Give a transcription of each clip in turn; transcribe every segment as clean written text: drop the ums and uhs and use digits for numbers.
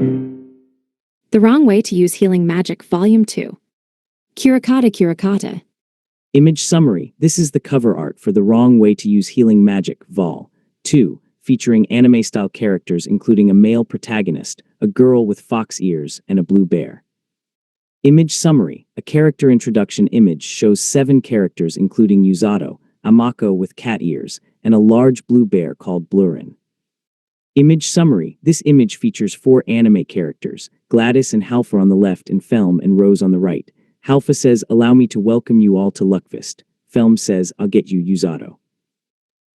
The Wrong Way to Use Healing Magic, Volume 2. Kirakata Kirakata. Image summary. This is the cover art for The Wrong Way to Use Healing Magic, Vol. 2, featuring anime-style characters including a male protagonist, a girl with fox ears, and a blue bear. Image summary. A character introduction image shows 7 characters including Yuzato, Amako with cat ears, and a large blue bear called Blurin. Image summary. This image features 4 anime characters, Gladys and Halfa on the left and Felm and Rose on the right. Halfa says, "Allow me to welcome you all to Luckfist." Felm says, "I'll get you, Yuzato."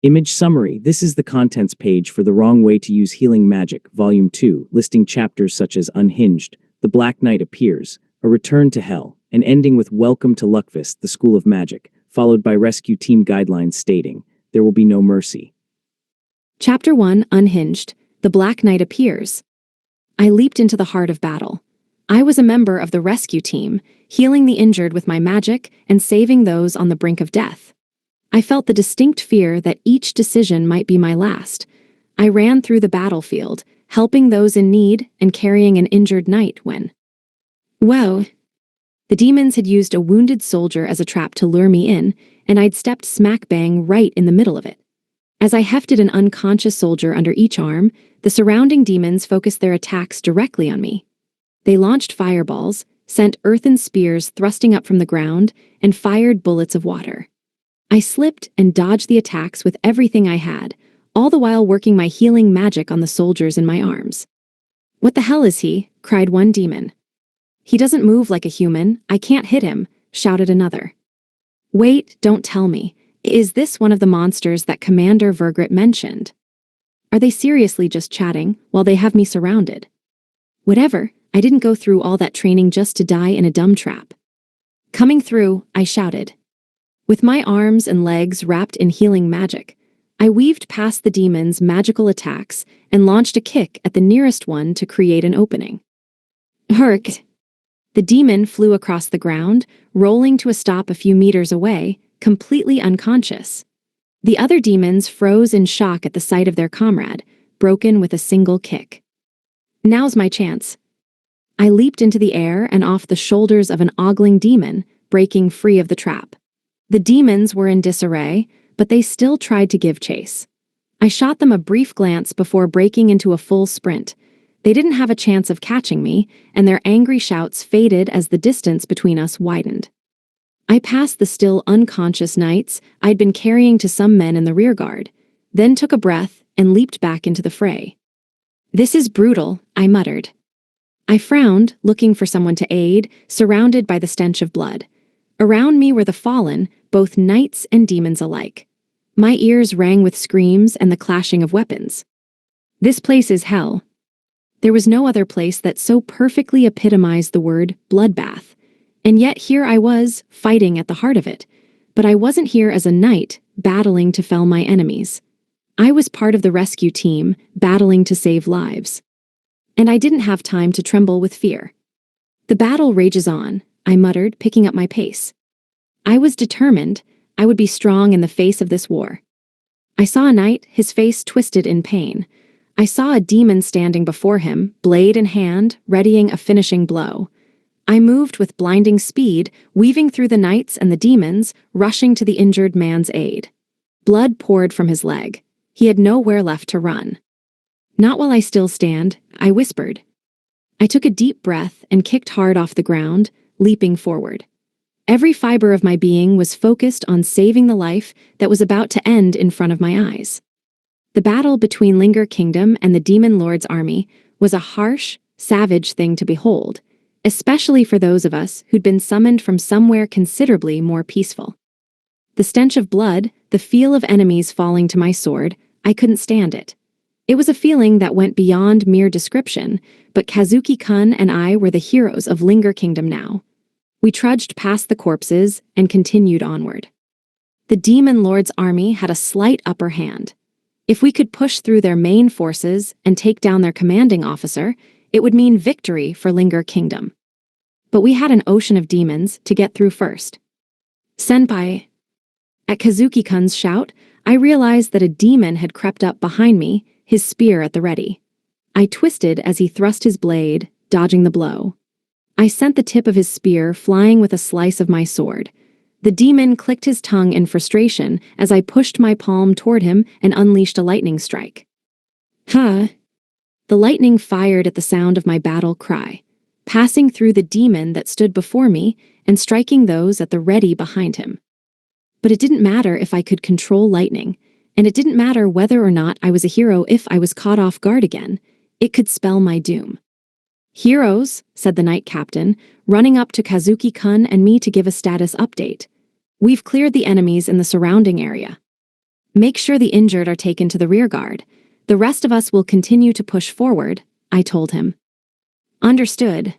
Image summary. This is the contents page for The Wrong Way to Use Healing Magic, Volume 2, listing chapters such as Unhinged, The Black Knight Appears, A Return to Hell, and ending with Welcome to Luckfist, the School of Magic, followed by rescue team guidelines stating, "There will be no mercy." Chapter 1, Unhinged. The Black Knight Appears. I leaped into the heart of battle. I was a member of the rescue team, healing the injured with my magic and saving those on the brink of death. I felt the distinct fear that each decision might be my last. I ran through the battlefield, helping those in need and carrying an injured knight when... Whoa! The demons had used a wounded soldier as a trap to lure me in, and I'd stepped smack bang right in the middle of it. As I hefted an unconscious soldier under each arm, the surrounding demons focused their attacks directly on me. They launched fireballs, sent earthen spears thrusting up from the ground, and fired bullets of water. I slipped and dodged the attacks with everything I had, all the while working my healing magic on the soldiers in my arms. "What the hell is he?" cried one demon. "He doesn't move like a human, I can't hit him," shouted another. "Wait, don't tell me. Is this one of the monsters that Commander Vergrit mentioned? Are they seriously just chatting while they have me surrounded? Whatever, I didn't go through all that training just to die in a dumb trap." "Coming through," I shouted. With my arms and legs wrapped in healing magic, I weaved past the demons' magical attacks and launched a kick at the nearest one to create an opening. Herk! The demon flew across the ground, rolling to a stop a few meters away, completely unconscious. The other demons froze in shock at the sight of their comrade, broken with a single kick. Now's my chance. I leaped into the air and off the shoulders of an ogling demon, breaking free of the trap. The demons were in disarray, but they still tried to give chase. I shot them a brief glance before breaking into a full sprint. They didn't have a chance of catching me, and their angry shouts faded as the distance between us widened. I passed the still unconscious knights I'd been carrying to some men in the rearguard, then took a breath and leaped back into the fray. "This is brutal," I muttered. I frowned, looking for someone to aid, surrounded by the stench of blood. Around me were the fallen, both knights and demons alike. My ears rang with screams and the clashing of weapons. This place is hell. There was no other place that so perfectly epitomized the word bloodbath. And yet here I was, fighting at the heart of it. But I wasn't here as a knight, battling to fell my enemies. I was part of the rescue team, battling to save lives. And I didn't have time to tremble with fear. "The battle rages on," I muttered, picking up my pace. I was determined I would be strong in the face of this war. I saw a knight, his face twisted in pain. I saw a demon standing before him, blade in hand, readying a finishing blow. I moved with blinding speed, weaving through the knights and the demons, rushing to the injured man's aid. Blood poured from his leg. He had nowhere left to run. "Not while I still stand," I whispered. I took a deep breath and kicked hard off the ground, leaping forward. Every fiber of my being was focused on saving the life that was about to end in front of my eyes. The battle between Linger Kingdom and the Demon Lord's army was a harsh, savage thing to behold, especially for those of us who'd been summoned from somewhere considerably more peaceful. The stench of blood, the feel of enemies falling to my sword, I couldn't stand it. It was a feeling that went beyond mere description, but Kazuki-kun and I were the heroes of Linger Kingdom now. We trudged past the corpses and continued onward. The Demon Lord's army had a slight upper hand. If we could push through their main forces and take down their commanding officer, it would mean victory for Linger Kingdom. But we had an ocean of demons to get through first. "Senpai!" At Kazuki-kun's shout, I realized that a demon had crept up behind me, his spear at the ready. I twisted as he thrust his blade, dodging the blow. I sent the tip of his spear flying with a slice of my sword. The demon clicked his tongue in frustration as I pushed my palm toward him and unleashed a lightning strike. Huh! The lightning fired at the sound of my battle cry, passing through the demon that stood before me and striking those at the ready behind him. But it didn't matter if I could control lightning, and it didn't matter whether or not I was a hero if I was caught off guard again. It could spell my doom. "Heroes," said the knight captain, running up to Kazuki-kun and me to give a status update. "We've cleared the enemies in the surrounding area. Make sure the injured are taken to the rear guard. The rest of us will continue to push forward," I told him. "Understood."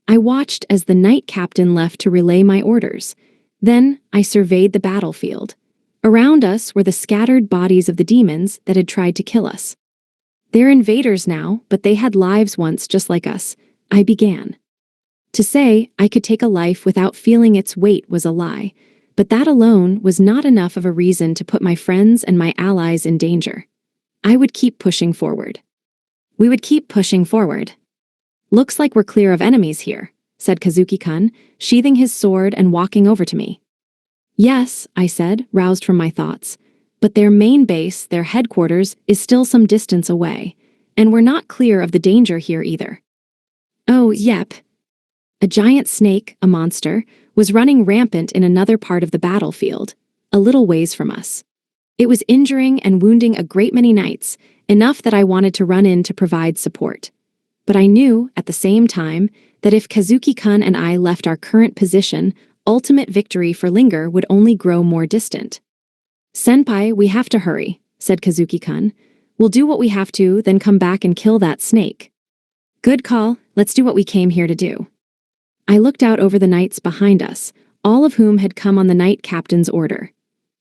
I watched as the knight captain left to relay my orders. Then I surveyed the battlefield. Around us were the scattered bodies of the demons that had tried to kill us. "They're invaders now, but they had lives once just like us," I began. To say I could take a life without feeling its weight was a lie, but that alone was not enough of a reason to put my friends and my allies in danger. I would keep pushing forward. We would keep pushing forward. "Looks like we're clear of enemies here," said Kazuki-kun, sheathing his sword and walking over to me. "Yes," I said, roused from my thoughts. "But their main base, their headquarters, is still some distance away, and we're not clear of the danger here either." "Oh, yep." A giant snake, a monster, was running rampant in another part of the battlefield, a little ways from us. It was injuring and wounding a great many knights, enough that I wanted to run in to provide support. But I knew, at the same time, that if Kazuki-kun and I left our current position, ultimate victory for Linger would only grow more distant. "Senpai, we have to hurry," said Kazuki-kun. "We'll do what we have to, then come back and kill that snake." "Good call, let's do what we came here to do." I looked out over the knights behind us, all of whom had come on the knight captain's order.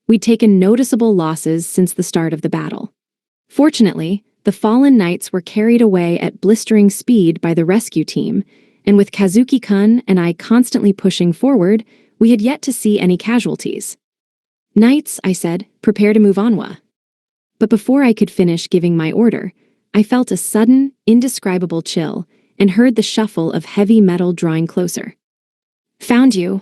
We'd taken noticeable losses since the start of the battle. Fortunately, the fallen knights were carried away at blistering speed by the rescue team, and with Kazuki-kun and I constantly pushing forward, we had yet to see any casualties. "Knights," I said, "prepare to move onwa." But before I could finish giving my order, I felt a sudden, indescribable chill and heard the shuffle of heavy metal drawing closer. "Found you."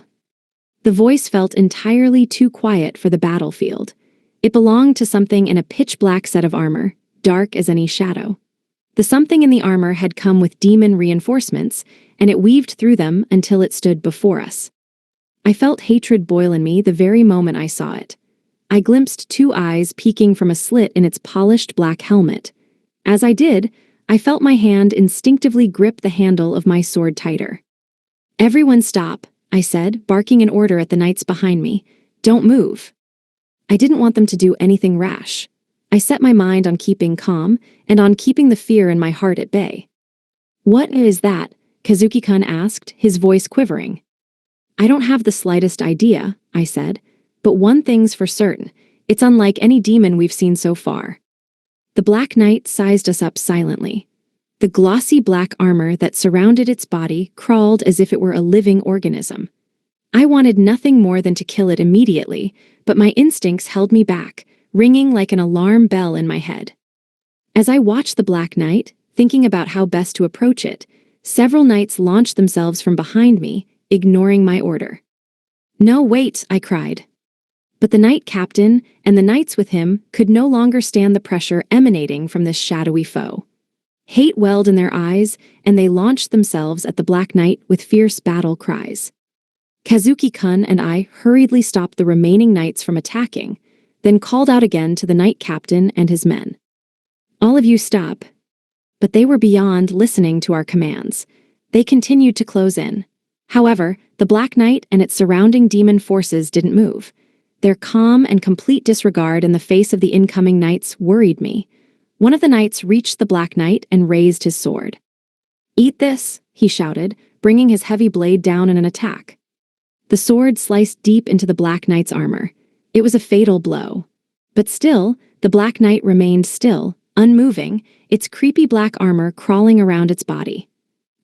The voice felt entirely too quiet for the battlefield. It belonged to something in a pitch-black set of armor, dark as any shadow. The something in the armor had come with demon reinforcements, and it weaved through them until it stood before us. I felt hatred boil in me the very moment I saw it. I glimpsed two eyes peeking from a slit in its polished black helmet. As I did, I felt my hand instinctively grip the handle of my sword tighter. "Everyone stop," I said, barking an order at the knights behind me. "Don't move." I didn't want them to do anything rash. I set my mind on keeping calm and on keeping the fear in my heart at bay. "What is that?" Kazuki-kun asked, his voice quivering. "I don't have the slightest idea," I said, "but one thing's for certain, it's unlike any demon we've seen so far." The Black Knight sized us up silently. The glossy black armor that surrounded its body crawled as if it were a living organism. I wanted nothing more than to kill it immediately, but my instincts held me back, ringing like an alarm bell in my head. As I watched the Black Knight, thinking about how best to approach it, several knights launched themselves from behind me, ignoring my order. "No, wait," I cried. But the knight captain and the knights with him could no longer stand the pressure emanating from this shadowy foe. Hate welled in their eyes, and they launched themselves at the Black Knight with fierce battle cries. Kazuki-kun and I hurriedly stopped the remaining knights from attacking, then called out again to the knight captain and his men. "All of you stop." But they were beyond listening to our commands. They continued to close in. However, the Black Knight and its surrounding demon forces didn't move. Their calm and complete disregard in the face of the incoming knights worried me. One of the knights reached the Black Knight and raised his sword. "Eat this," he shouted, bringing his heavy blade down in an attack. The sword sliced deep into the Black Knight's armor. It was a fatal blow. But still, the Black Knight remained still, unmoving, its creepy black armor crawling around its body.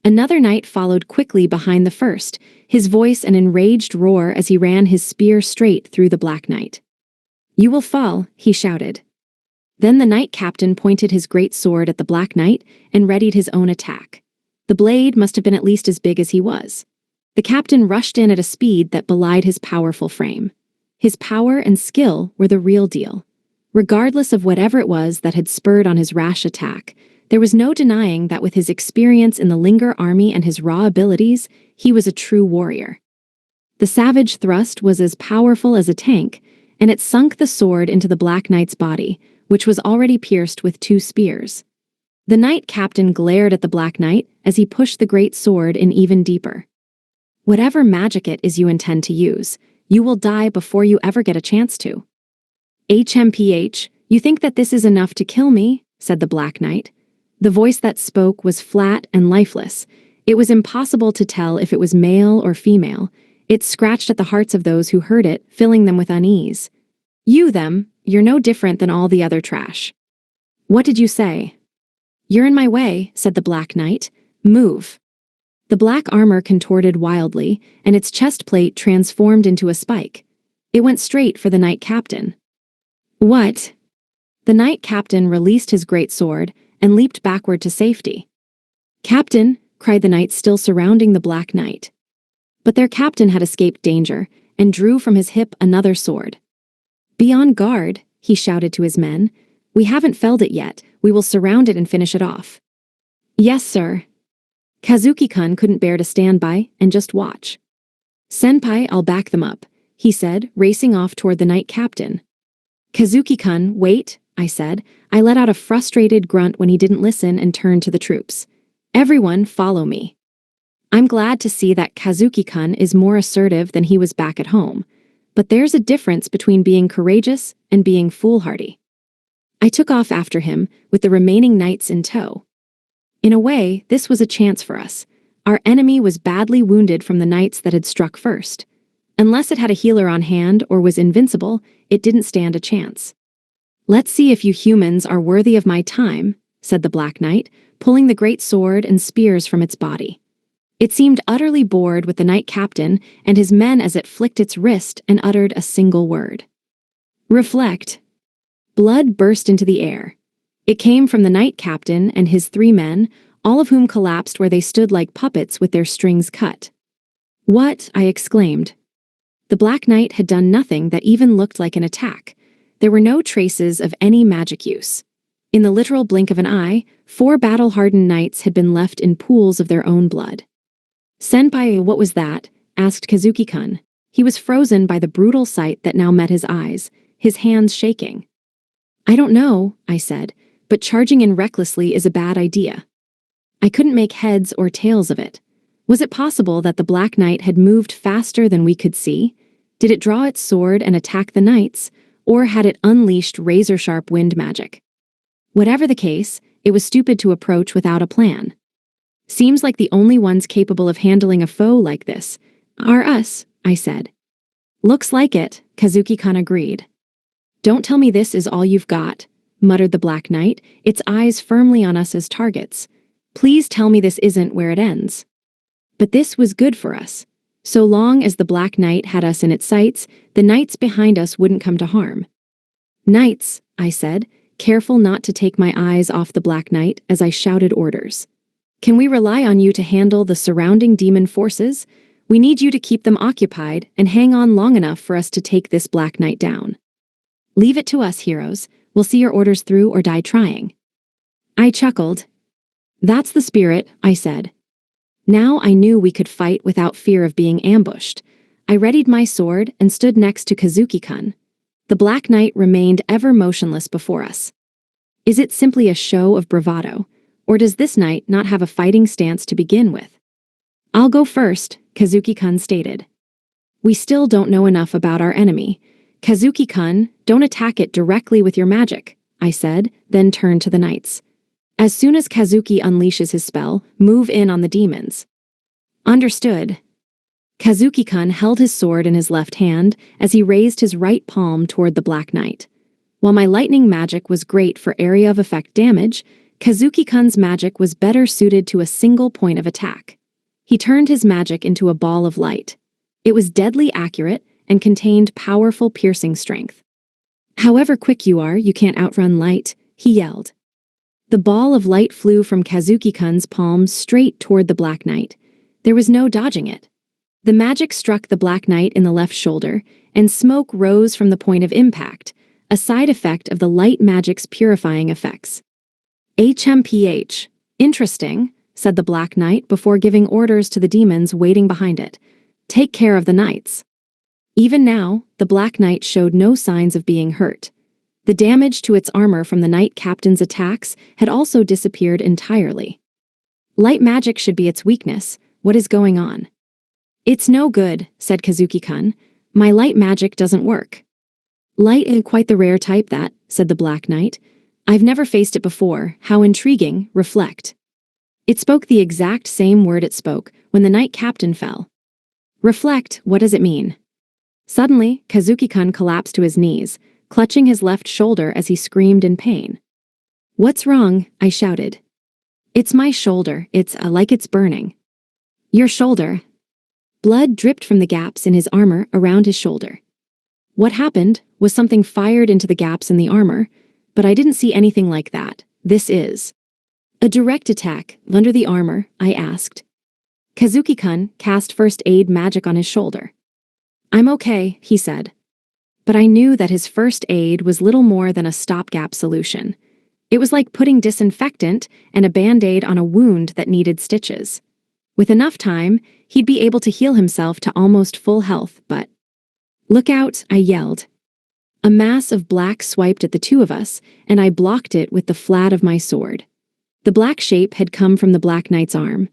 Another knight followed quickly behind the first, his voice an enraged roar as he ran his spear straight through the Black Knight. "You will fall," he shouted. Then the Knight Captain pointed his great sword at the Black Knight and readied his own attack. The blade must have been at least as big as he was. The captain rushed in at a speed that belied his powerful frame. His power and skill were the real deal. Regardless of whatever it was that had spurred on his rash attack, there was no denying that with his experience in the Linger army and his raw abilities, he was a true warrior. The savage thrust was as powerful as a tank, and it sunk the sword into the Black Knight's body, which was already pierced with 2 spears. The Knight Captain glared at the Black Knight as he pushed the great sword in even deeper. "Whatever magic it is you intend to use, you will die before you ever get a chance to." "HMPH, you think that this is enough to kill me?" said the Black Knight. The voice that spoke was flat and lifeless. It was impossible to tell if it was male or female. It scratched at the hearts of those who heard it, filling them with unease. You're no different than all the other trash." "What did you say?" "You're in my way," said the Black Knight. "Move." The black armor contorted wildly, and its chest plate transformed into a spike. It went straight for the Knight Captain. "What?" The Knight Captain released his great sword and leaped backward to safety. "Captain!" cried the knights still surrounding the Black Knight. But their captain had escaped danger and drew from his hip another sword. "Be on guard," he shouted to his men. "We haven't felled it yet. We will surround it and finish it off." "Yes, sir." Kazuki-kun couldn't bear to stand by and just watch. "Senpai, I'll back them up," he said, racing off toward the Knight Captain. "Kazuki-kun, wait," I said. I let out a frustrated grunt when he didn't listen and turned to the troops. "Everyone, follow me." I'm glad to see that Kazuki-kun is more assertive than he was back at home, but there's a difference between being courageous and being foolhardy. I took off after him, with the remaining knights in tow. In a way, this was a chance for us. Our enemy was badly wounded from the knights that had struck first. Unless it had a healer on hand or was invincible, it didn't stand a chance. "Let's see if you humans are worthy of my time," said the Black Knight, pulling the great sword and spears from its body. It seemed utterly bored with the Knight Captain and his men as it flicked its wrist and uttered a single word. "Reflect." Blood burst into the air. It came from the Knight Captain and his 3 men, all of whom collapsed where they stood like puppets with their strings cut. "What?" I exclaimed. The Black Knight had done nothing that even looked like an attack. There were no traces of any magic use. In the literal blink of an eye, 4 battle-hardened knights had been left in pools of their own blood. "Senpai, what was that?" asked Kazuki-kun. He was frozen by the brutal sight that now met his eyes, his hands shaking. "I don't know," I said, "but charging in recklessly is a bad idea." I couldn't make heads or tails of it. Was it possible that the Black Knight had moved faster than we could see? Did it draw its sword and attack the knights, or had it unleashed razor-sharp wind magic? Whatever the case, it was stupid to approach without a plan. "Seems like the only ones capable of handling a foe like this are us," I said. "Looks like it," Kazuki-kun agreed. "Don't tell me this is all you've got," muttered the Black Knight, its eyes firmly on us as targets. "Please tell me this isn't where it ends." But this was good for us. So long as the Black Knight had us in its sights, the knights behind us wouldn't come to harm. "Knights," I said, careful not to take my eyes off the Black Knight as I shouted orders. "Can we rely on you to handle the surrounding demon forces? We need you to keep them occupied and hang on long enough for us to take this Black Knight down. Leave it to us, heroes. We'll see your orders through or die trying." I chuckled. "That's the spirit," I said. Now I knew we could fight without fear of being ambushed. I readied my sword and stood next to Kazuki-kun. The Black Knight remained ever motionless before us. Is it simply a show of bravado, or does this knight not have a fighting stance to begin with? "I'll go first," Kazuki-kun stated. "We still don't know enough about our enemy. Kazuki-kun, don't attack it directly with your magic," I said, then turned to the knights. "As soon as Kazuki unleashes his spell, move in on the demons." "Understood." Kazuki-kun held his sword in his left hand as he raised his right palm toward the Black Knight. While my lightning magic was great for area of effect damage, Kazuki-kun's magic was better suited to a single point of attack. He turned his magic into a ball of light. It was deadly accurate and contained powerful piercing strength. However quick you are, you can't outrun light, he yelled. The ball of light flew from Kazuki-kun's palms straight toward the Black Knight. There was no dodging it. The magic struck the Black Knight in the left shoulder, and smoke rose from the point of impact, a side effect of the light magic's purifying effects. HMPH. Interesting, said the Black Knight before giving orders to the demons waiting behind it. Take care of the knights. Even now, the Black Knight showed no signs of being hurt. The damage to its armor from the Knight Captain's attacks had also disappeared entirely. Light magic should be its weakness. What is going on? It's no good, said Kazuki-kun. My light magic doesn't work. Light is quite the rare type that, said the Black Knight. I've never faced it before. How intriguing, reflect. It spoke the exact same word it spoke when the Knight Captain fell. Reflect, what does it mean? Suddenly, Kazuki-kun collapsed to his knees, clutching his left shoulder as he screamed in pain. What's wrong? I shouted. It's my shoulder. It's like it's burning. Your shoulder. Blood dripped from the gaps in his armor around his shoulder. What happened was something fired into the gaps in the armor, but I didn't see anything like that. This is a direct attack under the armor, I asked. Kazuki-kun cast first aid magic on his shoulder. I'm okay, he said. But I knew that his first aid was little more than a stopgap solution. It was like putting disinfectant and a Band-Aid on a wound that needed stitches. With enough time, he'd be able to heal himself to almost full health, but... Look out, I yelled. A mass of black swiped at the two of us, and I blocked it with the flat of my sword. The black shape had come from the Black Knight's arm.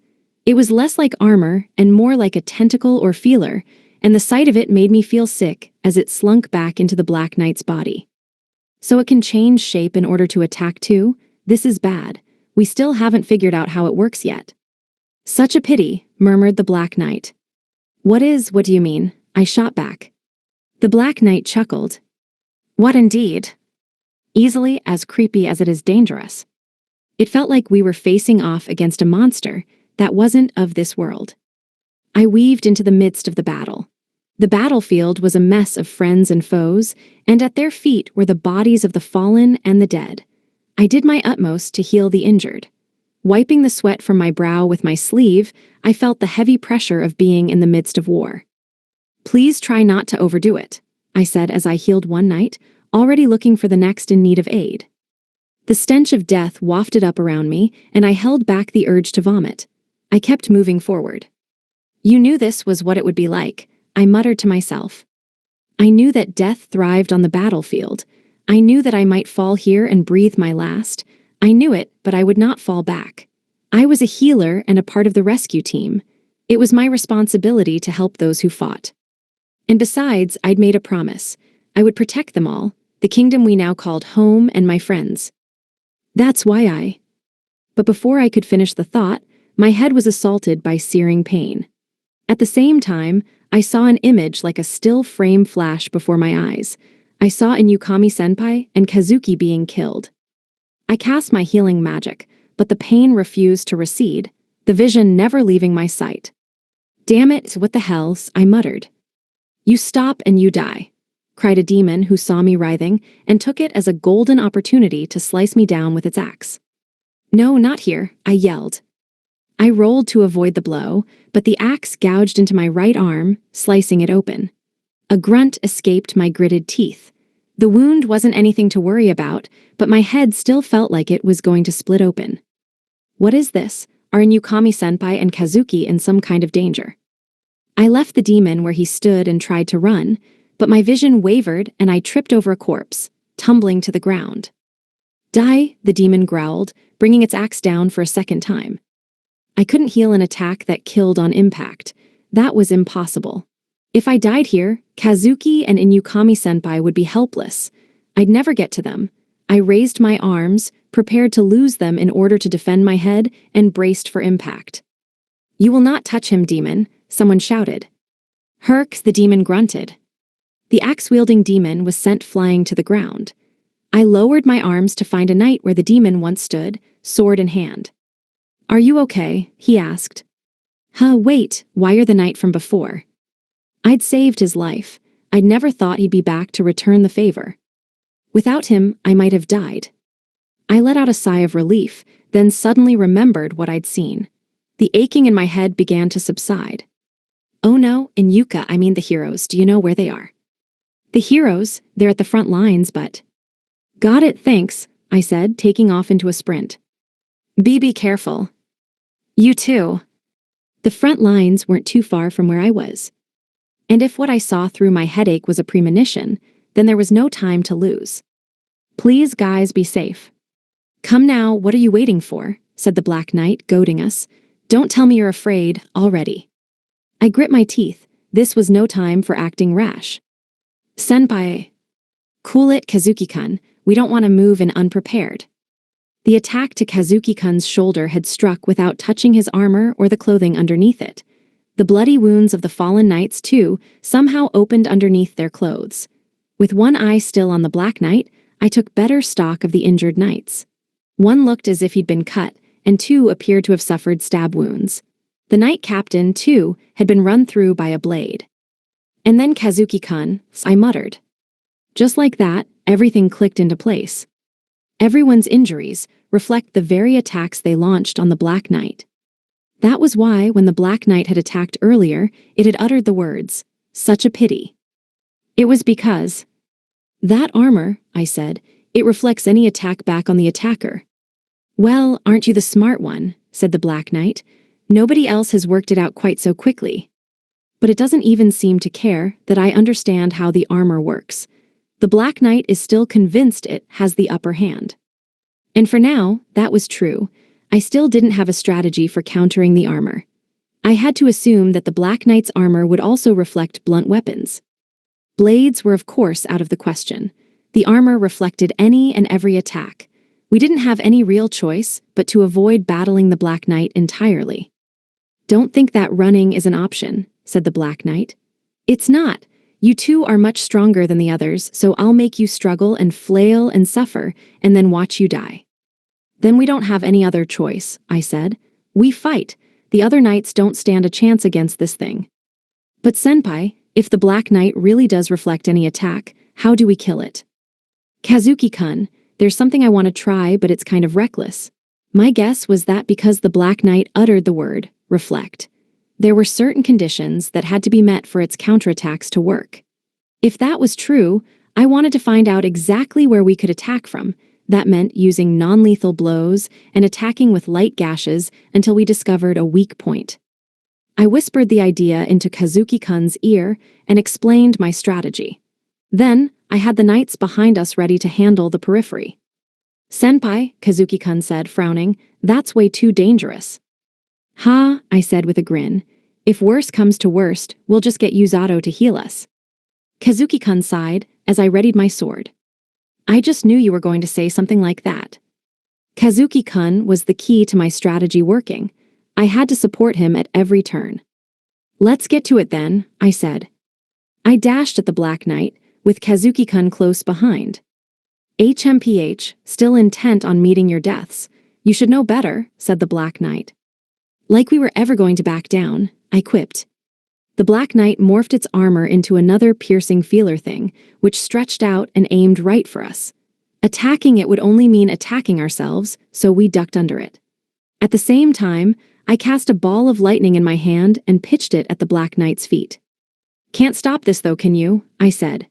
It was less like armor and more like a tentacle or feeler, and the sight of it made me feel sick as it slunk back into the Black Knight's body. So it can change shape in order to attack too? This is bad. We still haven't figured out how it works yet. Such a pity, murmured the Black Knight. What do you mean? I shot back. The Black Knight chuckled. What indeed? Easily as creepy as it is dangerous. It felt like we were facing off against a monster that wasn't of this world. I weaved into the midst of the battle. The battlefield was a mess of friends and foes, and at their feet were the bodies of the fallen and the dead. I did my utmost to heal the injured. Wiping the sweat from my brow with my sleeve, I felt the heavy pressure of being in the midst of war. Please try not to overdo it, I said as I healed one knight, already looking for the next in need of aid. The stench of death wafted up around me, and I held back the urge to vomit. I kept moving forward. You knew this was what it would be like, I muttered to myself. I knew that death thrived on the battlefield. I knew that I might fall here and breathe my last. I knew it, but I would not fall back. I was a healer and a part of the rescue team. It was my responsibility to help those who fought. And besides, I'd made a promise. I would protect them all, the kingdom we now called home and my friends. That's why But before I could finish the thought, my head was assaulted by searing pain. At the same time, I saw an image like a still frame flash before my eyes. I saw Inukami-senpai and Kazuki being killed. I cast my healing magic, but the pain refused to recede, the vision never leaving my sight. Damn it, what the hell, I muttered. You stop and you die, cried a demon who saw me writhing and took it as a golden opportunity to slice me down with its axe. No, not here, I yelled. I rolled to avoid the blow, but the axe gouged into my right arm, slicing it open. A grunt escaped my gritted teeth. The wound wasn't anything to worry about, but my head still felt like it was going to split open. What is this? Are Inukami-senpai and Kazuki in some kind of danger? I left the demon where he stood and tried to run, but my vision wavered and I tripped over a corpse, tumbling to the ground. Die, the demon growled, bringing its axe down for a second time. I couldn't heal an attack that killed on impact. That was impossible. If I died here, Kazuki and Inukami-senpai would be helpless. I'd never get to them. I raised my arms, prepared to lose them in order to defend my head, and braced for impact. You will not touch him, demon, someone shouted. Herc, the demon grunted. The axe-wielding demon was sent flying to the ground. I lowered my arms to find a knight where the demon once stood, sword in hand. Are you okay? He asked. Wait, why are the knight from before? I'd saved his life. I'd never thought he'd be back to return the favor. Without him, I might have died. I let out a sigh of relief, then suddenly remembered what I'd seen. The aching in my head began to subside. Oh no, in Yucca, I mean the heroes, do you know where they are? The heroes, they're at the front lines, but… Got it, thanks, I said, taking off into a sprint. Be careful. You too. The front lines weren't too far from where I was. And if what I saw through my headache was a premonition, then there was no time to lose. Please, guys, be safe. Come now, what are you waiting for? Said the Black Knight, goading us. Don't tell me you're afraid already. I grit my teeth. This was no time for acting rash. Senpai. Cool it, Kazuki-kun. We don't want to move in unprepared. The attack to Kazuki-kun's shoulder had struck without touching his armor or the clothing underneath it. The bloody wounds of the fallen knights, too, somehow opened underneath their clothes. With one eye still on the Black Knight, I took better stock of the injured knights. One looked as if he'd been cut, and two appeared to have suffered stab wounds. The knight captain, too, had been run through by a blade. And then Kazuki-kun, I muttered. Just like that, everything clicked into place. Everyone's injuries reflect the very attacks they launched on the Black Knight. That was why, when the Black Knight had attacked earlier, it had uttered the words, "Such a pity." It was because… That armor, I said, it reflects any attack back on the attacker. Well, aren't you the smart one, said the Black Knight. Nobody else has worked it out quite so quickly. But it doesn't even seem to care that I understand how the armor works. The Black Knight is still convinced it has the upper hand. And for now, that was true. I still didn't have a strategy for countering the armor. I had to assume that the Black Knight's armor would also reflect blunt weapons. Blades were of course out of the question. The armor reflected any and every attack. We didn't have any real choice but to avoid battling the Black Knight entirely. Don't think that running is an option, said the Black Knight. It's not. You two are much stronger than the others, so I'll make you struggle and flail and suffer, and then watch you die. Then we don't have any other choice, I said. We fight. The other knights don't stand a chance against this thing. But Senpai, if the Black Knight really does reflect any attack, how do we kill it? Kazuki-kun, there's something I want to try, but it's kind of reckless. My guess was that because the Black Knight uttered the word, reflect, there were certain conditions that had to be met for its counterattacks to work. If that was true, I wanted to find out exactly where we could attack from. That meant using non-lethal blows and attacking with light gashes until we discovered a weak point. I whispered the idea into Kazuki-kun's ear and explained my strategy. Then, I had the knights behind us ready to handle the periphery. Senpai, Kazuki-kun said, frowning, that's way too dangerous. Ha, I said with a grin. If worse comes to worst, we'll just get Yuzato to heal us. Kazuki-kun sighed as I readied my sword. I just knew you were going to say something like that. Kazuki-kun was the key to my strategy working. I had to support him at every turn. Let's get to it then, I said. I dashed at the Black Knight, with Kazuki-kun close behind. HMPH, still intent on meeting your deaths. You should know better, said the Black Knight. Like we were ever going to back down, I quipped. The Black Knight morphed its armor into another piercing feeler thing, which stretched out and aimed right for us. Attacking it would only mean attacking ourselves, so we ducked under it. At the same time, I cast a ball of lightning in my hand and pitched it at the Black Knight's feet. Can't stop this though, can you? I said.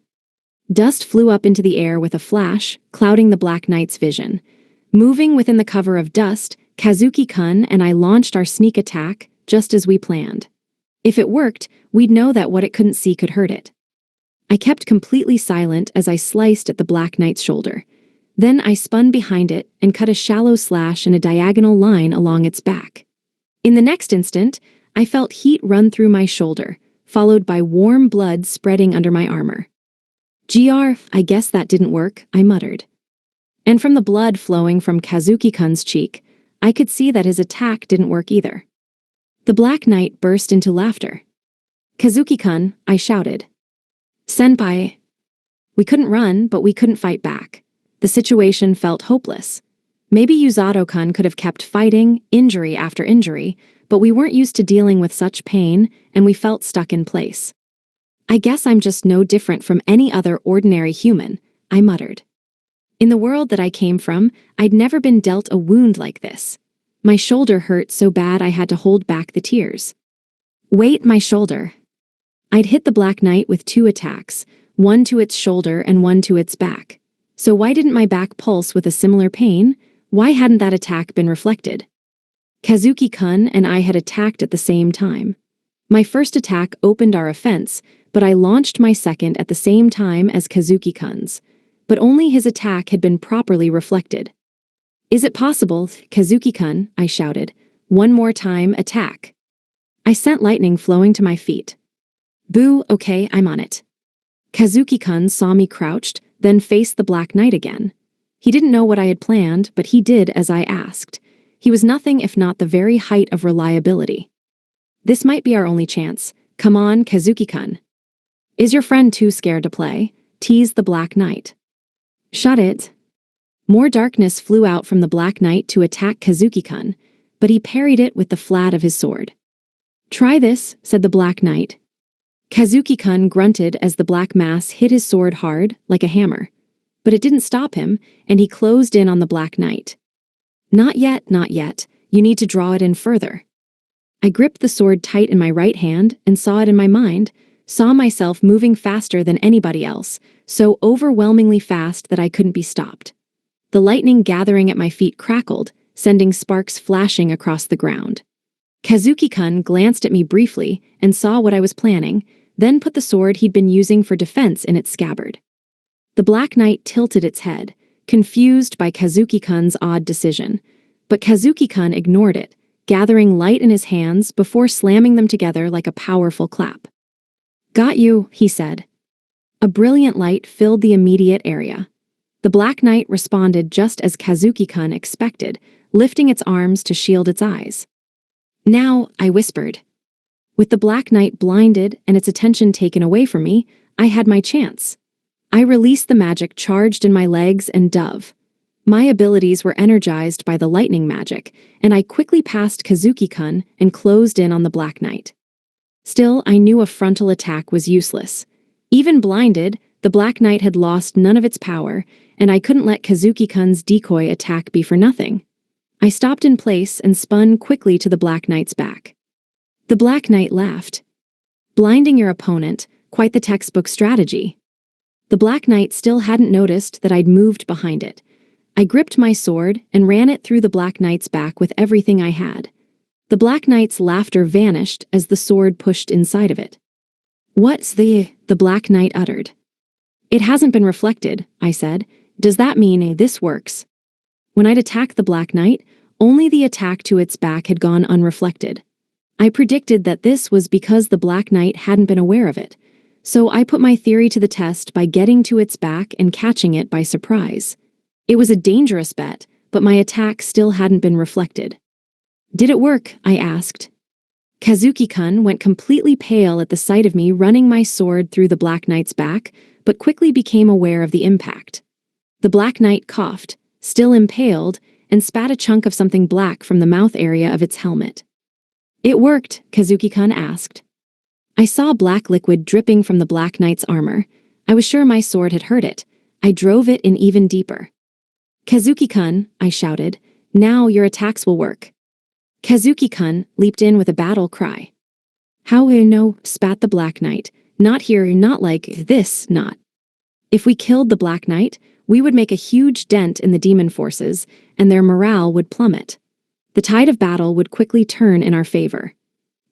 Dust flew up into the air with a flash, clouding the Black Knight's vision. Moving within the cover of dust, Kazuki-kun and I launched our sneak attack, just as we planned. If it worked, we'd know that what it couldn't see could hurt it. I kept completely silent as I sliced at the Black Knight's shoulder. Then I spun behind it and cut a shallow slash in a diagonal line along its back. In the next instant, I felt heat run through my shoulder, followed by warm blood spreading under my armor. I guess that didn't work, I muttered. And from the blood flowing from Kazuki-kun's cheek, I could see that his attack didn't work either. The Black Knight burst into laughter. Kazuki-kun, I shouted. Senpai. We couldn't run, but we couldn't fight back. The situation felt hopeless. Maybe Yuzato-kun could have kept fighting, injury after injury, but we weren't used to dealing with such pain, and we felt stuck in place. I guess I'm just no different from any other ordinary human, I muttered. In the world that I came from, I'd never been dealt a wound like this. My shoulder hurt so bad I had to hold back the tears. Wait, my shoulder. I'd hit the Black Knight with 2 attacks, one to its shoulder and one to its back. So why didn't my back pulse with a similar pain? Why hadn't that attack been reflected? Kazuki-kun and I had attacked at the same time. My first attack opened our offense, but I launched my second at the same time as Kazuki-kun's. But only his attack had been properly reflected. Is it possible, Kazuki-kun? I shouted. One more time, attack. I sent lightning flowing to my feet. Boo, okay, I'm on it. Kazuki-kun saw me crouched, then faced the Black Knight again. He didn't know what I had planned, but he did as I asked. He was nothing if not the very height of reliability. This might be our only chance. Come on, Kazuki-kun. Is your friend too scared to play? Teased the Black Knight. Shut it. More darkness flew out from the Black Knight to attack Kazuki-kun, but he parried it with the flat of his sword. Try this, said the Black Knight. Kazuki-kun grunted as the black mass hit his sword hard, like a hammer. But it didn't stop him, and he closed in on the Black Knight. Not yet, not yet. You need to draw it in further. I gripped the sword tight in my right hand and saw it in my mind, saw myself moving faster than anybody else, so overwhelmingly fast that I couldn't be stopped. The lightning gathering at my feet crackled, sending sparks flashing across the ground. Kazuki-kun glanced at me briefly and saw what I was planning, then put the sword he'd been using for defense in its scabbard. The Black Knight tilted its head, confused by Kazuki-kun's odd decision, but Kazuki-kun ignored it, gathering light in his hands before slamming them together like a powerful clap. Got you, he said. A brilliant light filled the immediate area. The Black Knight responded just as Kazuki-kun expected, lifting its arms to shield its eyes. Now, I whispered. With the Black Knight blinded and its attention taken away from me, I had my chance. I released the magic charged in my legs and dove. My abilities were energized by the lightning magic, and I quickly passed Kazuki-kun and closed in on the Black Knight. Still, I knew a frontal attack was useless. Even blinded, the Black Knight had lost none of its power, and I couldn't let Kazuki-kun's decoy attack be for nothing. I stopped in place and spun quickly to the Black Knight's back. The Black Knight laughed. Blinding your opponent, quite the textbook strategy. The Black Knight still hadn't noticed that I'd moved behind it. I gripped my sword and ran it through the Black Knight's back with everything I had. The Black Knight's laughter vanished as the sword pushed inside of it. What's the Black Knight uttered. It hasn't been reflected, I said. Does that mean this works? When I'd attacked the Black Knight, only the attack to its back had gone unreflected. I predicted that this was because the Black Knight hadn't been aware of it, so I put my theory to the test by getting to its back and catching it by surprise. It was a dangerous bet, but my attack still hadn't been reflected. Did it work? I asked. Kazuki-kun went completely pale at the sight of me running my sword through the Black Knight's back, but quickly became aware of the impact. The Black Knight coughed, still impaled, and spat a chunk of something black from the mouth area of its helmet. It worked, Kazuki-kun asked. I saw black liquid dripping from the Black Knight's armor. I was sure my sword had hurt it. I drove it in even deeper. Kazuki-kun, I shouted, now your attacks will work. Kazuki-kun leaped in with a battle cry. How no, spat the Black Knight. Not here, not like this, not. If we killed the Black Knight, we would make a huge dent in the demon forces, and their morale would plummet. The tide of battle would quickly turn in our favor.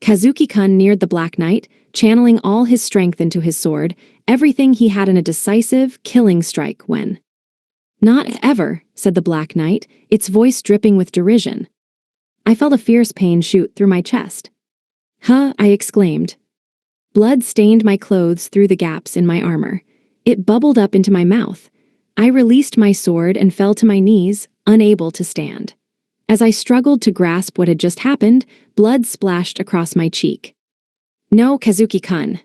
Kazuki-kun neared the Black Knight, channeling all his strength into his sword, everything he had in a decisive, killing strike when. Not ever, said the Black Knight, its voice dripping with derision. I felt a fierce pain shoot through my chest. Huh, I exclaimed. Blood stained my clothes through the gaps in my armor. It bubbled up into my mouth. I released my sword and fell to my knees, unable to stand. As I struggled to grasp what had just happened, blood splashed across my cheek. No, Kazuki-kun.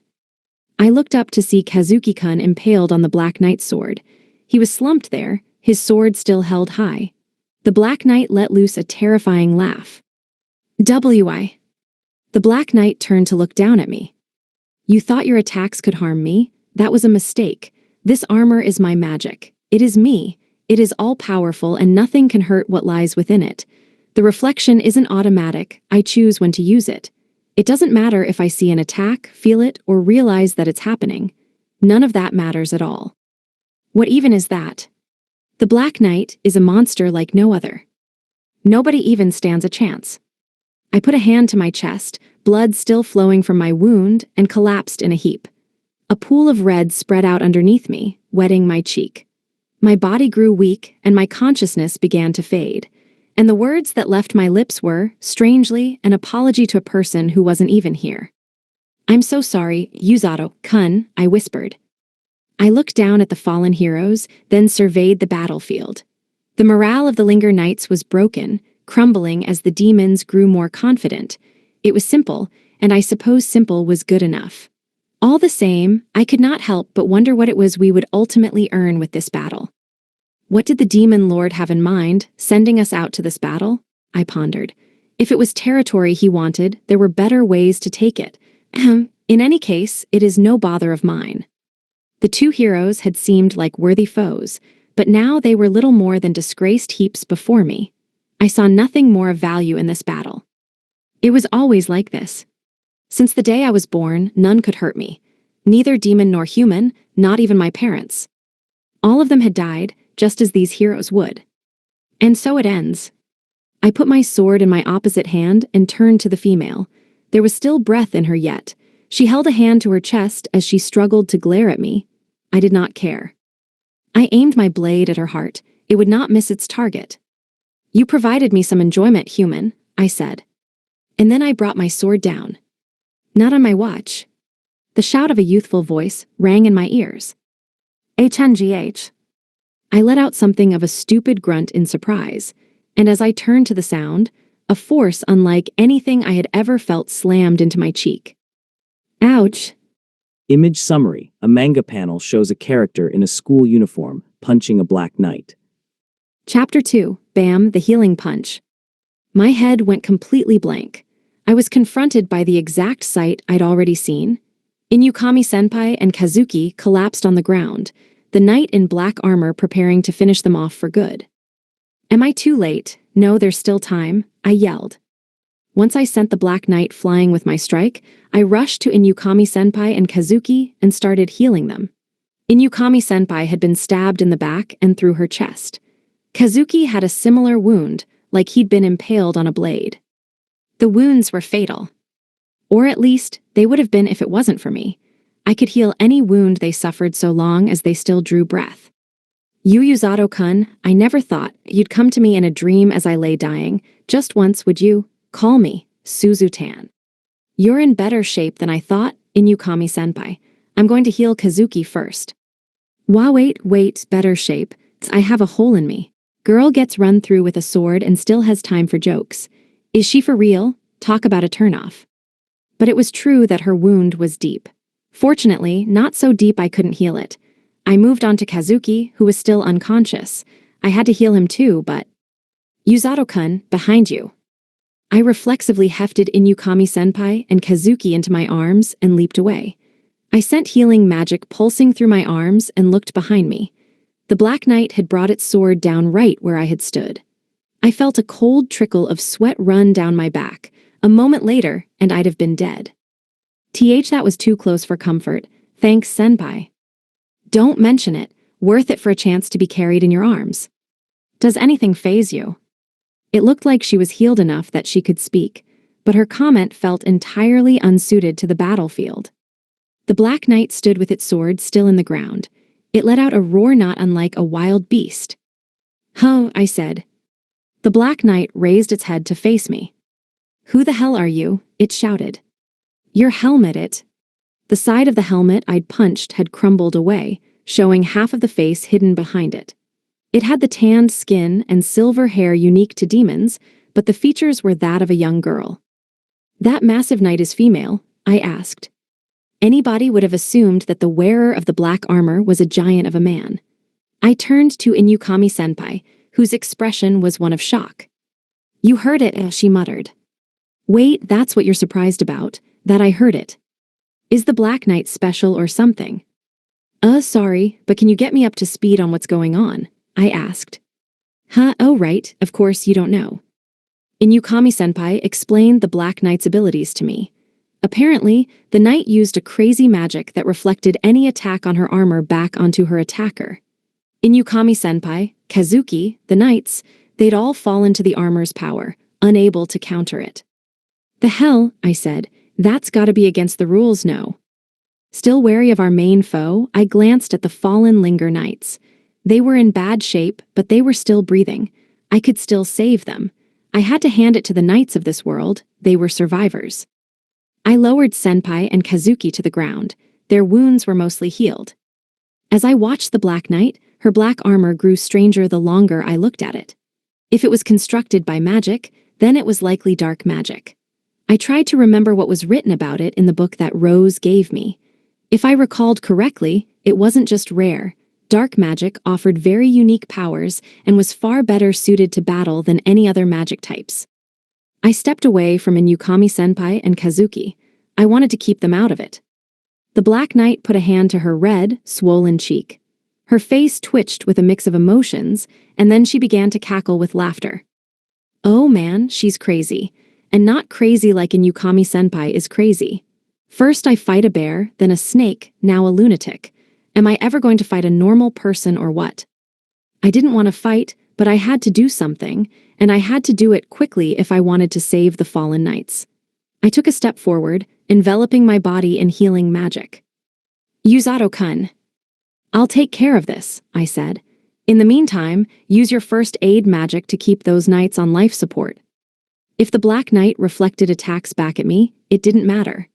I looked up to see Kazuki-kun impaled on the Black Knight's sword. He was slumped there, his sword still held high. The Black Knight let loose a terrifying laugh. W.I. The Black Knight turned to look down at me. You thought your attacks could harm me? That was a mistake. This armor is my magic. It is me. It is all-powerful and nothing can hurt what lies within it. The reflection isn't automatic, I choose when to use it. It doesn't matter if I see an attack, feel it, or realize that it's happening. None of that matters at all. What even is that? The Black Knight is a monster like no other. Nobody even stands a chance. I put a hand to my chest, blood still flowing from my wound, and collapsed in a heap. A pool of red spread out underneath me, wetting my cheek. My body grew weak, and my consciousness began to fade. And the words that left my lips were, strangely, an apology to a person who wasn't even here. "I'm so sorry, Yuzato-kun," I whispered. I looked down at the fallen heroes, then surveyed the battlefield. The morale of the Linger Knights was broken, crumbling as the demons grew more confident. It was simple, and I suppose simple was good enough. All the same, I could not help but wonder what it was we would ultimately earn with this battle. What did the Demon Lord have in mind, sending us out to this battle? I pondered. If it was territory he wanted, there were better ways to take it. In any case, it is no bother of mine. The two heroes had seemed like worthy foes, but now they were little more than disgraced heaps before me. I saw nothing more of value in this battle. It was always like this. Since the day I was born, none could hurt me. Neither demon nor human, not even my parents. All of them had died, just as these heroes would. And so it ends. I put my sword in my opposite hand and turned to the female. There was still breath in her yet. She held a hand to her chest as she struggled to glare at me. I did not care. I aimed my blade at her heart. It would not miss its target. "You provided me some enjoyment, human," I said. And then I brought my sword down. "Not on my watch." The shout of a youthful voice rang in my ears. "HNGH." I let out something of a stupid grunt in surprise, and as I turned to the sound, a force unlike anything I had ever felt slammed into my cheek. Ouch! Image summary. A manga panel shows a character in a school uniform punching a Black Knight. Chapter 2, Bam, the Healing Punch. My head went completely blank. I was confronted by the exact sight I'd already seen. Inukami-senpai and Kazuki collapsed on the ground, the knight in black armor preparing to finish them off for good. "Am I too late? No, there's still time," I yelled. Once I sent the Black Knight flying with my strike, I rushed to Inukami-senpai and Kazuki and started healing them. Inukami-senpai had been stabbed in the back and through her chest. Kazuki had a similar wound, like he'd been impaled on a blade. The wounds were fatal. Or at least, they would have been if it wasn't for me. I could heal any wound they suffered so long as they still drew breath. Yuzato-kun, I never thought you'd come to me in a dream as I lay dying. Just once, would you? Call me, Suzutan. You're in better shape than I thought, Inukami-senpai. I'm going to heal Kazuki first. Wait, better shape. I have a hole in me. Girl gets run through with a sword and still has time for jokes. Is she for real? Talk about a turnoff. But it was true that her wound was deep. Fortunately, not so deep I couldn't heal it. I moved on to Kazuki, who was still unconscious. I had to heal him too, but... Yuzato-kun, behind you. I reflexively hefted Inukami-senpai and Kazuki into my arms and leaped away. I sent healing magic pulsing through my arms and looked behind me. The Black Knight had brought its sword down right where I had stood. I felt a cold trickle of sweat run down my back. A moment later, and I'd have been dead. That was too close for comfort. Thanks, senpai. Don't mention it. Worth it for a chance to be carried in your arms. Does anything faze you? It looked like she was healed enough that she could speak, but her comment felt entirely unsuited to the battlefield. The Black Knight stood with its sword still in the ground. It let out a roar not unlike a wild beast. "Huh," I said. The Black Knight raised its head to face me. "Who the hell are you?" it shouted. "Your helmet, it." The side of the helmet I'd punched had crumbled away, showing half of the face hidden behind it. It had the tanned skin and silver hair unique to demons, but the features were that of a young girl. "That massive knight is female?" I asked. Anybody would have assumed that the wearer of the black armor was a giant of a man. I turned to Inukami-senpai, whose expression was one of shock. "You heard it," she muttered. "Wait, that's what you're surprised about, that I heard it. Is the Black Knight special or something?" Sorry, but can you get me up to speed on what's going on?" I asked. Huh, oh right, of course you don't know. Inukami-senpai explained the Black Knight's abilities to me. Apparently, the knight used a crazy magic that reflected any attack on her armor back onto her attacker. Inukami-senpai, Kazuki, the knights, they'd all fall into the armor's power, unable to counter it. The hell, I said, that's gotta be against the rules, no. Still wary of our main foe, I glanced at the fallen Linger Knights. They were in bad shape, but they were still breathing. I could still save them. I had to hand it to the knights of this world. They were survivors. I lowered Senpai and Kazuki to the ground. Their wounds were mostly healed. As I watched the Black Knight, her black armor grew stranger the longer I looked at it. If it was constructed by magic, then it was likely dark magic. I tried to remember what was written about it in the book that Rose gave me. If I recalled correctly, it wasn't just rare. Dark magic offered very unique powers and was far better suited to battle than any other magic types. I stepped away from Inukami-senpai and Kazuki. I wanted to keep them out of it. The Black Knight put a hand to her red, swollen cheek. Her face twitched with a mix of emotions, and then she began to cackle with laughter. Oh man, she's crazy. And not crazy like Inukami-senpai is crazy. First I fight a bear, then a snake, now a lunatic. Am I ever going to fight a normal person or what? I didn't want to fight, but I had to do something, and I had to do it quickly if I wanted to save the fallen knights. I took a step forward, enveloping my body in healing magic. Yuzato-kun. I'll take care of this, I said. In the meantime, use your first aid magic to keep those knights on life support. If the Black Knight reflected attacks back at me, it didn't matter.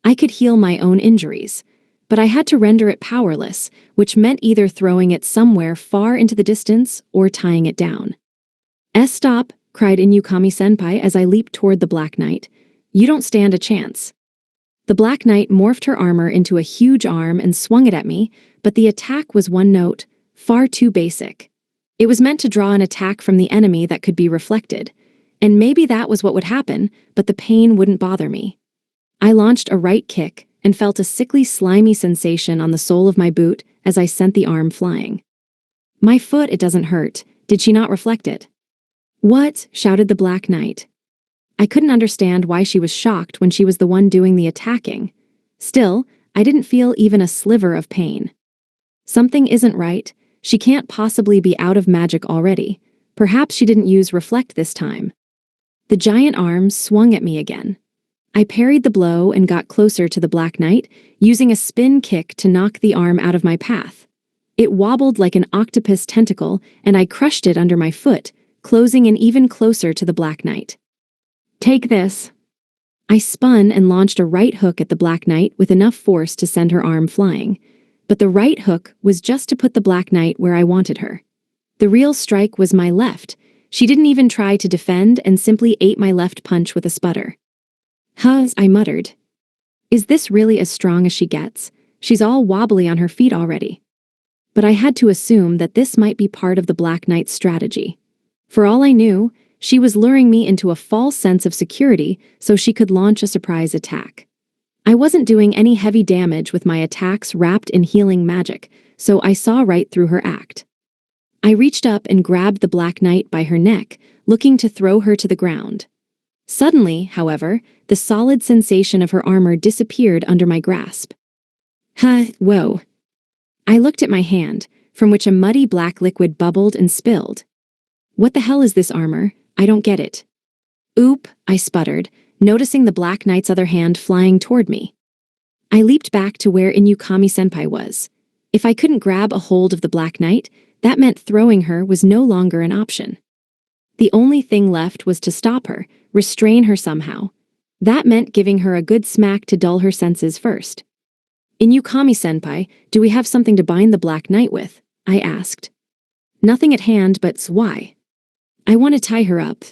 I could heal my own injuries, but I had to render it powerless, which meant either throwing it somewhere far into the distance or tying it down. Stop, cried Inukami-senpai as I leaped toward the Black Knight. You don't stand a chance. The Black Knight morphed her armor into a huge arm and swung it at me, but the attack was one note, far too basic. It was meant to draw an attack from the enemy that could be reflected, and maybe that was what would happen, but the pain wouldn't bother me. I launched a right kick and felt a sickly, slimy sensation on the sole of my boot as I sent the arm flying. My foot, it doesn't hurt. Did she not reflect it? What? Shouted the Black Knight. I couldn't understand why she was shocked when she was the one doing the attacking. Still, I didn't feel even a sliver of pain. Something isn't right. She can't possibly be out of magic already. Perhaps she didn't use reflect this time. The giant arms swung at me again. I parried the blow and got closer to the Black Knight, using a spin kick to knock the arm out of my path. It wobbled like an octopus tentacle, and I crushed it under my foot, closing in even closer to the Black Knight. Take this. I spun and launched a right hook at the Black Knight with enough force to send her arm flying. But the right hook was just to put the Black Knight where I wanted her. The real strike was my left. She didn't even try to defend and simply ate my left punch with a sputter. Huh, I muttered. Is this really as strong as she gets? She's all wobbly on her feet already. But I had to assume that this might be part of the Black Knight's strategy. For all I knew, she was luring me into a false sense of security so she could launch a surprise attack. I wasn't doing any heavy damage with my attacks wrapped in healing magic, so I saw right through her act. I reached up and grabbed the Black Knight by her neck, looking to throw her to the ground. Suddenly, however, the solid sensation of her armor disappeared under my grasp. Whoa. I looked at my hand, from which a muddy black liquid bubbled and spilled. What the hell is this armor? I don't get it. Oop, I sputtered, noticing the Black Knight's other hand flying toward me. I leaped back to where Inukami-senpai was. If I couldn't grab a hold of the Black Knight, that meant throwing her was no longer an option. The only thing left was to stop her, restrain her somehow. That meant giving her a good smack to dull her senses first. Inukami-senpai, do we have something to bind the Black Knight with? I asked. Nothing at hand, but why? I want to tie her up.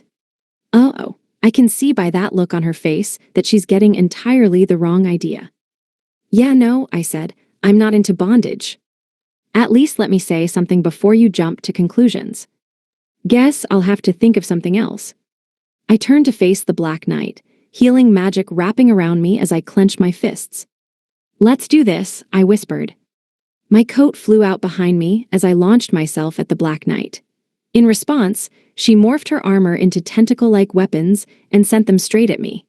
Uh-oh, I can see by that look on her face that she's getting entirely the wrong idea. Yeah, no, I said, I'm not into bondage. At least let me say something before you jump to conclusions. Guess I'll have to think of something else. I turned to face the Black Knight, healing magic wrapping around me as I clenched my fists. Let's do this, I whispered. My coat flew out behind me as I launched myself at the Black Knight. In response, she morphed her armor into tentacle-like weapons and sent them straight at me.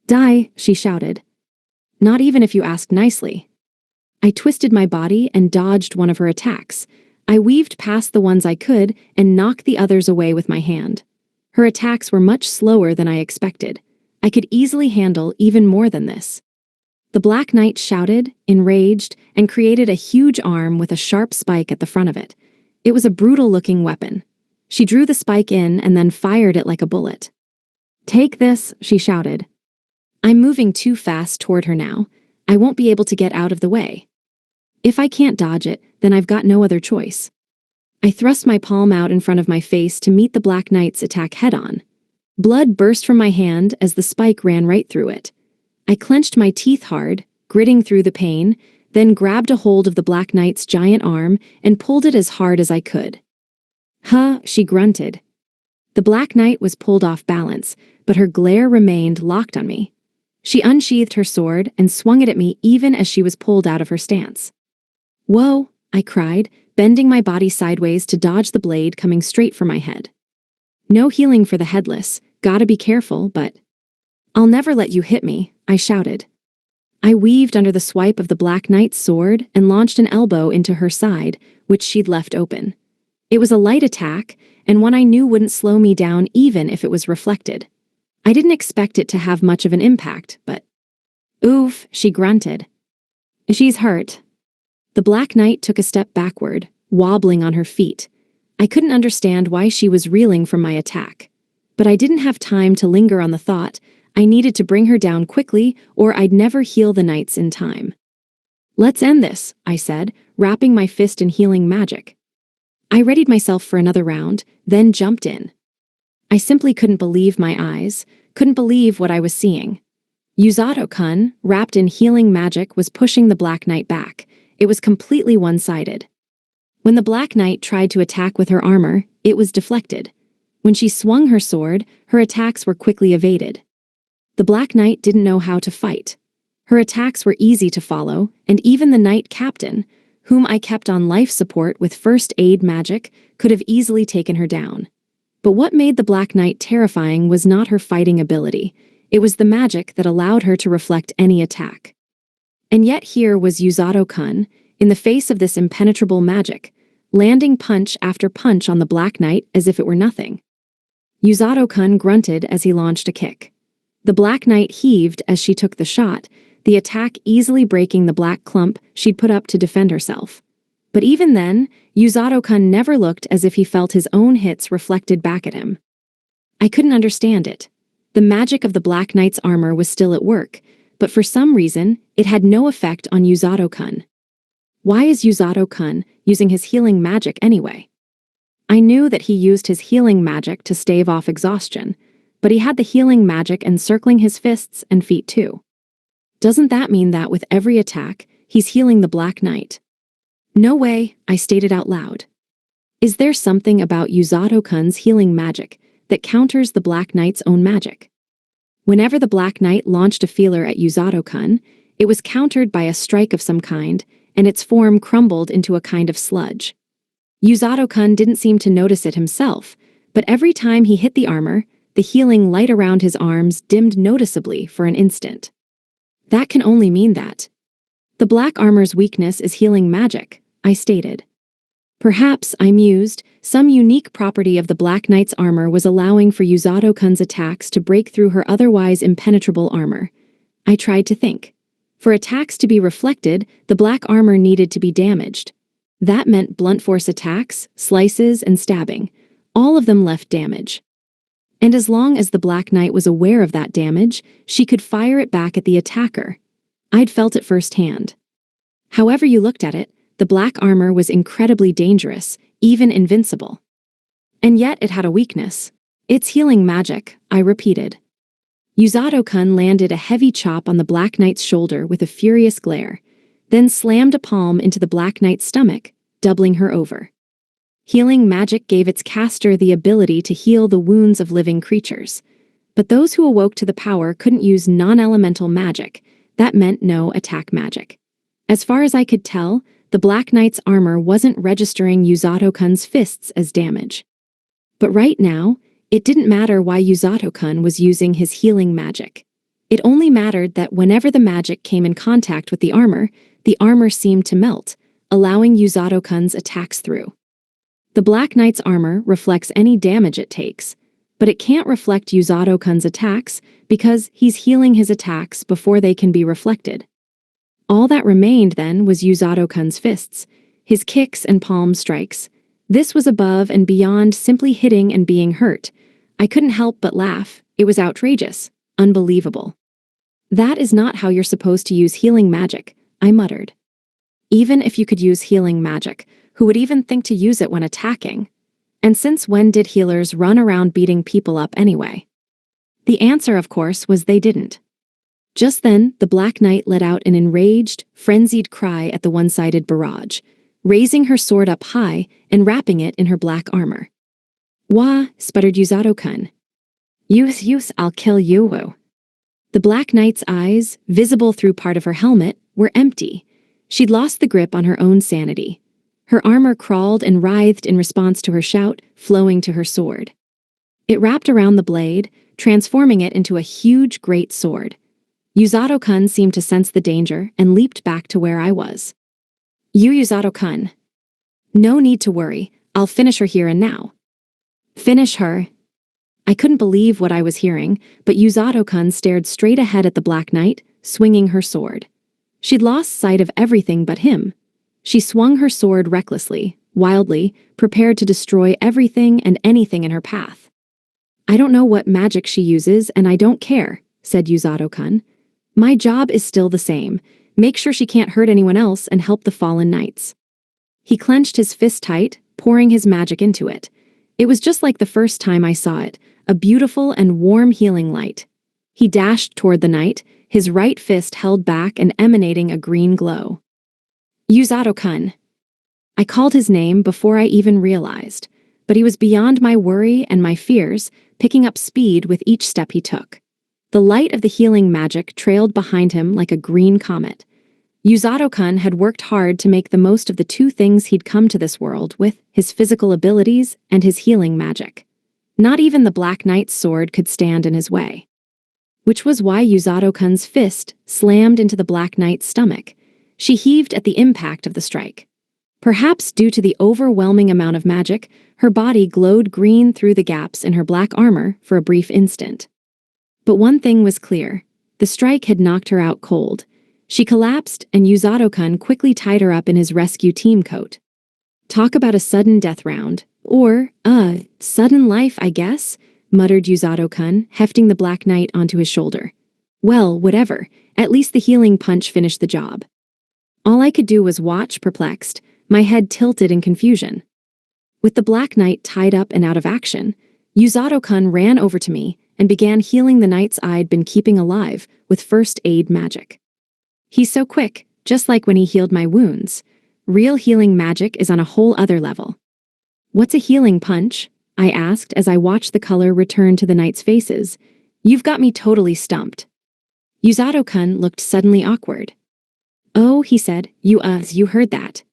"Die," she shouted. "Not even if you ask nicely." I twisted my body and dodged one of her attacks. I weaved past the ones I could and knocked the others away with my hand. Her attacks were much slower than I expected. I could easily handle even more than this. The Black Knight shouted, enraged, and created a huge arm with a sharp spike at the front of it. It was a brutal-looking weapon. She drew the spike in and then fired it like a bullet. "Take this," she shouted. "I'm moving too fast toward her now. I won't be able to get out of the way. If I can't dodge it, then I've got no other choice." I thrust my palm out in front of my face to meet the Black Knight's attack head-on. Blood burst from my hand as the spike ran right through it. I clenched my teeth hard, gritting through the pain, then grabbed a hold of the Black Knight's giant arm and pulled it as hard as I could. "Huh," she grunted. The Black Knight was pulled off balance, but her glare remained locked on me. She unsheathed her sword and swung it at me even as she was pulled out of her stance. "Whoa," I cried, bending my body sideways to dodge the blade coming straight for my head. "No healing for the headless, gotta be careful, but—" "I'll never let you hit me," I shouted. I weaved under the swipe of the Black Knight's sword and launched an elbow into her side, which she'd left open. It was a light attack, and one I knew wouldn't slow me down even if it was reflected. I didn't expect it to have much of an impact, but— "Oof," she grunted. "She's hurt." The Black Knight took a step backward, wobbling on her feet. I couldn't understand why she was reeling from my attack. But I didn't have time to linger on the thought. I needed to bring her down quickly, or I'd never heal the knights in time. "Let's end this," I said, wrapping my fist in healing magic. I readied myself for another round, then jumped in. I simply couldn't believe my eyes, couldn't believe what I was seeing. Yuzato-kun, wrapped in healing magic, was pushing the Black Knight back. It was completely one-sided. When the Black Knight tried to attack with her armor, it was deflected. When she swung her sword, her attacks were quickly evaded. The Black Knight didn't know how to fight. Her attacks were easy to follow, and even the Knight Captain, whom I kept on life support with first aid magic, could have easily taken her down. But what made the Black Knight terrifying was not her fighting ability. It was the magic that allowed her to reflect any attack. And yet here was Yuzato-kun, in the face of this impenetrable magic, landing punch after punch on the Black Knight as if it were nothing. Yuzato-kun grunted as he launched a kick. The Black Knight heaved as she took the shot, the attack easily breaking the black clump she'd put up to defend herself. But even then, Yuzato-kun never looked as if he felt his own hits reflected back at him. I couldn't understand it. The magic of the Black Knight's armor was still at work, but for some reason, it had no effect on Yuzato-kun. Why is Yuzato-kun using his healing magic anyway? I knew that he used his healing magic to stave off exhaustion, but he had the healing magic encircling his fists and feet too. Doesn't that mean that with every attack, he's healing the Black Knight? "No way," I stated out loud. "Is there something about Yuzato-kun's healing magic that counters the Black Knight's own magic?" Whenever the Black Knight launched a feeler at Yuzato-kun, it was countered by a strike of some kind, and its form crumbled into a kind of sludge. Yuzato-kun didn't seem to notice it himself, but every time he hit the armor, the healing light around his arms dimmed noticeably for an instant. That can only mean that the black armor's weakness is healing magic, I stated. Perhaps, I mused, some unique property of the Black Knight's armor was allowing for Yuzato-kun's attacks to break through her otherwise impenetrable armor. I tried to think. For attacks to be reflected, the black armor needed to be damaged. That meant blunt force attacks, slices, and stabbing. All of them left damage. And as long as the Black Knight was aware of that damage, she could fire it back at the attacker. I'd felt it firsthand. However you looked at it, the black armor was incredibly dangerous, even invincible. And yet it had a weakness. It's healing magic, I repeated. Yuzato-kun landed a heavy chop on the Black Knight's shoulder with a furious glare, then slammed a palm into the Black Knight's stomach, doubling her over. Healing magic gave its caster the ability to heal the wounds of living creatures. But those who awoke to the power couldn't use non-elemental magic. That meant no attack magic. As far as I could tell, the Black Knight's armor wasn't registering Yuzato-kun's fists as damage. But right now, it didn't matter why Yuzato-kun was using his healing magic. It only mattered that whenever the magic came in contact with the armor seemed to melt, allowing Yuzato-kun's attacks through. The Black Knight's armor reflects any damage it takes, but it can't reflect Yuzato-kun's attacks because he's healing his attacks before they can be reflected. All that remained then was Yuzato-kun's fists, his kicks and palm strikes. This was above and beyond simply hitting and being hurt. I couldn't help but laugh. It was outrageous, unbelievable. That is not how you're supposed to use healing magic, I muttered. Even if you could use healing magic, who would even think to use it when attacking? And since when did healers run around beating people up anyway? The answer, of course, was they didn't. Just then, the Black Knight let out an enraged, frenzied cry at the one-sided barrage, raising her sword up high and wrapping it in her black armor. "Wah," sputtered Yuzato-kun. Use, I'll kill you." The Black Knight's eyes, visible through part of her helmet, were empty. She'd lost the grip on her own sanity. Her armor crawled and writhed in response to her shout, flowing to her sword. It wrapped around the blade, transforming it into a huge, great sword. Yuzato-kun seemed to sense the danger and leaped back to where I was. Yuzato-kun. No need to worry, I'll finish her here and now." Finish her? I couldn't believe what I was hearing, but Yuzato-kun stared straight ahead at the Black Knight, swinging her sword. She'd lost sight of everything but him. She swung her sword recklessly, wildly, prepared to destroy everything and anything in her path. "I don't know what magic she uses, and I don't care," said Yuzato-kun. "My job is still the same. Make sure she can't hurt anyone else and help the fallen knights." He clenched his fist tight, pouring his magic into it. It was just like the first time I saw it, a beautiful and warm healing light. He dashed toward the knight, his right fist held back and emanating a green glow. Yuzato-kun. I called his name before I even realized, but he was beyond my worry and my fears, picking up speed with each step he took. The light of the healing magic trailed behind him like a green comet. Yuzato-kun had worked hard to make the most of the two things he'd come to this world with, his physical abilities and his healing magic. Not even the Black Knight's sword could stand in his way. Which was why Yuzato-kun's fist slammed into the Black Knight's stomach. She heaved at the impact of the strike. Perhaps due to the overwhelming amount of magic, her body glowed green through the gaps in her black armor for a brief instant. But one thing was clear. The strike had knocked her out cold. She collapsed, and Yuzato-kun quickly tied her up in his rescue team coat. Talk about a sudden death round. Or, sudden life, I guess, muttered Yuzato-kun, hefting the Black Knight onto his shoulder. Well, whatever. At least the healing punch finished the job. All I could do was watch, perplexed, my head tilted in confusion. With the Black Knight tied up and out of action, Yuzato-kun ran over to me and began healing the knights I'd been keeping alive with first aid magic. He's so quick, just like when he healed my wounds. Real healing magic is on a whole other level. "What's a healing punch?" I asked as I watched the color return to the knights' faces. "You've got me totally stumped." Yuzato-kun looked suddenly awkward. "Oh," he said, you heard that."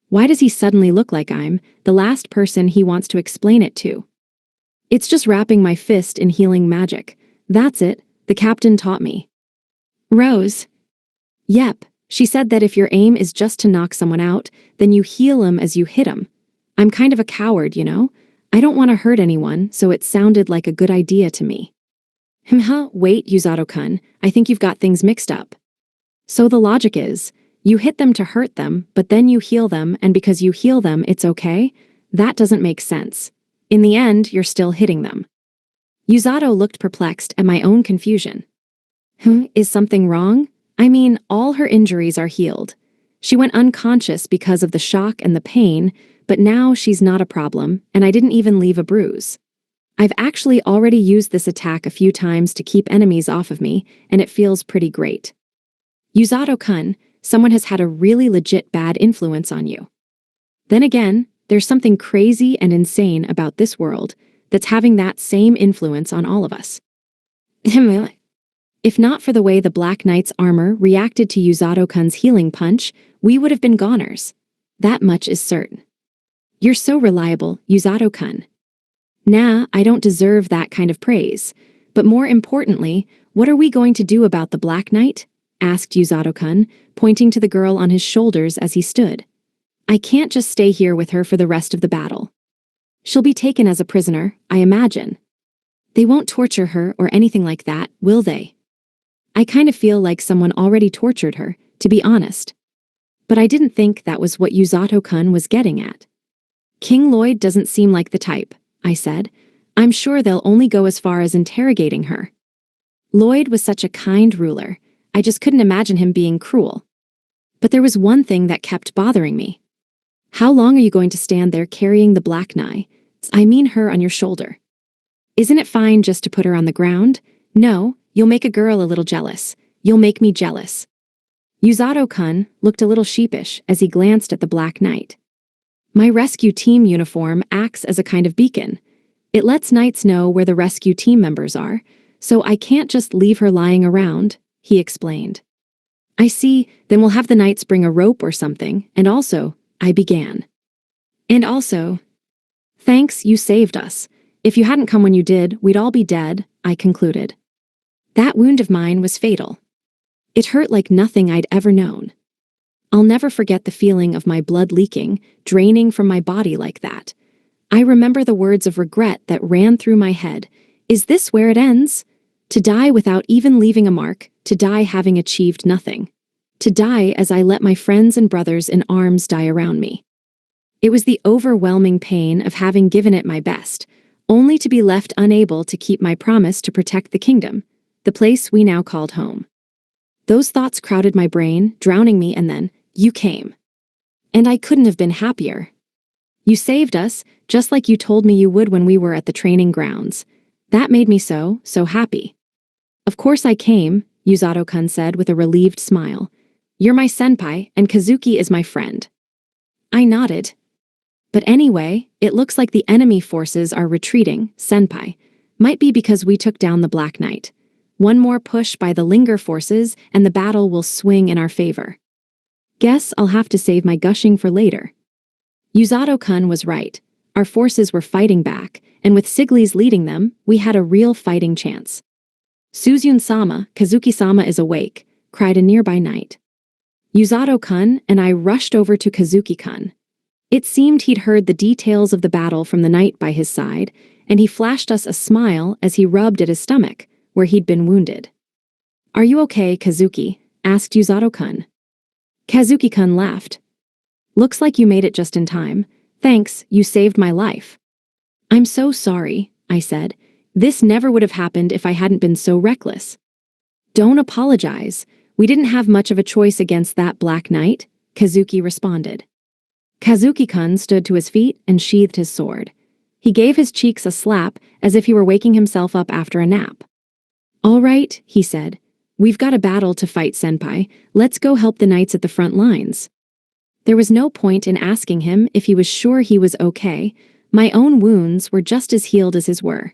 Why does he suddenly look like I'm the last person he wants to explain it to? "It's just wrapping my fist in healing magic. That's it, the captain taught me." "Rose?" "Yep, she said that if your aim is just to knock someone out, then you heal 'em as you hit 'em. I'm kind of a coward, you know? I don't want to hurt anyone, so it sounded like a good idea to me." Wait, Yuzato-kun, I think you've got things mixed up. So the logic is, you hit them to hurt them, but then you heal them, and because you heal them, it's okay? That doesn't make sense. In the end, you're still hitting them. Yuzato looked perplexed at my own confusion. Is something wrong? I mean, all her injuries are healed. She went unconscious because of the shock and the pain, but now she's not a problem, and I didn't even leave a bruise. I've actually already used this attack a few times to keep enemies off of me, and it feels pretty great. Yuzato-kun, someone has had a really legit bad influence on you. Then again, there's something crazy and insane about this world that's having that same influence on all of us. If not for the way the Black Knight's armor reacted to Yuzato-kun's healing punch, we would have been goners. That much is certain. You're so reliable, Yuzato-kun. Nah, I don't deserve that kind of praise. But more importantly, what are we going to do about the Black Knight? Asked Yuzato-kun, pointing to the girl on his shoulders as he stood. I can't just stay here with her for the rest of the battle. She'll be taken as a prisoner, I imagine. They won't torture her or anything like that, will they? I kind of feel like someone already tortured her, to be honest. But I didn't think that was what Yuzato-kun was getting at. King Lloyd doesn't seem like the type, I said. I'm sure they'll only go as far as interrogating her. Lloyd was such a kind ruler. I just couldn't imagine him being cruel. But there was one thing that kept bothering me. How long are you going to stand there carrying the Black Knight? I mean her on your shoulder. Isn't it fine just to put her on the ground? No, you'll make a girl a little jealous. You'll make me jealous. Yuzato-kun looked a little sheepish as he glanced at the Black Knight. My rescue team uniform acts as a kind of beacon. It lets knights know where the rescue team members are, so I can't just leave her lying around, he explained. I see, then we'll have the knights bring a rope or something, and also, I began. And also, thanks, you saved us. If you hadn't come when you did, we'd all be dead, I concluded. That wound of mine was fatal. It hurt like nothing I'd ever known. I'll never forget the feeling of my blood leaking, draining from my body like that. I remember the words of regret that ran through my head. Is this where it ends? To die without even leaving a mark, to die having achieved nothing. To die as I let my friends and brothers in arms die around me. It was the overwhelming pain of having given it my best, only to be left unable to keep my promise to protect the kingdom, the place we now called home. Those thoughts crowded my brain, drowning me, and then, you came. And I couldn't have been happier. You saved us, just like you told me you would when we were at the training grounds. That made me so happy. Of course I came, Yuzato-kun said with a relieved smile. You're my senpai, and Kazuki is my friend. I nodded. But anyway, it looks like the enemy forces are retreating, senpai. Might be because we took down the Black Knight. One more push by the Linger forces, and the battle will swing in our favor. Guess I'll have to save my gushing for later. Yuzato-kun was right. Our forces were fighting back, and with Siglis leading them, we had a real fighting chance. Suzune-sama, Kazuki-sama is awake, cried a nearby knight. Yuzato-kun and I rushed over to Kazuki-kun. It seemed he'd heard the details of the battle from the knight by his side, and he flashed us a smile as he rubbed at his stomach, where he'd been wounded. Are you okay, Kazuki? Asked Yuzato-kun. Kazuki-kun laughed. Looks like you made it just in time. Thanks, you saved my life. I'm so sorry, I said. This never would have happened if I hadn't been so reckless. Don't apologize. We didn't have much of a choice against that Black Knight, Kazuki responded. Kazuki-kun stood to his feet and sheathed his sword. He gave his cheeks a slap as if he were waking himself up after a nap. All right, he said. We've got a battle to fight, senpai. Let's go help the knights at the front lines. There was no point in asking him if he was sure he was okay. My own wounds were just as healed as his were.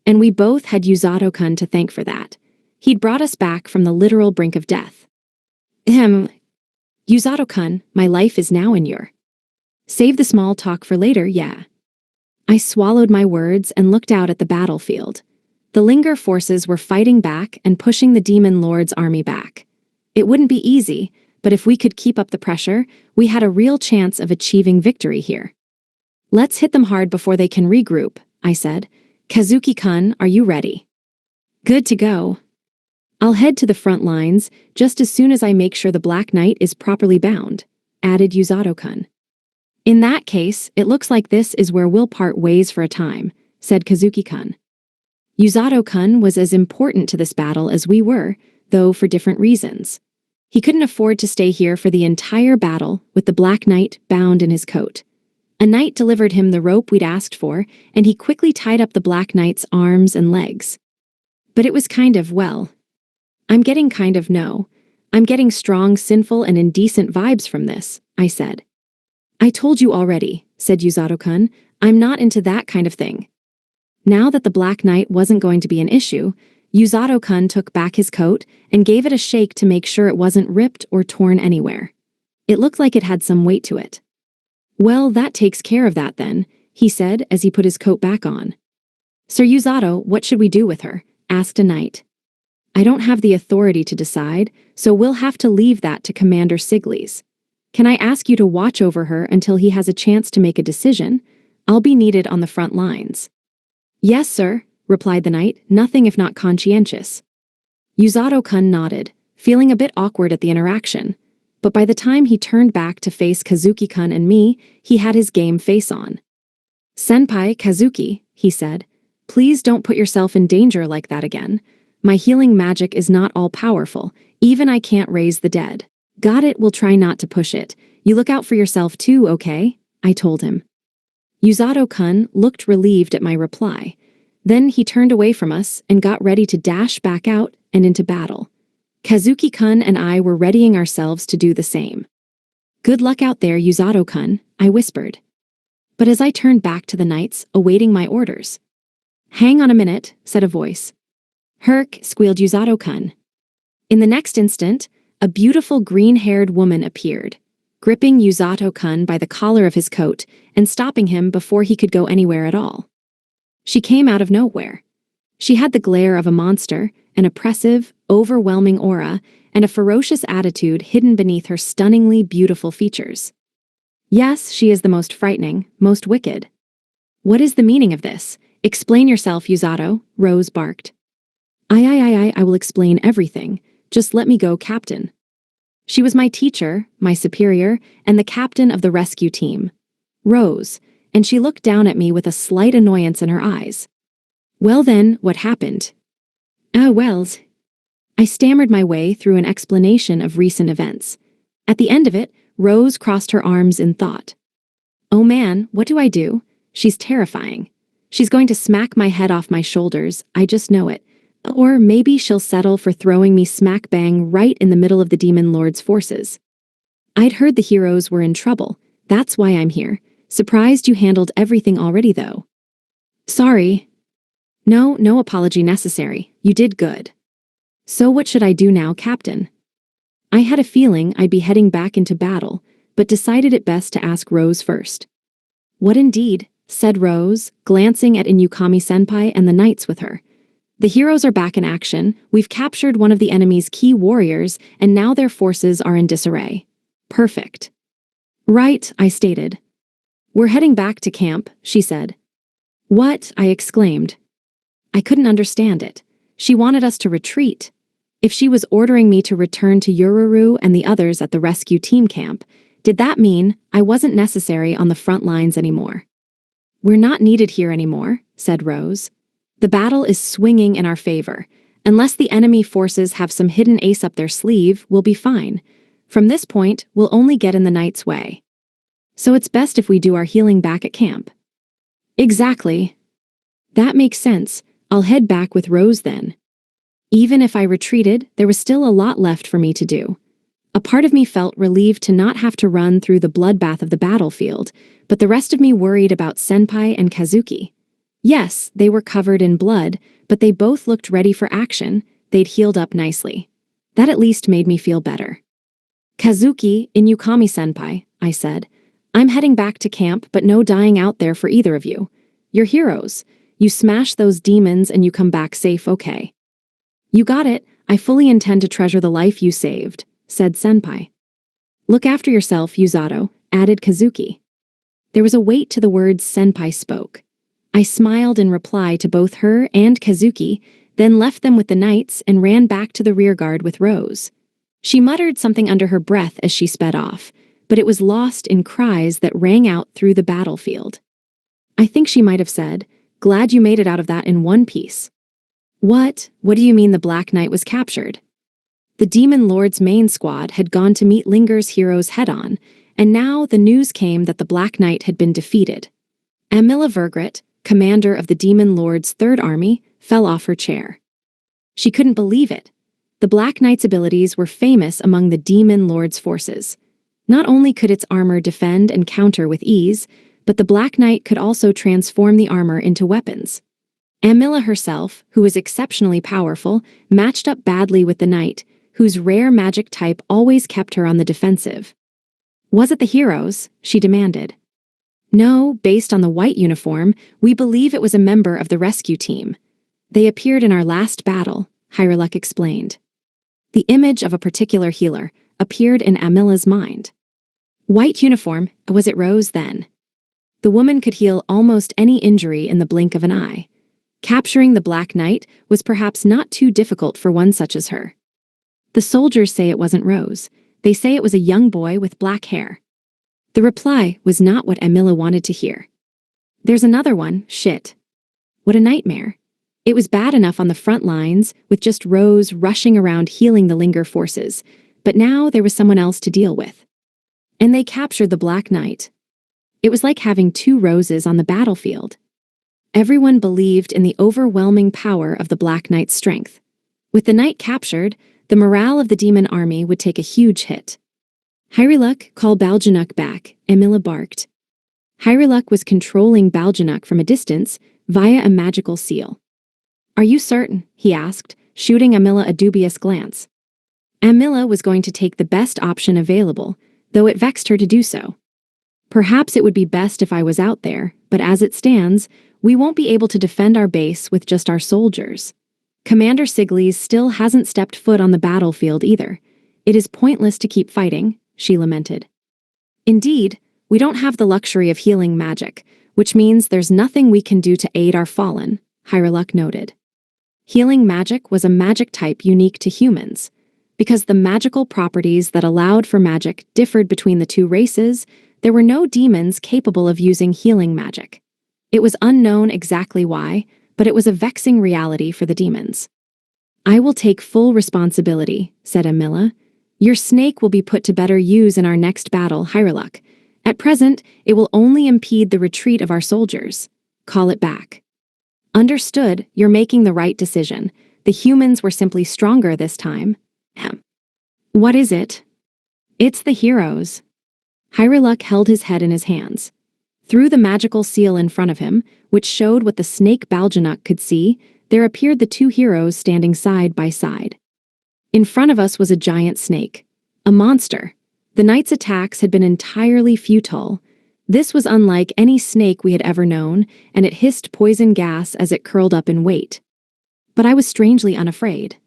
And we both had Yuzato-kun to thank for that. He'd brought us back from the literal brink of death. Yuzato-kun, my life is now in your. Save the small talk for later, yeah. I swallowed my words and looked out at the battlefield. The Linger forces were fighting back and pushing the Demon Lord's army back. It wouldn't be easy, but if we could keep up the pressure, we had a real chance of achieving victory here. Let's hit them hard before they can regroup, I said. Kazuki-kun, are you ready? Good to go. I'll head to the front lines just as soon as I make sure the Black Knight is properly bound, added Yuzato-kun. In that case, it looks like this is where we'll part ways for a time, said Kazuki-kun. Yuzato-kun was as important to this battle as we were, though for different reasons. He couldn't afford to stay here for the entire battle with the Black Knight bound in his coat. A knight delivered him the rope we'd asked for, and he quickly tied up the Black Knight's arms and legs. But it was I'm getting strong, sinful, and indecent vibes from this, I said. I told you already, said Yuzato-kun, I'm not into that kind of thing. Now that the Black Knight wasn't going to be an issue, Yuzato-kun took back his coat and gave it a shake to make sure it wasn't ripped or torn anywhere. It looked like it had some weight to it. Well, that takes care of that then, he said as he put his coat back on. Sir Usato, what should we do with her? Asked a knight. I don't have the authority to decide, so we'll have to leave that to Commander Sigles. Can I ask you to watch over her until he has a chance to make a decision? I'll be needed on the front lines. Yes, sir, replied the knight, nothing if not conscientious. Usato-kun nodded, feeling a bit awkward at the interaction, but by the time he turned back to face Kazuki-kun and me, he had his game face on. Senpai Kazuki, he said, please don't put yourself in danger like that again. My healing magic is not all-powerful, even I can't raise the dead. Got it, we'll try not to push it. You look out for yourself too, okay? I told him. Usato-kun looked relieved at my reply. Then he turned away from us and got ready to dash back out and into battle. Kazuki-kun and I were readying ourselves to do the same. Good luck out there, Usato-kun, I whispered. But as I turned back to the knights, awaiting my orders. Hang on a minute, said a voice. Herc, squealed Usato-kun. In the next instant, a beautiful green-haired woman appeared, gripping Usato-kun by the collar of his coat and stopping him before he could go anywhere at all. She came out of nowhere. She had the glare of a monster, an oppressive, overwhelming aura, and a ferocious attitude hidden beneath her stunningly beautiful features. Yes, she is the most frightening, most wicked. What is the meaning of this? Explain yourself, Usato, Rose barked. I will explain everything. Just let me go, Captain. She was my teacher, my superior, and the captain of the rescue team. Rose, and she looked down at me with a slight annoyance in her eyes. Well then, what happened? Wells. I stammered my way through an explanation of recent events. At the end of it, Rose crossed her arms in thought. Oh man, what do I do? She's terrifying. She's going to smack my head off my shoulders, I just know it. Or maybe she'll settle for throwing me smack bang right in the middle of the Demon Lord's forces. I'd heard the heroes were in trouble. That's why I'm here. Surprised you handled everything already, though. Sorry. No apology necessary. You did good. So what should I do now, Captain? I had a feeling I'd be heading back into battle, but decided it best to ask Rose first. What indeed, said Rose, glancing at Inukami-senpai and the knights with her. The heroes are back in action, we've captured one of the enemy's key warriors, and now their forces are in disarray. Perfect. Right, I stated. We're heading back to camp, she said. What? I exclaimed. I couldn't understand it. She wanted us to retreat. If she was ordering me to return to Ururu and the others at the rescue team camp, did that mean I wasn't necessary on the front lines anymore? We're not needed here anymore, said Rose. The battle is swinging in our favor. Unless the enemy forces have some hidden ace up their sleeve, we'll be fine. From this point, we'll only get in the knight's way. So it's best if we do our healing back at camp. Exactly. That makes sense. I'll head back with Rose then. Even if I retreated, there was still a lot left for me to do. A part of me felt relieved to not have to run through the bloodbath of the battlefield, but the rest of me worried about Senpai and Kazuki. Yes, they were covered in blood, but they both looked ready for action. They'd healed up nicely. That at least made me feel better. Kazuki, Inukami-senpai, I said. I'm heading back to camp, but no dying out there for either of you. You're heroes. You smash those demons and you come back safe, okay? You got it. I fully intend to treasure the life you saved, said Senpai. Look after yourself, Usato, added Kazuki. There was a weight to the words Senpai spoke. I smiled in reply to both her and Kazuki, then left them with the knights and ran back to the rearguard with Rose. She muttered something under her breath as she sped off, but it was lost in cries that rang out through the battlefield. I think she might have said, "Glad you made it out of that in one piece." What do you mean the Black Knight was captured? The Demon Lord's main squad had gone to meet Linger's heroes head-on, and now the news came that the Black Knight had been defeated. Amila Vergrit, commander of the Demon Lord's Third Army, fell off her chair. She couldn't believe it. The Black Knight's abilities were famous among the Demon Lord's forces. Not only could its armor defend and counter with ease, but the Black Knight could also transform the armor into weapons. Amila herself, who was exceptionally powerful, matched up badly with the knight, whose rare magic type always kept her on the defensive. Was it the heroes? She demanded. No, based on the white uniform, we believe it was a member of the rescue team. They appeared in our last battle, Hyreluk explained. The image of a particular healer appeared in Amila's mind. White uniform, was it Rose then? The woman could heal almost any injury in the blink of an eye. Capturing the Black Knight was perhaps not too difficult for one such as her. The soldiers say it wasn't Rose. They say it was a young boy with black hair. The reply was not what Amila wanted to hear. There's another one, shit. What a nightmare. It was bad enough on the front lines, with just Rose rushing around healing the Linger forces, but now there was someone else to deal with. And they captured the Black Knight. It was like having two Roses on the battlefield. Everyone believed in the overwhelming power of the Black Knight's strength. With the Knight captured, the morale of the demon army would take a huge hit. Hyreluk, call Baljanuk back, Amila barked. Hyreluk was controlling Baljanuk from a distance via a magical seal. Are you certain? He asked, shooting Amila a dubious glance. Amila was going to take the best option available, though it vexed her to do so. Perhaps it would be best if I was out there, but as it stands, we won't be able to defend our base with just our soldiers. Commander Sigles still hasn't stepped foot on the battlefield either. It is pointless to keep fighting, she lamented. Indeed, we don't have the luxury of healing magic, which means there's nothing we can do to aid our fallen, Hyreluk noted. Healing magic was a magic type unique to humans. Because the magical properties that allowed for magic differed between the two races, there were no demons capable of using healing magic. It was unknown exactly why, but it was a vexing reality for the demons. I will take full responsibility, said Amila. Your snake will be put to better use in our next battle, Hyreluk. At present, it will only impede the retreat of our soldiers. Call it back. Understood, you're making the right decision. The humans were simply stronger this time. What is it? It's the heroes. Hyreluk held his head in his hands. Through the magical seal in front of him, which showed what the snake Baljanuk could see, there appeared the two heroes standing side by side. In front of us was a giant snake. A monster. The knight's attacks had been entirely futile. This was unlike any snake we had ever known, and it hissed poison gas as it curled up in weight. But I was strangely unafraid.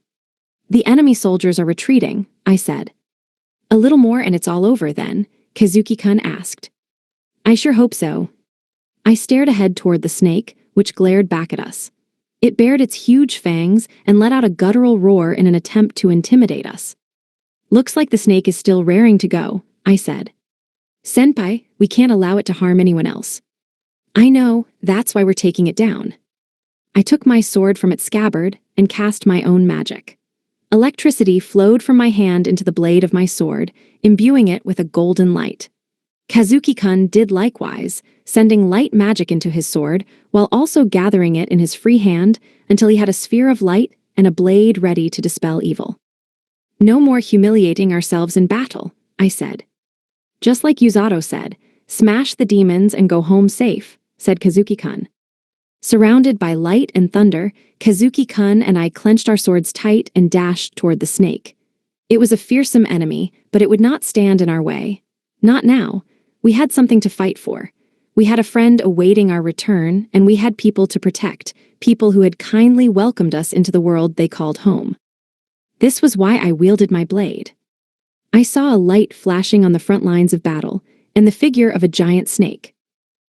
The enemy soldiers are retreating, I said. A little more and it's all over then, Kazuki-kun asked. I sure hope so. I stared ahead toward the snake, which glared back at us. It bared its huge fangs and let out a guttural roar in an attempt to intimidate us. Looks like the snake is still raring to go, I said. Senpai, we can't allow it to harm anyone else. I know, that's why we're taking it down. I took my sword from its scabbard and cast my own magic. Electricity flowed from my hand into the blade of my sword, imbuing it with a golden light. Kazuki-kun did likewise, sending light magic into his sword, while also gathering it in his free hand until he had a sphere of light and a blade ready to dispel evil. No more humiliating ourselves in battle, I said. Just like Yuzato said, smash the demons and go home safe, said Kazuki-kun. Surrounded by light and thunder, Kazuki-kun and I clenched our swords tight and dashed toward the snake. It was a fearsome enemy, but it would not stand in our way. Not now. We had something to fight for. We had a friend awaiting our return, and we had people to protect, people who had kindly welcomed us into the world they called home. This was why I wielded my blade. I saw a light flashing on the front lines of battle, and the figure of a giant snake.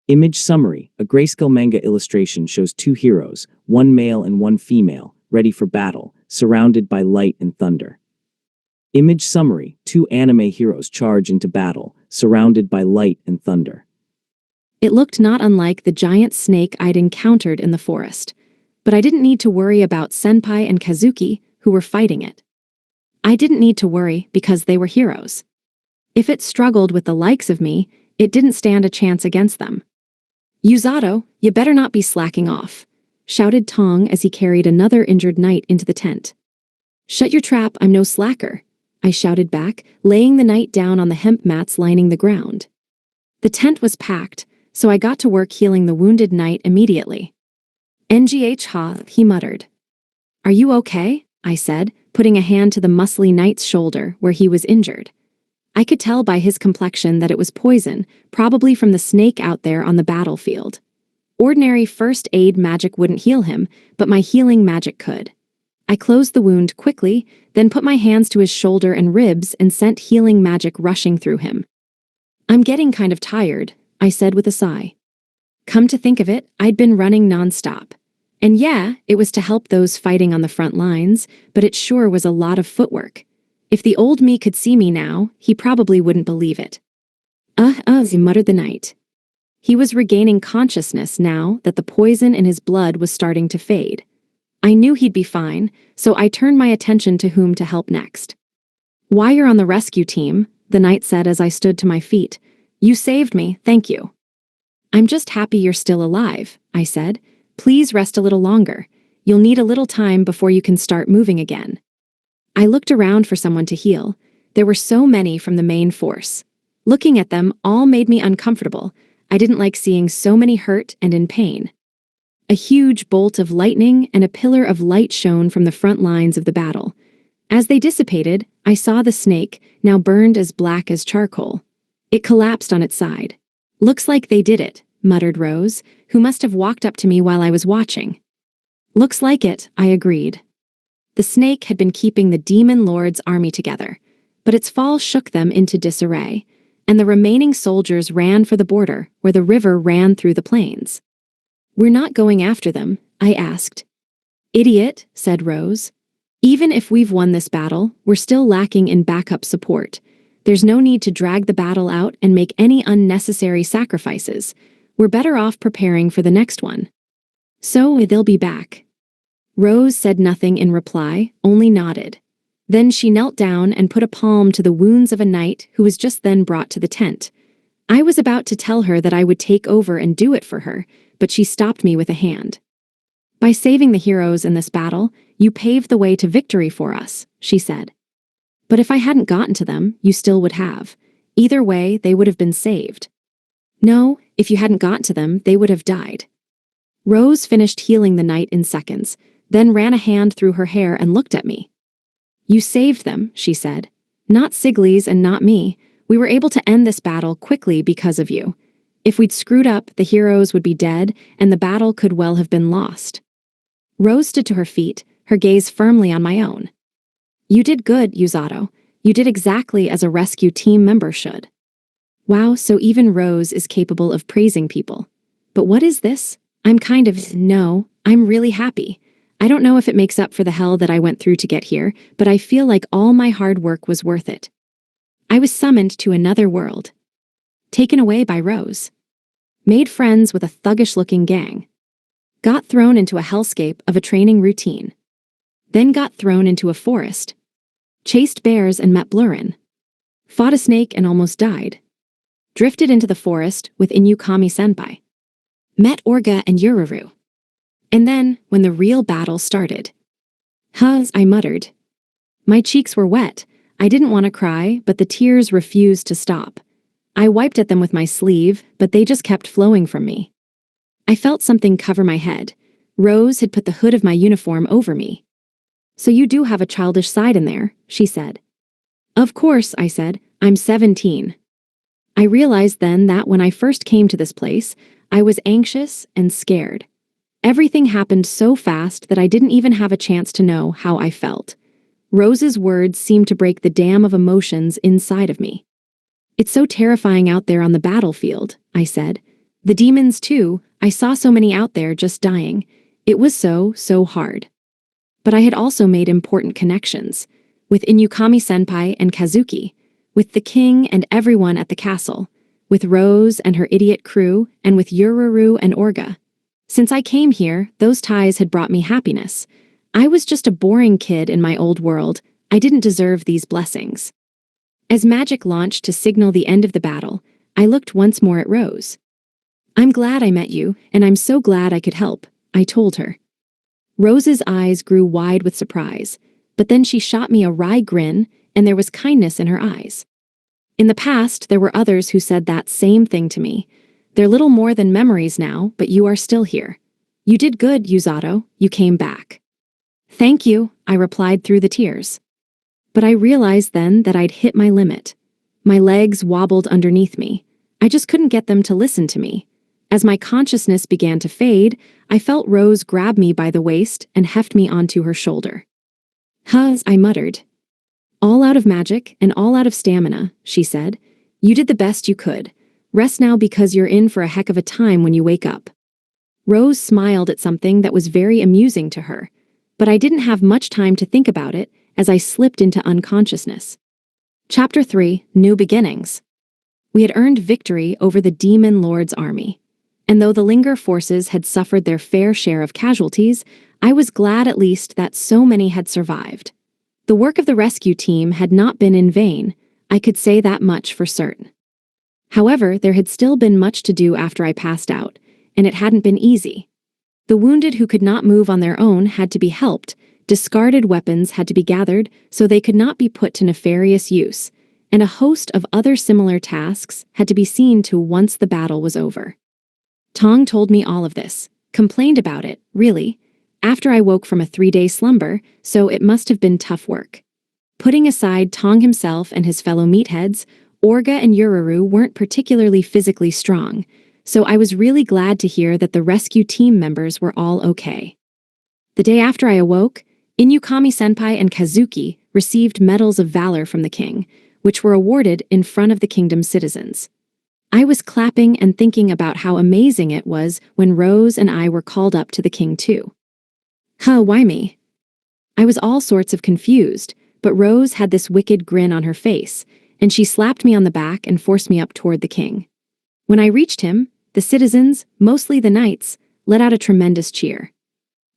Image summary. A grayscale manga illustration shows two heroes, one male and one female, ready for battle, surrounded by light and thunder. Image summary. Two anime heroes charge into battle, surrounded by light and thunder. It looked not unlike the giant snake I'd encountered in the forest, but I didn't need to worry about Senpai and Kazuki, who were fighting it. I didn't need to worry because they were heroes. If it struggled with the likes of me, it didn't stand a chance against them. Yuzato, you better not be slacking off, shouted Tong as he carried another injured knight into the tent. Shut your trap, I'm no slacker, I shouted back, laying the knight down on the hemp mats lining the ground. The tent was packed, so I got to work healing the wounded knight immediately. NGH ha, he muttered. Are you okay? I said, putting a hand to the muscly knight's shoulder where he was injured. I could tell by his complexion that it was poison, probably from the snake out there on the battlefield. Ordinary first aid magic wouldn't heal him, but my healing magic could. I closed the wound quickly, then put my hands to his shoulder and ribs and sent healing magic rushing through him. "I'm getting kind of tired," I said with a sigh. Come to think of it, I'd been running nonstop. And yeah, it was to help those fighting on the front lines, but it sure was a lot of footwork. If the old me could see me now, he probably wouldn't believe it. He muttered the knight. He was regaining consciousness now that the poison in his blood was starting to fade. I knew he'd be fine, so I turned my attention to whom to help next. "Why you're on the rescue team," the knight said as I stood to my feet. "You saved me, thank you." "I'm just happy you're still alive," I said. "Please rest a little longer. You'll need a little time before you can start moving again." I looked around for someone to heal. There were so many from the main force. Looking at them all made me uncomfortable. I didn't like seeing so many hurt and in pain. A huge bolt of lightning and a pillar of light shone from the front lines of the battle. As they dissipated, I saw the snake, now burned as black as charcoal. It collapsed on its side. "Looks like they did it," muttered Rose, who must have walked up to me while I was watching. "Looks like it," I agreed. The snake had been keeping the Demon Lord's army together, but its fall shook them into disarray, and the remaining soldiers ran for the border, where the river ran through the plains. "We're not going after them?" I asked. "Idiot," said Rose. "Even if we've won this battle, we're still lacking in backup support. There's no need to drag the battle out and make any unnecessary sacrifices. We're better off preparing for the next one." "So they'll be back." Rose said nothing in reply, only nodded. Then she knelt down and put a palm to the wounds of a knight who was just then brought to the tent. I was about to tell her that I would take over and do it for her, but she stopped me with a hand. "By saving the heroes in this battle, you paved the way to victory for us," she said. "But if I hadn't gotten to them, you still would have. Either way, they would have been saved." "No, if you hadn't gotten to them, they would have died." Rose finished healing the knight in seconds, then ran a hand through her hair and looked at me. "You saved them," she said. "Not Siglis and not me. We were able to end this battle quickly because of you. If we'd screwed up, the heroes would be dead, and the battle could well have been lost." Rose stood to her feet, her gaze firmly on my own. "You did good, Usato. You did exactly as a rescue team member should." Wow, so even Rose is capable of praising people. But what is this? I'm really happy. I don't know if it makes up for the hell that I went through to get here, but I feel like all my hard work was worth it. I was summoned to another world. Taken away by Rose. Made friends with a thuggish-looking gang. Got thrown into a hellscape of a training routine. Then got thrown into a forest. Chased bears and met Blurrin. Fought a snake and almost died. Drifted into the forest with Inukami-senpai. Met Orga and Yururu. And then, when the real battle started. I muttered. My cheeks were wet. I didn't want to cry, but the tears refused to stop. I wiped at them with my sleeve, but they just kept flowing from me. I felt something cover my head. Rose had put the hood of my uniform over me. "So you do have a childish side in there," she said. "Of course," I said. "I'm 17. I realized then that when I first came to this place, I was anxious and scared. Everything happened so fast that I didn't even have a chance to know how I felt. Rose's words seemed to break the dam of emotions inside of me. "It's so terrifying out there on the battlefield," I said. "The demons too, I saw so many out there just dying. It was so hard. But I had also made important connections. With Inukami-senpai and Kazuki. With the king and everyone at the castle. With Rose and her idiot crew, and with Yururu and Orga. Since I came here, those ties had brought me happiness. I was just a boring kid in my old world. I didn't deserve these blessings." As magic launched to signal the end of the battle, I looked once more at Rose. "I'm glad I met you, and I'm so glad I could help," I told her. Rose's eyes grew wide with surprise, but then she shot me a wry grin, and there was kindness in her eyes. In the past, there were others who said that same thing to me. "They're little more than memories now, but you are still here. You did good, Usato. You came back." "Thank you," I replied through the tears. But I realized then that I'd hit my limit. My legs wobbled underneath me. I just couldn't get them to listen to me. As my consciousness began to fade, I felt Rose grab me by the waist and heft me onto her shoulder. "Huh," I muttered. "All out of magic and all out of stamina," she said. "You did the best you could. Rest now because you're in for a heck of a time when you wake up." Rose smiled at something that was very amusing to her, but I didn't have much time to think about it as I slipped into unconsciousness. Chapter 3: New Beginnings. We had earned victory over the Demon Lord's army. And though the Linger forces had suffered their fair share of casualties, I was glad at least that so many had survived. The work of the rescue team had not been in vain, I could say that much for certain. However, there had still been much to do after I passed out, and it hadn't been easy. The wounded who could not move on their own had to be helped, discarded weapons had to be gathered so they could not be put to nefarious use, and a host of other similar tasks had to be seen to once the battle was over. Tong told me all of this, complained about it, really, after I woke from a 3-day slumber, so it must have been tough work. Putting aside Tong himself and his fellow meatheads, Orga and Yururu weren't particularly physically strong, so I was really glad to hear that the rescue team members were all okay. The day after I awoke, Inukami-senpai and Kazuki received medals of valor from the king, which were awarded in front of the kingdom's citizens. I was clapping and thinking about how amazing it was when Rose and I were called up to the king too. Huh, why me? I was all sorts of confused, but Rose had this wicked grin on her face, and she slapped me on the back and forced me up toward the king. When I reached him, the citizens, mostly the knights, let out a tremendous cheer.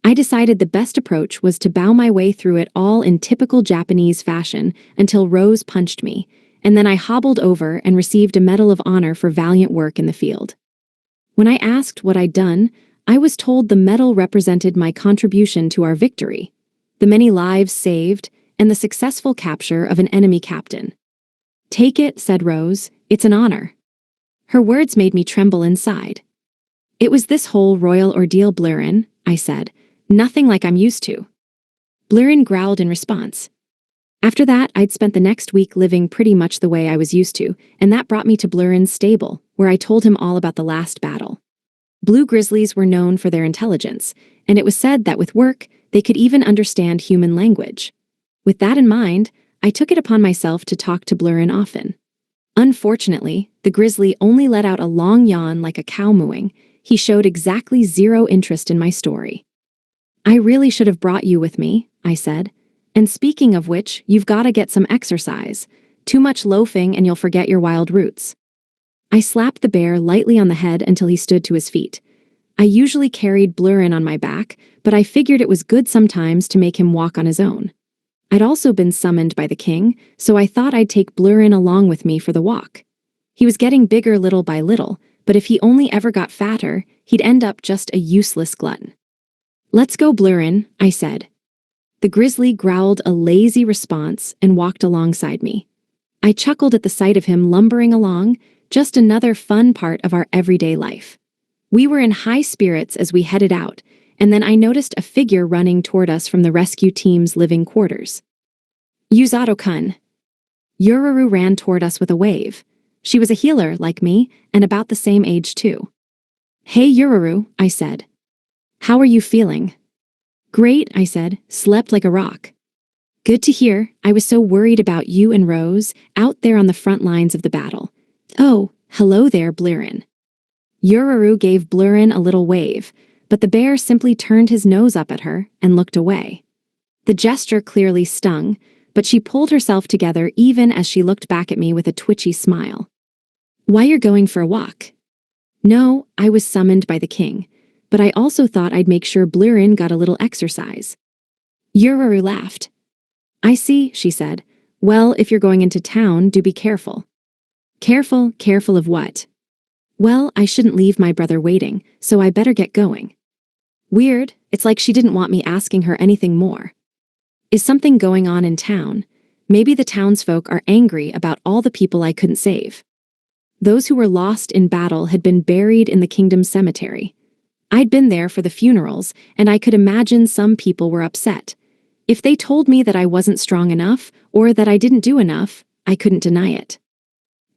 I decided the best approach was to bow my way through it all in typical Japanese fashion until Rose punched me, and then I hobbled over and received a Medal of Honor for valiant work in the field. When I asked what I'd done, I was told the medal represented my contribution to our victory, the many lives saved, and the successful capture of an enemy captain. "Take it," said Rose, "it's an honor." Her words made me tremble inside. "It was this whole royal ordeal, Blurrin," I said, "nothing like I'm used to." Blurrin growled in response. After that, I'd spent the next week living pretty much the way I was used to, and that brought me to Blurrin's stable, where I told him all about the last battle. Blue grizzlies were known for their intelligence, and it was said that with work, they could even understand human language. With that in mind, I took it upon myself to talk to Blurrin often. Unfortunately, the grizzly only let out a long yawn like a cow mooing. He showed exactly zero interest in my story. "I really should have brought you with me," I said. "And speaking of which, you've got to get some exercise. Too much loafing and you'll forget your wild roots." I slapped the bear lightly on the head until he stood to his feet. I usually carried Blurrin on my back, but I figured it was good sometimes to make him walk on his own. I'd also been summoned by the king, so I thought I'd take Blurrin along with me for the walk. He was getting bigger little by little, but if he only ever got fatter, he'd end up just a useless glutton. "Let's go, Blurrin," I said. The grizzly growled a lazy response and walked alongside me. I chuckled at the sight of him lumbering along, just another fun part of our everyday life. We were in high spirits as we headed out, and then I noticed a figure running toward us from the rescue team's living quarters. "Yuzato-kun." Yururu ran toward us with a wave. She was a healer, like me, and about the same age too. "Hey Yururu," I said. "How are you feeling?" "Great," I said, "slept like a rock." "Good to hear. I was so worried about you and Rose, out there on the front lines of the battle." "Oh, hello there, Blurrin." Yururu gave Blurrin a little wave, but the bear simply turned his nose up at her and looked away. The gesture clearly stung, but she pulled herself together even as she looked back at me with a twitchy smile. "Why, you're going for a walk?" "No, I was summoned by the king, but I also thought I'd make sure Blurrin got a little exercise." Yururu laughed. "I see," she said. "Well, if you're going into town, do be careful." "Careful? Careful of what?" "Well, I shouldn't leave my brother waiting, so I better get going." Weird, it's like she didn't want me asking her anything more. Is something going on in town? Maybe the townsfolk are angry about all the people I couldn't save. Those who were lost in battle had been buried in the kingdom cemetery. I'd been there for the funerals, and I could imagine some people were upset. If they told me that I wasn't strong enough, or that I didn't do enough, I couldn't deny it.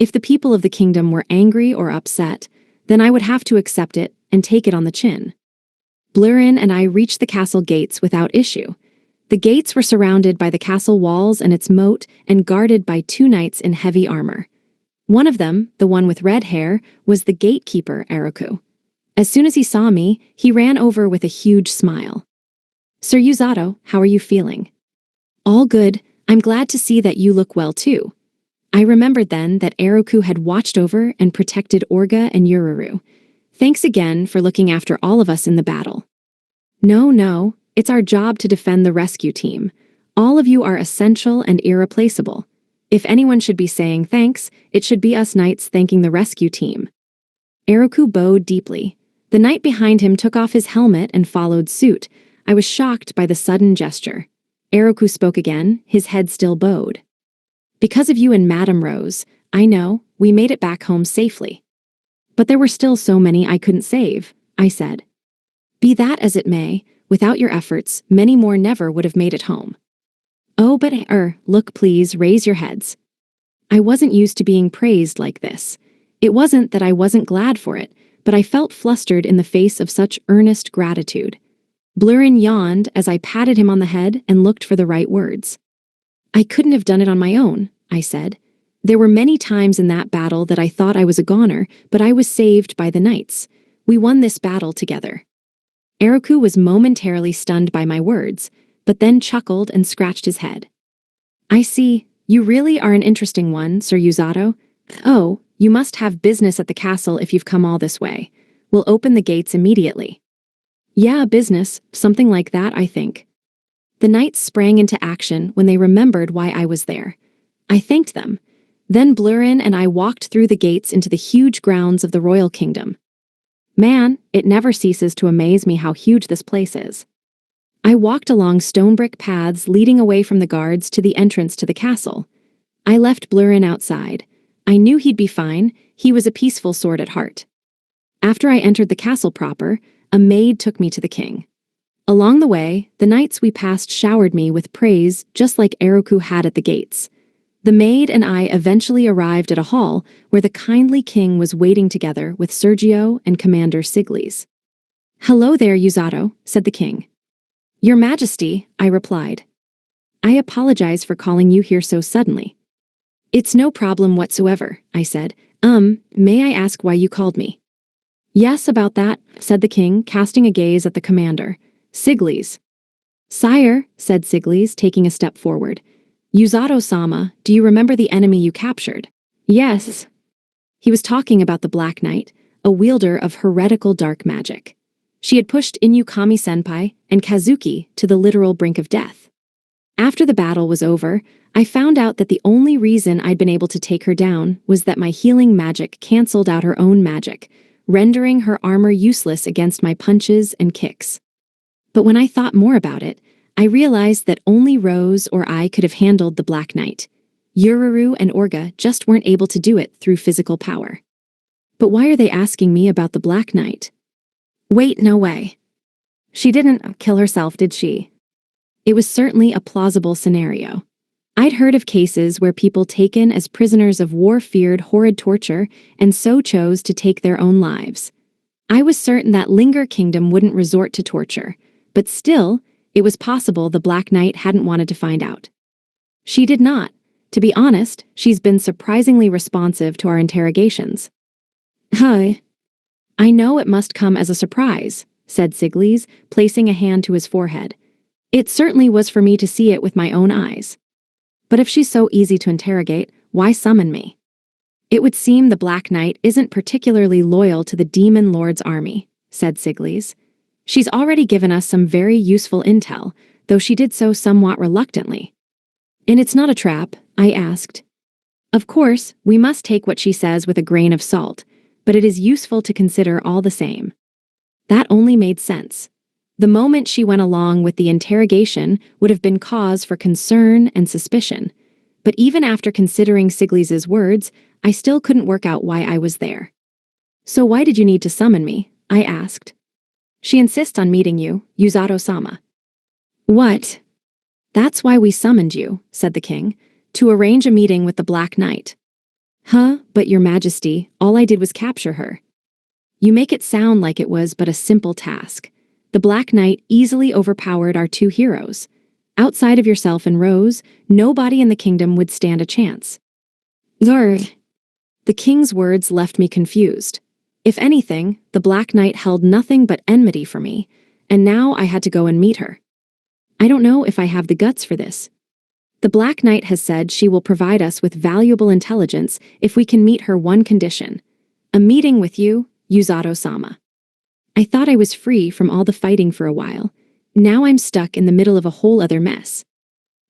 If the people of the kingdom were angry or upset, then I would have to accept it and take it on the chin. Blurrin and I reached the castle gates without issue. The gates were surrounded by the castle walls and its moat and guarded by 2 knights in heavy armor. One of them, the one with red hair, was the gatekeeper, Eroku. As soon as he saw me, he ran over with a huge smile. "Sir Yuzato, how are you feeling?" "All good. I'm glad to see that you look well too." I remembered then that Eroku had watched over and protected Orga and Yururu. "Thanks again for looking after all of us in the battle." No, it's our job to defend the rescue team. All of you are essential and irreplaceable. If anyone should be saying thanks, it should be us knights thanking the rescue team. Eroku bowed deeply. The knight behind him took off his helmet and followed suit. I was shocked by the sudden gesture. Eroku spoke again, his head still bowed. "Because of you and Madame Rose, I know, we made it back home safely." "But there were still so many I couldn't save," I said. "Be that as it may, without your efforts, many more never would have made it home." "Oh, but look please, raise your heads." I wasn't used to being praised like this. It wasn't that I wasn't glad for it, but I felt flustered in the face of such earnest gratitude. Blurrin yawned as I patted him on the head and looked for the right words. "I couldn't have done it on my own," I said. "There were many times in that battle that I thought I was a goner, but I was saved by the knights. We won this battle together." Eroku was momentarily stunned by my words, but then chuckled and scratched his head. "I see. You really are an interesting one, Sir Yuzato. Oh, you must have business at the castle if you've come all this way. We'll open the gates immediately." "Yeah, business, something like that, I think." The knights sprang into action when they remembered why I was there. I thanked them. Then Blurrin and I walked through the gates into the huge grounds of the royal kingdom. Man, it never ceases to amaze me how huge this place is. I walked along stone brick paths leading away from the guards to the entrance to the castle. I left Blurrin outside. I knew he'd be fine. He was a peaceful sort at heart. After I entered the castle proper, a maid took me to the king. Along the way, the knights we passed showered me with praise just like Eroku had at the gates. The maid and I eventually arrived at a hall where the kindly king was waiting together with Sergio and Commander Siglis. "Hello there, Yuzato," said the king. "Your Majesty," I replied. "I apologize for calling you here so suddenly." "It's no problem whatsoever," I said. May I ask why you called me?" "Yes, about that," said the king, casting a gaze at the commander. "Siglis." "Sire," said Siglis, taking a step forward. "Yuzato-sama, do you remember the enemy you captured?" "Yes." He was talking about the Black Knight, a wielder of heretical dark magic. She had pushed Inukami-senpai and Kazuki to the literal brink of death. After the battle was over, I found out that the only reason I'd been able to take her down was that my healing magic canceled out her own magic, rendering her armor useless against my punches and kicks. But when I thought more about it, I realized that only Rose or I could have handled the Black Knight. Yururu and Orga just weren't able to do it through physical power. But why are they asking me about the Black Knight? Wait, no way. She didn't kill herself, did she? It was certainly a plausible scenario. I'd heard of cases where people taken as prisoners of war feared horrid torture and so chose to take their own lives. I was certain that Linger Kingdom wouldn't resort to torture, but still, it was possible the Black Knight hadn't wanted to find out. She did not. To be honest, she's been surprisingly responsive to our interrogations. "Hi. I know it must come as a surprise," said Siglis, placing a hand to his forehead. "It certainly was for me to see it with my own eyes. But if she's so easy to interrogate, why summon me?" "It would seem the Black Knight isn't particularly loyal to the Demon Lord's army," said Siglis. "She's already given us some very useful intel, though she did so somewhat reluctantly." "And it's not a trap?" I asked. "Of course, we must take what she says with a grain of salt, but it is useful to consider all the same." That only made sense. The moment she went along with the interrogation would have been cause for concern and suspicion. But even after considering Siglis's words, I still couldn't work out why I was there. "So why did you need to summon me?" I asked. "She insists on meeting you, Yuzato-sama." "What?" "That's why we summoned you," said the king, "to arrange a meeting with the Black Knight." Huh, but your majesty, all I did was capture her. You make it sound like it was but a simple task. The Black Knight easily overpowered our two heroes. Outside of yourself and Rose, nobody in the kingdom would stand a chance. Zurg. The king's words left me confused. If anything, the Black Knight held nothing but enmity for me, and now I had to go and meet her. I don't know if I have the guts for this. The Black Knight has said she will provide us with valuable intelligence if we can meet her one condition. A meeting with you, Yuzato-sama. I thought I was free from all the fighting for a while. Now I'm stuck in the middle of a whole other mess.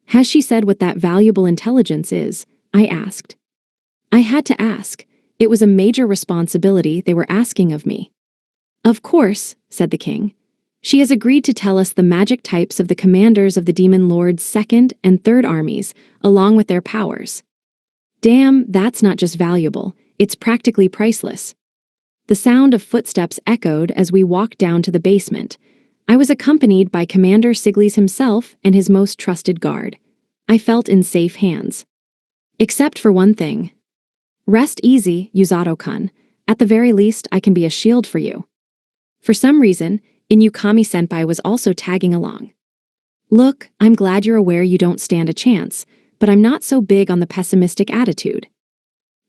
Has she said what that valuable intelligence is? I asked. I had to ask. It was a major responsibility they were asking of me. Of course, said the king. She has agreed to tell us the magic types of the commanders of the Demon Lord's 2nd and 3rd armies, along with their powers. Damn, that's not just valuable, it's practically priceless. The sound of footsteps echoed as we walked down to the basement. I was accompanied by Commander Sigles himself and his most trusted guard. I felt in safe hands. Except for one thing. Rest easy, Yuzato-kun. At the very least, I can be a shield for you. For some reason, Inukami-senpai was also tagging along. Look, I'm glad you're aware you don't stand a chance, but I'm not so big on the pessimistic attitude.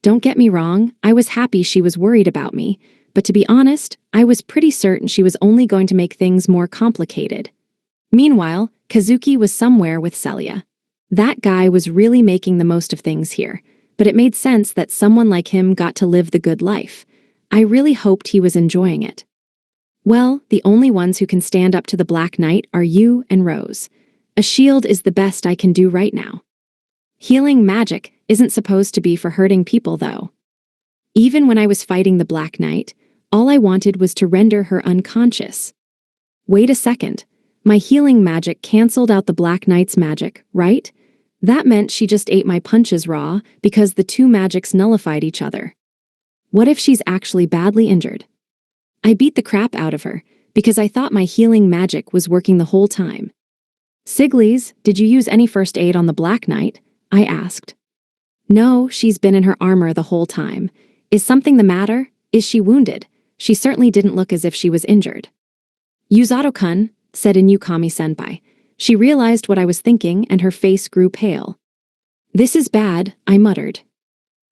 Don't get me wrong, I was happy she was worried about me, but to be honest, I was pretty certain she was only going to make things more complicated. Meanwhile, Kazuki was somewhere with Celia. That guy was really making the most of things here, but it made sense that someone like him got to live the good life. I really hoped he was enjoying it. Well, the only ones who can stand up to the Black Knight are you and Rose. A shield is the best I can do right now. Healing magic isn't supposed to be for hurting people, though. Even when I was fighting the Black Knight, all I wanted was to render her unconscious. Wait a second. My healing magic canceled out the Black Knight's magic, right? That meant she just ate my punches raw because the two magics nullified each other. What if she's actually badly injured? I beat the crap out of her because I thought my healing magic was working the whole time. Sigles, did you use any first aid on the Black Knight? I asked. No, she's been in her armor the whole time. Is something the matter? Is she wounded? She certainly didn't look as if she was injured. Yuzato-kun, said Inukami-senpai. She realized what I was thinking and her face grew pale. This is bad, I muttered.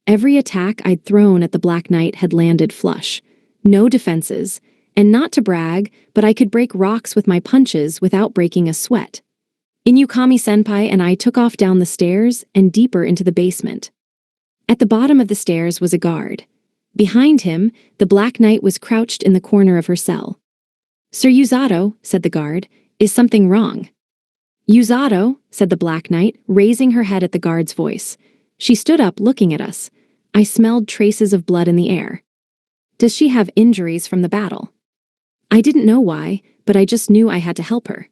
Every attack I'd thrown at the Black Knight had landed flush. No defenses, and not to brag, but I could break rocks with my punches without breaking a sweat. Inukami-senpai and I took off down the stairs and deeper into the basement. At the bottom of the stairs was a guard. Behind him, the Black Knight was crouched in the corner of her cell. Sir Yuzato, said the guard, is something wrong? Yuzato, said the Black Knight, raising her head at the guard's voice. She stood up looking at us. I smelled traces of blood in the air. Does she have injuries from the battle? I didn't know why, but I just knew I had to help her.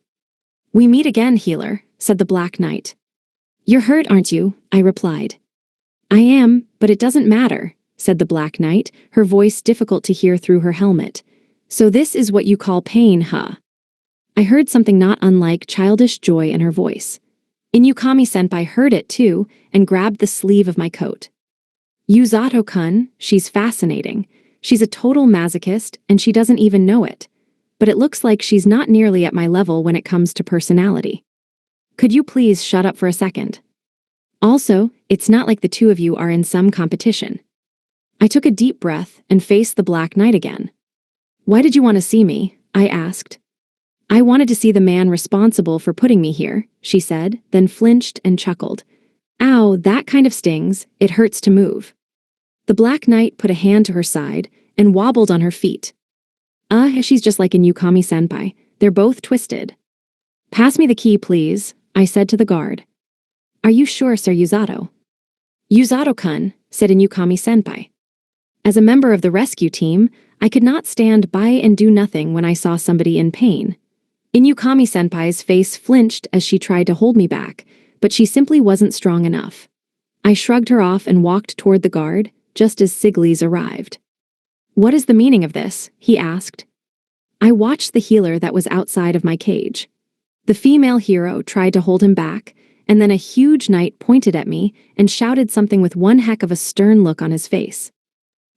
We meet again, healer, said the Black Knight. You're hurt, aren't you? I replied. I am, but it doesn't matter, said the Black Knight, her voice difficult to hear through her helmet. So this is what you call pain, huh? I heard something not unlike childish joy in her voice. Inukami-senpai heard it too and grabbed the sleeve of my coat. Yuzato-kun, she's fascinating. She's a total masochist and she doesn't even know it. But it looks like she's not nearly at my level when it comes to personality. Could you please shut up for a second? Also, it's not like the two of you are in some competition. I took a deep breath and faced the Black Knight again. Why did you want to see me? I asked. I wanted to see the man responsible for putting me here, she said, then flinched and chuckled. Ow, that kind of stings, it hurts to move. The Black Knight put a hand to her side and wobbled on her feet. She's just like Inukami-senpai. They're both twisted. Pass me the key, please, I said to the guard. Are you sure, Sir Yuzato? Yuzato-kun, said Inukami-senpai. As a member of the rescue team, I could not stand by and do nothing when I saw somebody in pain. Inukami-senpai's face flinched as she tried to hold me back, but she simply wasn't strong enough. I shrugged her off and walked toward the guard, just as Sigles arrived. What is the meaning of this? He asked. I watched the healer that was outside of my cage. The female hero tried to hold him back, and then a huge knight pointed at me and shouted something with one heck of a stern look on his face.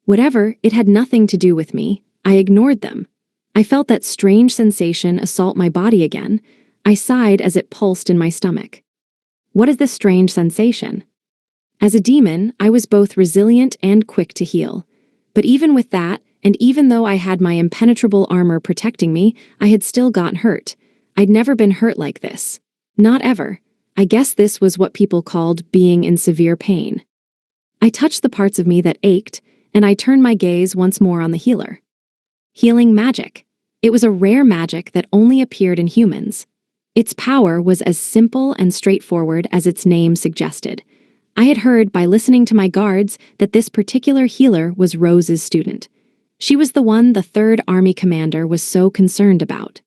Whatever, it had nothing to do with me. I ignored them. I felt that strange sensation assault my body again. I sighed as it pulsed in my stomach. What is this strange sensation? As a demon, I was both resilient and quick to heal. But even with that, and even though I had my impenetrable armor protecting me, I had still gotten hurt. I'd never been hurt like this. Not ever. I guess this was what people called being in severe pain. I touched the parts of me that ached, and I turned my gaze once more on the healer. Healing magic. It was a rare magic that only appeared in humans. Its power was as simple and straightforward as its name suggested. I had heard by listening to my guards that this particular healer was Rose's student. She was the one the 3rd Army commander was so concerned about.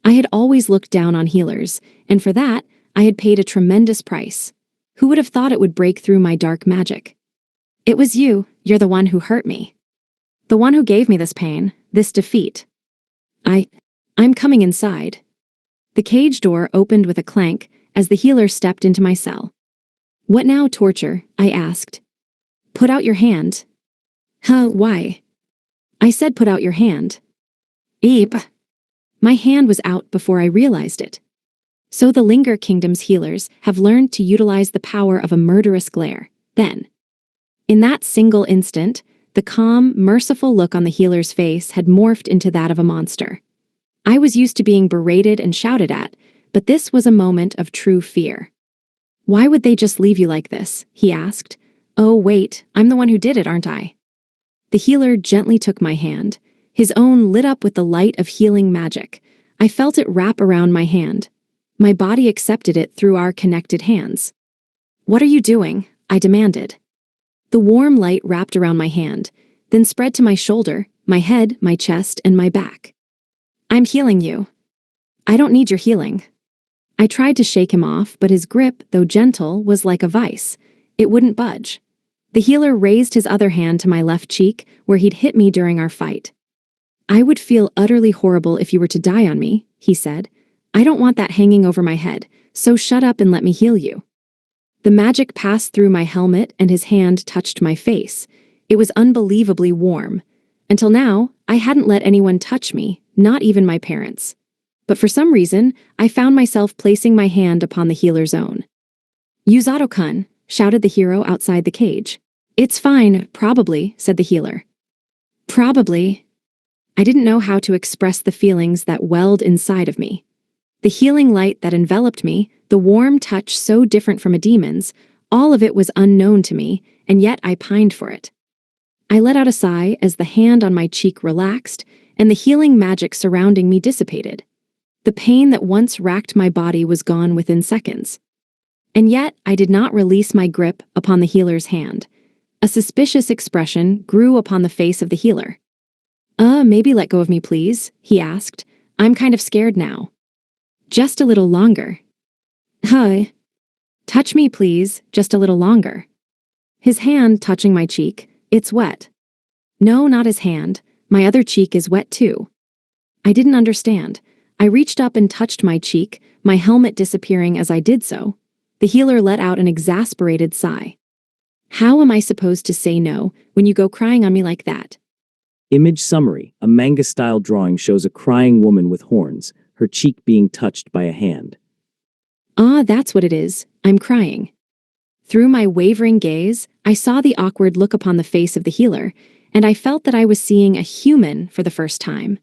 I had always looked down on healers, and for that, I had paid a tremendous price. Who would have thought it would break through my dark magic? It was you. You're the one who hurt me. The one who gave me this pain, this defeat. I'm coming inside. The cage door opened with a clank as the healer stepped into my cell. What now, torture? I asked. Put out your hand. Huh, why? I said put out your hand. Eep. My hand was out before I realized it. So the Linger Kingdom's healers have learned to utilize the power of a murderous glare. Then, in that single instant, the calm, merciful look on the healer's face had morphed into that of a monster. I was used to being berated and shouted at, but this was a moment of true fear. Why would they just leave you like this? He asked. Oh, wait, I'm the one who did it, aren't I? The healer gently took my hand. His own lit up with the light of healing magic. I felt it wrap around my hand. My body accepted it through our connected hands. What are you doing? I demanded. The warm light wrapped around my hand, then spread to my shoulder, my head, my chest, and my back. I'm healing you. I don't need your healing. I tried to shake him off, but his grip, though gentle, was like a vice. It wouldn't budge. The healer raised his other hand to my left cheek, where he'd hit me during our fight. I would feel utterly horrible if you were to die on me, he said. I don't want that hanging over my head, so shut up and let me heal you. The magic passed through my helmet and his hand touched my face. It was unbelievably warm. Until now, I hadn't let anyone touch me, not even my parents. But for some reason, I found myself placing my hand upon the healer's own. Yuzato-kun, shouted the hero outside the cage. It's fine, probably, said the healer. Probably. I didn't know how to express the feelings that welled inside of me. The healing light that enveloped me, the warm touch so different from a demon's, all of it was unknown to me, and yet I pined for it. I let out a sigh as the hand on my cheek relaxed, and the healing magic surrounding me dissipated. The pain that once racked my body was gone within seconds. And yet, I did not release my grip upon the healer's hand. A suspicious expression grew upon the face of the healer. Maybe let go of me, please, he asked. I'm kind of scared now. Just a little longer. Huh. Touch me, please, just a little longer. His hand touching my cheek. It's wet. No, not his hand. My other cheek is wet too. I didn't understand. I reached up and touched my cheek, my helmet disappearing as I did so. The healer let out an exasperated sigh. How am I supposed to say no when you go crying on me like that? Image summary. A manga-style drawing shows a crying woman with horns, her cheek being touched by a hand. Ah, that's what it is. I'm crying. Through my wavering gaze, I saw the awkward look upon the face of the healer, and I felt that I was seeing a human for the first time.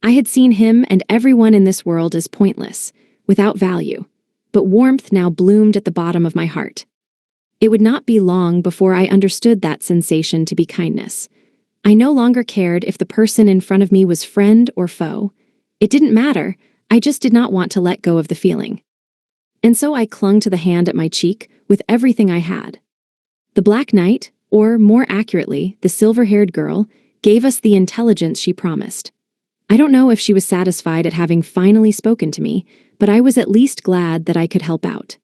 I had seen him and everyone in this world as pointless, without value, but warmth now bloomed at the bottom of my heart. It would not be long before I understood that sensation to be kindness. I no longer cared if the person in front of me was friend or foe. It didn't matter, I just did not want to let go of the feeling. And so I clung to the hand at my cheek with everything I had. The Black Knight, or more accurately, the silver-haired girl, gave us the intelligence she promised. I don't know if she was satisfied at having finally spoken to me, but I was at least glad that I could help out.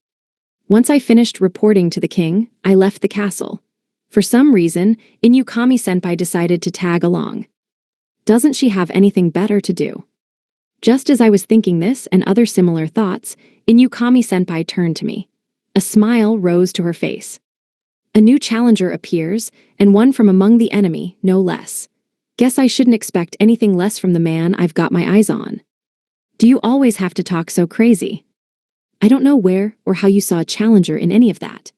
Once I finished reporting to the king, I left the castle. For some reason, Inukami-senpai decided to tag along. Doesn't she have anything better to do? Just as I was thinking this and other similar thoughts, Inukami-senpai turned to me. A smile rose to her face. A new challenger appears, and one from among the enemy, no less. Guess I shouldn't expect anything less from the man I've got my eyes on. Do you always have to talk so crazy? I don't know where or how you saw a challenger in any of that.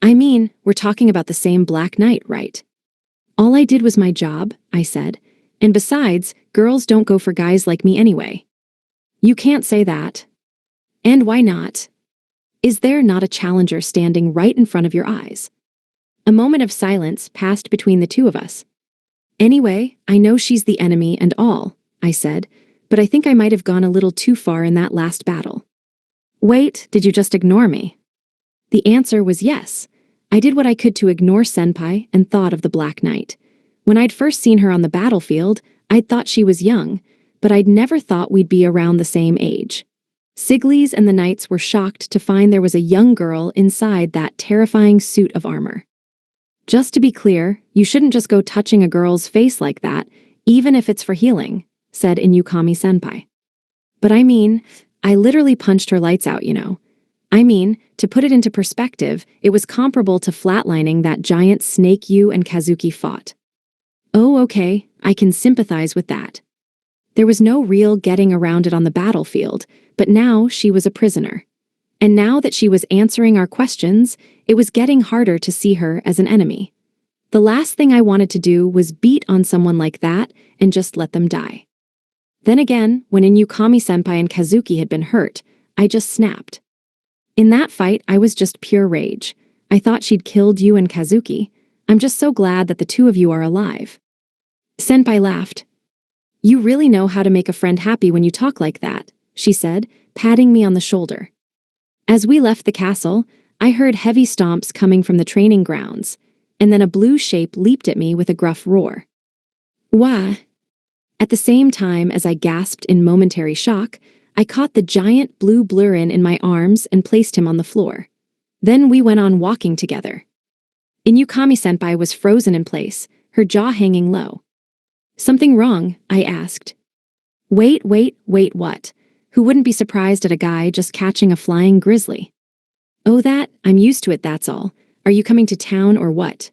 I mean, we're talking about the same Black Knight, right? All I did was my job, I said. And besides, girls don't go for guys like me anyway. You can't say that. And why not? Is there not a challenger standing right in front of your eyes? A moment of silence passed between the two of us. Anyway, I know she's the enemy and all, I said, but I think I might have gone a little too far in that last battle. Wait, did you just ignore me? The answer was yes. I did what I could to ignore Senpai and thought of the Black Knight. When I'd first seen her on the battlefield, I'd thought she was young, but I'd never thought we'd be around the same age. Siglis and the knights were shocked to find there was a young girl inside that terrifying suit of armor. Just to be clear, you shouldn't just go touching a girl's face like that, even if it's for healing, said Inukami-senpai. But I mean, I literally punched her lights out, you know. I mean, to put it into perspective, it was comparable to flatlining that giant snake you and Kazuki fought. Oh, okay, I can sympathize with that. There was no real getting around it on the battlefield, but now she was a prisoner. And now that she was answering our questions, it was getting harder to see her as an enemy. The last thing I wanted to do was beat on someone like that and just let them die. Then again, when Inukami-senpai and Kazuki had been hurt, I just snapped. In that fight, I was just pure rage. I thought she'd killed you and Kazuki. I'm just so glad that the two of you are alive. Senpai laughed. You really know how to make a friend happy when you talk like that, she said, patting me on the shoulder. As we left the castle, I heard heavy stomps coming from the training grounds, and then a blue shape leaped at me with a gruff roar. Wah! At the same time as I gasped in momentary shock, I caught the giant blue Blurrin in my arms and placed him on the floor. Then we went on walking together. Inukami-senpai was frozen in place, her jaw hanging low. Something wrong? I asked. Wait, what? Who wouldn't be surprised at a guy just catching a flying grizzly? Oh, I'm used to it, that's all. Are you coming to town or what?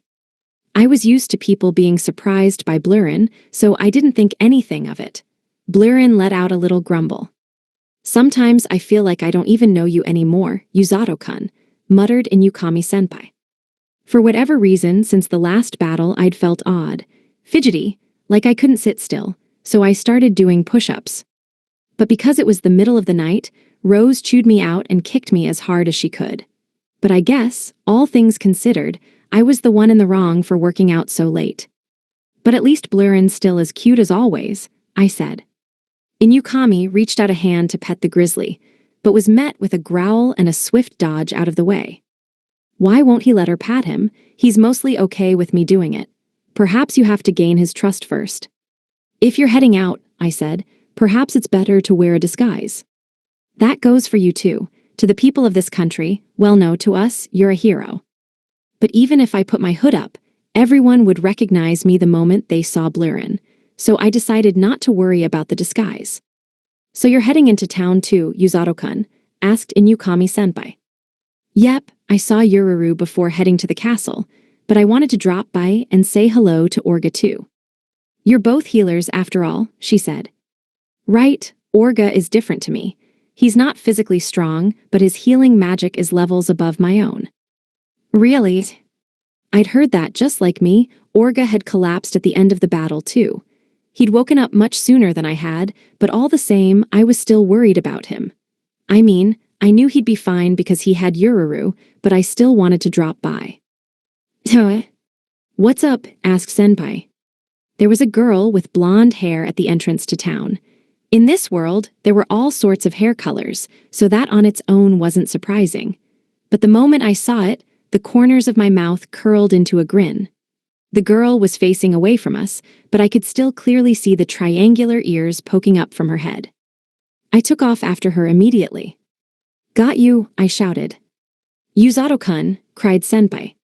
I was used to people being surprised by Blurrin, so I didn't think anything of it. Blurrin let out a little grumble. Sometimes I feel like I don't even know you anymore, Yuzato-kun, muttered Inukami-senpai. For whatever reason, since the last battle, I'd felt odd, fidgety, like I couldn't sit still, so I started doing push-ups. But because it was the middle of the night, Rose chewed me out and kicked me as hard as she could. But I guess, all things considered, I was the one in the wrong for working out so late. But at least Blurrin's still as cute as always, I said. Inukami reached out a hand to pet the grizzly, but was met with a growl and a swift dodge out of the way. Why won't he let her pat him? He's mostly okay with me doing it. Perhaps you have to gain his trust first. If you're heading out, I said, perhaps it's better to wear a disguise. That goes for you too. To the people of this country, well no, to us, you're a hero. But even if I put my hood up, everyone would recognize me the moment they saw Blurrin, so I decided not to worry about the disguise. So you're heading into town too, Yuzato-kun? Asked Inukami-senpai. Yep, I saw Yururu before heading to the castle, but I wanted to drop by and say hello to Orga too. You're both healers after all, she said. Right, Orga is different to me. He's not physically strong, but his healing magic is levels above my own. Really? I'd heard that just like me, Orga had collapsed at the end of the battle too. He'd woken up much sooner than I had, but all the same, I was still worried about him. I mean, I knew he'd be fine because he had Yururu, but I still wanted to drop by. What's up? Asked Senpai. There was a girl with blonde hair at the entrance to town. In this world, there were all sorts of hair colors, so that on its own wasn't surprising. But the moment I saw it, the corners of my mouth curled into a grin. The girl was facing away from us, but I could still clearly see the triangular ears poking up from her head. I took off after her immediately. Got you, I shouted. Yuzato-kun, cried Senpai.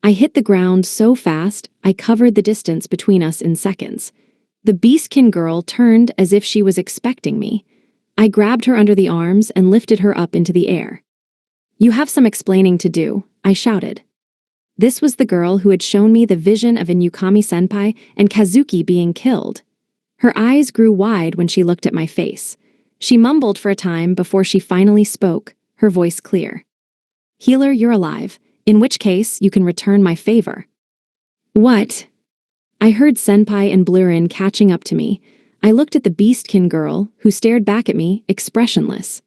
I hit the ground so fast, I covered the distance between us in seconds. The Beastkin girl turned as if she was expecting me. I grabbed her under the arms and lifted her up into the air. You have some explaining to do, I shouted. This was the girl who had shown me the vision of Inukami-senpai and Kazuki being killed. Her eyes grew wide when she looked at my face. She mumbled for a time before she finally spoke, her voice clear. Healer, you're alive, in which case you can return my favor. What? I heard Senpai and Blurrin catching up to me. I looked at the Beastkin girl, who stared back at me, expressionless.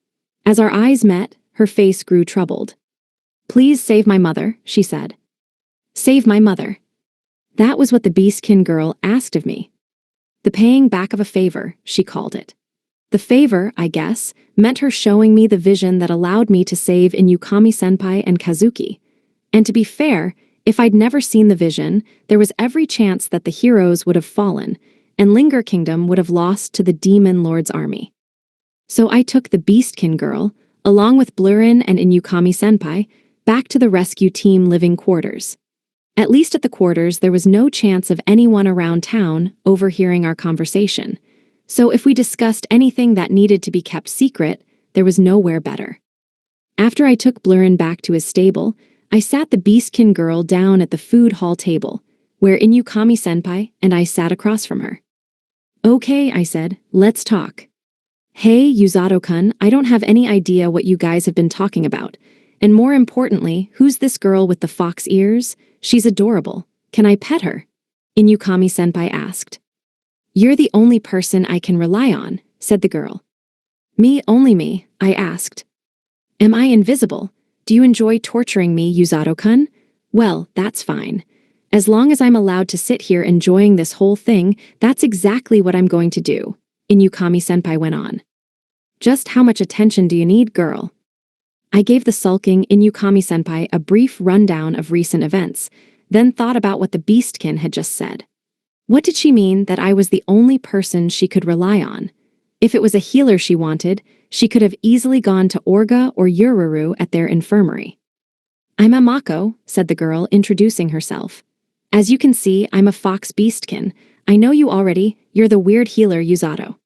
As our eyes met, her face grew troubled. Please save my mother, she said. Save my mother. That was what the Beastkin girl asked of me. The paying back of a favor, she called it. The favor, I guess, meant her showing me the vision that allowed me to save Inukami-senpai and Kazuki. And to be fair, if I'd never seen the vision, there was every chance that the heroes would have fallen, and Linger Kingdom would have lost to the Demon Lord's army. So I took the Beastkin girl, along with Blurrin and Inukami-senpai, back to the rescue team living quarters. At least at the quarters, there was no chance of anyone around town overhearing our conversation. So if we discussed anything that needed to be kept secret, there was nowhere better. After I took Blurrin back to his stable, I sat the Beastkin girl down at the food hall table, where Inukami-senpai and I sat across from her. Okay, I said, let's talk. Hey, Yuzato-kun, I don't have any idea what you guys have been talking about. And more importantly, who's this girl with the fox ears? She's adorable. Can I pet her? Inukami-senpai asked. You're the only person I can rely on, said the girl. Me, only me, I asked. Am I invisible? Do you enjoy torturing me, Yuzato-kun? Well, that's fine. As long as I'm allowed to sit here enjoying this whole thing, that's exactly what I'm going to do, Inukami-senpai went on. Just how much attention do you need, girl? I gave the sulking Inukami-senpai a brief rundown of recent events, then thought about what the Beastkin had just said. What did she mean that I was the only person she could rely on? If it was a healer she wanted, she could have easily gone to Orga or Yururu at their infirmary. I'm Amako, said the girl, introducing herself. As you can see, I'm a fox Beastkin. I know you already, you're the weird healer Yuzato.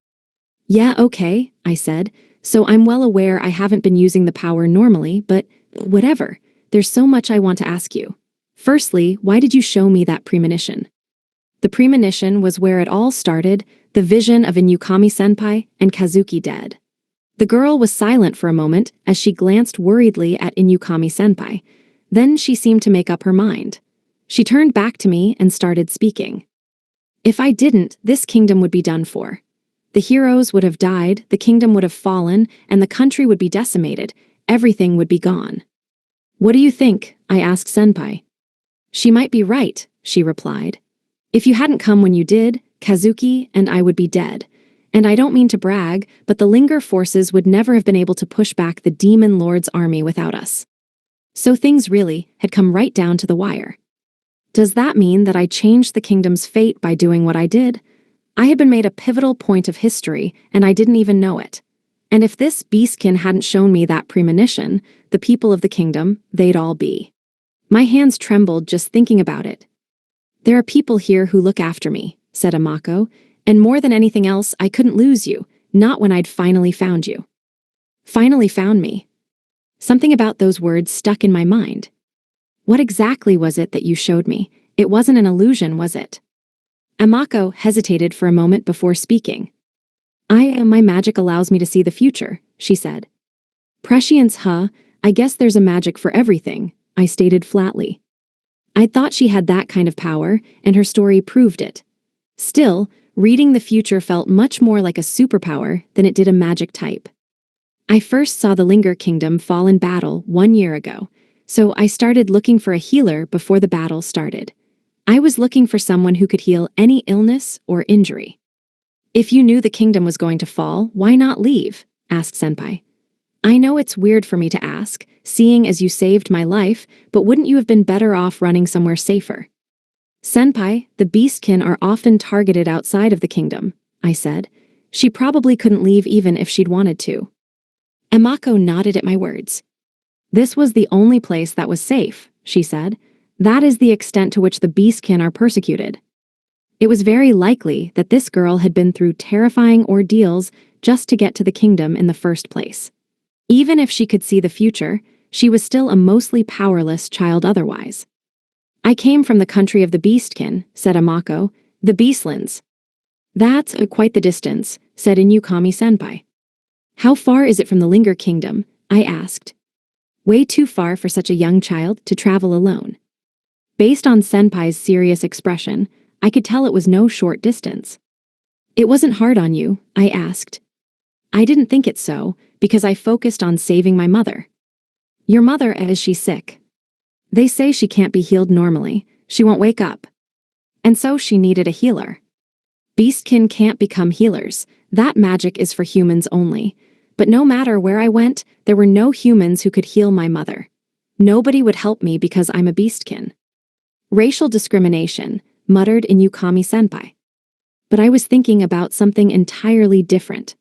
Yeah, okay, I said. So I'm well aware I haven't been using the power normally, but whatever. There's so much I want to ask you. Firstly, why did you show me that premonition? The premonition was where it all started, the vision of Inukami-senpai and Kazuki dead. The girl was silent for a moment as she glanced worriedly at Inukami-senpai. Then she seemed to make up her mind. She turned back to me and started speaking. If I didn't, this kingdom would be done for. The heroes would have died, the kingdom would have fallen, and the country would be decimated. Everything would be gone. What do you think? I asked Senpai. She might be right, she replied. If you hadn't come when you did, Kazuki and I would be dead. And I don't mean to brag, but the Linger forces would never have been able to push back the Demon Lord's army without us. So things really had come right down to the wire. Does that mean that I changed the kingdom's fate by doing what I did? I had been made a pivotal point of history, and I didn't even know it. And if this Beastkin hadn't shown me that premonition, the people of the kingdom, they'd all be. My hands trembled just thinking about it. There are people here who look after me, said Amako, and more than anything else, I couldn't lose you, not when I'd finally found you. Finally found me. Something about those words stuck in my mind. What exactly was it that you showed me? It wasn't an illusion, was it? Amako hesitated for a moment before speaking. My magic allows me to see the future, she said. Prescience, huh? I guess there's a magic for everything, I stated flatly. I'd thought she had that kind of power, and her story proved it. Still, reading the future felt much more like a superpower than it did a magic type. I first saw the Linger Kingdom fall in battle 1 year ago, so I started looking for a healer before the battle started. I was looking for someone who could heal any illness or injury. If you knew the kingdom was going to fall, why not leave? Asked Senpai. I know it's weird for me to ask, seeing as you saved my life, but wouldn't you have been better off running somewhere safer? Senpai, the Beastkin are often targeted outside of the kingdom, I said. She probably couldn't leave even if she'd wanted to. Amako nodded at my words. This was the only place that was safe, she said. That is the extent to which the Beastkin are persecuted. It was very likely that this girl had been through terrifying ordeals just to get to the kingdom in the first place. Even if she could see the future, she was still a mostly powerless child otherwise. I came from the country of the Beastkin, said Amako. The Beastlands. That's quite the distance, said Inukami-senpai. How far is it from the Linger Kingdom? I asked. Way too far for such a young child to travel alone. Based on Senpai's serious expression, I could tell it was no short distance. It wasn't hard on you, I asked. I didn't think it so, because I focused on saving my mother. Your mother, is she sick? They say she can't be healed normally, she won't wake up. And so she needed a healer. Beastkin can't become healers, that magic is for humans only. But no matter where I went, there were no humans who could heal my mother. Nobody would help me because I'm a Beastkin. Racial discrimination, muttered Inukami-senpai. But I was thinking about something entirely different.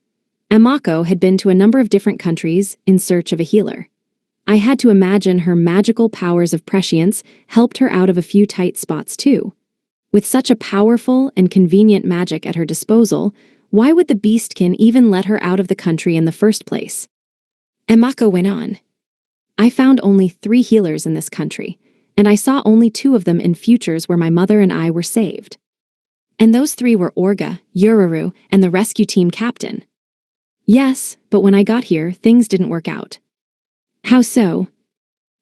Amako had been to a number of different countries in search of a healer. I had to imagine her magical powers of prescience helped her out of a few tight spots too. With such a powerful and convenient magic at her disposal, why would the Beastkin even let her out of the country in the first place? Amako went on. I found only 3 healers in this country, and I saw only 2 of them in futures where my mother and I were saved. And those 3 were Orga, Yururu, and the rescue team captain. Yes, but when I got here, things didn't work out. How so?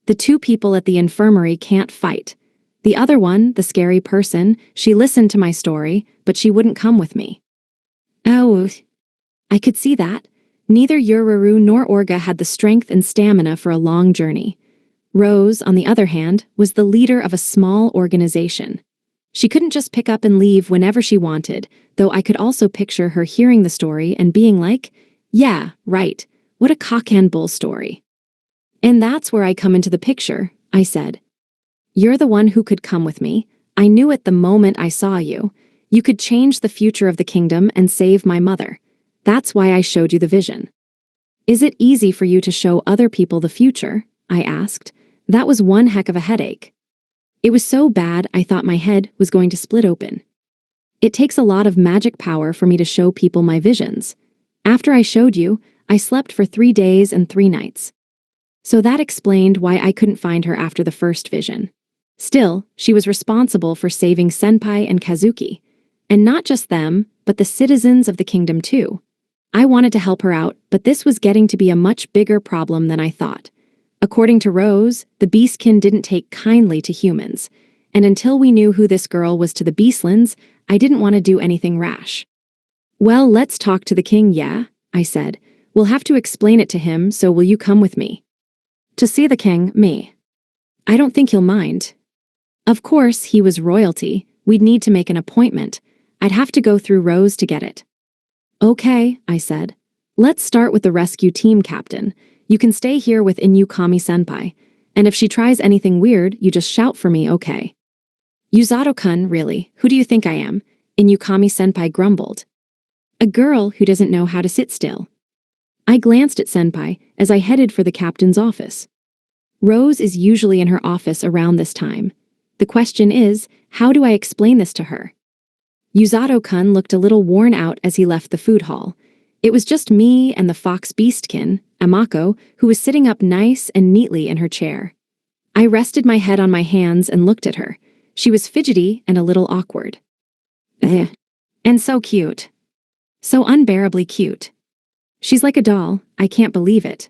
The 2 people at the infirmary can't fight. The other one, the scary person, she listened to my story, but she wouldn't come with me. Oh, I could see that. Neither Yururu nor Orga had the strength and stamina for a long journey. Rose, on the other hand, was the leader of a small organization. She couldn't just pick up and leave whenever she wanted, though I could also picture her hearing the story and being like, yeah, right, what a cock and bull story. And that's where I come into the picture, I said. You're the one who could come with me. I knew it the moment I saw you. You could change the future of the kingdom and save my mother. That's why I showed you the vision. Is it easy for you to show other people the future? I asked. That was one heck of a headache. It was so bad I thought my head was going to split open. It takes a lot of magic power for me to show people my visions. After I showed you, I slept for 3 days and 3 nights. So that explained why I couldn't find her after the first vision. Still, she was responsible for saving Senpai and Kazuki. And not just them, but the citizens of the kingdom too. I wanted to help her out, but this was getting to be a much bigger problem than I thought. According to Rose, the Beastkin didn't take kindly to humans. And until we knew who this girl was to the Beastlands, I didn't want to do anything rash. Well, let's talk to the king, yeah? I said. We'll have to explain it to him, so will you come with me? To see the king, me. I don't think he'll mind. Of course, he was royalty. We'd need to make an appointment. I'd have to go through Rose to get it. Okay, I said. Let's start with the rescue team captain. You can stay here with Inukami-senpai. And if she tries anything weird, you just shout for me, okay? Yuzato-kun, really, who do you think I am? Inukami-senpai grumbled. A girl who doesn't know how to sit still. I glanced at Senpai as I headed for the captain's office. Rose is usually in her office around this time. The question is, how do I explain this to her? Yuzato-kun looked a little worn out as he left the food hall. It was just me and the fox Beastkin, Amako, who was sitting up nice and neatly in her chair. I rested my head on my hands and looked at her. She was fidgety and a little awkward. And so cute. So unbearably cute. She's like a doll, I can't believe it.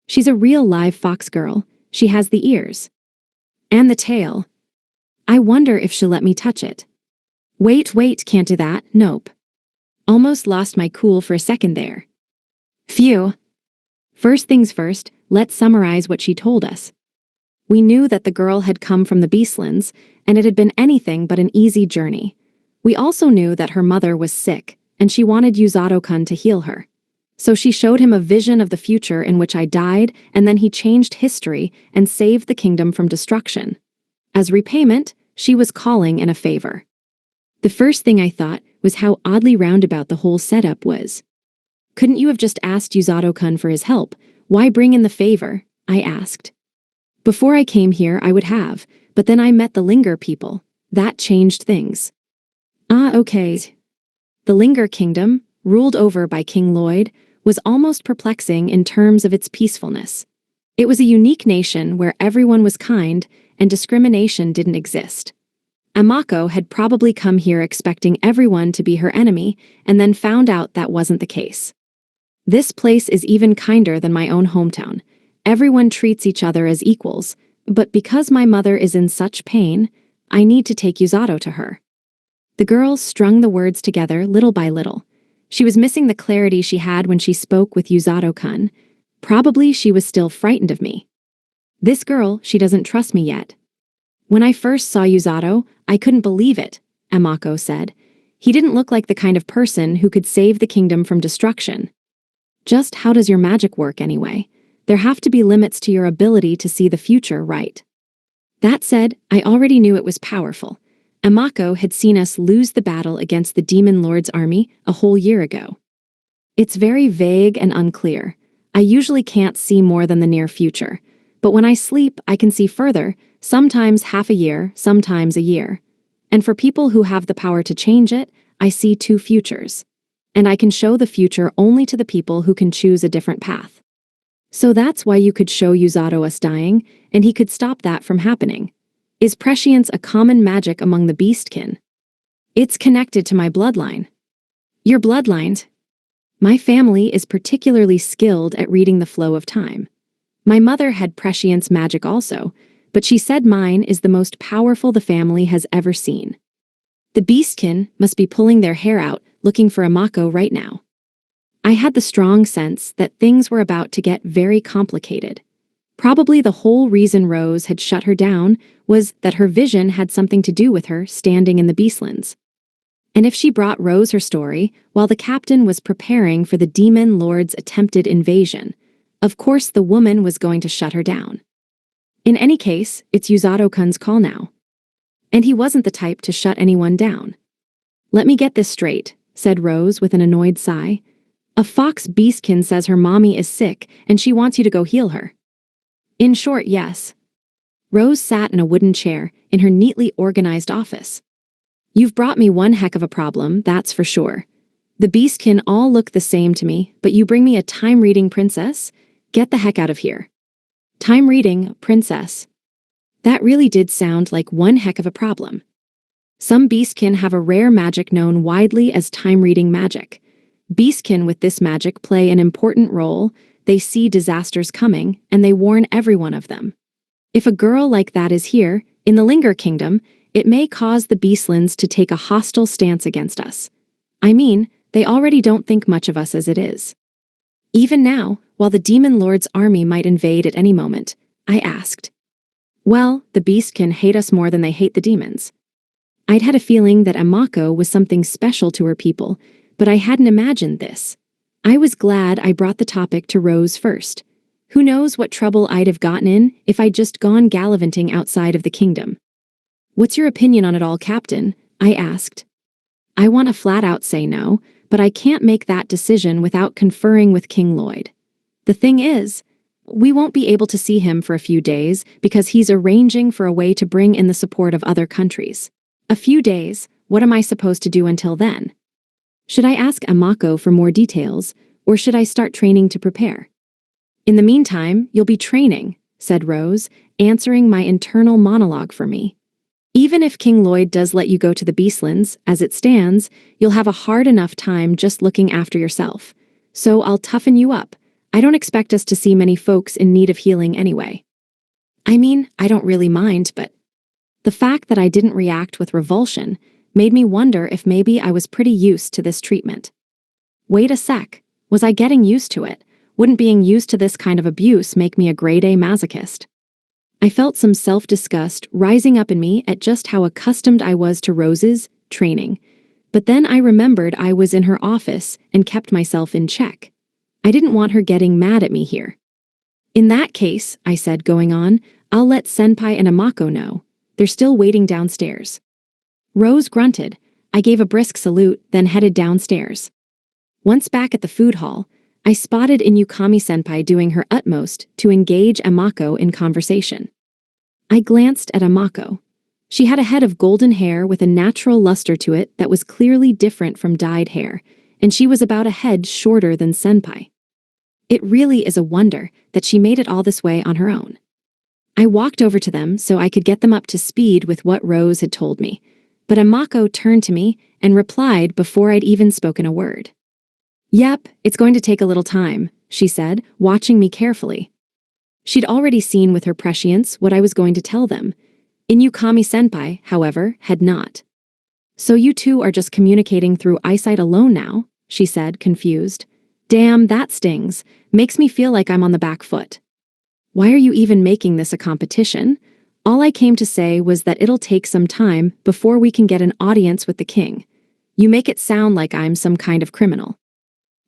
She's a real live fox girl. She has the ears. And the tail. I wonder if she'll let me touch it. Wait, can't do that, nope. Almost lost my cool for a second there. Phew. First things first, let's summarize what she told us. We knew that the girl had come from the Beastlands, and it had been anything but an easy journey. We also knew that her mother was sick, and she wanted Yuzato-kun to heal her. So she showed him a vision of the future in which I died, and then he changed history and saved the kingdom from destruction. As repayment, she was calling in a favor. The first thing I thought was how oddly roundabout the whole setup was. Couldn't you have just asked Yuzato-kun for his help? Why bring in the favor? I asked. Before I came here, I would have, but then I met the Linger people. That changed things. Okay. The Linger Kingdom, ruled over by King Lloyd, was almost perplexing in terms of its peacefulness. It was a unique nation where everyone was kind and discrimination didn't exist. Amako had probably come here expecting everyone to be her enemy and then found out that wasn't the case. This place is even kinder than my own hometown. Everyone treats each other as equals, but because my mother is in such pain, I need to take Yuzato to her. The girl strung the words together little by little. She was missing the clarity she had when she spoke with Yuzato-kun. Probably she was still frightened of me. This girl, she doesn't trust me yet. When I first saw Yuzato, I couldn't believe it, Amako said. He didn't look like the kind of person who could save the kingdom from destruction. Just how does your magic work anyway? There have to be limits to your ability to see the future, right? That said, I already knew it was powerful. Amako had seen us lose the battle against the Demon Lord's army a whole year ago. It's very vague and unclear. I usually can't see more than the near future. But when I sleep, I can see further, sometimes half a year, sometimes a year. And for people who have the power to change it, I see 2 futures. And I can show the future only to the people who can choose a different path. So that's why you could show Yuzato us dying, and he could stop that from happening. Is prescience a common magic among the beastkin? It's connected to my bloodline. Your bloodline? My family is particularly skilled at reading the flow of time. My mother had prescience magic also, but she said mine is the most powerful the family has ever seen. The beastkin must be pulling their hair out, looking for Amako right now. I had the strong sense that things were about to get very complicated. Probably the whole reason Rose had shut her down was that her vision had something to do with her standing in the Beastlands. And if she brought Rose her story while the captain was preparing for the Demon Lord's attempted invasion, of course the woman was going to shut her down. In any case, it's Yuzato-kun's call now. And he wasn't the type to shut anyone down. Let me get this straight, said Rose with an annoyed sigh. A fox beastkin says her mommy is sick and she wants you to go heal her. In short, yes. Rose sat in a wooden chair in her neatly organized office. You've brought me one heck of a problem, that's for sure. The beastkin all look the same to me, but you bring me a time-reading princess? Get the heck out of here. Time-reading princess. That really did sound like one heck of a problem. Some beastkin have a rare magic known widely as time-reading magic. Beastkin with this magic play an important role. They see disasters coming, and they warn everyone of them. If a girl like that is here, in the Linger Kingdom, it may cause the Beastlands to take a hostile stance against us. I mean, they already don't think much of us as it is. Even now, while the Demon Lord's army might invade at any moment, I asked. Well, the Beastkin hate us more than they hate the demons. I'd had a feeling that Amako was something special to her people, but I hadn't imagined this. I was glad I brought the topic to Rose first. Who knows what trouble I'd have gotten in if I'd just gone gallivanting outside of the kingdom. What's your opinion on it all, Captain? I asked. I want to flat-out say no, but I can't make that decision without conferring with King Lloyd. The thing is, we won't be able to see him for a few days because he's arranging for a way to bring in the support of other countries. A few days? What am I supposed to do until then? Should I ask Amako for more details, or should I start training to prepare? In the meantime, you'll be training, said Rose, answering my internal monologue for me. Even if King Lloyd does let you go to the Beastlands, as it stands, you'll have a hard enough time just looking after yourself. So I'll toughen you up. I don't expect us to see many folks in need of healing anyway. I mean, I don't really mind, but the fact that I didn't react with revulsion made me wonder if maybe I was pretty used to this treatment. Wait a sec, was I getting used to it? Wouldn't being used to this kind of abuse make me a grade-A masochist? I felt some self-disgust rising up in me at just how accustomed I was to Rose's training, but then I remembered I was in her office and kept myself in check. I didn't want her getting mad at me here. In that case, I said, going on, I'll let Senpai and Amako know. They're still waiting downstairs. Rose grunted. I gave a brisk salute, then headed downstairs. Once back at the food hall, I spotted Inukami-senpai doing her utmost to engage Amako in conversation. I glanced at Amako. She had a head of golden hair with a natural luster to it that was clearly different from dyed hair, and she was about a head shorter than Senpai. It really is a wonder that she made it all this way on her own. I walked over to them so I could get them up to speed with what Rose had told me, but Amako turned to me and replied before I'd even spoken a word. "Yep, it's going to take a little time," she said, watching me carefully. She'd already seen with her prescience what I was going to tell them. Inukami-senpai, however, had not. "So you two are just communicating through eyesight alone now?" she said, confused. "Damn, that stings. Makes me feel like I'm on the back foot. Why are you even making this a competition? All I came to say was that it'll take some time before we can get an audience with the king. You make it sound like I'm some kind of criminal."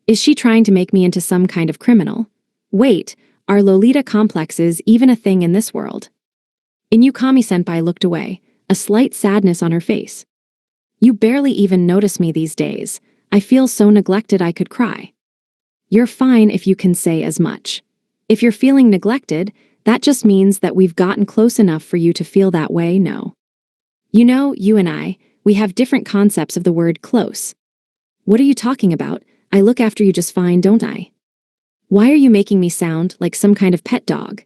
Is she trying to make me into some kind of criminal? Wait, are Lolita complexes even a thing in this world? Inukami-senpai looked away, a slight sadness on her face. "You barely even notice me these days. I feel so neglected I could cry." "You're fine if you can say as much. If you're feeling neglected, that just means that we've gotten close enough for you to feel that way, no? You know, you and I, we have different concepts of the word close." "What are you talking about? I look after you just fine, don't I?" "Why are you making me sound like some kind of pet dog?"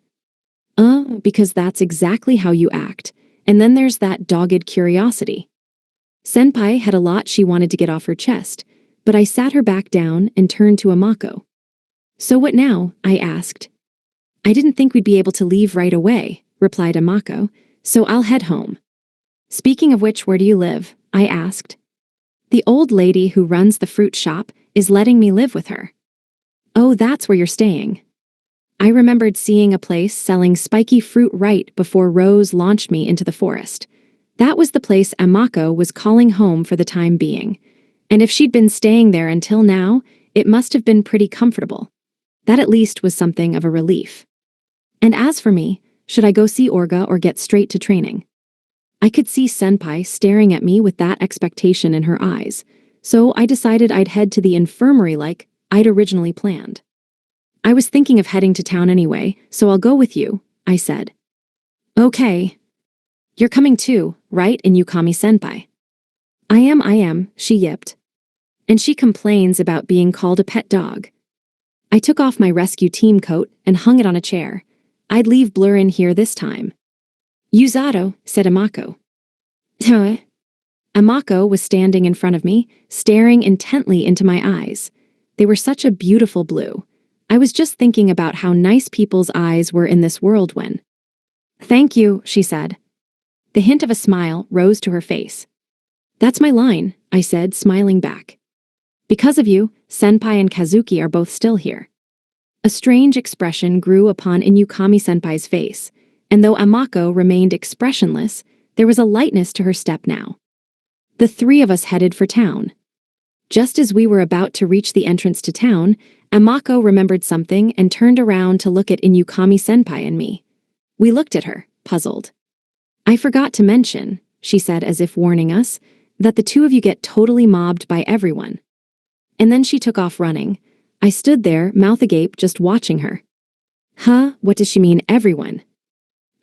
Because that's exactly how you act. And then there's that dogged curiosity." Senpai had a lot she wanted to get off her chest, but I sat her back down and turned to Amako. "So what now?" I asked. "I didn't think we'd be able to leave right away," replied Amako, "so I'll head home." "Speaking of which, where do you live?" I asked. "The old lady who runs the fruit shop is letting me live with her." "Oh, that's where you're staying." I remembered seeing a place selling spiky fruit right before Rose launched me into the forest. That was the place Amako was calling home for the time being. And if she'd been staying there until now, it must have been pretty comfortable. That at least was something of a relief. And as for me, should I go see Orga or get straight to training? I could see Senpai staring at me with that expectation in her eyes, so I decided I'd head to the infirmary like I'd originally planned. "I was thinking of heading to town anyway, so I'll go with you," I said. "Okay. You're coming too, right, Inukami-senpai?" I am, she yipped. "And she complains about being called a pet dog." I took off my rescue team coat and hung it on a chair. I'd leave Blur in here this time. "Yuzato," said Amako. "Huh?" Amako was standing in front of me, staring intently into my eyes. They were such a beautiful blue. I was just thinking about how nice people's eyes were in this world when. "Thank you," she said. The hint of a smile rose to her face. "That's my line," I said, smiling back. "Because of you, Senpai and Kazuki are both still here." A strange expression grew upon Inukami-senpai's face, and though Amako remained expressionless, there was a lightness to her step now. The three of us headed for town. Just as we were about to reach the entrance to town, Amako remembered something and turned around to look at Inukami-senpai and me. We looked at her, puzzled. "I forgot to mention," she said as if warning us, "that the two of you get totally mobbed by everyone." And then she took off running. I stood there, mouth agape, just watching her. Huh, what does she mean, everyone?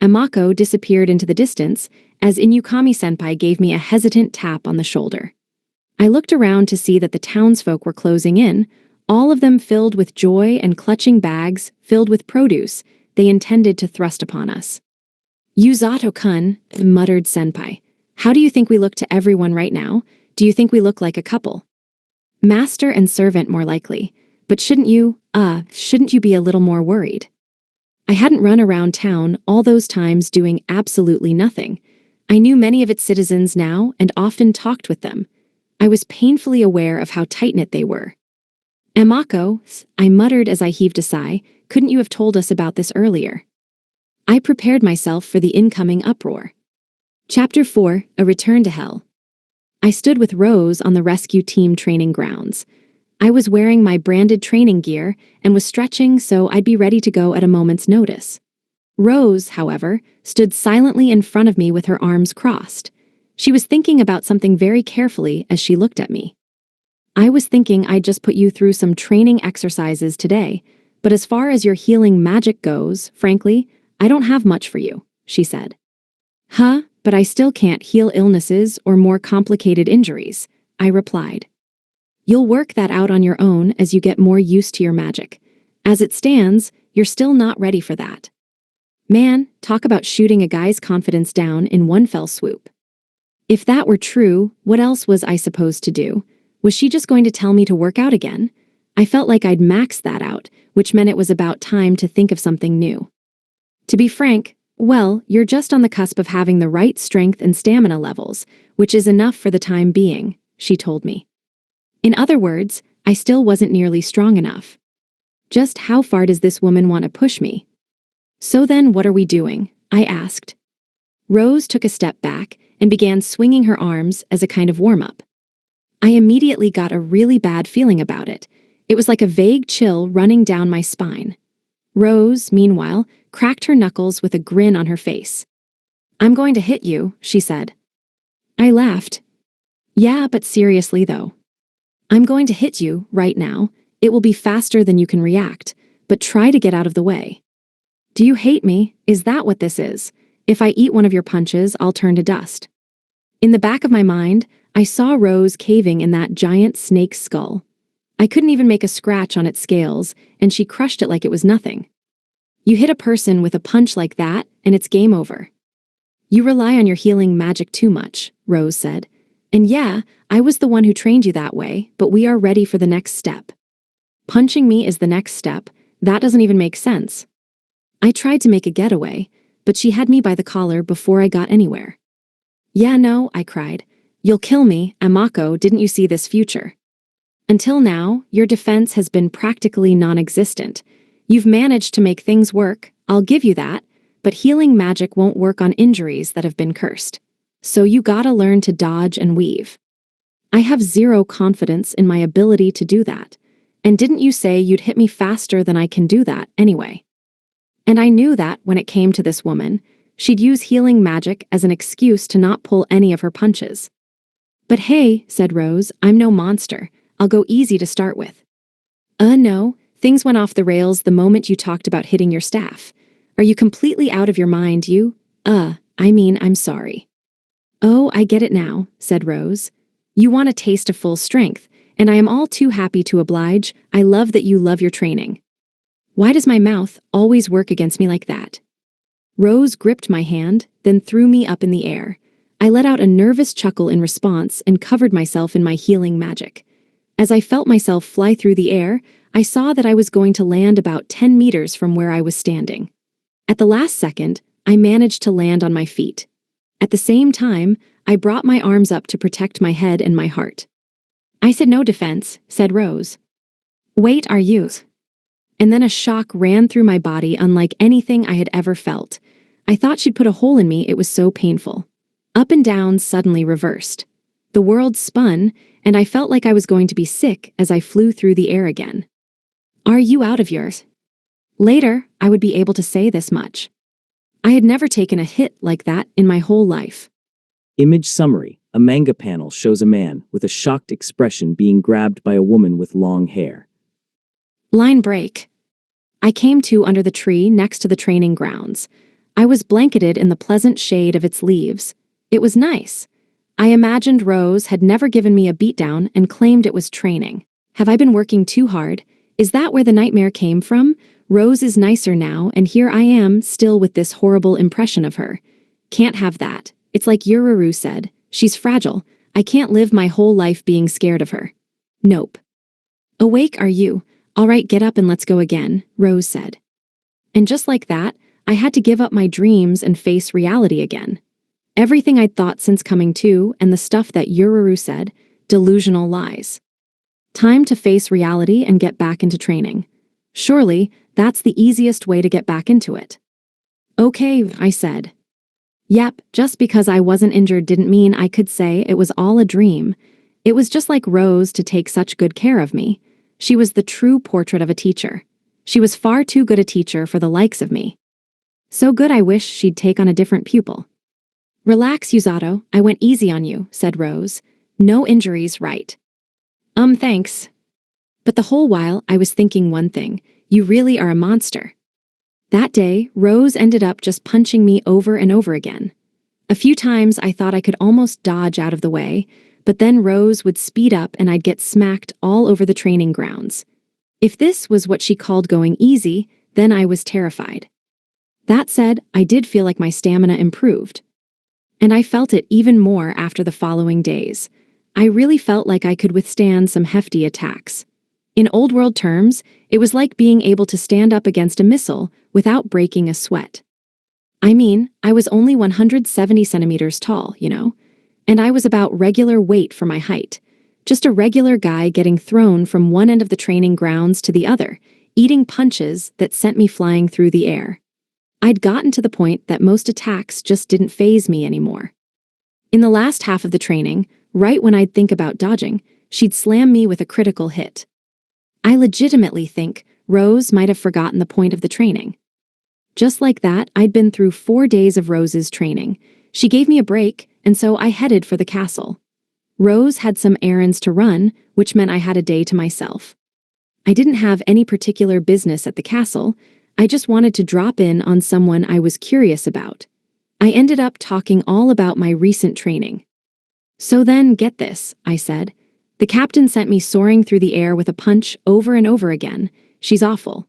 Amako disappeared into the distance as Inukami-senpai gave me a hesitant tap on the shoulder. I looked around to see that the townsfolk were closing in, all of them filled with joy and clutching bags filled with produce they intended to thrust upon us. "Yuzato-kun," muttered Senpai. "How do you think we look to everyone right now? Do you think we look like a couple?" "Master and servant more likely. But shouldn't you be a little more worried?" I hadn't run around town all those times doing absolutely nothing. I knew many of its citizens now and often talked with them. I was painfully aware of how tight-knit they were. "Amako," I muttered as I heaved a sigh, "couldn't you have told us about this earlier?" I prepared myself for the incoming uproar. Chapter 4, A Return to Hell. I stood with Rose on the rescue team training grounds. I was wearing my branded training gear and was stretching so I'd be ready to go at a moment's notice. Rose, however, stood silently in front of me with her arms crossed. She was thinking about something very carefully as she looked at me. "I was thinking I'd just put you through some training exercises today, but as far as your healing magic goes, frankly, I don't have much for you," she said. "Huh, but I still can't heal illnesses or more complicated injuries," I replied. "You'll work that out on your own as you get more used to your magic. As it stands, you're still not ready for that. Man, talk about shooting a guy's confidence down in one fell swoop. If that were true, what else was I supposed to do? Was she just going to tell me to work out again? I felt like I'd maxed that out, which meant it was about time to think of something new. To be frank, well, you're just on the cusp of having the right strength and stamina levels, which is enough for the time being, she told me. In other words, I still wasn't nearly strong enough. Just how far does this woman want to push me? So then what are we doing? I asked. Rose took a step back and began swinging her arms as a kind of warm-up. I immediately got a really bad feeling about it. It was like a vague chill running down my spine. Rose, meanwhile, cracked her knuckles with a grin on her face. I'm going to hit you, she said. I laughed. Yeah, but seriously though. I'm going to hit you right now. It will be faster than you can react, but try to get out of the way. Do you hate me? Is that what this is? If I eat one of your punches, I'll turn to dust. In the back of my mind, I saw Rose caving in that giant snake's skull. I couldn't even make a scratch on its scales, and she crushed it like it was nothing. You hit a person with a punch like that, and it's game over. You rely on your healing magic too much, Rose said. And yeah, I was the one who trained you that way, but we are ready for the next step. Punching me is the next step. That doesn't even make sense. I tried to make a getaway, but she had me by the collar before I got anywhere. Yeah, no, I cried. You'll kill me, Amako, didn't you see this future? Until now, your defense has been practically non-existent. You've managed to make things work, I'll give you that, but healing magic won't work on injuries that have been cursed. So you gotta learn to dodge and weave. I have zero confidence in my ability to do that. And didn't you say you'd hit me faster than I can do that anyway? And I knew that when it came to this woman, she'd use healing magic as an excuse to not pull any of her punches. But hey, said Rose, I'm no monster. I'll go easy to start with. No, things went off the rails the moment you talked about hitting your staff. Are you completely out of your mind, you? I'm sorry. Oh, I get it now, said Rose. You want a taste of full strength, and I am all too happy to oblige. I love that you love your training. Why does my mouth always work against me like that? Rose gripped my hand, then threw me up in the air. I let out a nervous chuckle in response and covered myself in my healing magic. As I felt myself fly through the air, I saw that I was going to land about 10 meters from where I was standing. At the last second, I managed to land on my feet. At the same time, I brought my arms up to protect my head and my heart. I said no defense, said Rose. Wait, are you? And then a shock ran through my body unlike anything I had ever felt. I thought she'd put a hole in me, it was so painful. Up and down suddenly reversed. The world spun, and I felt like I was going to be sick as I flew through the air again. Are you out of yours? Later, I would be able to say this much. I had never taken a hit like that in my whole life. Image summary. A manga panel shows a man with a shocked expression being grabbed by a woman with long hair. Line break. I came to under the tree next to the training grounds. I was blanketed in the pleasant shade of its leaves. It was nice. I imagined Rose had never given me a beatdown and claimed it was training. Have I been working too hard? Is that where the nightmare came from? Rose is nicer now, and here I am, still with this horrible impression of her. Can't have that. It's like Yururu said. She's fragile. I can't live my whole life being scared of her. Nope. Awake are you? All right, get up and let's go again, Rose said. And just like that, I had to give up my dreams and face reality again. Everything I'd thought since coming to, and the stuff that Yururu said, delusional lies. Time to face reality and get back into training. Surely, that's the easiest way to get back into it. Okay, I said. Yep, just because I wasn't injured didn't mean I could say it was all a dream. It was just like Rose to take such good care of me. She was the true portrait of a teacher. She was far too good a teacher for the likes of me. So good I wish she'd take on a different pupil. Relax, Yuzato, I went easy on you, said Rose. No injuries, right? Thanks. But the whole while I was thinking one thing, you really are a monster. That day, Rose ended up just punching me over and over again. A few times I thought I could almost dodge out of the way, but then Rose would speed up and I'd get smacked all over the training grounds. If this was what she called going easy, then I was terrified. That said, I did feel like my stamina improved. And I felt it even more after the following days. I really felt like I could withstand some hefty attacks. In old world terms, it was like being able to stand up against a missile without breaking a sweat. I mean, I was only 170 centimeters tall, and I was about regular weight for my height. Just a regular guy getting thrown from one end of the training grounds to the other, eating punches that sent me flying through the air. I'd gotten to the point that most attacks just didn't faze me anymore. In the last half of the training, right when I'd think about dodging, she'd slam me with a critical hit. I legitimately think Rose might have forgotten the point of the training. Just like that, I'd been through 4 days of Rose's training. She gave me a break, and so I headed for the castle. Rose had some errands to run, which meant I had a day to myself. I didn't have any particular business at the castle. I just wanted to drop in on someone I was curious about. I ended up talking all about my recent training. So then, get this, I said. The captain sent me soaring through the air with a punch over and over again. She's awful.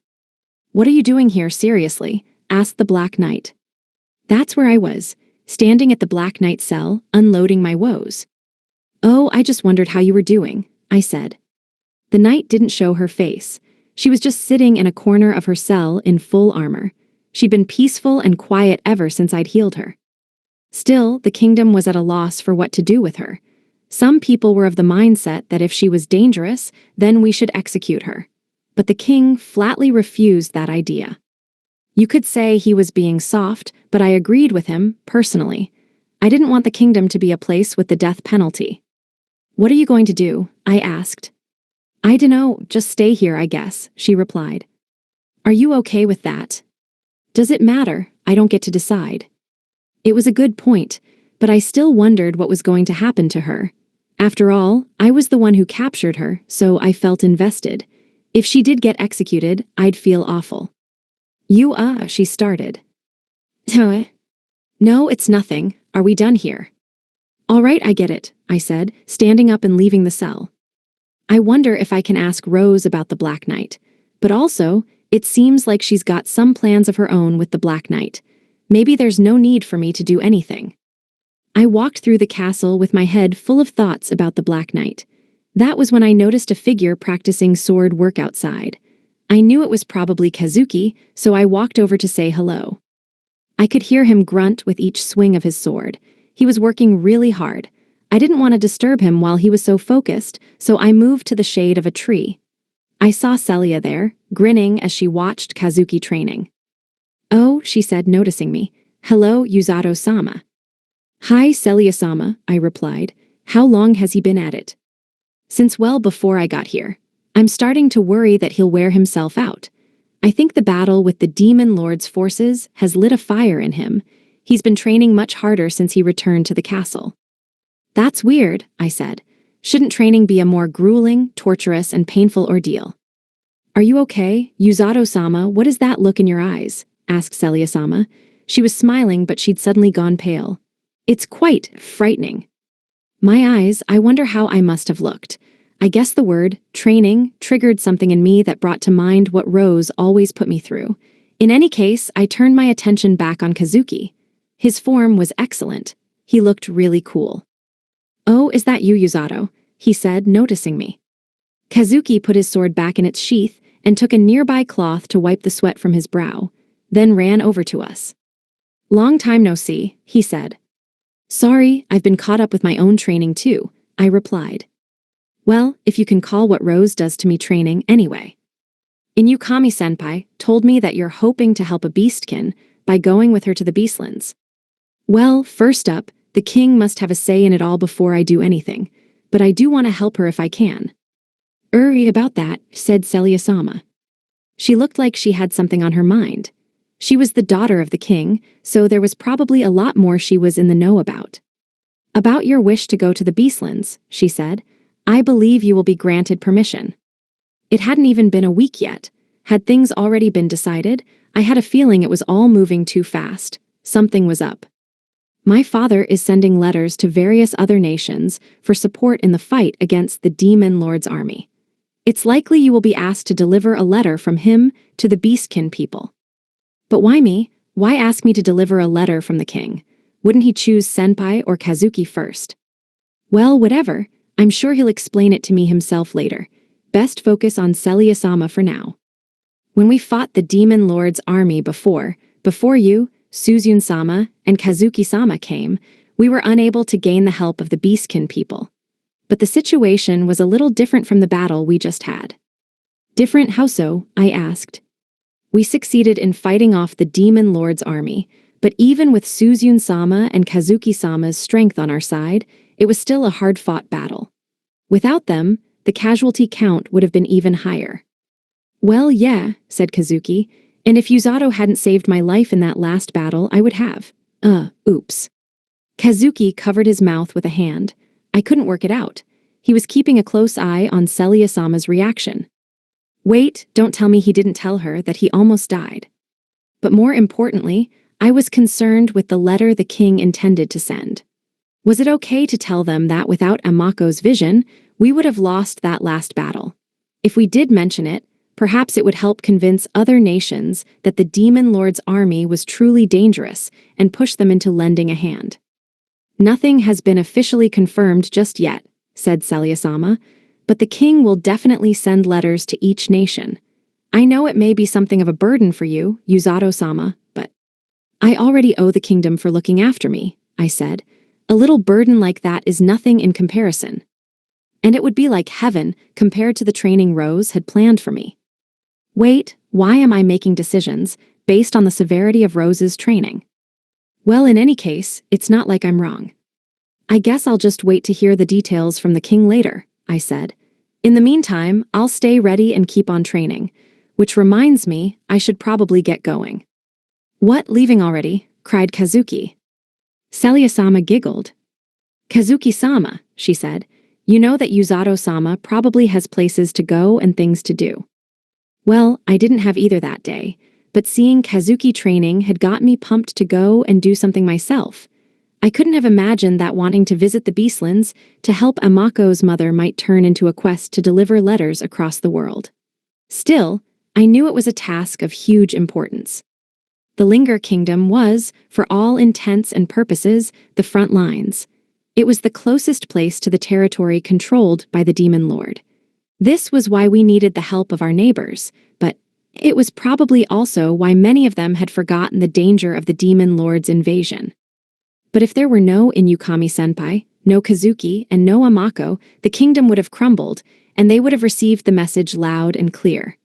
What are you doing here, seriously? Asked the Black Knight. That's where I was, standing at the Black Knight cell, unloading my woes. Oh, I just wondered how you were doing, I said. The knight didn't show her face. She was just sitting in a corner of her cell in full armor. She'd been peaceful and quiet ever since I'd healed her. Still, the kingdom was at a loss for what to do with her. Some people were of the mindset that if she was dangerous, then we should execute her. But the king flatly refused that idea. You could say he was being soft, but I agreed with him, personally. I didn't want the kingdom to be a place with the death penalty. What are you going to do? I asked. I dunno, just stay here, I guess, she replied. Are you okay with that? Does it matter? I don't get to decide. It was a good point, but I still wondered what was going to happen to her. After all, I was the one who captured her, so I felt invested. If she did get executed, I'd feel awful. She started. No, it's nothing. Are we done here? All right, I get it, I said, standing up and leaving the cell. I wonder if I can ask Rose about the Black Knight. But also, it seems like she's got some plans of her own with the Black Knight. Maybe there's no need for me to do anything. I walked through the castle with my head full of thoughts about the Black Knight. That was when I noticed a figure practicing sword work outside. I knew it was probably Kazuki, so I walked over to say hello. I could hear him grunt with each swing of his sword. He was working really hard. I didn't want to disturb him while he was so focused, so I moved to the shade of a tree. I saw Celia there, grinning as she watched Kazuki training. Oh, she said, noticing me. Hello, Yuzato-sama. Hi, Celia-sama, I replied. How long has he been at it? Since well before I got here. I'm starting to worry that he'll wear himself out. I think the battle with the Demon Lord's forces has lit a fire in him. He's been training much harder since he returned to the castle. That's weird, I said. Shouldn't training be a more grueling, torturous, and painful ordeal? Are you okay, Yuzato-sama? What is that look in your eyes? Asked Celia-sama. She was smiling, but she'd suddenly gone pale. It's quite frightening. My eyes, I wonder how I must have looked. I guess the word, training, triggered something in me that brought to mind what Rose always put me through. In any case, I turned my attention back on Kazuki. His form was excellent. He looked really cool. Oh, is that you, Yuzato? He said, noticing me. Kazuki put his sword back in its sheath and took a nearby cloth to wipe the sweat from his brow, then ran over to us. Long time no see, he said. Sorry, I've been caught up with my own training too, I replied. Well, if you can call what Rose does to me training anyway. Inukami-senpai told me that you're hoping to help a beastkin by going with her to the Beastlands. Well, first up, the king must have a say in it all before I do anything, but I do want to help her if I can. About that, said Celia-sama. She looked like she had something on her mind. She was the daughter of the king, so there was probably a lot more she was in the know about. About your wish to go to the Beastlands, she said. I believe you will be granted permission. It hadn't even been a week yet. Had things already been decided? I had a feeling it was all moving too fast. Something was up. My father is sending letters to various other nations for support in the fight against the Demon Lord's army. It's likely you will be asked to deliver a letter from him to the Beastkin people. But why me? Why ask me to deliver a letter from the king? Wouldn't he choose Senpai or Kazuki first? Well, whatever. I'm sure he'll explain it to me himself later. Best focus on Celia-sama for now. When we fought the Demon Lord's army before you, Suzune-sama, and Kazuki-sama came, we were unable to gain the help of the Beastkin people. But the situation was a little different from the battle we just had. Different how so? I asked. We succeeded in fighting off the Demon Lord's army, but even with Suzune-sama and Kazuki-sama's strength on our side, it was still a hard-fought battle. Without them, the casualty count would have been even higher. Well, yeah, said Kazuki, and if Yuzato hadn't saved my life in that last battle, I would have. Oops. Kazuki covered his mouth with a hand. I couldn't work it out. He was keeping a close eye on Celia-sama's reaction. Wait, don't tell me he didn't tell her that he almost died. But more importantly, I was concerned with the letter the king intended to send. Was it okay to tell them that without Amako's vision, we would have lost that last battle? If we did mention it, perhaps it would help convince other nations that the Demon Lord's army was truly dangerous and push them into lending a hand. Nothing has been officially confirmed just yet, said Celia-sama, but the king will definitely send letters to each nation. I know it may be something of a burden for you, Yuzato-sama, but I already owe the kingdom for looking after me, I said. A little burden like that is nothing in comparison. And it would be like heaven compared to the training Rose had planned for me. Wait, why am I making decisions based on the severity of Rose's training? Well, in any case, it's not like I'm wrong. I guess I'll just wait to hear the details from the king later, I said. In the meantime, I'll stay ready and keep on training, which reminds me I should probably get going. What, leaving already? Cried Kazuki. Celia-sama giggled. Kazuki-sama, she said, you know that Yuzato-sama probably has places to go and things to do. Well, I didn't have either that day, but seeing Kazuki training had got me pumped to go and do something myself. I couldn't have imagined that wanting to visit the Beastlands to help Amako's mother might turn into a quest to deliver letters across the world. Still, I knew it was a task of huge importance. The Linger Kingdom was, for all intents and purposes, the front lines. It was the closest place to the territory controlled by the Demon Lord. This was why we needed the help of our neighbors, but it was probably also why many of them had forgotten the danger of the Demon Lord's invasion. But if there were no Inukami-senpai, no Kazuki, and no Amako, the kingdom would have crumbled, and they would have received the message loud and clear.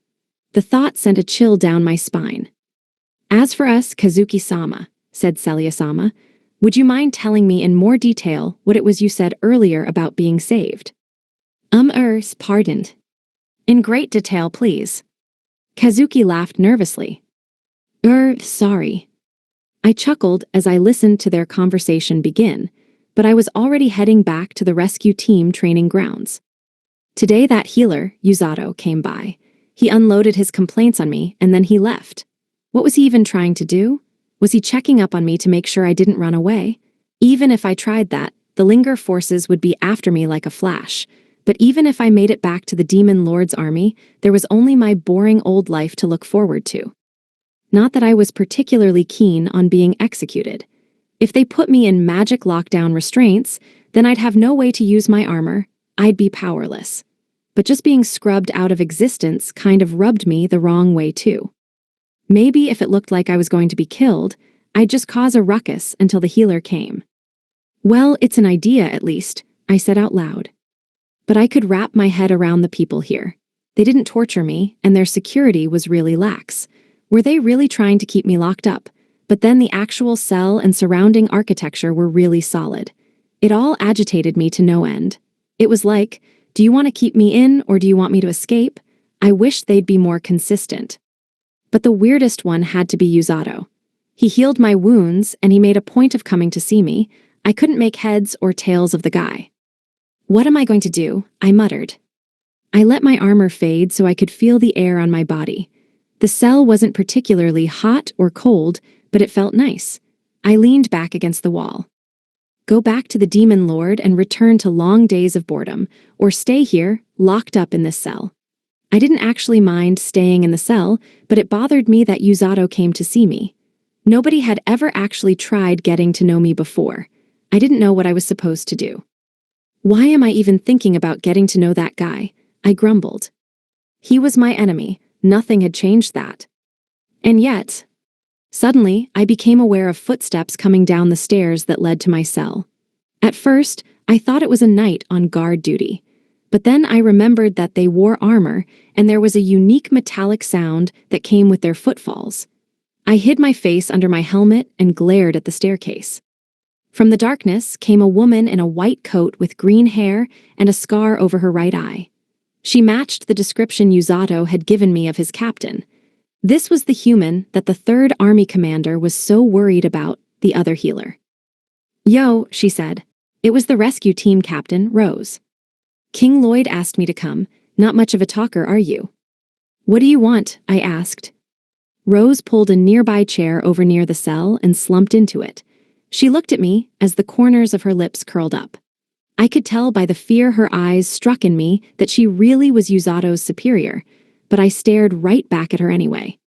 The thought sent a chill down my spine. As for us, Kazuki-sama, said Celia-sama, would you mind telling me in more detail what it was you said earlier about being saved? Pardoned. In great detail, please. Kazuki laughed nervously. Sorry. I chuckled as I listened to their conversation begin, but I was already heading back to the rescue team training grounds. Today that healer, Yuzato, came by. He unloaded his complaints on me and then he left. What was he even trying to do? Was he checking up on me to make sure I didn't run away? Even if I tried that, the Linger forces would be after me like a flash. But even if I made it back to the Demon Lord's army, there was only my boring old life to look forward to. Not that I was particularly keen on being executed. If they put me in magic lockdown restraints, then I'd have no way to use my armor. I'd be powerless. But just being scrubbed out of existence kind of rubbed me the wrong way too. Maybe if it looked like I was going to be killed, I'd just cause a ruckus until the healer came. Well, it's an idea at least, I said out loud. But I could wrap my head around the people here. They didn't torture me, and their security was really lax. Were they really trying to keep me locked up? But then the actual cell and surrounding architecture were really solid. It all agitated me to no end. It was like, do you want to keep me in or do you want me to escape? I wish they'd be more consistent. But the weirdest one had to be Yuzato. He healed my wounds and he made a point of coming to see me. I couldn't make heads or tails of the guy. What am I going to do? I muttered. I let my armor fade so I could feel the air on my body. The cell wasn't particularly hot or cold, but it felt nice. I leaned back against the wall. Go back to the Demon Lord and return to long days of boredom, or stay here, locked up in this cell. I didn't actually mind staying in the cell, but it bothered me that Yuzato came to see me. Nobody had ever actually tried getting to know me before. I didn't know what I was supposed to do. Why am I even thinking about getting to know that guy? I grumbled. He was my enemy. Nothing had changed that. And yet, suddenly, I became aware of footsteps coming down the stairs that led to my cell. At first, I thought it was a knight on guard duty. But then I remembered that they wore armor, and there was a unique metallic sound that came with their footfalls. I hid my face under my helmet and glared at the staircase. From the darkness came a woman in a white coat with green hair and a scar over her right eye. She matched the description Yuzato had given me of his captain. This was the human that the 3rd Army commander was so worried about, the other healer. "Yo," she said. It was the rescue team captain, Rose. "King Lloyd asked me to come. Not much of a talker, are you?" "What do you want?" I asked. Rose pulled a nearby chair over near the cell and slumped into it. She looked at me as the corners of her lips curled up. I could tell by the fear her eyes struck in me that she really was Yuzato's superior, but I stared right back at her anyway.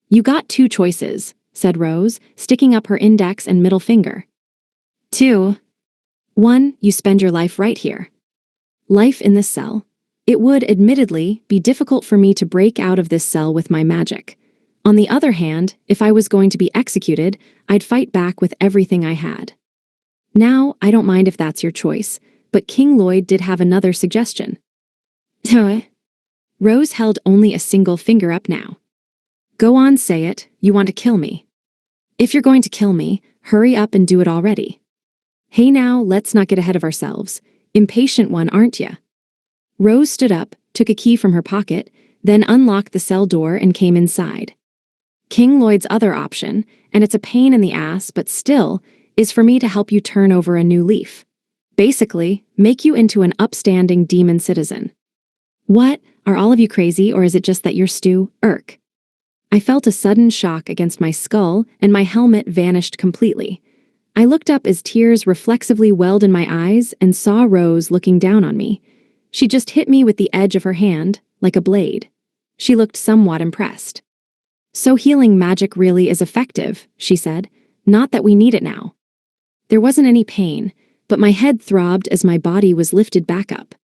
"You got 2 choices," said Rose, sticking up her index and middle finger. 2. 1. You spend your life right here. Life in this cell. It would, admittedly, be difficult for me to break out of this cell with my magic. On the other hand, if I was going to be executed, I'd fight back with everything I had. Now, I don't mind if that's your choice, but King Lloyd did have another suggestion. Rose held only a single finger up now. "Go on, say it. You want to kill me. If you're going to kill me, hurry up and do it already. Hey now, let's not get ahead of ourselves. Impatient one, aren't ya?" Rose stood up, took a key from her pocket, then unlocked the cell door and came inside. King Lloyd's other option, and it's a pain in the ass, but still, is for me to help you turn over a new leaf. Basically, make you into an upstanding demon citizen. What? Are all of you crazy, or is it just that you're Stu? Irk. I felt a sudden shock against my skull, and my helmet vanished completely. I looked up as tears reflexively welled in my eyes and saw Rose looking down on me. She just hit me with the edge of her hand, like a blade. She looked somewhat impressed. "So healing magic really is effective," she said. "Not that we need it now." There wasn't any pain, but my head throbbed as my body was lifted back up.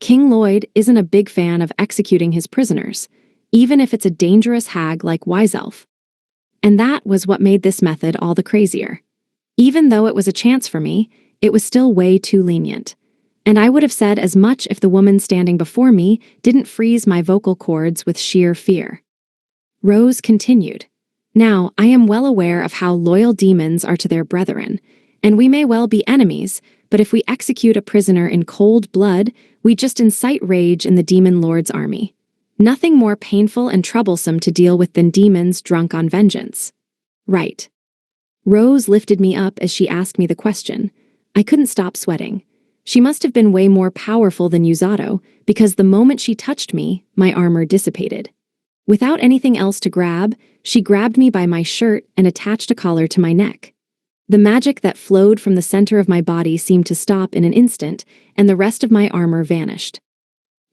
King Lloyd isn't a big fan of executing his prisoners, even if it's a dangerous hag like Wiseelf. And that was what made this method all the crazier. Even though it was a chance for me, it was still way too lenient. And I would have said as much if the woman standing before me didn't freeze my vocal cords with sheer fear. Rose continued. "Now, I am well aware of how loyal demons are to their brethren, and we may well be enemies, but if we execute a prisoner in cold blood, we just incite rage in the demon lord's army. Nothing more painful and troublesome to deal with than demons drunk on vengeance. Right." Rose lifted me up as she asked me the question. I couldn't stop sweating. She must have been way more powerful than Yuzato, because the moment she touched me, my armor dissipated. Without anything else to grab, she grabbed me by my shirt and attached a collar to my neck. The magic that flowed from the center of my body seemed to stop in an instant, and the rest of my armor vanished.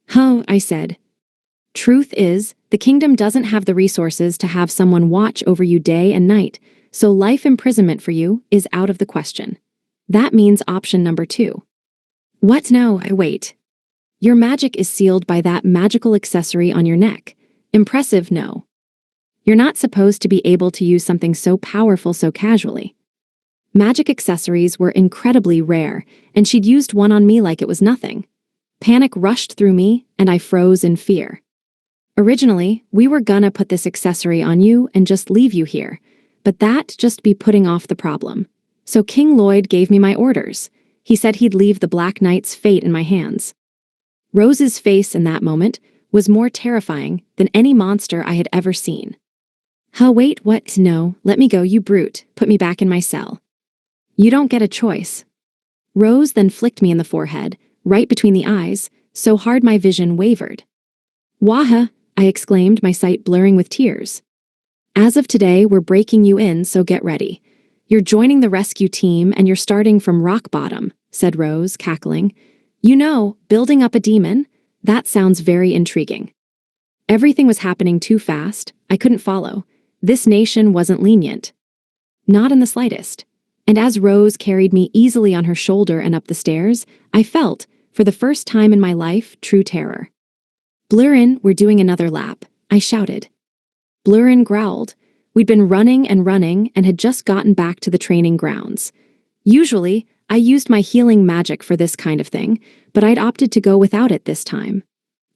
"Huh," I said. "Truth is, the kingdom doesn't have the resources to have someone watch over you day and night, so life imprisonment for you is out of the question. That means option number 2. What? No, I wait. Your magic is sealed by that magical accessory on your neck. Impressive, no. You're not supposed to be able to use something so powerful so casually." Magic accessories were incredibly rare, and she'd used one on me like it was nothing. Panic rushed through me, and I froze in fear. "Originally, we were gonna put this accessory on you and just leave you here, but that'd just be putting off the problem. So King Lloyd gave me my orders. He said he'd leave the Black Knight's fate in my hands." Rose's face in that moment was more terrifying than any monster I had ever seen. "Huh, wait, what? No, let me go, you brute. Put me back in my cell." "You don't get a choice." Rose then flicked me in the forehead, right between the eyes, so hard my vision wavered. "Waha!" I exclaimed, my sight blurring with tears. "As of today, we're breaking you in, so get ready. You're joining the rescue team and you're starting from rock bottom," said Rose, cackling. "You know, building up a demon? That sounds very intriguing." Everything was happening too fast. I couldn't follow. This nation wasn't lenient. Not in the slightest. And as Rose carried me easily on her shoulder and up the stairs, I felt, for the first time in my life, true terror. "Blurrin, we're doing another lap," I shouted. Blurrin growled. We'd been running and had just gotten back to the training grounds. Usually, I used my healing magic for this kind of thing, but I'd opted to go without it this time.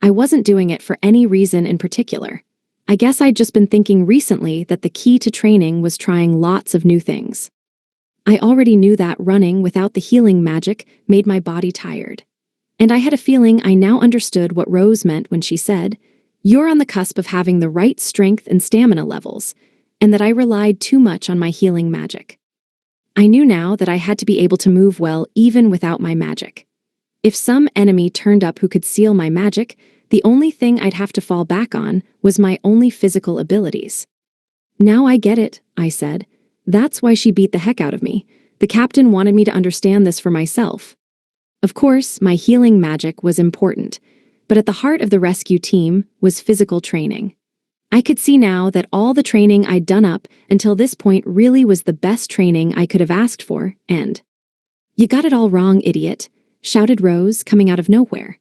I wasn't doing it for any reason in particular. I guess I'd just been thinking recently that the key to training was trying lots of new things. I already knew that running without the healing magic made my body tired. And I had a feeling I now understood what Rose meant when she said, "You're on the cusp of having the right strength and stamina levels," and that I relied too much on my healing magic. I knew now that I had to be able to move well even without my magic. If some enemy turned up who could seal my magic, the only thing I'd have to fall back on was my only physical abilities. "Now I get it," I said. "That's why she beat the heck out of me. The captain wanted me to understand this for myself." Of course, my healing magic was important, but at the heart of the rescue team was physical training. I could see now that all the training I'd done up until this point really was the best training I could have asked for, and "You got it all wrong, idiot," shouted Rose, coming out of nowhere.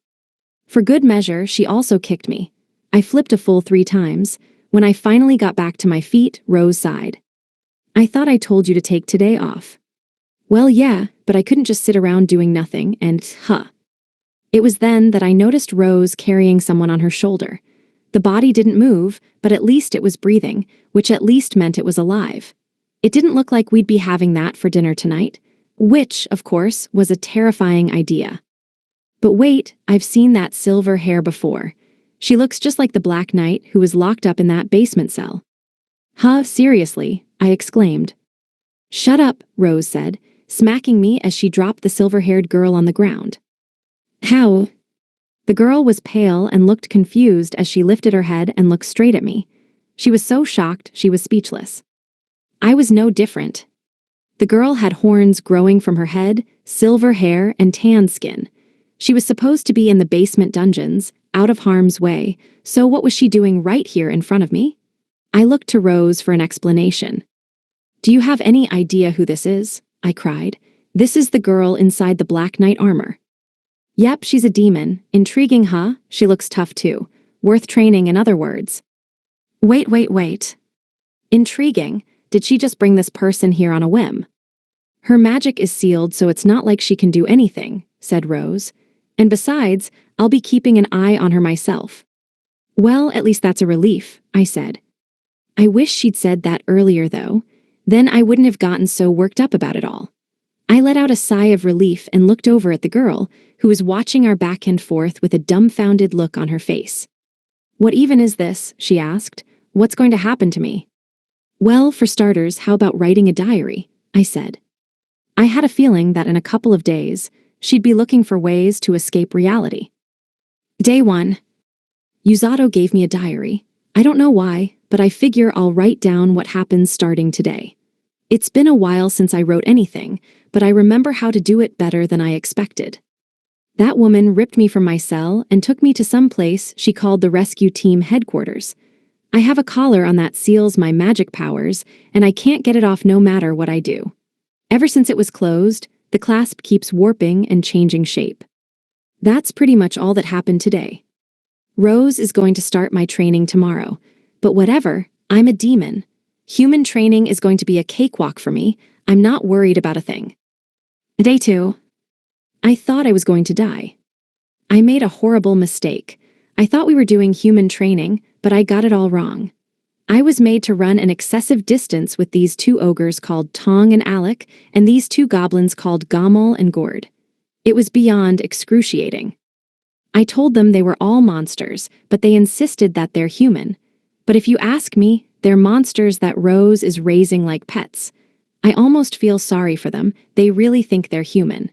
For good measure, she also kicked me. I flipped a full 3 times. When I finally got back to my feet, Rose sighed. "I thought I told you to take today off." "Well, yeah, but I couldn't just sit around doing nothing, and It was then that I noticed Rose carrying someone on her shoulder. The body didn't move, but at least it was breathing, which at least meant it was alive. It didn't look like we'd be having that for dinner tonight, which, of course, was a terrifying idea. But wait, I've seen that silver hair before. She looks just like the Black Knight who was locked up in that basement cell. Seriously, I exclaimed. "Shut up," Rose said, smacking me as she dropped the silver-haired girl on the ground. "How?" The girl was pale and looked confused as she lifted her head and looked straight at me. She was so shocked she was speechless. I was no different. The girl had horns growing from her head, silver hair, and tan skin. She was supposed to be in the basement dungeons, out of harm's way, so what was she doing right here in front of me? I looked to Rose for an explanation. "Do you have any idea who this is?" I cried. "This is the girl inside the Black Knight armor." "Yep, she's a demon. Intriguing, huh? She looks tough too. Worth training, in other words." Wait. Intriguing? Did she just bring this person here on a whim?" "Her magic is sealed, so it's not like she can do anything," said Rose. "And besides, I'll be keeping an eye on her myself." "Well, at least that's a relief," I said. I wish she'd said that earlier, though. Then I wouldn't have gotten so worked up about it all. I let out a sigh of relief and looked over at the girl, who was watching our back and forth with a dumbfounded look on her face. "What even is this?" she asked. "What's going to happen to me?" "Well, for starters, how about writing a diary?" I said. I had a feeling that in a couple of days, she'd be looking for ways to escape reality. Day 1. Yuzato gave me a diary. I don't know why, but I figure I'll write down what happens starting today. It's been a while since I wrote anything, but I remember how to do it better than I expected. That woman ripped me from my cell and took me to some place she called the rescue team headquarters. I have a collar on that seals my magic powers, and I can't get it off no matter what I do. Ever since it was closed, the clasp keeps warping and changing shape. That's pretty much all that happened today. Rose is going to start my training tomorrow, but whatever, I'm a demon. Human training is going to be a cakewalk for me. I'm not worried about a thing. Day 2. I thought I was going to die. I made a horrible mistake. I thought we were doing human training, but I got it all wrong. I was made to run an excessive distance with these 2 ogres called Tong and Alec, and these 2 goblins called Gomel and Gord. It was beyond excruciating. I told them they were all monsters, but they insisted that they're human. But if you ask me, they're monsters that Rose is raising like pets. I almost feel sorry for them. They really think they're human.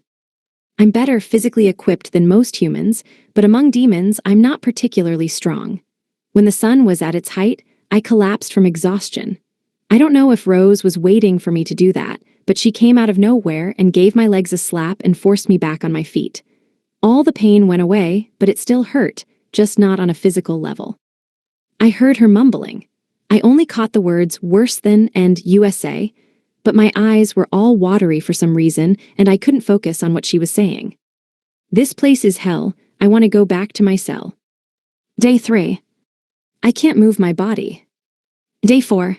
I'm better physically equipped than most humans, but among demons, I'm not particularly strong. When the sun was at its height, I collapsed from exhaustion. I don't know if Rose was waiting for me to do that, but she came out of nowhere and gave my legs a slap and forced me back on my feet. All the pain went away, but it still hurt, just not on a physical level. I heard her mumbling. I only caught the words worse than and USA, but my eyes were all watery for some reason and I couldn't focus on what she was saying. This place is hell. I want to go back to my cell. Day 3. I can't move my body. Day 4.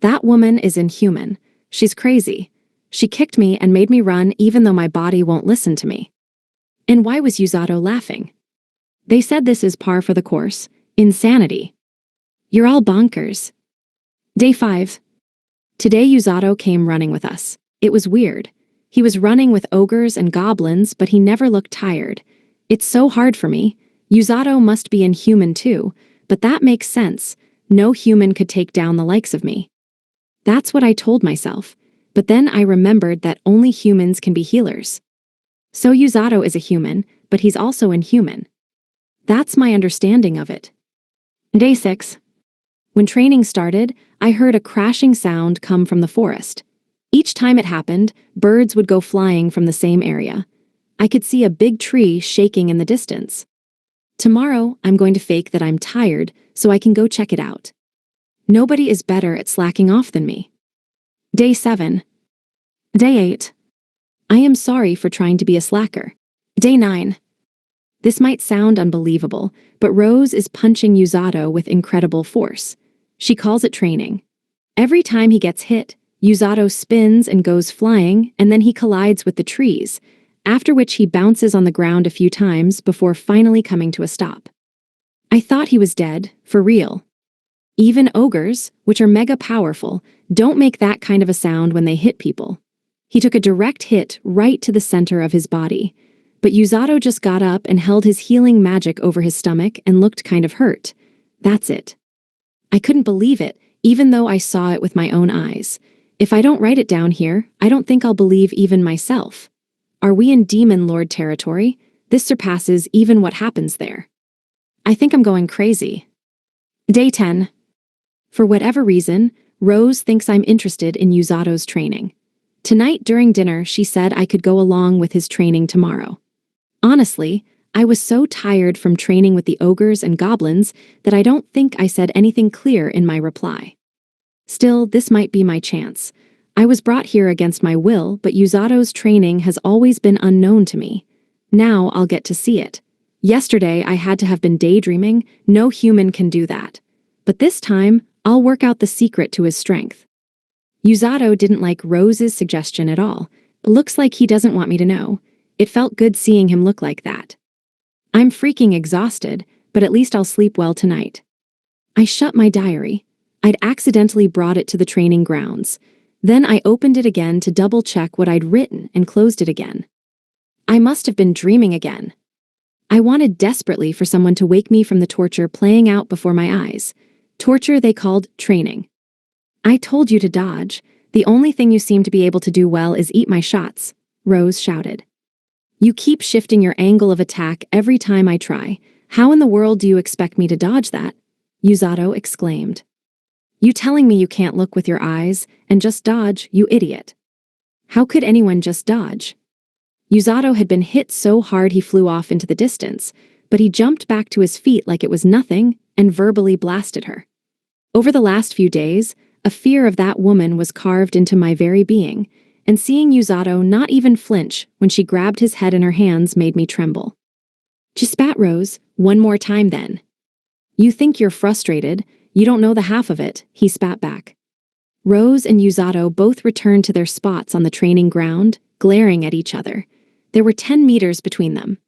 That woman is inhuman. She's crazy. She kicked me and made me run even though my body won't listen to me. And why was Yuzato laughing? They said this is par for the course. Insanity. You're all bonkers. Day 5. Today Yuzato came running with us. It was weird. He was running with ogres and goblins, but he never looked tired. It's so hard for me. Yuzato must be inhuman too, but that makes sense. No human could take down the likes of me. That's what I told myself, but then I remembered that only humans can be healers. So Yuzato is a human, but he's also inhuman. That's my understanding of it. Day 6. When training started, I heard a crashing sound come from the forest. Each time it happened, birds would go flying from the same area. I could see a big tree shaking in the distance. Tomorrow, I'm going to fake that I'm tired so I can go check it out. Nobody is better at slacking off than me. Day 7. Day 8. I am sorry for trying to be a slacker. Day 9. This might sound unbelievable, but Rose is punching Yuzato with incredible force. She calls it training. Every time he gets hit, Yuzato spins and goes flying, and then he collides with the trees, after which he bounces on the ground a few times before finally coming to a stop. I thought he was dead, for real. Even ogres, which are mega powerful, don't make that kind of a sound when they hit people. He took a direct hit right to the center of his body, but Yuzato just got up and held his healing magic over his stomach and looked kind of hurt. That's it. I couldn't believe it, even though I saw it with my own eyes. If I don't write it down here, I don't think I'll believe even myself. Are we in Demon Lord territory? This surpasses even what happens there. I think I'm going crazy. Day 10. For whatever reason, Rose thinks I'm interested in Yuzato's training. Tonight during dinner, she said I could go along with his training tomorrow. Honestly, I was so tired from training with the ogres and goblins that I don't think I said anything clear in my reply. Still, this might be my chance. I was brought here against my will, but Yuzato's training has always been unknown to me. Now I'll get to see it. Yesterday I had to have been daydreaming. No human can do that. But this time, I'll work out the secret to his strength. Yuzato didn't like Rose's suggestion at all. Looks like he doesn't want me to know. It felt good seeing him look like that. I'm freaking exhausted, but at least I'll sleep well tonight. I shut my diary. I'd accidentally brought it to the training grounds. Then I opened it again to double-check what I'd written and closed it again. I must have been dreaming again. I wanted desperately for someone to wake me from the torture playing out before my eyes. Torture they called training. I told you to dodge. The only thing you seem to be able to do well is eat my shots, Rose shouted. You keep shifting your angle of attack every time I try. How in the world do you expect me to dodge that? Yuzato exclaimed. You telling me you can't look with your eyes and just dodge, you idiot. How could anyone just dodge? Yuzato had been hit so hard he flew off into the distance, but he jumped back to his feet like it was nothing and verbally blasted her. Over the last few days, a fear of that woman was carved into my very being, and seeing Yuzato not even flinch when she grabbed his head in her hands made me tremble. She spat Rose, one more time then. You think you're frustrated, you don't know the half of it, he spat back. Rose and Yuzato both returned to their spots on the training ground, glaring at each other. There were 10 meters between them.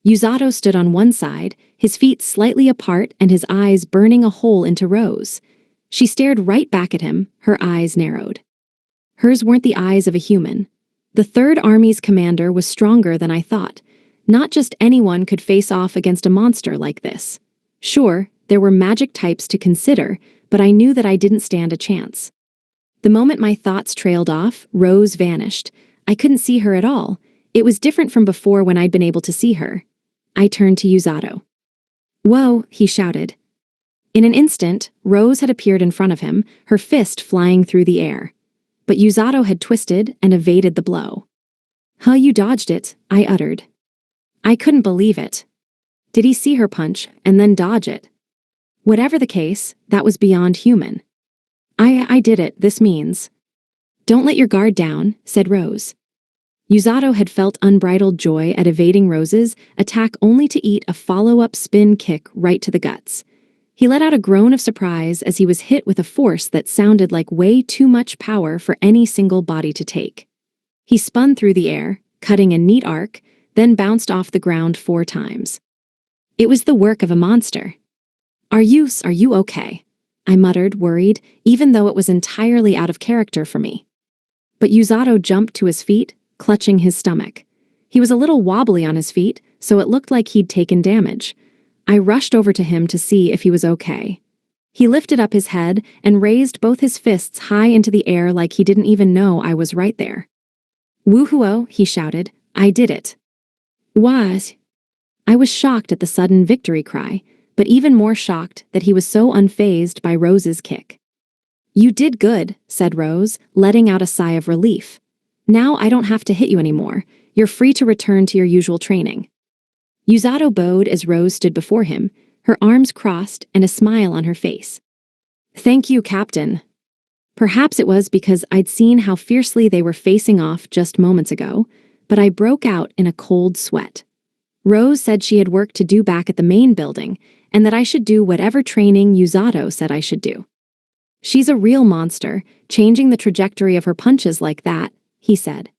Yuzato stood on one side, his feet slightly apart and his eyes burning a hole into Rose. She stared right back at him, her eyes narrowed. Hers weren't the eyes of a human. The Third Army's commander was stronger than I thought. Not just anyone could face off against a monster like this. Sure, there were magic types to consider, but I knew that I didn't stand a chance. The moment my thoughts trailed off, Rose vanished. I couldn't see her at all. It was different from before when I'd been able to see her. I turned to Yuzato. Whoa, he shouted. In an instant, Rose had appeared in front of him, her fist flying through the air. But Yuzato had twisted and evaded the blow. Huh, you dodged it, I uttered. I couldn't believe it. Did he see her punch and then dodge it? Whatever the case, that was beyond human. I did it, this means. Don't let your guard down, said Rose. Yuzato had felt unbridled joy at evading Rose's attack only to eat a follow-up spin kick right to the guts. He let out a groan of surprise as he was hit with a force that sounded like way too much power for any single body to take. He spun through the air, cutting a neat arc, then bounced off the ground 4 times. It was the work of a monster. Are you okay? I muttered, worried, even though it was entirely out of character for me. But Yuzato jumped to his feet, clutching his stomach. He was a little wobbly on his feet, so it looked like he'd taken damage. I rushed over to him to see if he was okay. He lifted up his head and raised both his fists high into the air like he didn't even know I was right there. Woohoo, he shouted. I did it. What? I was shocked at the sudden victory cry, but even more shocked that he was so unfazed by Rose's kick. You did good, said Rose, letting out a sigh of relief. Now I don't have to hit you anymore. You're free to return to your usual training. Yuzato bowed as Rose stood before him, her arms crossed and a smile on her face. Thank you, Captain. Perhaps it was because I'd seen how fiercely they were facing off just moments ago, but I broke out in a cold sweat. Rose said she had work to do back at the main building, and that I should do whatever training Yuzato said I should do. She's a real monster, changing the trajectory of her punches like that, he said.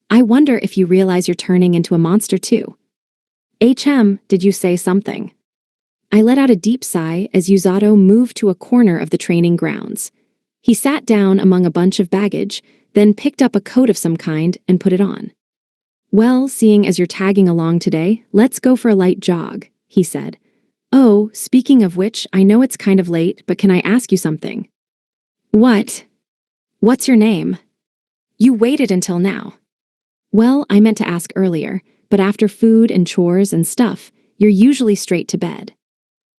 I wonder if you realize you're turning into a monster too. Did you say something? I let out a deep sigh as Yuzato moved to a corner of the training grounds. He sat down among a bunch of baggage, then picked up a coat of some kind and put it on. Well, seeing as you're tagging along today, let's go for a light jog, he said. Oh, speaking of which, I know it's kind of late, but can I ask you something? What? What's your name? You waited until now. Well, I meant to ask earlier, but after food and chores and stuff, you're usually straight to bed.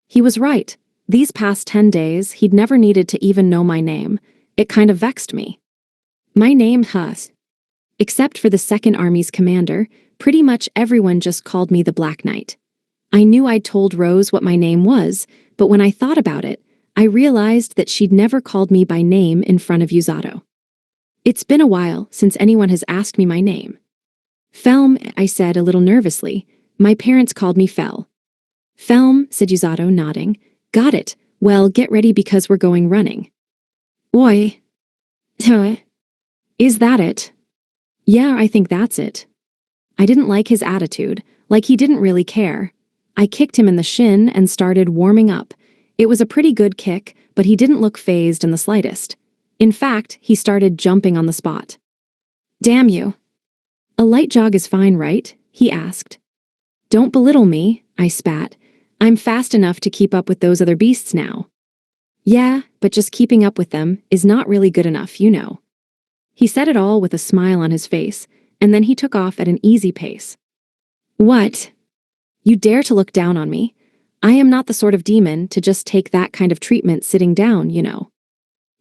He was right. These past 10 days, he'd never needed to even know my name. It kind of vexed me. My name, Except for the Second Army's commander, pretty much everyone just called me the Black Knight. I knew I'd told Rose what my name was, but when I thought about it, I realized that she'd never called me by name in front of Yuzato. It's been a while since anyone has asked me my name. Felm, I said a little nervously. My parents called me Fel. Felm, said Yuzato, nodding. Got it. Well, get ready because we're going running. Oi. Is that it? Yeah, I think that's it. I didn't like his attitude, like he didn't really care. I kicked him in the shin and started warming up. It was a pretty good kick, but he didn't look fazed in the slightest. In fact, he started jumping on the spot. Damn you. A light jog is fine, right? He asked. Don't belittle me, I spat. I'm fast enough to keep up with those other beasts now. Yeah, but just keeping up with them is not really good enough, you know. He said it all with a smile on his face, and then he took off at an easy pace. What? You dare to look down on me? I am not the sort of demon to just take that kind of treatment sitting down, you know.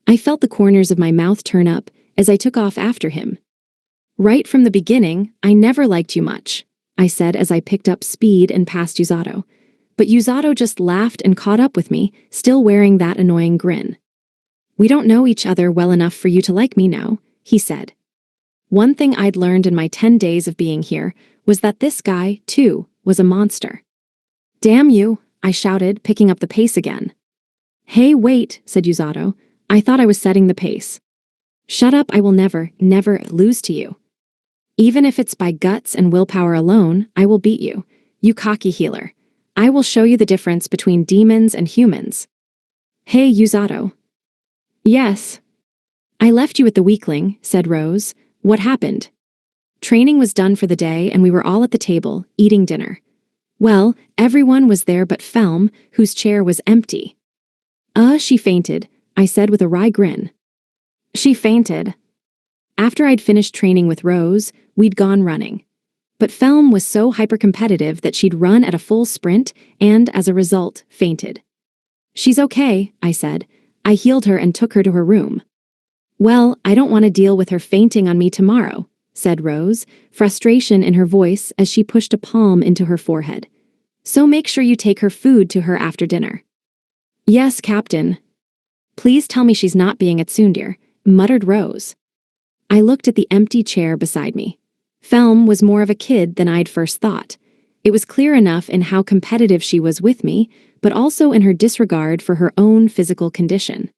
I felt the corners of my mouth turn up as I took off after him. Right from the beginning, I never liked you much, I said as I picked up speed and passed Yuzato. But Yuzato just laughed and caught up with me, still wearing that annoying grin. We don't know each other well enough for you to like me now, he said. One thing I'd learned in my 10 days of being here was that this guy, too, was a monster. Damn you, I shouted, picking up the pace again. Hey, wait, said Yuzato. I thought I was setting the pace. Shut up, I will never lose to you. Even if it's by guts and willpower alone, I will beat you, you cocky healer. I will show you the difference between demons and humans. Hey, Yuzato. Yes. I left you with the weakling, said Rose. What happened? Training was done for the day and we were all at the table, eating dinner. Well, everyone was there but Felm, whose chair was empty. She fainted, I said with a wry grin. She fainted. After I'd finished training with Rose, we'd gone running. But Felm was so hyper-competitive that she'd run at a full sprint and, as a result, fainted. She's okay, I said. I healed her and took her to her room. Well, I don't want to deal with her fainting on me tomorrow, said Rose, frustration in her voice as she pushed a palm into her forehead. So make sure you take her food to her after dinner. Yes, Captain. Please tell me she's not being at Sundir, muttered Rose. I looked at the empty chair beside me. Felm was more of a kid than I'd first thought. It was clear enough in how competitive she was with me, but also in her disregard for her own physical condition.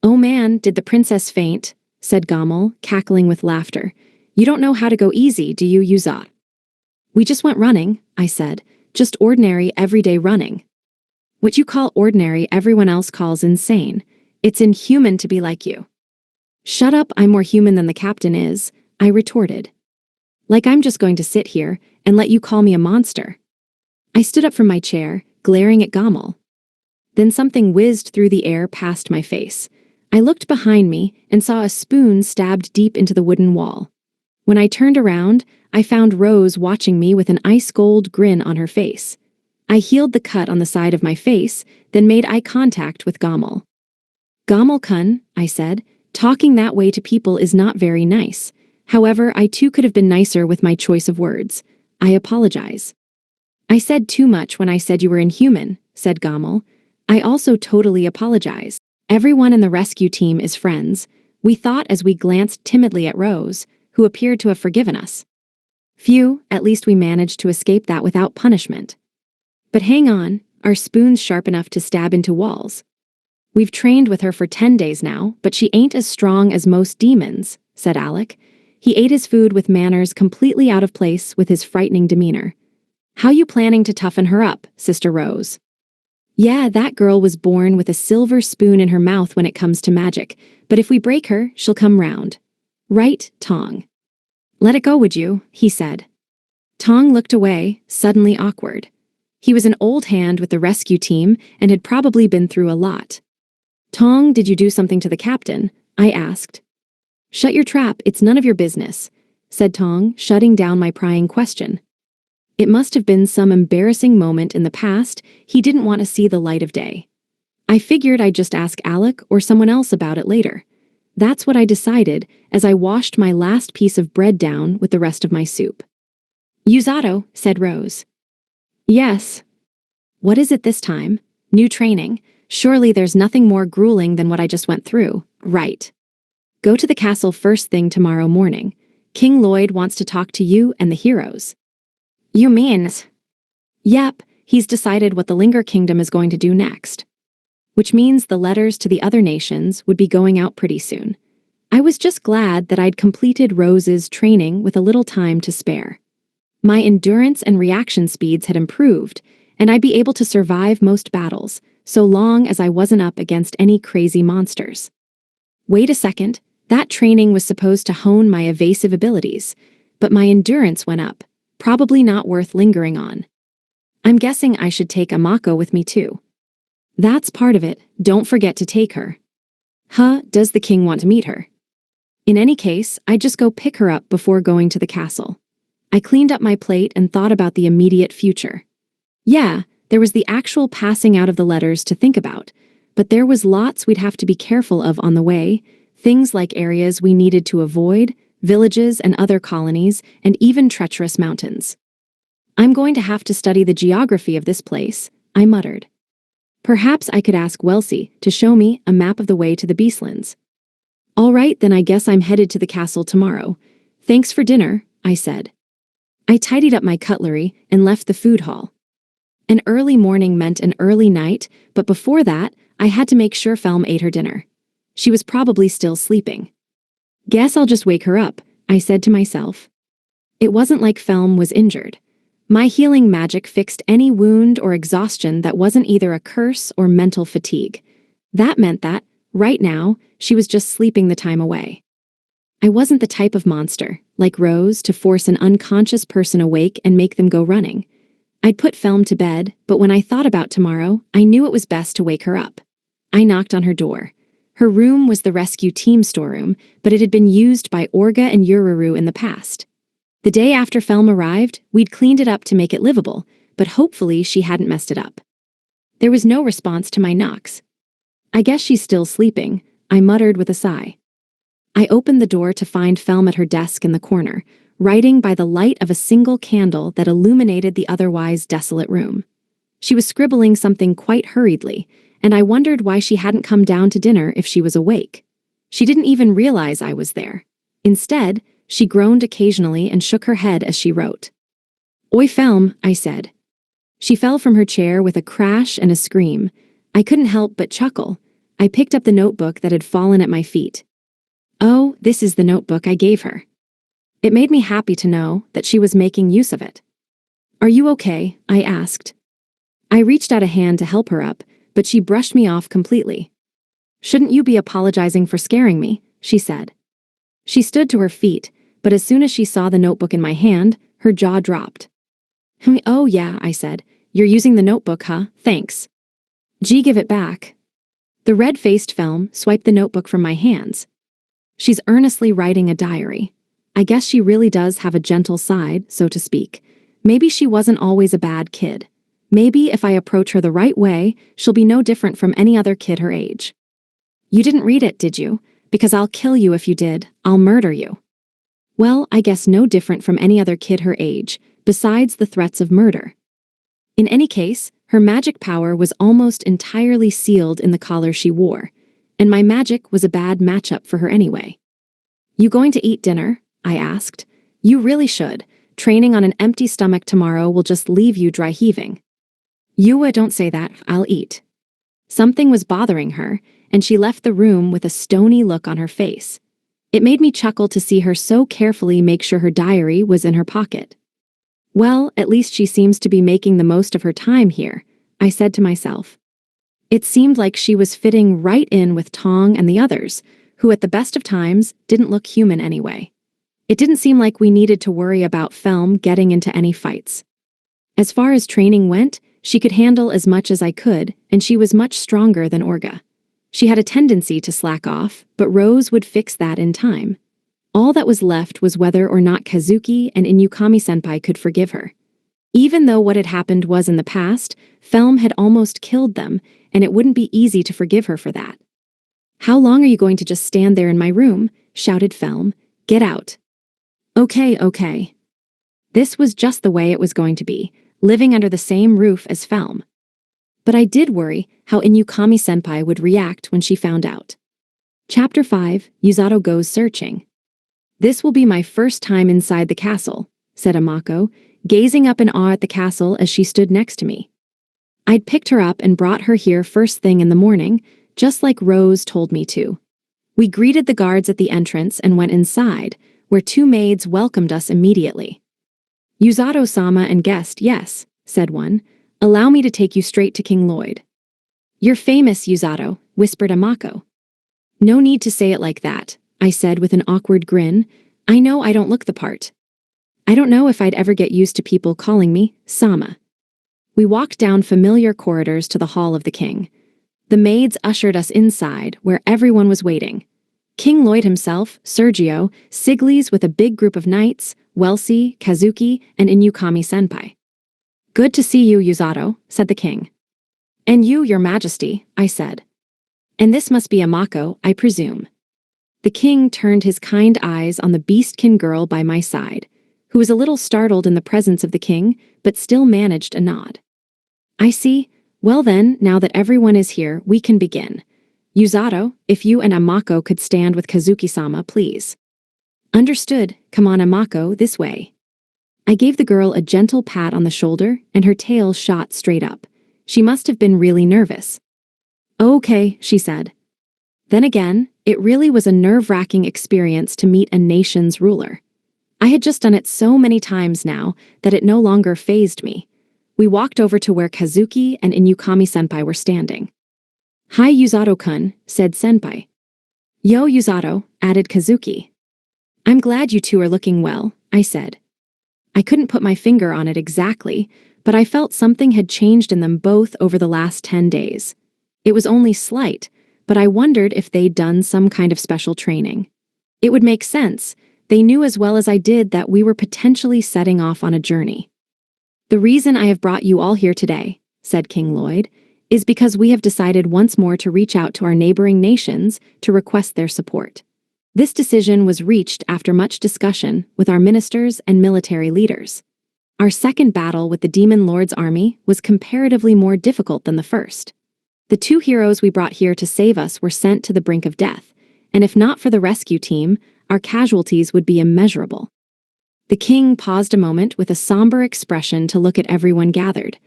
Oh man, did the princess faint, said Gommel, cackling with laughter. You don't know how to go easy, do you, Yuzat? We just went running, I said. Just ordinary, everyday running. What you call ordinary, everyone else calls insane. It's inhuman to be like you. Shut up, I'm more human than the captain is, I retorted. Like I'm just going to sit here and let you call me a monster. I stood up from my chair, glaring at Gommel. Then something whizzed through the air past my face. I looked behind me and saw a spoon stabbed deep into the wooden wall. When I turned around, I found Rose watching me with an ice-cold grin on her face. I healed the cut on the side of my face, then made eye contact with Gommel. Gommel-kun, I said, talking that way to people is not very nice. However, I too could have been nicer with my choice of words. I apologize. I said too much when I said you were inhuman, said Gommel. I also totally apologize. Everyone in the rescue team is friends, we thought as we glanced timidly at Rose, who appeared to have forgiven us. Phew, at least we managed to escape that without punishment. But hang on, are spoons sharp enough to stab into walls? We've trained with her for 10 days now, but she ain't as strong as most demons, said Alec. He ate his food with manners completely out of place with his frightening demeanor. How you planning to toughen her up, Sister Rose? Yeah, that girl was born with a silver spoon in her mouth when it comes to magic, but if we break her, she'll come round. Right, Tong? Let it go, would you? He said. Tong looked away, suddenly awkward. He was an old hand with the rescue team and had probably been through a lot. Tong, did you do something to the captain? I asked. Shut your trap, it's none of your business, said Tong, shutting down my prying question. It must have been some embarrassing moment in the past he didn't want to see the light of day. I figured I'd just ask Alec or someone else about it later. That's what I decided as I washed my last piece of bread down with the rest of my soup. Yuzato, said Rose. Yes. What is it this time? New training? Surely there's nothing more grueling than what I just went through, right? Go to the castle first thing tomorrow morning. King Lloyd wants to talk to you and the heroes. You mean? Yep, he's decided what the Linger Kingdom is going to do next. Which means the letters to the other nations would be going out pretty soon. I was just glad that I'd completed Rose's training with a little time to spare. My endurance and reaction speeds had improved, and I'd be able to survive most battles, so long as I wasn't up against any crazy monsters. Wait a second, that training was supposed to hone my evasive abilities, but my endurance went up, probably not worth lingering on. I'm guessing I should take Amako with me too. That's part of it, don't forget to take her. Does the king want to meet her? In any case, I'd just go pick her up before going to the castle. I cleaned up my plate and thought about the immediate future. Yeah, there was the actual passing out of the letters to think about, but there was lots we'd have to be careful of on the way, things like areas we needed to avoid, villages and other colonies, and even treacherous mountains. I'm going to have to study the geography of this place, I muttered. Perhaps I could ask Welsie to show me a map of the way to the Beastlands. All right, then I guess I'm headed to the castle tomorrow. Thanks for dinner, I said. I tidied up my cutlery and left the food hall. An early morning meant an early night, but before that, I had to make sure Felm ate her dinner. She was probably still sleeping. Guess I'll just wake her up, I said to myself. It wasn't like Felm was injured. My healing magic fixed any wound or exhaustion that wasn't either a curse or mental fatigue. That meant that, right now, she was just sleeping the time away. I wasn't the type of monster, like Rose, to force an unconscious person awake and make them go running. I'd put Felm to bed, but when I thought about tomorrow, I knew it was best to wake her up. I knocked on her door. Her room was the rescue team storeroom, but it had been used by Orga and Ururu in the past. The day after Felm arrived, we'd cleaned it up to make it livable, but hopefully she hadn't messed it up. There was no response to my knocks. I guess she's still sleeping, I muttered with a sigh. I opened the door to find Felm at her desk in the corner, writing by the light of a single candle that illuminated the otherwise desolate room. She was scribbling something quite hurriedly, and I wondered why she hadn't come down to dinner if she was awake. She didn't even realize I was there. Instead, she groaned occasionally and shook her head as she wrote. "Oi, Felm," I said. She fell from her chair with a crash and a scream. I couldn't help but chuckle. I picked up the notebook that had fallen at my feet. Oh, this is the notebook I gave her. It made me happy to know that she was making use of it. "Are you okay?" I asked. I reached out a hand to help her up, but she brushed me off completely. "Shouldn't you be apologizing for scaring me?" she said. She stood to her feet, but as soon as she saw the notebook in my hand, her jaw dropped. "Oh yeah," I said. "You're using the notebook, huh? Thanks." "Gee, give it back." The red-faced Felm swiped the notebook from my hands. She's earnestly writing a diary. I guess she really does have a gentle side, so to speak. Maybe she wasn't always a bad kid. Maybe if I approach her the right way, she'll be no different from any other kid her age. "You didn't read it, did you? Because I'll kill you if you did. I'll murder you." Well, I guess no different from any other kid her age, besides the threats of murder. In any case, her magic power was almost entirely sealed in the collar she wore, and my magic was a bad matchup for her anyway. "You going to eat dinner?" I asked. "You really should. Training on an empty stomach tomorrow will just leave you dry heaving." Don't say that. I'll eat." Something was bothering her, and she left the room with a stony look on her face. It made me chuckle to see her so carefully make sure her diary was in her pocket. Well, at least she seems to be making the most of her time here, I said to myself. It seemed like she was fitting right in with Tong and the others, who at the best of times didn't look human anyway. It didn't seem like we needed to worry about Felm getting into any fights. As far as training went, she could handle as much as I could, and she was much stronger than Orga. She had a tendency to slack off, but Rose would fix that in time. All that was left was whether or not Kazuki and Inukami-senpai could forgive her. Even though what had happened was in the past, Felm had almost killed them, and it wouldn't be easy to forgive her for that. "How long are you going to just stand there in my room?" shouted Felm. "Get out." Okay. This was just the way it was going to be, living under the same roof as Felm. But I did worry how Inukami-senpai would react when she found out. Chapter 5, Yuzato Goes Searching. "This will be my first time inside the castle," said Amako, gazing up in awe at the castle as she stood next to me. I'd picked her up and brought her here first thing in the morning, just like Rose told me to. We greeted the guards at the entrance and went inside, where two maids welcomed us immediately. "Yuzato-sama and guest, yes," said one. "Allow me to take you straight to King Lloyd." "You're famous, Yuzato," whispered Amako. "No need to say it like that," I said with an awkward grin. "I know I don't look the part." I don't know if I'd ever get used to people calling me Sama. We walked down familiar corridors to the Hall of the King. The maids ushered us inside, where everyone was waiting. King Lloyd himself, Sergio, Siglis with a big group of knights, Welsi, Kazuki, and Inukami-senpai. "Good to see you, Yuzato," said the king. "And you, your majesty," I said. "And this must be Amako, I presume." The king turned his kind eyes on the beastkin girl by my side, who was a little startled in the presence of the king, but still managed a nod. "I see. Well then, now that everyone is here, we can begin. Yuzato, if you and Amako could stand with Kazuki-sama, please." "Understood. Come on, Amako, this way." I gave the girl a gentle pat on the shoulder, and her tail shot straight up. She must have been really nervous. "Okay," she said. Then again, it really was a nerve-wracking experience to meet a nation's ruler. I had just done it so many times now that it no longer fazed me. We walked over to where Kazuki and Inukami-senpai were standing. "Hi, Yuzato-kun," said senpai. "Yo, Yuzato," added Kazuki. "I'm glad you two are looking well," I said. I couldn't put my finger on it exactly, but I felt something had changed in them both over the last 10 days. It was only slight, but I wondered if they'd done some kind of special training. It would make sense. They knew as well as I did that we were potentially setting off on a journey. "The reason I have brought you all here today," said King Lloyd, "is because we have decided once more to reach out to our neighboring nations to request their support. This decision was reached after much discussion with our ministers and military leaders. Our second battle with the Demon Lord's army was comparatively more difficult than the first. The two heroes we brought here to save us were sent to the brink of death, and if not for the rescue team, our casualties would be immeasurable. The king paused a moment with a somber expression to look at everyone gathered.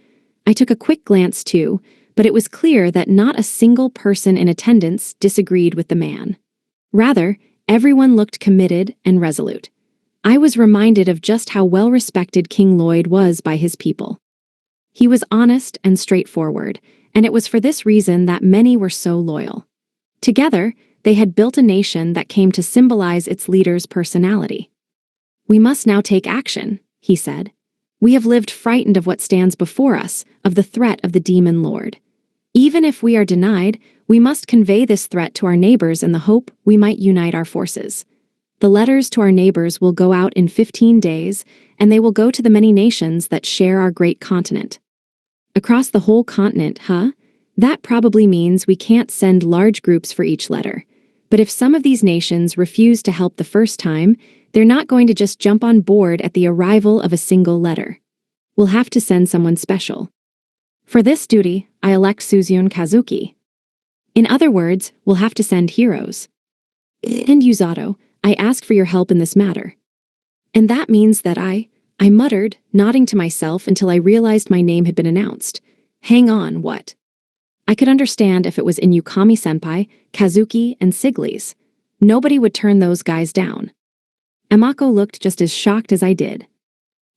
I took a quick glance too, but it was clear that not a single person in attendance disagreed with the man. Rather, everyone looked committed and resolute. I was reminded of just how well-respected King Lloyd was by his people. He was honest and straightforward, and it was for this reason that many were so loyal. Together, they had built a nation that came to symbolize its leader's personality. "We must now take action," he said. "We have lived frightened of what stands before us, of the threat of the demon lord. Even if we are denied, we must convey this threat to our neighbors in the hope we might unite our forces. The letters to our neighbors will go out in 15 days, and they will go to the many nations that share our great continent." Across the whole continent, huh? That probably means we can't send large groups for each letter. But if some of these nations refuse to help the first time, they're not going to just jump on board at the arrival of a single letter. We'll have to send someone special. For this duty, I elect Suzune Kazuki. In other words, we'll have to send heroes. And Yuzato, I ask for your help in this matter. And that means that I muttered, nodding to myself until I realized my name had been announced. Hang on, what? I could understand if it was Inukami-senpai, Kazuki, and Siglis. Nobody would turn those guys down. Amako looked just as shocked as I did.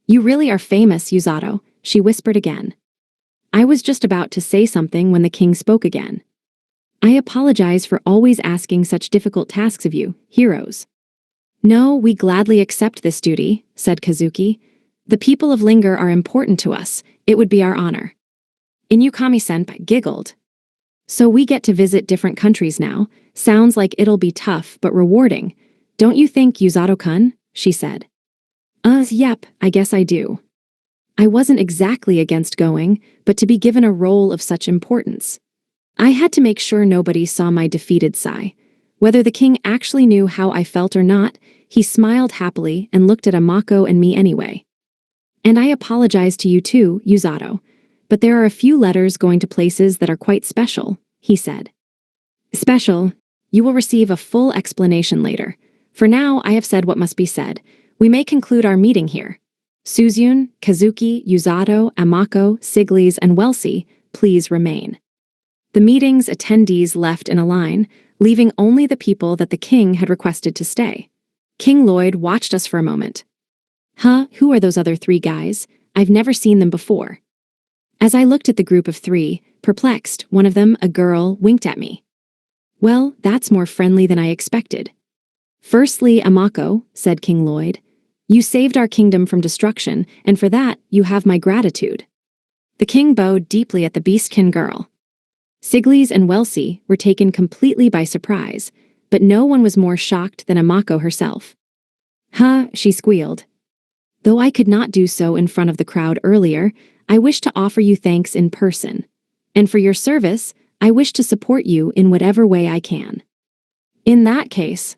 "You really are famous, Yuzato," she whispered again. I was just about to say something when the king spoke again. "I apologize for always asking such difficult tasks of you, heroes." "No, we gladly accept this duty," said Kazuki. "The people of Linger are important to us. It would be our honor." Inukami-senpai giggled. "So we get to visit different countries now. Sounds like it'll be tough but rewarding. Don't you think, Yuzato-kun?" she said. Yep, I guess I do." I wasn't exactly against going, but to be given a role of such importance. I had to make sure nobody saw my defeated sigh. Whether the king actually knew how I felt or not, he smiled happily and looked at Amako and me anyway. "And I apologize to you too, Yuzato. But there are a few letters going to places that are quite special," he said. "Special? You will receive a full explanation later. For now, I have said what must be said. We may conclude our meeting here. Suzune, Kazuki, Yuzato, Amako, Siglis, and Welsi, please remain." The meeting's attendees left in a line, leaving only the people that the king had requested to stay. King Lloyd watched us for a moment. "Huh, who are those other three guys? I've never seen them before." As I looked at the group of three, perplexed, one of them, a girl, winked at me. "Well, that's more friendly than I expected." "Firstly, Amako," said King Lloyd, "you saved our kingdom from destruction, and for that, you have my gratitude." The king bowed deeply at the beastkin girl. Siglis and Welsi were taken completely by surprise, but no one was more shocked than Amako herself. "Huh," she squealed. "Though I could not do so in front of the crowd earlier, I wish to offer you thanks in person. And for your service, I wish to support you in whatever way I can." In that case,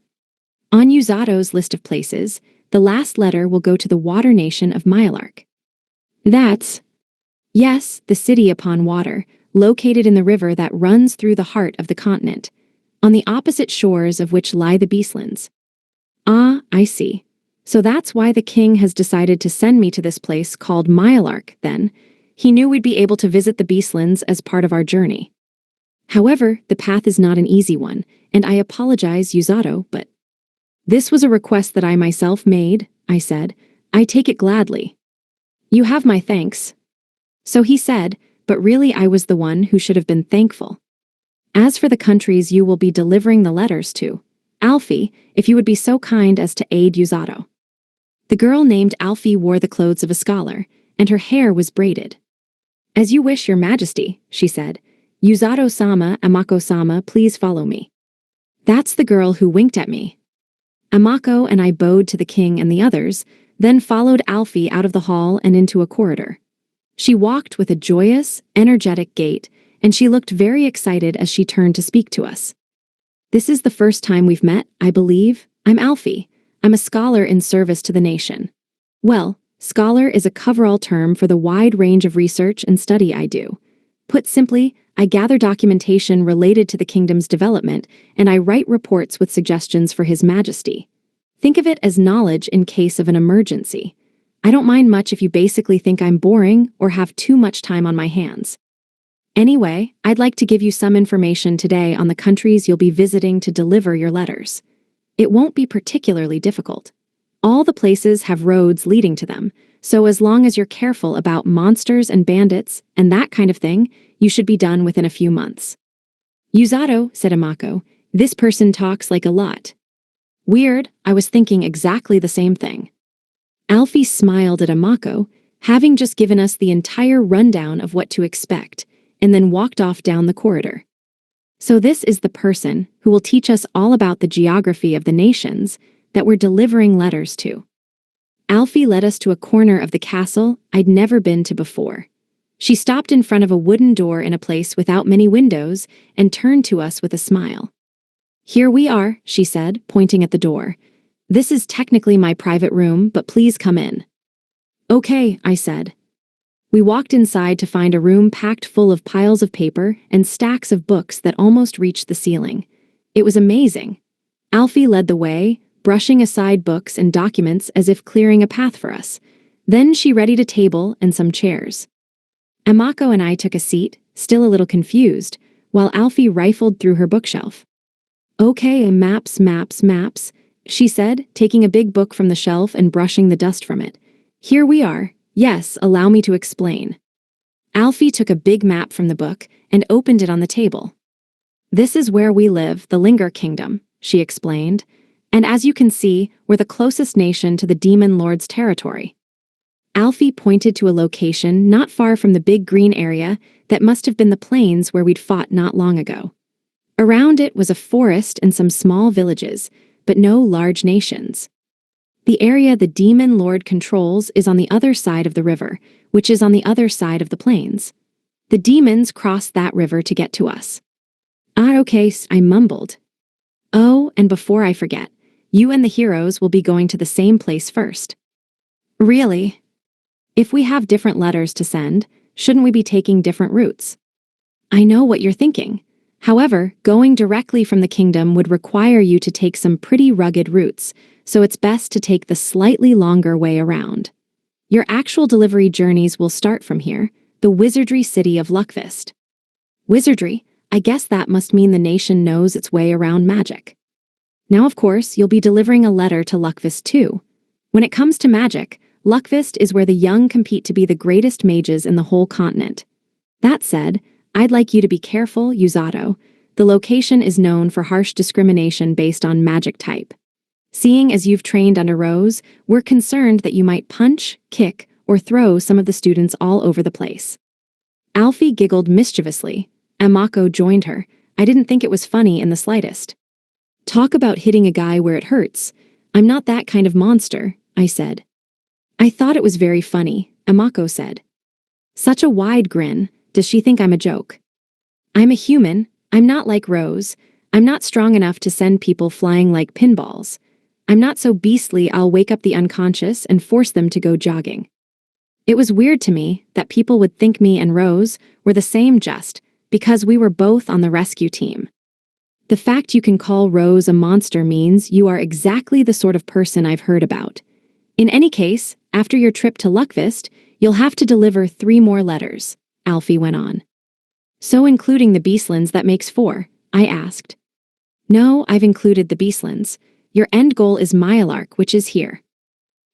on Yuzato's list of places, the last letter will go to the water nation of Myalark. That's... Yes, the city upon water, located in the river that runs through the heart of the continent, on the opposite shores of which lie the Beastlands. Ah, I see. So that's why the king has decided to send me to this place called Myalark, then. He knew we'd be able to visit the Beastlands as part of our journey. However, the path is not an easy one, and I apologize, Yuzato, but... "This was a request that I myself made," I said. "I take it gladly." "You have my thanks." So he said, but really I was the one who should have been thankful. "As for the countries you will be delivering the letters to, Alfie, if you would be so kind as to aid Yuzato." The girl named Alfie wore the clothes of a scholar, and her hair was braided. "As you wish, your majesty," she said. "Yuzato-sama, Amako-sama, please follow me." That's the girl who winked at me. Amako and I bowed to the king and the others, then followed Alfie out of the hall and into a corridor. She walked with a joyous, energetic gait, and she looked very excited as she turned to speak to us. "This is the first time we've met, I believe. I'm Alfie. I'm a scholar in service to the nation." Well, scholar is a coverall term for the wide range of research and study I do. Put simply, I gather documentation related to the kingdom's development, and I write reports with suggestions for His Majesty. Think of it as knowledge in case of an emergency. I don't mind much if you basically think I'm boring or have too much time on my hands. Anyway, I'd like to give you some information today on the countries you'll be visiting to deliver your letters. It won't be particularly difficult. All the places have roads leading to them, so as long as you're careful about monsters and bandits and that kind of thing, you should be done within a few months. Yuzato, said Amako, this person talks like a lot. Weird, I was thinking exactly the same thing. Alfie smiled at Amako, having just given us the entire rundown of what to expect, and then walked off down the corridor. So this is the person who will teach us all about the geography of the nations that we're delivering letters to. Alfie led us to a corner of the castle I'd never been to before. She stopped in front of a wooden door in a place without many windows and turned to us with a smile. Here we are, she said, pointing at the door. This is technically my private room, but please come in. Okay, I said. We walked inside to find a room packed full of piles of paper and stacks of books that almost reached the ceiling. It was amazing. Alfie led the way, brushing aside books and documents as if clearing a path for us. Then she readied a table and some chairs. Amako and I took a seat, still a little confused, while Alfie rifled through her bookshelf. Okay, maps, she said, taking a big book from the shelf and brushing the dust from it. Here we are. Yes, allow me to explain. Alfie took a big map from the book and opened it on the table. This is where we live, the Linger Kingdom, she explained. And as you can see, we're the closest nation to the Demon Lord's territory. Alfie pointed to a location not far from the big green area that must have been the plains where we'd fought not long ago. Around it was a forest and some small villages, but no large nations. The area the Demon Lord controls is on the other side of the river, which is on the other side of the plains. The demons crossed that river to get to us. Okay, I mumbled. Oh, and before I forget, you and the heroes will be going to the same place first. Really? If we have different letters to send, shouldn't we be taking different routes? I know what you're thinking. However, going directly from the kingdom would require you to take some pretty rugged routes, so it's best to take the slightly longer way around. Your actual delivery journeys will start from here, the wizardry city of Luckfist. Wizardry? I guess that must mean the nation knows its way around magic. Now, of course, you'll be delivering a letter to Luckfist too. When it comes to magic, Luckfist is where the young compete to be the greatest mages in the whole continent. That said, I'd like you to be careful, Yuzato. The location is known for harsh discrimination based on magic type. Seeing as you've trained under Rose, we're concerned that you might punch, kick, or throw some of the students all over the place. Alfie giggled mischievously. Amako joined her. I didn't think it was funny in the slightest. Talk about hitting a guy where it hurts. I'm not that kind of monster, I said. I thought it was very funny, Amako said. Such a wide grin. Does she think I'm a joke? I'm a human. I'm not like Rose. I'm not strong enough to send people flying like pinballs. I'm not so beastly I'll wake up the unconscious and force them to go jogging. It was weird to me that people would think me and Rose were the same just because we were both on the rescue team. The fact you can call Rose a monster means you are exactly the sort of person I've heard about. In any case, after your trip to Luckfist, you'll have to deliver 3 more letters, Alfie went on. So including the Beastlands, that makes 4, I asked. No, I've included the Beastlands. Your end goal is Myelark, which is here.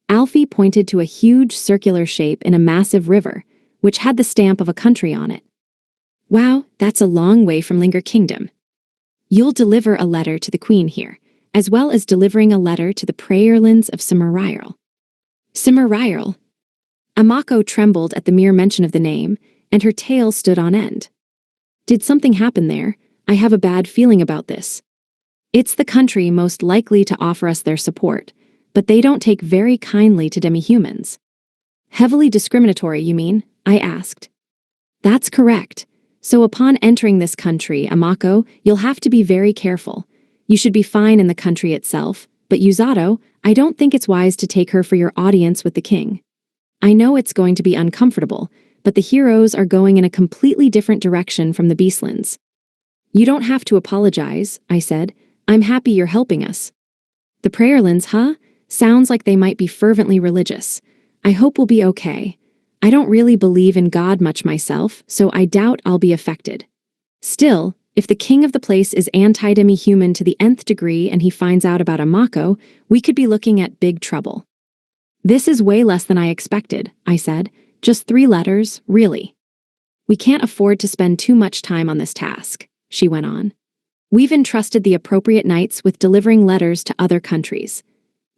Alfie pointed to a huge circular shape in a massive river, which had the stamp of a country on it. Wow, that's a long way from Linger Kingdom. You'll deliver a letter to the Queen here, as well as delivering a letter to the Prayerlands of Cimmerial. Cimmerial? Amako trembled at the mere mention of the name, and her tail stood on end. Did something happen there? I have a bad feeling about this. It's the country most likely to offer us their support, but they don't take very kindly to demi-humans. Heavily discriminatory, you mean? I asked. That's correct. So upon entering this country, Amako, you'll have to be very careful. You should be fine in the country itself, but Yuzato, I don't think it's wise to take her for your audience with the king. I know it's going to be uncomfortable, but the heroes are going in a completely different direction from the Beastlands. You don't have to apologize, I said. I'm happy you're helping us. The Prayerlands, huh? Sounds like they might be fervently religious. I hope we'll be okay. I don't really believe in God much myself, so I doubt I'll be affected. Still, if the king of the place is anti-demi-human to the nth degree and he finds out about Amako, we could be looking at big trouble. This is way less than I expected, I said. Just 3 letters, really. We can't afford to spend too much time on this task, she went on. We've entrusted the appropriate knights with delivering letters to other countries.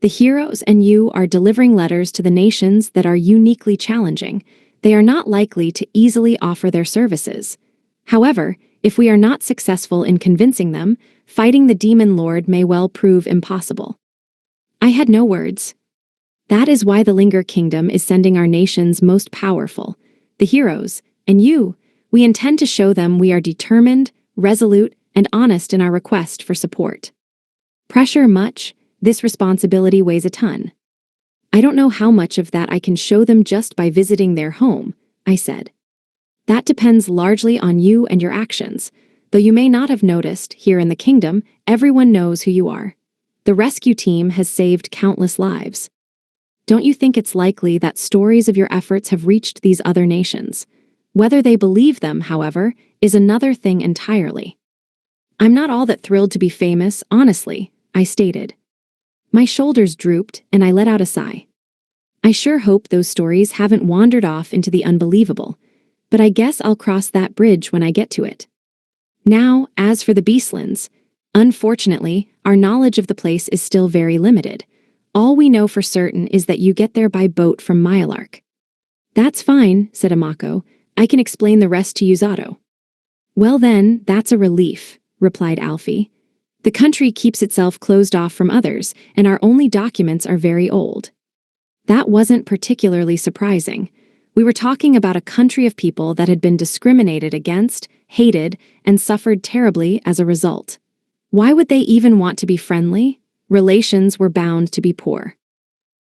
The heroes and you are delivering letters to the nations that are uniquely challenging. They are not likely to easily offer their services. However, if we are not successful in convincing them, fighting the demon lord may well prove impossible. I had no words. That is why the Linger Kingdom is sending our nation's most powerful, the heroes, and you. We intend to show them we are determined, resolute, and honest in our request for support. Pressure much? This responsibility weighs a ton. I don't know how much of that I can show them just by visiting their home, I said. That depends largely on you and your actions. Though you may not have noticed, here in the kingdom, everyone knows who you are. The rescue team has saved countless lives. Don't you think it's likely that stories of your efforts have reached these other nations? Whether they believe them, however, is another thing entirely. I'm not all that thrilled to be famous, honestly, I stated. My shoulders drooped, and I let out a sigh. I sure hope those stories haven't wandered off into the unbelievable, but I guess I'll cross that bridge when I get to it. Now, as for the Beastlands, unfortunately, our knowledge of the place is still very limited. All we know for certain is that you get there by boat from Myalark. That's fine, said Amako. I can explain the rest to Yuzato. Well then, that's a relief, replied Alfie. The country keeps itself closed off from others, and our only documents are very old. That wasn't particularly surprising. We were talking about a country of people that had been discriminated against, hated, and suffered terribly as a result. Why would they even want to be friendly? Relations were bound to be poor.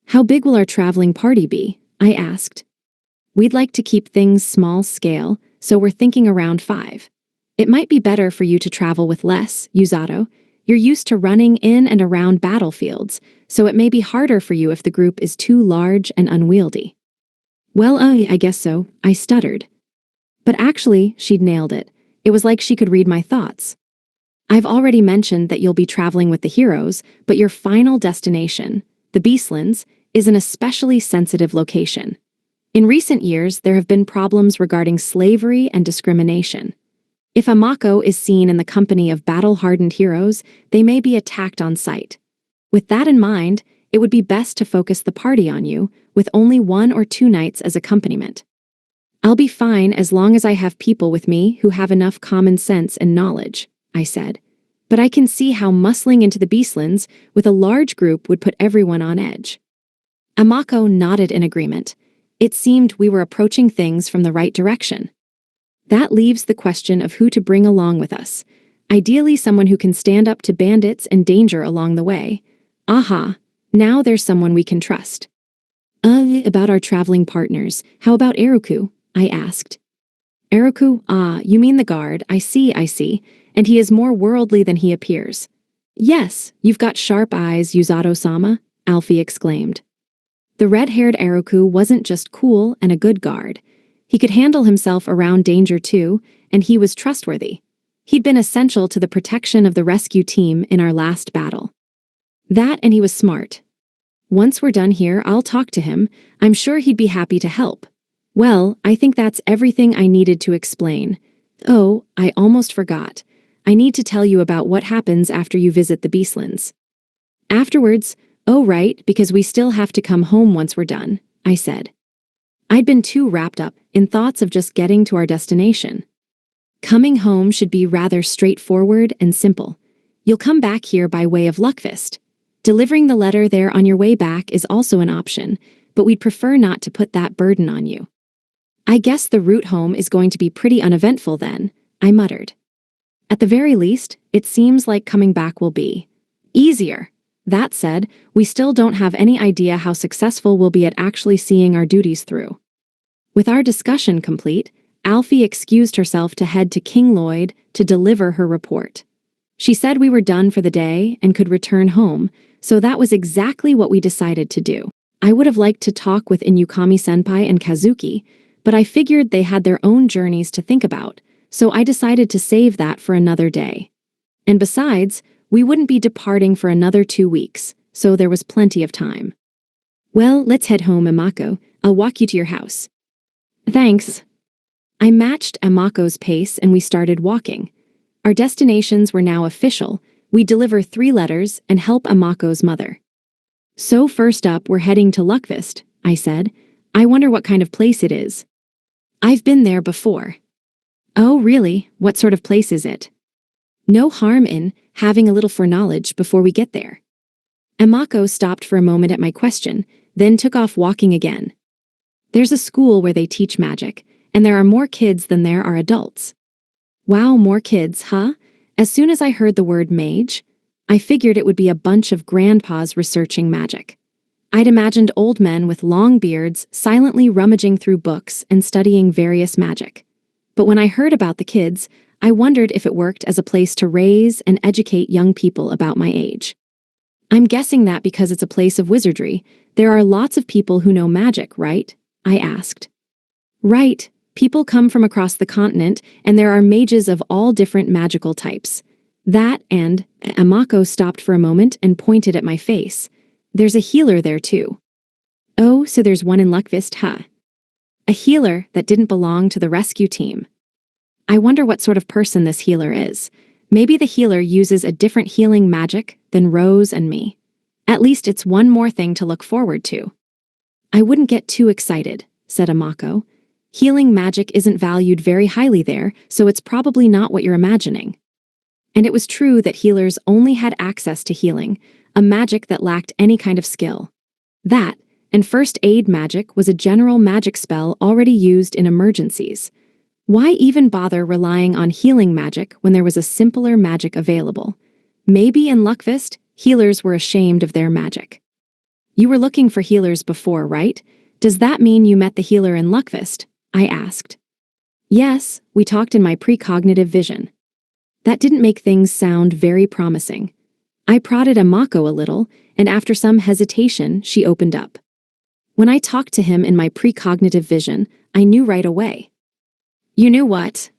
How big will our traveling party be? I asked. We'd like to keep things small scale, so we're thinking around 5. It might be better for you to travel with less, Yuzato. You're used to running in and around battlefields, so it may be harder for you if the group is too large and unwieldy. Well, I guess so, I stuttered. But actually, she'd nailed it. It was like she could read my thoughts. I've already mentioned that you'll be traveling with the heroes, but your final destination, the Beastlands, is an especially sensitive location. In recent years, there have been problems regarding slavery and discrimination. If Amako is seen in the company of battle-hardened heroes, they may be attacked on sight. With that in mind, it would be best to focus the party on you, with only 1 or 2 knights as accompaniment. I'll be fine as long as I have people with me who have enough common sense and knowledge, I said. But I can see how muscling into the Beastlands with a large group would put everyone on edge. Amako nodded in agreement. It seemed we were approaching things from the right direction. That leaves the question of who to bring along with us. Ideally someone who can stand up to bandits and danger along the way. Aha, now there's someone we can trust. About our traveling partners, how about Eruku? I asked. Eruku, you mean the guard, I see, and he is more worldly than he appears. Yes, you've got sharp eyes, Yuzato-sama, Alfie exclaimed. The red-haired Eruku wasn't just cool and a good guard. He could handle himself around danger too, and he was trustworthy. He'd been essential to the protection of the rescue team in our last battle. That and he was smart. Once we're done here, I'll talk to him. I'm sure he'd be happy to help. Well, I think that's everything I needed to explain. Oh, I almost forgot. I need to tell you about what happens after you visit the Beastlands. Afterwards, oh right, because we still have to come home once we're done, I said. I'd been too wrapped up in thoughts of just getting to our destination. Coming home should be rather straightforward and simple. You'll come back here by way of Luckfist. Delivering the letter there on your way back is also an option, but we'd prefer not to put that burden on you. I guess the route home is going to be pretty uneventful then, I muttered. At the very least, it seems like coming back will be easier. That said, we still don't have any idea how successful we'll be at actually seeing our duties through. With our discussion complete, Alfie excused herself to head to King Lloyd to deliver her report. She said we were done for the day and could return home, so that was exactly what we decided to do. I would have liked to talk with Inukami-senpai and Kazuki, but I figured they had their own journeys to think about, so I decided to save that for another day. And besides, we wouldn't be departing for another 2 weeks, so there was plenty of time. Well, let's head home, Emako. I'll walk you to your house. Thanks. I matched Emako's pace and we started walking. Our destinations were now official. We deliver 3 letters and help Emako's mother. So first up, we're heading to Luckvist, I said. I wonder what kind of place it is. I've been there before. Oh, really? What sort of place is it? No harm in having a little foreknowledge before we get there. Emako stopped for a moment at my question, then took off walking again. There's a school where they teach magic, and there are more kids than there are adults. Wow, more kids, huh? As soon as I heard the word mage, I figured it would be a bunch of grandpas researching magic. I'd imagined old men with long beards silently rummaging through books and studying various magic. But when I heard about the kids, I wondered if it worked as a place to raise and educate young people about my age. I'm guessing that because it's a place of wizardry, there are lots of people who know magic, right? I asked. Right. People come from across the continent, and there are mages of all different magical types. That and Emako stopped for a moment and pointed at my face. There's a healer there too. Oh, so there's one in Luckvist, huh? A healer that didn't belong to the rescue team. I wonder what sort of person this healer is. Maybe the healer uses a different healing magic than Rose and me. At least it's one more thing to look forward to. I wouldn't get too excited, said Emako. Healing magic isn't valued very highly there, so it's probably not what you're imagining. And it was true that healers only had access to healing, a magic that lacked any kind of skill. That, and first aid magic was a general magic spell already used in emergencies. Why even bother relying on healing magic when there was a simpler magic available? Maybe in Luckvist, healers were ashamed of their magic. You were looking for healers before, right? Does that mean you met the healer in Luckvist? I asked. Yes, we talked in my precognitive vision. That didn't make things sound very promising. I prodded Emako a little, and after some hesitation, she opened up. When I talked to him in my precognitive vision, I knew right away. You knew what?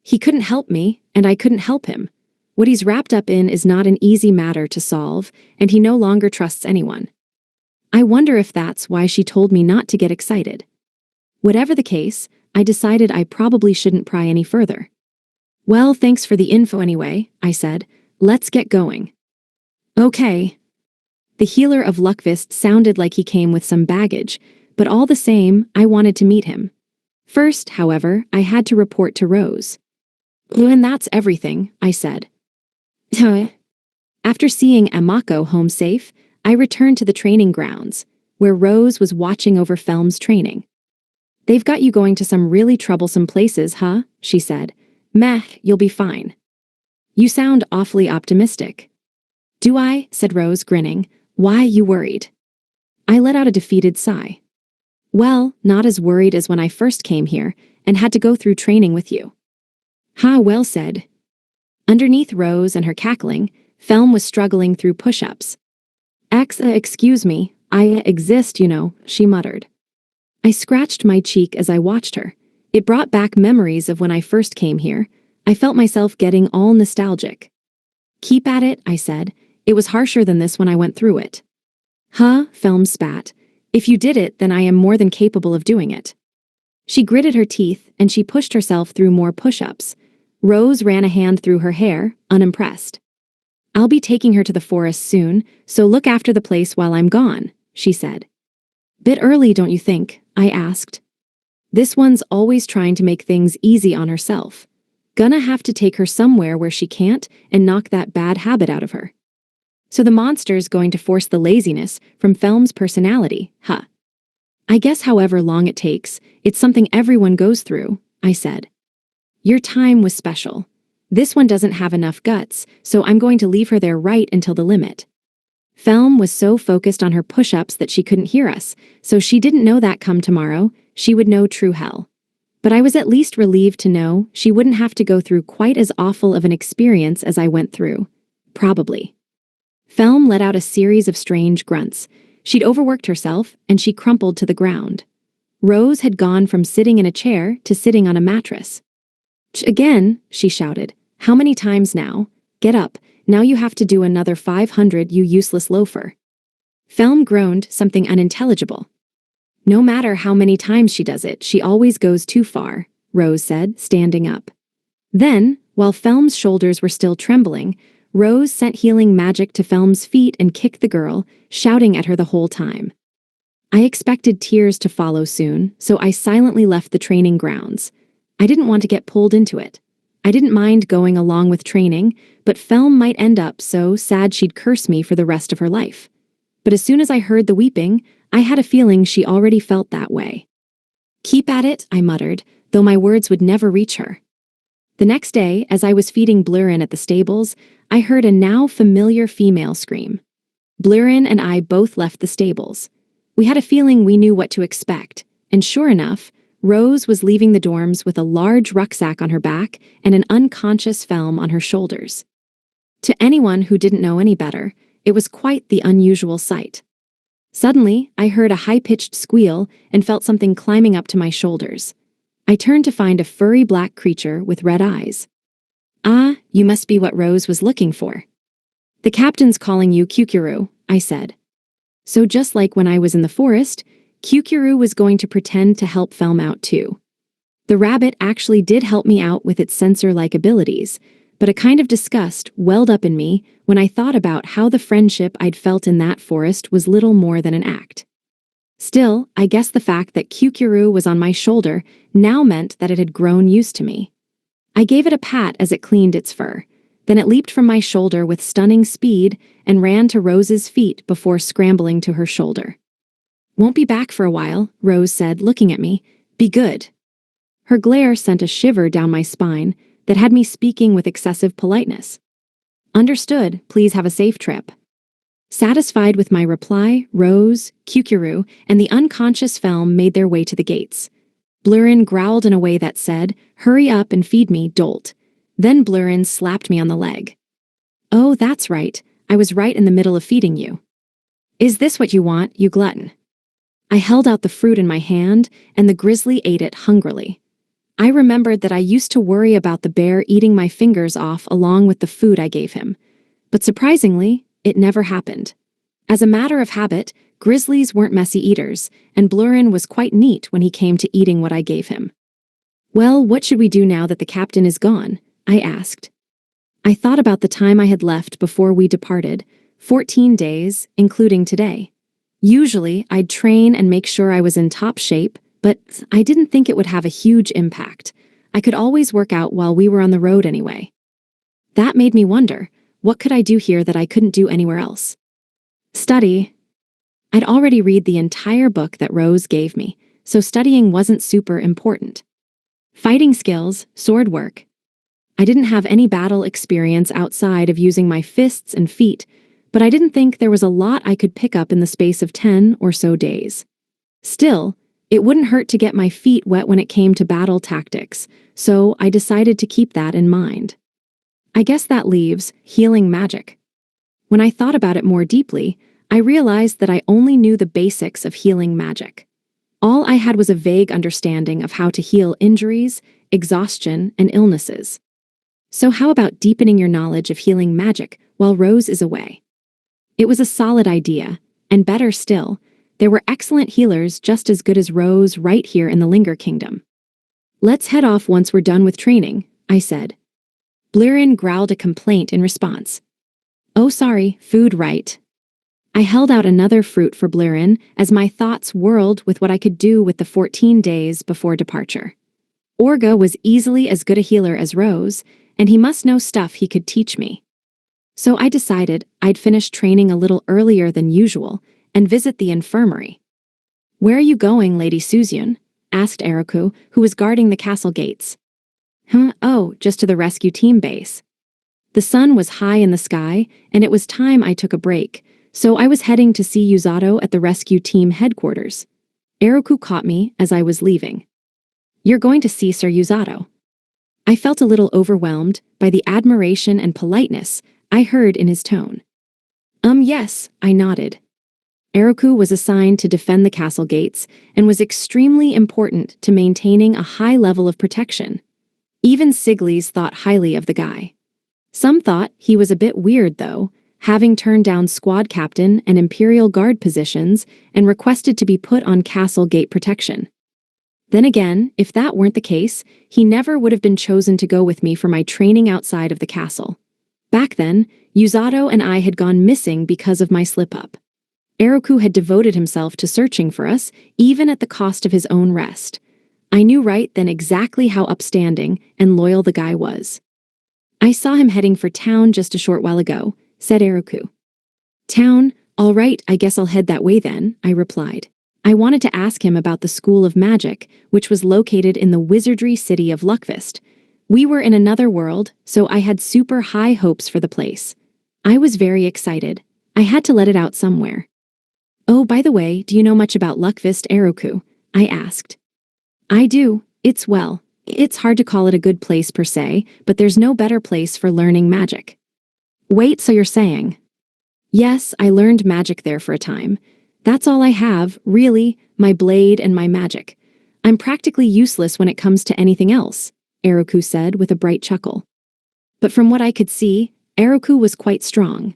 He couldn't help me, and I couldn't help him. What he's wrapped up in is not an easy matter to solve, and he no longer trusts anyone. I wonder if that's why she told me not to get excited. Whatever the case, I decided I probably shouldn't pry any further. Well, thanks for the info anyway, I said. Let's get going. Okay. The healer of Luckvist sounded like he came with some baggage, but all the same, I wanted to meet him. First, however, I had to report to Rose. And that's everything, I said. After seeing Emako home safe, I returned to the training grounds, where Rose was watching over Felm's training. They've got you going to some really troublesome places, huh? She said. Meh, you'll be fine. You sound awfully optimistic. Do I? Said Rose, grinning. Why you worried? I let out a defeated sigh. Well, not as worried as when I first came here and had to go through training with you. Ha, well said. Underneath Rose and her cackling, Felm was struggling through push-ups. Excuse me, I exist, you know, she muttered. I scratched my cheek as I watched her. It brought back memories of when I first came here. I felt myself getting all nostalgic. Keep at it, I said. It was harsher than this when I went through it. Huh, Felm spat. If you did it, then I am more than capable of doing it. She gritted her teeth, and she pushed herself through more push-ups. Rose ran a hand through her hair, unimpressed. I'll be taking her to the forest soon, so look after the place while I'm gone, she said. Bit early, don't you think? I asked. This one's always trying to make things easy on herself. Gonna have to take her somewhere where she can't and knock that bad habit out of her. So the monster's going to force the laziness from Felm's personality, huh? I guess however long it takes, it's something everyone goes through, I said. Your time was special. This one doesn't have enough guts, so I'm going to leave her there right until the limit. Felm was so focused on her push-ups that she couldn't hear us, so she didn't know that come tomorrow, she would know true hell. But I was at least relieved to know she wouldn't have to go through quite as awful of an experience as I went through. Probably. Felm let out a series of strange grunts. She'd overworked herself, and she crumpled to the ground. Rose had gone from sitting in a chair to sitting on a mattress. Again, she shouted. How many times now? Get up, now you have to do another 500, you useless loafer. Felm groaned something unintelligible. No matter how many times she does it, she always goes too far, Rose said, standing up. Then, while Felm's shoulders were still trembling, Rose sent healing magic to Felm's feet and kicked the girl, shouting at her the whole time. I expected tears to follow soon, so I silently left the training grounds. I didn't want to get pulled into it. I didn't mind going along with training, but Felm might end up so sad she'd curse me for the rest of her life. But as soon as I heard the weeping, I had a feeling she already felt that way. Keep at it, I muttered, though my words would never reach her. The next day, as I was feeding Blurrin at the stables, I heard a now familiar female scream. Blurrin and I both left the stables. We had a feeling we knew what to expect, and sure enough, Rose was leaving the dorms with a large rucksack on her back and an unconscious Felm on her shoulders. To anyone who didn't know any better, it was quite the unusual sight. Suddenly, I heard a high-pitched squeal and felt something climbing up to my shoulders. I turned to find a furry black creature with red eyes. Ah, you must be what Rose was looking for. The captain's calling you Kukuru, I said. So just like when I was in the forest, Kukuru was going to pretend to help Felm out too. The rabbit actually did help me out with its sensor-like abilities, but a kind of disgust welled up in me when I thought about how the friendship I'd felt in that forest was little more than an act. Still, I guess the fact that Kukuru was on my shoulder now meant that it had grown used to me. I gave it a pat as it cleaned its fur. Then it leaped from my shoulder with stunning speed and ran to Rose's feet before scrambling to her shoulder. Won't be back for a while, Rose said, looking at me. Be good. Her glare sent a shiver down my spine that had me speaking with excessive politeness. Understood, please have a safe trip. Satisfied with my reply, Rose, Kukuru, and the unconscious Felm made their way to the gates. Blurrin growled in a way that said, hurry up and feed me, dolt. Then Blurrin slapped me on the leg. Oh, that's right, I was right in the middle of feeding you. Is this what you want, you glutton? I held out the fruit in my hand, and the grizzly ate it hungrily. I remembered that I used to worry about the bear eating my fingers off along with the food I gave him. But surprisingly, it never happened. As a matter of habit, grizzlies weren't messy eaters, and Blurrin was quite neat when he came to eating what I gave him. Well, what should we do now that the captain is gone? I asked. I thought about the time I had left before we departed, 14 days, including today. Usually, I'd train and make sure I was in top shape, but I didn't think it would have a huge impact. I could always work out while we were on the road anyway. That made me wonder, what could I do here that I couldn't do anywhere else? Study. I'd already read the entire book that Rose gave me, so studying wasn't super important. Fighting skills, sword work. I didn't have any battle experience outside of using my fists and feet, but I didn't think there was a lot I could pick up in the space of 10 or so days. Still, it wouldn't hurt to get my feet wet when it came to battle tactics, so I decided to keep that in mind. I guess that leaves healing magic. When I thought about it more deeply, I realized that I only knew the basics of healing magic. All I had was a vague understanding of how to heal injuries, exhaustion, and illnesses. So how about deepening your knowledge of healing magic while Rose is away? It was a solid idea, and better still, there were excellent healers just as good as Rose right here in the Linger Kingdom. Let's head off once we're done with training, I said. Blurrin growled a complaint in response. Oh sorry, food right. I held out another fruit for Blurrin as my thoughts whirled with what I could do with the 14 days before departure. Orga was easily as good a healer as Rose, and he must know stuff he could teach me. So I decided I'd finish training a little earlier than usual and visit the infirmary. Where are you going, Lady Suzyun? Asked Eriku, who was guarding the castle gates. Oh, just to the rescue team base. The sun was high in the sky, and it was time I took a break, so I was heading to see Yuzato at the rescue team headquarters. Eroku caught me as I was leaving. You're going to see Sir Yuzato. I felt a little overwhelmed by the admiration and politeness I heard in his tone. Yes, I nodded. Eroku was assigned to defend the castle gates and was extremely important to maintaining a high level of protection. Even Siglis thought highly of the guy. Some thought he was a bit weird, though, having turned down squad captain and Imperial Guard positions and requested to be put on castle gate protection. Then again, if that weren't the case, he never would have been chosen to go with me for my training outside of the castle. Back then, Yuzato and I had gone missing because of my slip-up. Eroku had devoted himself to searching for us, even at the cost of his own rest. I knew right then exactly how upstanding and loyal the guy was. I saw him heading for town just a short while ago, said Eroku. Town? All right, I guess I'll head that way then, I replied. I wanted to ask him about the School of Magic, which was located in the wizardry city of Luckfist. We were in another world, so I had super high hopes for the place. I was very excited. I had to let it out somewhere. Oh, by the way, do you know much about Luckfist, Eroku? I asked. I do. It's hard to call it a good place per se, but there's no better place for learning magic. Wait, so you're saying? Yes, I learned magic there for a time. That's all I have, really, my blade and my magic. I'm practically useless when it comes to anything else, Eroku said with a bright chuckle. But from what I could see, Eroku was quite strong.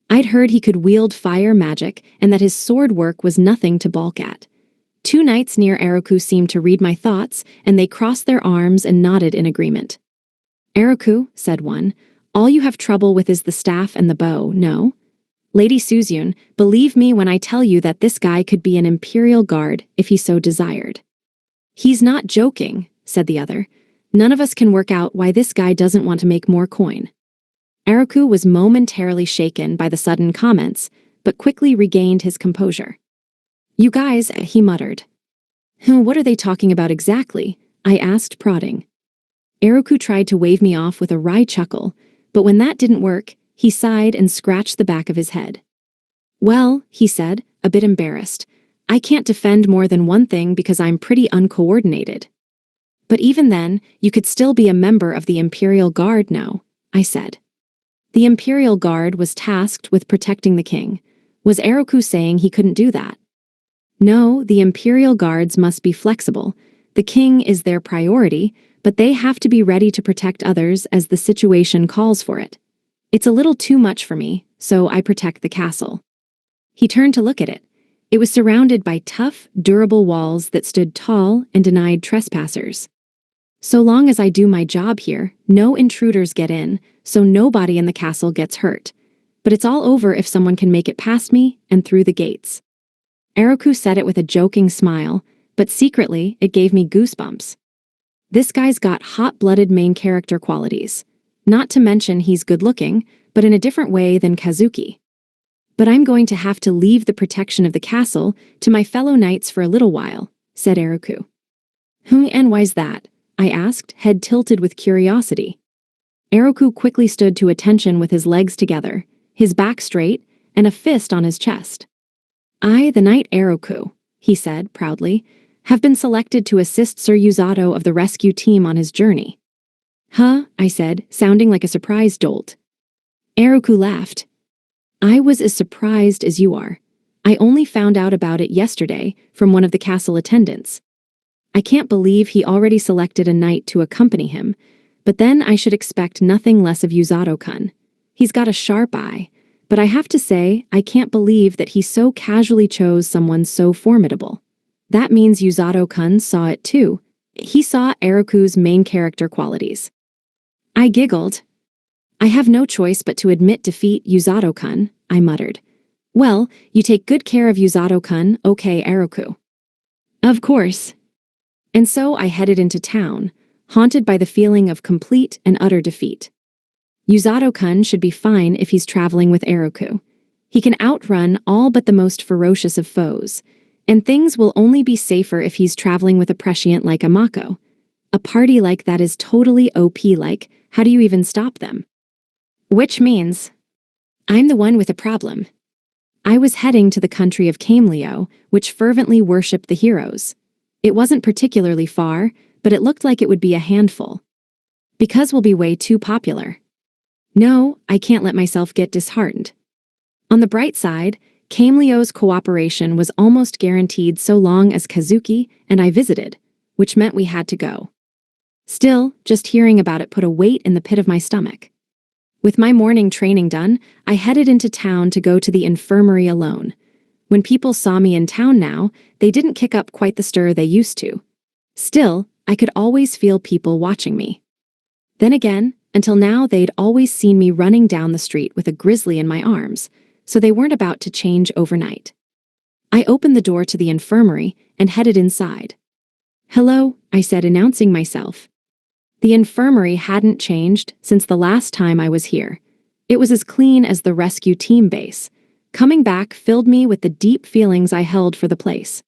I'd heard he could wield fire magic and that his sword work was nothing to balk at. Two knights near Eroku seemed to read my thoughts, and they crossed their arms and nodded in agreement. Eroku, said one, all you have trouble with is the staff and the bow, no? Lady Suzyun, believe me when I tell you that this guy could be an Imperial Guard if he so desired. He's not joking, said the other. None of us can work out why this guy doesn't want to make more coin. Eroku was momentarily shaken by the sudden comments, but quickly regained his composure. You guys, he muttered. What are they talking about exactly? I asked, prodding. Eroku tried to wave me off with a wry chuckle, but when that didn't work, he sighed and scratched the back of his head. Well, he said, a bit embarrassed, I can't defend more than one thing because I'm pretty uncoordinated. But even then, you could still be a member of the Imperial Guard, no? I said. The Imperial Guard was tasked with protecting the king. Was Eroku saying he couldn't do that? No, the Imperial Guards must be flexible. The king is their priority, but they have to be ready to protect others as the situation calls for it. It's a little too much for me, so I protect the castle. He turned to look at it. It was surrounded by tough, durable walls that stood tall and denied trespassers. So long as I do my job here, no intruders get in, so nobody in the castle gets hurt. But it's all over if someone can make it past me and through the gates. Eroku said it with a joking smile, but secretly it gave me goosebumps. This guy's got hot-blooded main character qualities. Not to mention he's good-looking, but in a different way than Kazuki. But I'm going to have to leave the protection of the castle to my fellow knights for a little while, said Eroku. And why's that? I asked, head tilted with curiosity. Eroku quickly stood to attention with his legs together, his back straight, and a fist on his chest. I, the Knight Eroku, he said proudly, have been selected to assist Sir Yuzato of the rescue team on his journey. Huh, I said, sounding like a surprise dolt. Eroku laughed. I was as surprised as you are. I only found out about it yesterday from one of the castle attendants. I can't believe he already selected a knight to accompany him, but then I should expect nothing less of Yuzato-kun. He's got a sharp eye, but I have to say I can't believe that he so casually chose someone so formidable. That means Yuzato-kun saw it too. He saw Eroku's main character qualities. I giggled. I have no choice but to admit defeat, Yuzato-kun, I muttered. Well, you take good care of Yuzato-kun, okay, Eroku. Of course. And so I headed into town, haunted by the feeling of complete and utter defeat. Yuzato-kun should be fine if he's traveling with Eroku. He can outrun all but the most ferocious of foes, and things will only be safer if he's traveling with a prescient like Amako. A party like that is totally OP-like, how do you even stop them? Which means, I'm the one with a problem. I was heading to the country of Cameleo, which fervently worshipped the heroes. It wasn't particularly far, but it looked like it would be a handful. Because we'll be way too popular. No, I can't let myself get disheartened. On the bright side, Cameleo's cooperation was almost guaranteed so long as Kazuki and I visited, which meant we had to go. Still, just hearing about it put a weight in the pit of my stomach. With my morning training done, I headed into town to go to the infirmary alone. When people saw me in town now, they didn't kick up quite the stir they used to. Still, I could always feel people watching me. Then again, until now they'd always seen me running down the street with a grizzly in my arms, so they weren't about to change overnight. I opened the door to the infirmary and headed inside. "Hello," I said, announcing myself. The infirmary hadn't changed since the last time I was here. It was as clean as the rescue team base. Coming back filled me with the deep feelings I held for the place.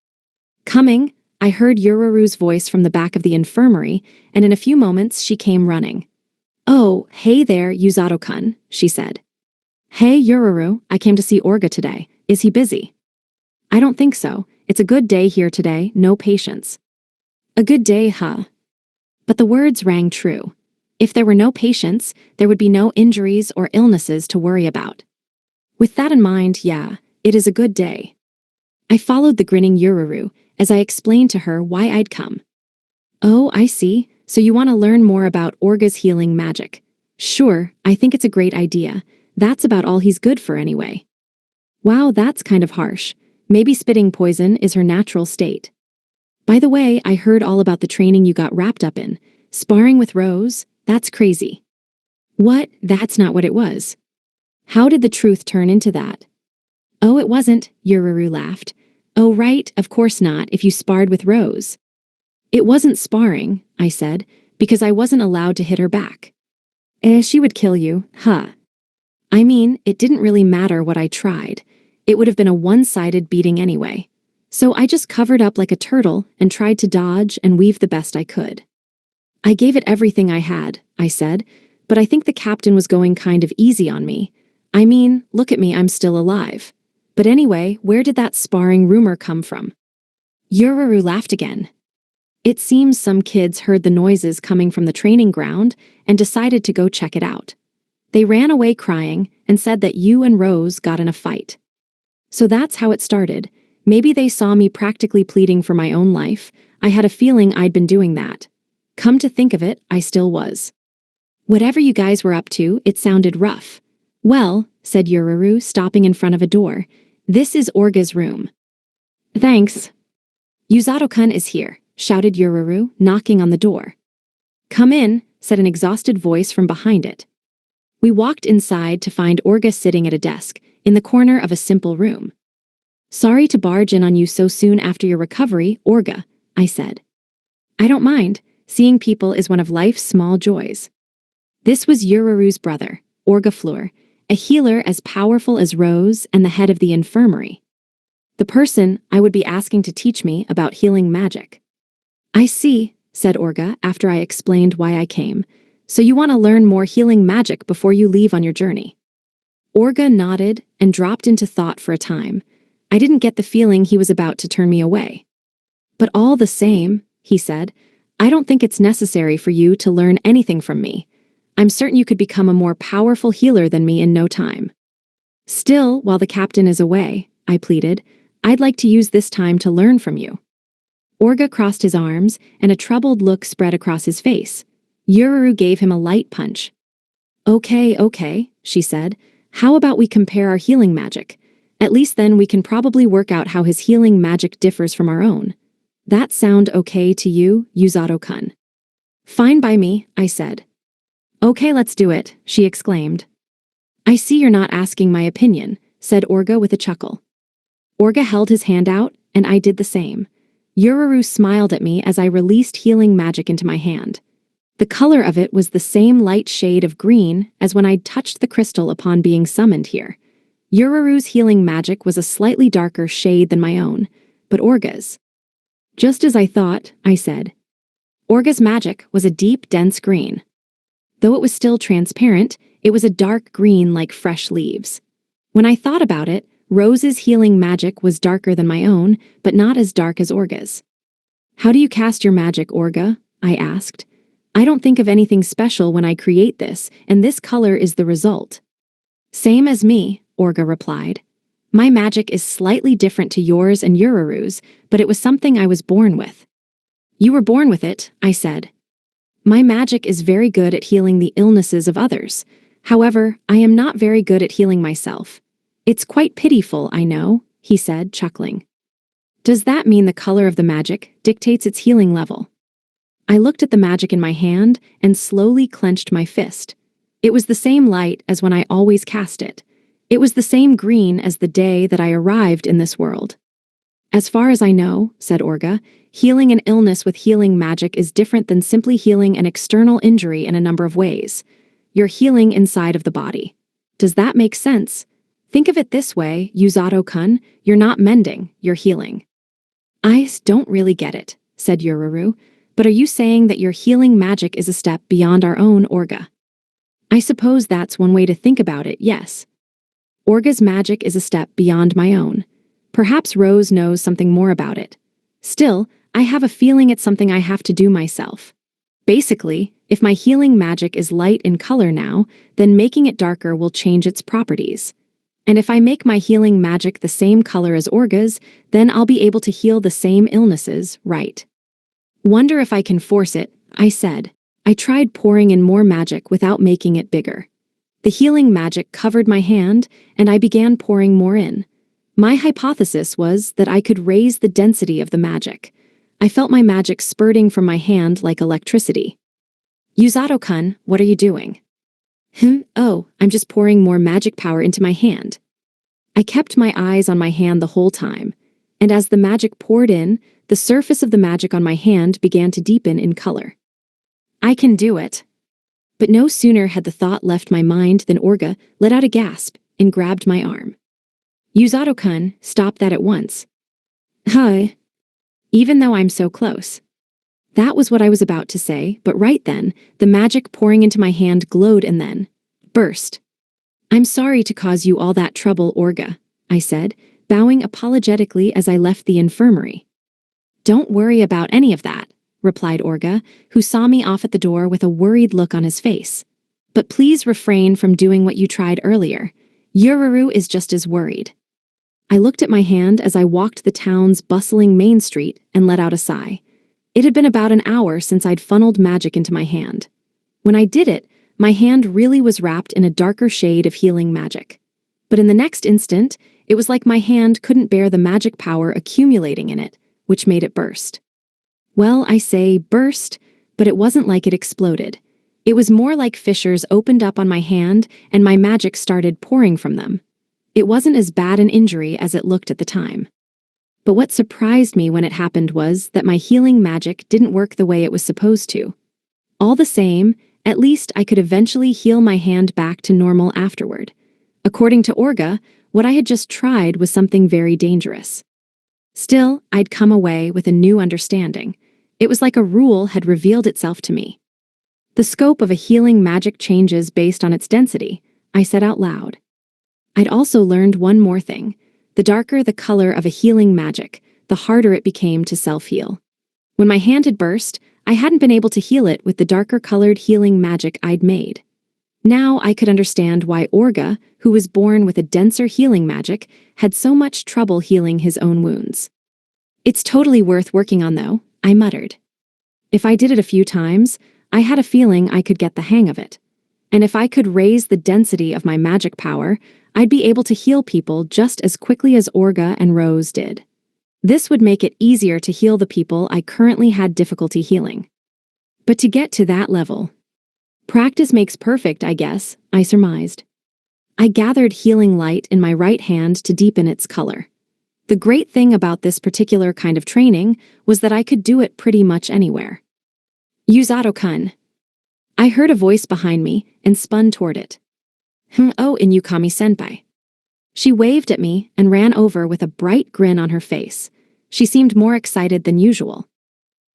Coming, I heard Yururu's voice from the back of the infirmary, and in a few moments she came running. "Oh, hey there, Yuzato-kun," she said. "Hey, Yururu, I came to see Orga today. Is he busy?" "I don't think so. It's a good day here today, no patients." "A good day, huh?" But the words rang true. If there were no patients, there would be no injuries or illnesses to worry about. With that in mind, yeah, it is a good day. I followed the grinning Yururu as I explained to her why I'd come. "Oh, I see. So you want to learn more about Orga's healing magic. Sure, I think it's a great idea. That's about all he's good for anyway." "Wow, that's kind of harsh. Maybe spitting poison is her natural state." "By the way, I heard all about the training you got wrapped up in. Sparring with Rose? That's crazy." "What? That's not what it was." "How did the truth turn into that?" "Oh, it wasn't," Yururu laughed. "Oh, right, of course not, if you sparred with Rose." "It wasn't sparring," I said, "because I wasn't allowed to hit her back." She would kill you, huh?" "I mean, it didn't really matter what I tried. It would have been a one-sided beating anyway. So I just covered up like a turtle and tried to dodge and weave the best I could." "I gave it everything I had," I said, "but I think the captain was going kind of easy on me. I mean, look at me, I'm still alive. But anyway, where did that sparring rumor come from?" Yururu laughed again. "It seems some kids heard the noises coming from the training ground and decided to go check it out. They ran away crying and said that you and Rose got in a fight. So that's how it started. Maybe they saw me practically pleading for my own life. I had a feeling I'd been doing that. Come to think of it, I still was. Whatever you guys were up to, it sounded rough." "Well," said Yururu, stopping in front of a door, "this is Orga's room." "Thanks." "Yuzato-kun is here," shouted Yururu, knocking on the door. "Come in," said an exhausted voice from behind it. We walked inside to find Orga sitting at a desk, in the corner of a simple room. "Sorry to barge in on you so soon after your recovery, Orga," I said. "I don't mind. Seeing people is one of life's small joys." This was Yururu's brother, Orga Fleur, a healer as powerful as Rose and the head of the infirmary. The person I would be asking to teach me about healing magic. "I see," said Orga after I explained why I came. "So you want to learn more healing magic before you leave on your journey?" Orga nodded and dropped into thought for a time. I didn't get the feeling he was about to turn me away. "But all the same," he said, "I don't think it's necessary for you to learn anything from me. I'm certain you could become a more powerful healer than me in no time." "Still, while the captain is away," I pleaded, "I'd like to use this time to learn from you." Orga crossed his arms, and a troubled look spread across his face. Yururu gave him a light punch. Okay, she said. "How about we compare our healing magic? At least then we can probably work out how his healing magic differs from our own. That sound okay to you, Yuzato-kun?" "Fine by me," I said. "Okay, let's do it," she exclaimed. "I see you're not asking my opinion," said Orga with a chuckle. Orga held his hand out, and I did the same. Yururu smiled at me as I released healing magic into my hand. The color of it was the same light shade of green as when I'd touched the crystal upon being summoned here. Yururu's healing magic was a slightly darker shade than my own, but Orga's. "Just as I thought," I said. Orga's magic was a deep, dense green. Though it was still transparent, it was a dark green like fresh leaves. When I thought about it, Rose's healing magic was darker than my own, but not as dark as Orga's. How do you cast your magic, Orga? I asked. I don't think of anything special when I create this, and this color is the result. Same as me, Orga replied. My magic is slightly different to yours and Uraru's, but it was something I was born with. You were born with it, I said. My magic is very good at healing the illnesses of others. However, I am not very good at healing myself. It's quite pitiful, I know, he said, chuckling. Does that mean the color of the magic dictates its healing level? I looked at the magic in my hand and slowly clenched my fist. It was the same light as when I always cast it. It was the same green as the day that I arrived in this world. As far as I know, said Orga, healing an illness with healing magic is different than simply healing an external injury in a number of ways. You're healing inside of the body. Does that make sense? Think of it this way, Yuzato-kun, you're not mending, you're healing. I don't really get it, said Uraru, but are you saying that your healing magic is a step beyond our own, Orga? I suppose that's one way to think about it, yes. Orga's magic is a step beyond my own. Perhaps Rose knows something more about it. Still, I have a feeling it's something I have to do myself. Basically, if my healing magic is light in color now, then making it darker will change its properties. And if I make my healing magic the same color as Orga's, then I'll be able to heal the same illnesses, right? Wonder if I can force it, I said. I tried pouring in more magic without making it bigger. The healing magic covered my hand, and I began pouring more in. My hypothesis was that I could raise the density of the magic. I felt my magic spurting from my hand like electricity. Yuzato-kun, what are you doing? Oh, I'm just pouring more magic power into my hand. I kept my eyes on my hand the whole time, and as the magic poured in, the surface of the magic on my hand began to deepen in color. I can do it. But no sooner had the thought left my mind than Orga let out a gasp and grabbed my arm. Yuzato-kun, stop that at once. Hi. Even though I'm so close. That was what I was about to say, but right then, the magic pouring into my hand glowed and then burst. I'm sorry to cause you all that trouble, Orga, I said, bowing apologetically as I left the infirmary. Don't worry about any of that, replied Orga, who saw me off at the door with a worried look on his face. But please refrain from doing what you tried earlier. Uraru is just as worried. I looked at my hand as I walked the town's bustling main street and let out a sigh. It had been about an hour since I'd funneled magic into my hand. When I did it, my hand really was wrapped in a darker shade of healing magic. But in the next instant, it was like my hand couldn't bear the magic power accumulating in it, which made it burst. Well, I say burst, but it wasn't like it exploded. It was more like fissures opened up on my hand and my magic started pouring from them. It wasn't as bad an injury as it looked at the time. But what surprised me when it happened was that my healing magic didn't work the way it was supposed to. All the same, at least I could eventually heal my hand back to normal afterward. According to Orga, what I had just tried was something very dangerous. Still, I'd come away with a new understanding. It was like a rule had revealed itself to me. The scope of a healing magic changes based on its density, I said out loud. I'd also learned one more thing. The darker the color of a healing magic, the harder it became to self-heal. When my hand had burst, I hadn't been able to heal it with the darker colored healing magic I'd made. Now I could understand why Orga, who was born with a denser healing magic, had so much trouble healing his own wounds. It's totally worth working on though, I muttered. If I did it a few times, I had a feeling I could get the hang of it. And if I could raise the density of my magic power, I'd be able to heal people just as quickly as Orga and Rose did. This would make it easier to heal the people I currently had difficulty healing. But to get to that level, practice makes perfect, I guess, I surmised. I gathered healing light in my right hand to deepen its color. The great thing about this particular kind of training was that I could do it pretty much anywhere. Yuzato-kun. I heard a voice behind me and spun toward it. Oh, Inukami-senpai. She waved at me and ran over with a bright grin on her face. She seemed more excited than usual.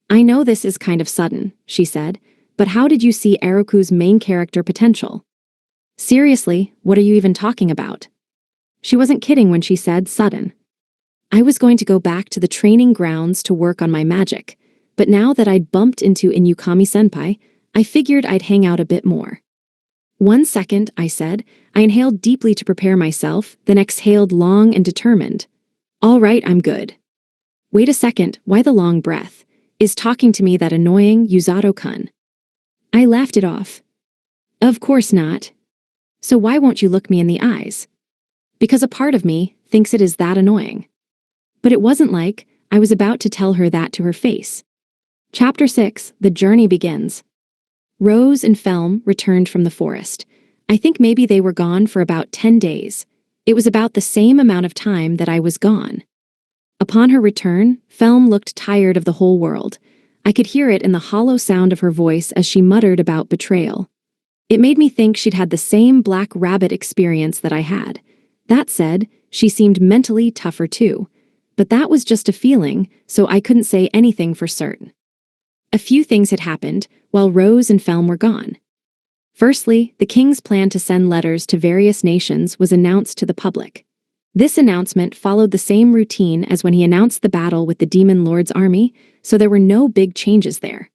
I know this is kind of sudden, she said, but how did you see Eroku's main character potential? Seriously, what are you even talking about? She wasn't kidding when she said sudden. I was going to go back to the training grounds to work on my magic, but now that I'd bumped into Inukami-senpai, I figured I'd hang out a bit more. 1 second, I said. I inhaled deeply to prepare myself, then exhaled long and determined. All right, I'm good. Wait a second, why the long breath? Is talking to me that annoying, Yuzato-kun? I laughed it off. Of course not. So why won't you look me in the eyes? Because a part of me thinks it is that annoying. But it wasn't like I was about to tell her that to her face. Chapter 6, The Journey Begins. Rose and Felm returned from the forest. I think maybe they were gone for about 10 days. It was about the same amount of time that I was gone. Upon her return, Felm looked tired of the whole world. I could hear it in the hollow sound of her voice as she muttered about betrayal. It made me think she'd had the same black rabbit experience that I had. That said, she seemed mentally tougher too. But that was just a feeling, so I couldn't say anything for certain. A few things had happened while Rose and Felm were gone. Firstly, the king's plan to send letters to various nations was announced to the public. This announcement followed the same routine as when he announced the battle with the Demon Lord's army, so there were no big changes there.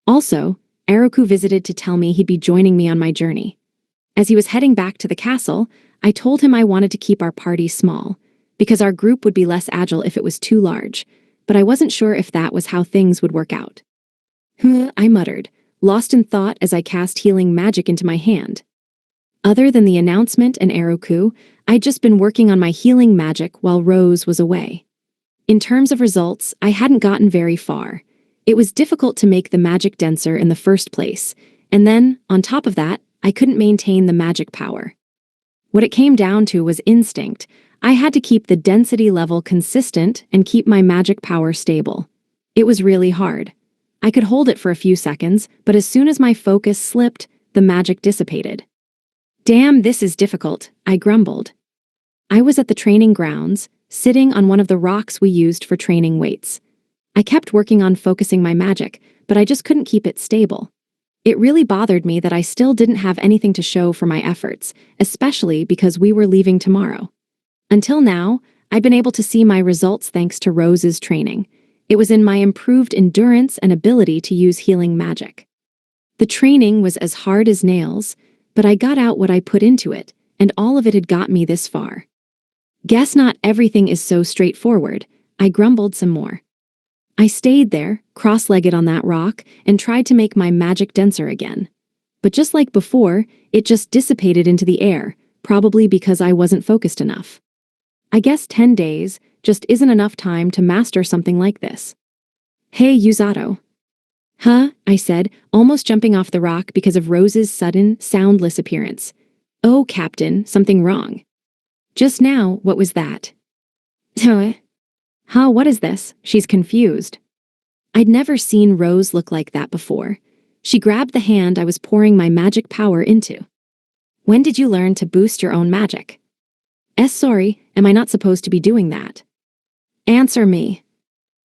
Also, Eroku visited to tell me he'd be joining me on my journey. As he was heading back to the castle, I told him I wanted to keep our party small, because our group would be less agile if it was too large, but I wasn't sure if that was how things would work out. I muttered, lost in thought as I cast healing magic into my hand. Other than the announcement and Eroku, I'd just been working on my healing magic while Rose was away. In terms of results, I hadn't gotten very far. It was difficult to make the magic denser in the first place, and then, on top of that, I couldn't maintain the magic power. What it came down to was instinct. I had to keep the density level consistent and keep my magic power stable. It was really hard. I could hold it for a few seconds, but as soon as my focus slipped, the magic dissipated. Damn, this is difficult, I grumbled. I was at the training grounds, sitting on one of the rocks we used for training weights. I kept working on focusing my magic, but I just couldn't keep it stable. It really bothered me that I still didn't have anything to show for my efforts, especially because we were leaving tomorrow. Until now, I'd been able to see my results thanks to Rose's training. It was in my improved endurance and ability to use healing magic. The training was as hard as nails, but I got out what I put into it, and all of it had got me this far. Guess not everything is so straightforward, I grumbled some more. I stayed there, cross-legged on that rock, and tried to make my magic denser again. But just like before, it just dissipated into the air, probably because I wasn't focused enough. I guess 10 days just isn't enough time to master something like this. Hey, Yuzato. Huh? I said, almost jumping off the rock because of Rose's sudden, soundless appearance. Oh, Captain, something wrong. Just now, what was that? Huh, what is this? She's confused. I'd never seen Rose look like that before. She grabbed the hand I was pouring my magic power into. When did you learn to boost your own magic? Sorry, am I not supposed to be doing that? Answer me.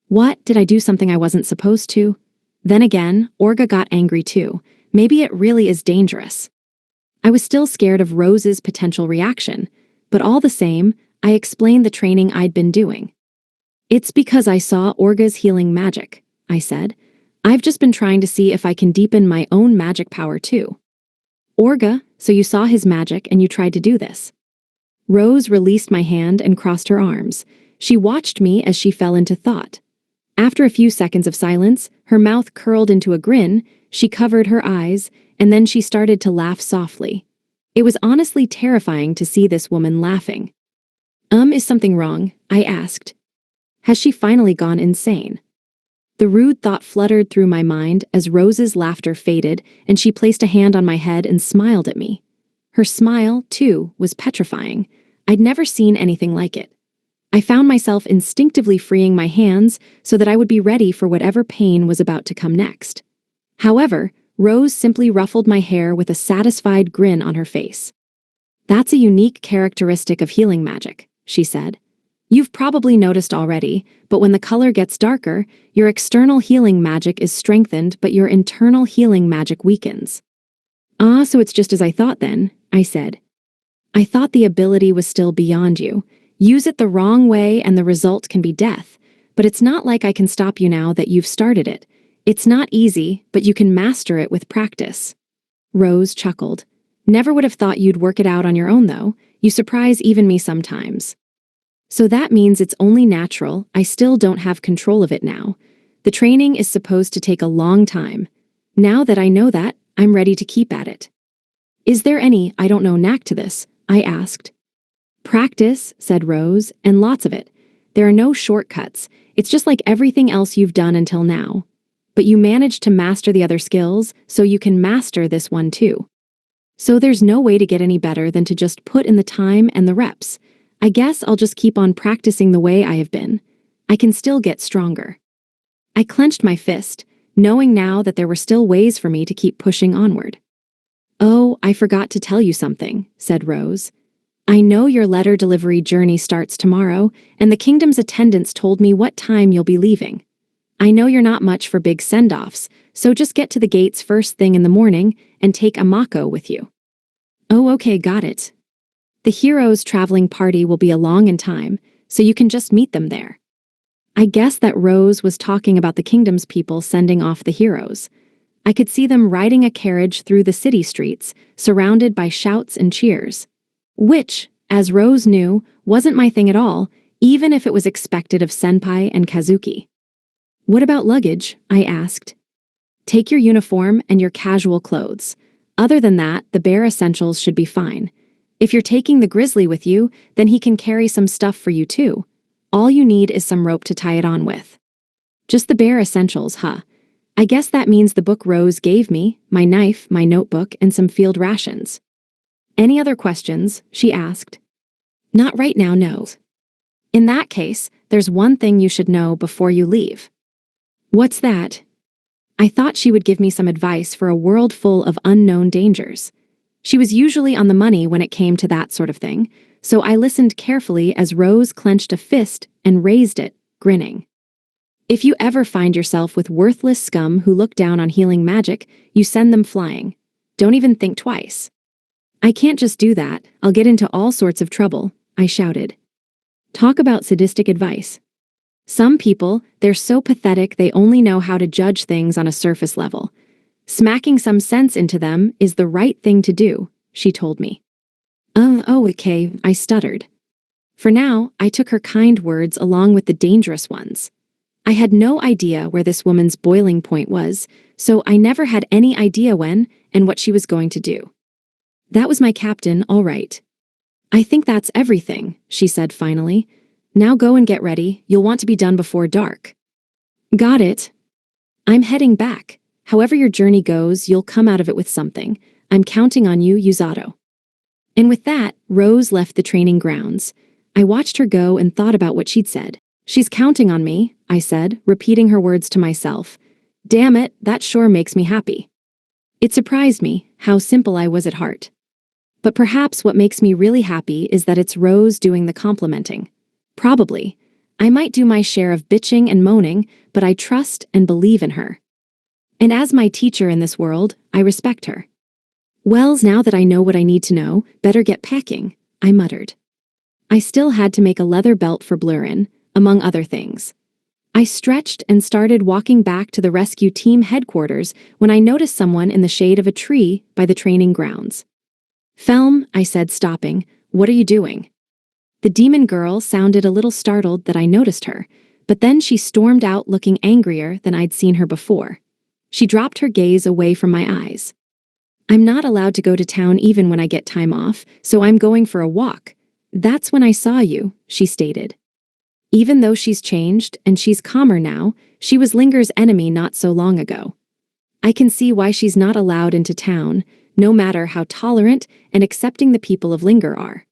What, did I do something I wasn't supposed to? Then again, Orga got angry too. Maybe it really is dangerous. I was still scared of Rose's potential reaction, but all the same, I explained the training I'd been doing. It's because I saw Orga's healing magic, I said. I've just been trying to see if I can deepen my own magic power too. Orga, so you saw his magic and you tried to do this. Rose released my hand and crossed her arms. She watched me as she fell into thought. After a few seconds of silence, her mouth curled into a grin, she covered her eyes, and then she started to laugh softly. It was honestly terrifying to see this woman laughing. Is something wrong? I asked. Has she finally gone insane? The rude thought fluttered through my mind as Rose's laughter faded and she placed a hand on my head and smiled at me. Her smile, too, was petrifying. I'd never seen anything like it. I found myself instinctively freeing my hands so that I would be ready for whatever pain was about to come next. However, Rose simply ruffled my hair with a satisfied grin on her face. That's a unique characteristic of healing magic, she said. You've probably noticed already, but when the color gets darker, your external healing magic is strengthened but your internal healing magic weakens. Ah, so it's just as I thought then, I said. I thought the ability was still beyond you. Use it the wrong way and the result can be death. But it's not like I can stop you now that you've started it. It's not easy, but you can master it with practice. Rose chuckled. Never would have thought you'd work it out on your own, though. You surprise even me sometimes. So that means it's only natural. I still don't have control of it now. The training is supposed to take a long time. Now that I know that, I'm ready to keep at it. Is there any, I don't know, knack to this? I asked. Practice, said Rose, and lots of it. There are no shortcuts. It's just like everything else you've done until now. But you managed to master the other skills, so you can master this one too. So there's no way to get any better than to just put in the time and the reps. I guess I'll just keep on practicing the way I have been. I can still get stronger. I clenched my fist, knowing now that there were still ways for me to keep pushing onward. Oh, I forgot to tell you something, said Rose. I know your letter delivery journey starts tomorrow, and the kingdom's attendants told me what time you'll be leaving. I know you're not much for big send-offs, so just get to the gates first thing in the morning and take a Mako with you. Oh, okay, got it. The heroes' traveling party will be along in time, so you can just meet them there. I guess that Rose was talking about the kingdom's people sending off the heroes. I could see them riding a carriage through the city streets, surrounded by shouts and cheers. Which, as Rose knew, wasn't my thing at all, even if it was expected of Senpai and Kazuki. What about luggage? I asked. Take your uniform and your casual clothes. Other than that, the bare essentials should be fine. If you're taking the grizzly with you, then he can carry some stuff for you too. All you need is some rope to tie it on with. Just the bare essentials, huh? I guess that means the book Rose gave me, my knife, my notebook, and some field rations. Any other questions? She asked. Not right now, no. In that case, there's one thing you should know before you leave. What's that? I thought she would give me some advice for a world full of unknown dangers. She was usually on the money when it came to that sort of thing, so I listened carefully as Rose clenched a fist and raised it, grinning. If you ever find yourself with worthless scum who look down on healing magic, you send them flying. Don't even think twice. I can't just do that. I'll get into all sorts of trouble, I shouted. Talk about sadistic advice. Some people, they're so pathetic they only know how to judge things on a surface level. Smacking some sense into them is the right thing to do, she told me. Oh, okay, I stuttered. For now, I took her kind words along with the dangerous ones. I had no idea where this woman's boiling point was, so I never had any idea when and what she was going to do. That was my captain, all right. I think that's everything, she said finally. Now go and get ready, you'll want to be done before dark. Got it. I'm heading back. However your journey goes, you'll come out of it with something. I'm counting on you, Yuzato. And with that, Rose left the training grounds. I watched her go and thought about what she'd said. She's counting on me, I said, repeating her words to myself. Damn it, that sure makes me happy. It surprised me how simple I was at heart. But perhaps what makes me really happy is that it's Rose doing the complimenting. Probably. I might do my share of bitching and moaning, but I trust and believe in her. And as my teacher in this world, I respect her. Wells, now that I know what I need to know, better get packing, I muttered. I still had to make a leather belt for Blurrin, among other things. I stretched and started walking back to the rescue team headquarters when I noticed someone in the shade of a tree by the training grounds. Felm, I said, stopping, what are you doing? The demon girl sounded a little startled that I noticed her, but then she stormed out looking angrier than I'd seen her before. She dropped her gaze away from my eyes. I'm not allowed to go to town even when I get time off, so I'm going for a walk. That's when I saw you, she stated. Even though she's changed and she's calmer now, she was Linger's enemy not so long ago. I can see why she's not allowed into town, no matter how tolerant and accepting the people of Linger are.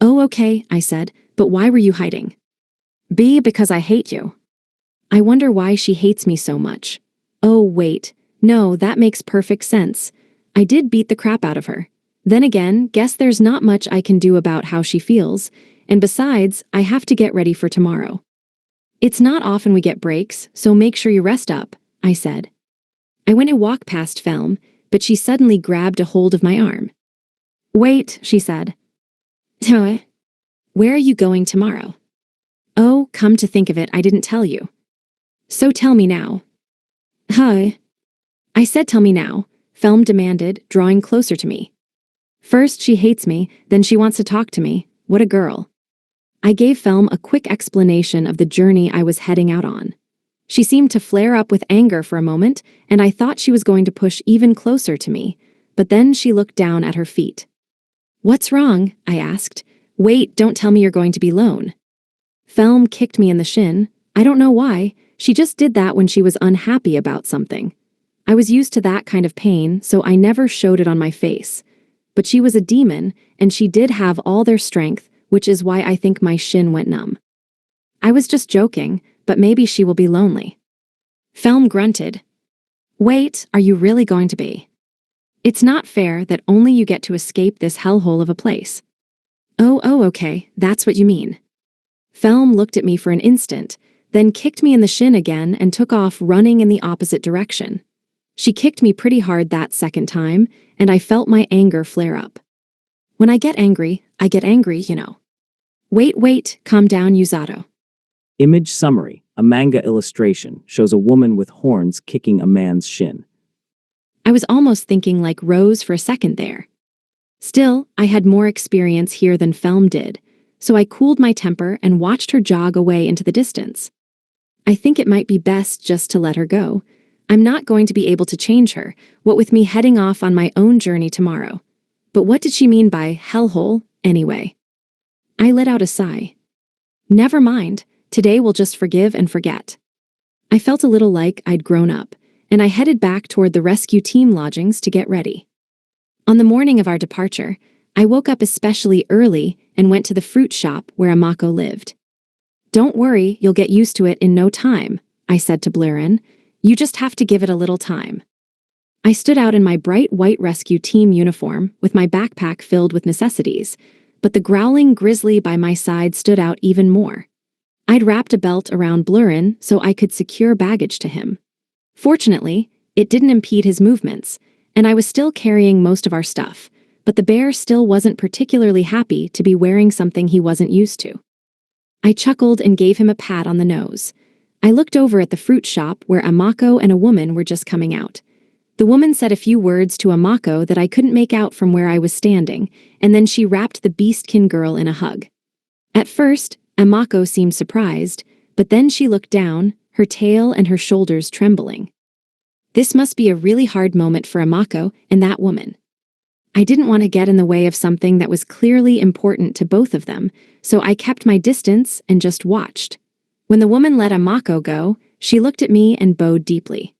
Oh, okay, I said, but why were you hiding? Because I hate you. I wonder why she hates me so much. Oh, wait, no, that makes perfect sense. I did beat the crap out of her. Then again, guess there's not much I can do about how she feels, and besides, I have to get ready for tomorrow. It's not often we get breaks, so make sure you rest up, I said. I went to walk past Felm, but she suddenly grabbed a hold of my arm. Wait, she said. Huh? Where are you going tomorrow? Oh, come to think of it, I didn't tell you. So tell me now. Huh? I said tell me now, Felm demanded, drawing closer to me. First she hates me, then she wants to talk to me. What a girl. I gave Felm a quick explanation of the journey I was heading out on. She seemed to flare up with anger for a moment, and I thought she was going to push even closer to me, but then she looked down at her feet. What's wrong? I asked. Wait, don't tell me you're going to be alone. Felm kicked me in the shin. I don't know why. She just did that when she was unhappy about something. I was used to that kind of pain, so I never showed it on my face. But she was a demon, and she did have all their strength, which is why I think my shin went numb. I was just joking, but maybe she will be lonely. Felm grunted. Wait, are you really going to be? It's not fair that only you get to escape this hellhole of a place. Oh, okay, that's what you mean. Felm looked at me for an instant, then kicked me in the shin again and took off running in the opposite direction. She kicked me pretty hard that second time, and I felt my anger flare up. When I get angry, you know. Wait, calm down, Yuzato. Image summary. A manga illustration shows a woman with horns kicking a man's shin. I was almost thinking like Rose for a second there. Still, I had more experience here than Felm did, so I cooled my temper and watched her jog away into the distance. I think it might be best just to let her go. I'm not going to be able to change her, what with me heading off on my own journey tomorrow. But what did she mean by hellhole, anyway? I let out a sigh. Never mind, today we'll just forgive and forget. I felt a little like I'd grown up, and I headed back toward the rescue team lodgings to get ready. On the morning of our departure, I woke up especially early and went to the fruit shop where Amako lived. Don't worry, you'll get used to it in no time, I said to Blairin. You just have to give it a little time. I stood out in my bright white rescue team uniform with my backpack filled with necessities, but the growling grizzly by my side stood out even more. I'd wrapped a belt around Blairin so I could secure baggage to him. Fortunately, it didn't impede his movements, and I was still carrying most of our stuff, but the bear still wasn't particularly happy to be wearing something he wasn't used to. I chuckled and gave him a pat on the nose. I looked over at the fruit shop where Amako and a woman were just coming out. The woman said a few words to Amako that I couldn't make out from where I was standing, and then she wrapped the beastkin girl in a hug. At first, Amako seemed surprised, but then she looked down, her tail and her shoulders trembling. This must be a really hard moment for Amako and that woman. I didn't want to get in the way of something that was clearly important to both of them, so I kept my distance and just watched. When the woman let Amako go, she looked at me and bowed deeply.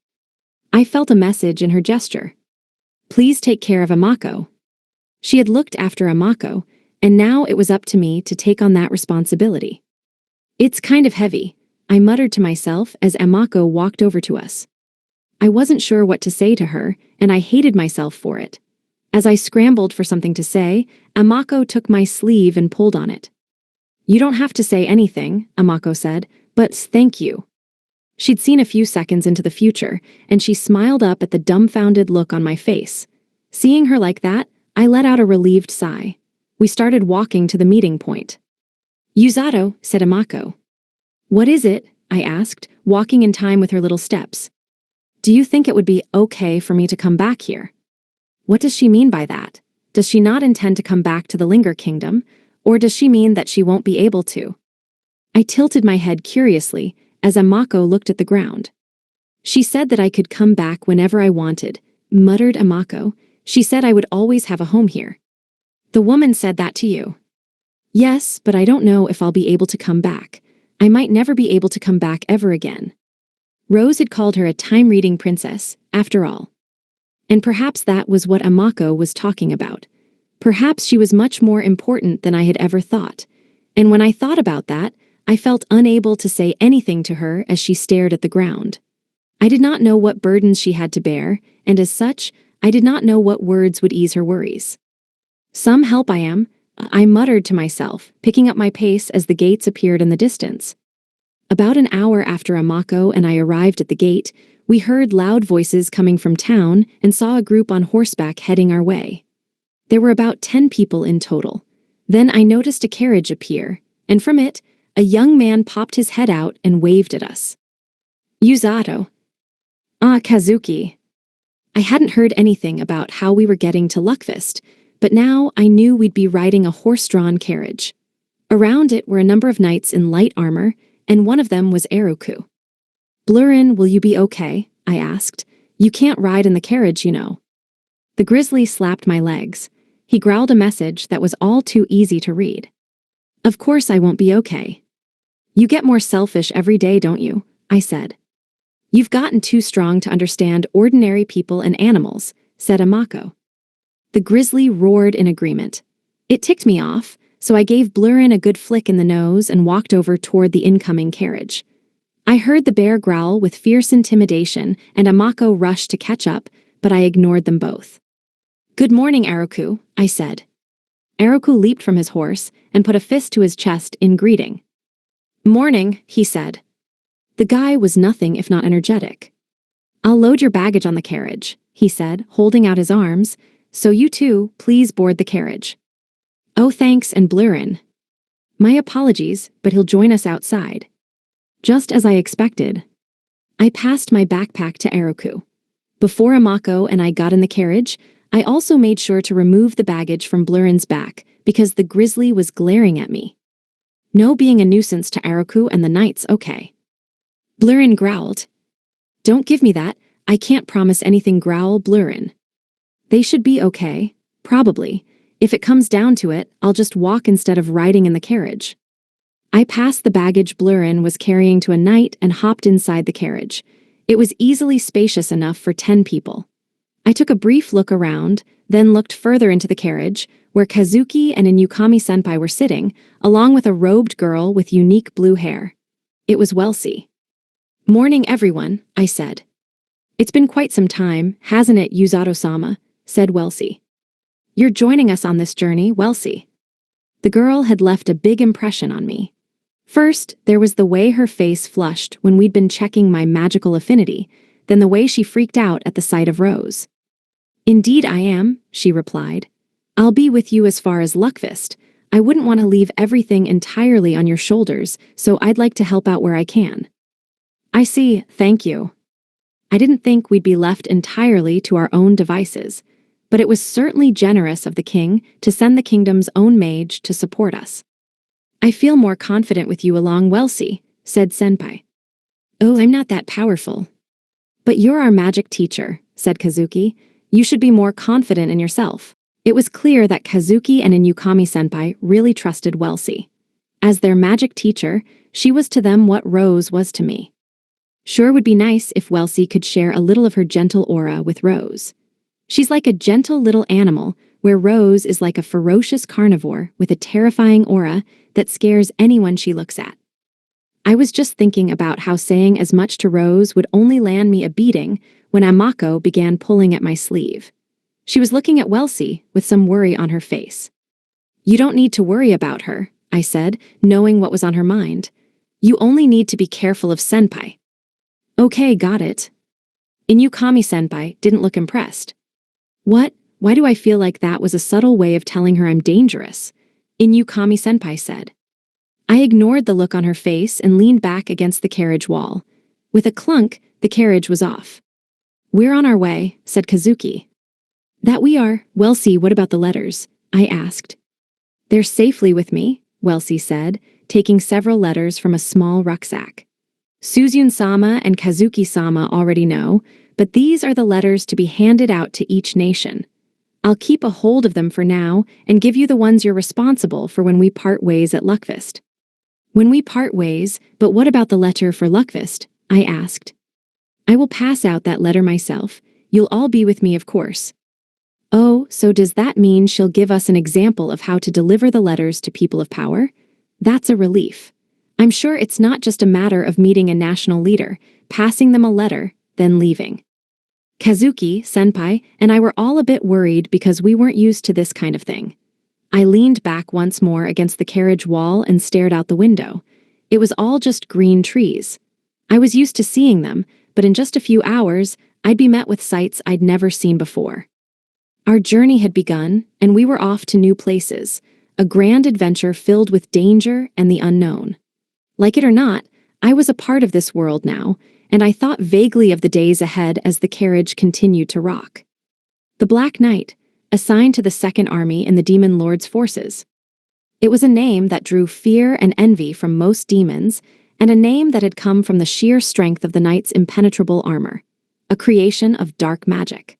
I felt a message in her gesture. Please take care of Amako. She had looked after Amako, and now it was up to me to take on that responsibility. It's kind of heavy, I muttered to myself as Amako walked over to us. I wasn't sure what to say to her, and I hated myself for it. As I scrambled for something to say, Amako took my sleeve and pulled on it. You don't have to say anything, Amako said, but thank you. She'd seen a few seconds into the future, and she smiled up at the dumbfounded look on my face. Seeing her like that, I let out a relieved sigh. We started walking to the meeting point. Yuzato, said Amako. What is it? I asked, walking in time with her little steps. Do you think it would be okay for me to come back here? What does she mean by that? Does she not intend to come back to the Linger Kingdom, or does she mean that she won't be able to? I tilted my head curiously as Amako looked at the ground. She said that I could come back whenever I wanted, muttered Amako. She said I would always have a home here. The woman said that to you. Yes, but I don't know if I'll be able to come back. I might never be able to come back ever again. Rose had called her a time-reading princess, after all. And perhaps that was what Amako was talking about. Perhaps she was much more important than I had ever thought. And when I thought about that, I felt unable to say anything to her as she stared at the ground. I did not know what burdens she had to bear, and as such, I did not know what words would ease her worries. Some help I muttered to myself, picking up my pace as the gates appeared in the distance. About an hour after Amako and I arrived at the gate, we heard loud voices coming from town and saw a group on horseback heading our way. There were about 10 people in total. Then I noticed a carriage appear, and from it, a young man popped his head out and waved at us. Yuzato. Ah, Kazuki. I hadn't heard anything about how we were getting to Luckfist, but now I knew we'd be riding a horse-drawn carriage. Around it were a number of knights in light armor, and one of them was Eruku. Blurrin, will you be okay? I asked. You can't ride in the carriage, you know. The grizzly slapped my legs. He growled a message that was all too easy to read. Of course I won't be okay. You get more selfish every day, don't you? I said. You've gotten too strong to understand ordinary people and animals, said Amako. The grizzly roared in agreement. It ticked me off, so I gave Blurrin a good flick in the nose and walked over toward the incoming carriage. I heard the bear growl with fierce intimidation, and Amako rushed to catch up, but I ignored them both. Good morning, Eruku, I said. Eruku leaped from his horse and put a fist to his chest in greeting. Morning, he said. The guy was nothing if not energetic. I'll load your baggage on the carriage, he said, holding out his arms, so you two, please board the carriage. Oh, thanks, and Blurrin. My apologies, but he'll join us outside. Just as I expected. I passed my backpack to Eruku. Before Amako and I got in the carriage, I also made sure to remove the baggage from Blurrin's back because the grizzly was glaring at me. No being a nuisance to Eruku and the knights, okay. Blurrin growled. Don't give me that, I can't promise anything, growl Blurrin. They should be okay, probably. If it comes down to it, I'll just walk instead of riding in the carriage. I passed the baggage Blurrin was carrying to a knight and hopped inside the carriage. It was easily spacious enough for 10 people. I took a brief look around, then looked further into the carriage, where Kazuki and Inukami-senpai were sitting, along with a robed girl with unique blue hair. It was Welsie. Morning, everyone, I said. It's been quite some time, hasn't it, Yuzato-sama? Said Welsie. You're joining us on this journey, Welsie. The girl had left a big impression on me. First, there was the way her face flushed when we'd been checking my magical affinity, then the way she freaked out at the sight of Rose. Indeed I am, she replied. I'll be with you as far as Luckfist. I wouldn't want to leave everything entirely on your shoulders, so I'd like to help out where I can. I see, thank you. I didn't think we'd be left entirely to our own devices, but it was certainly generous of the king to send the kingdom's own mage to support us. I feel more confident with you along, Welsie, said Senpai. Oh, I'm not that powerful. But you're our magic teacher, said Kazuki. You should be more confident in yourself. It was clear that Kazuki and Inukami-senpai really trusted Welsie. As their magic teacher, she was to them what Rose was to me. Sure would be nice if Welsie could share a little of her gentle aura with Rose. She's like a gentle little animal, where Rose is like a ferocious carnivore with a terrifying aura that scares anyone she looks at. I was just thinking about how saying as much to Rose would only land me a beating when Amako began pulling at my sleeve. She was looking at Welsie with some worry on her face. You don't need to worry about her, I said, knowing what was on her mind. You only need to be careful of Senpai. Okay, got it. Inukami-senpai didn't look impressed. What? Why do I feel like that was a subtle way of telling her I'm dangerous? Inukami-senpai said. I ignored the look on her face and leaned back against the carriage wall. With a clunk, the carriage was off. We're on our way, said Kazuki. That we are. Welsie, what about the letters? I asked. They're safely with me, Welsie said, taking several letters from a small rucksack. Suzyun-sama and Kazuki-sama already know, but these are the letters to be handed out to each nation. I'll keep a hold of them for now and give you the ones you're responsible for when we part ways at Luckfist. When we part ways, but what about the letter for Luckfist? I asked. I will pass out that letter myself. You'll all be with me, of course. Oh, so does that mean she'll give us an example of how to deliver the letters to people of power? That's a relief. I'm sure it's not just a matter of meeting a national leader, passing them a letter, then leaving. Kazuki, Senpai, and I were all a bit worried because we weren't used to this kind of thing. I leaned back once more against the carriage wall and stared out the window. It was all just green trees. I was used to seeing them, but in just a few hours, I'd be met with sights I'd never seen before. Our journey had begun, and we were off to new places, a grand adventure filled with danger and the unknown. Like it or not, I was a part of this world now, and I thought vaguely of the days ahead as the carriage continued to rock. The Black Knight, assigned to the Second Army in the Demon Lord's forces. It was a name that drew fear and envy from most demons, and a name that had come from the sheer strength of the knight's impenetrable armor, a creation of dark magic.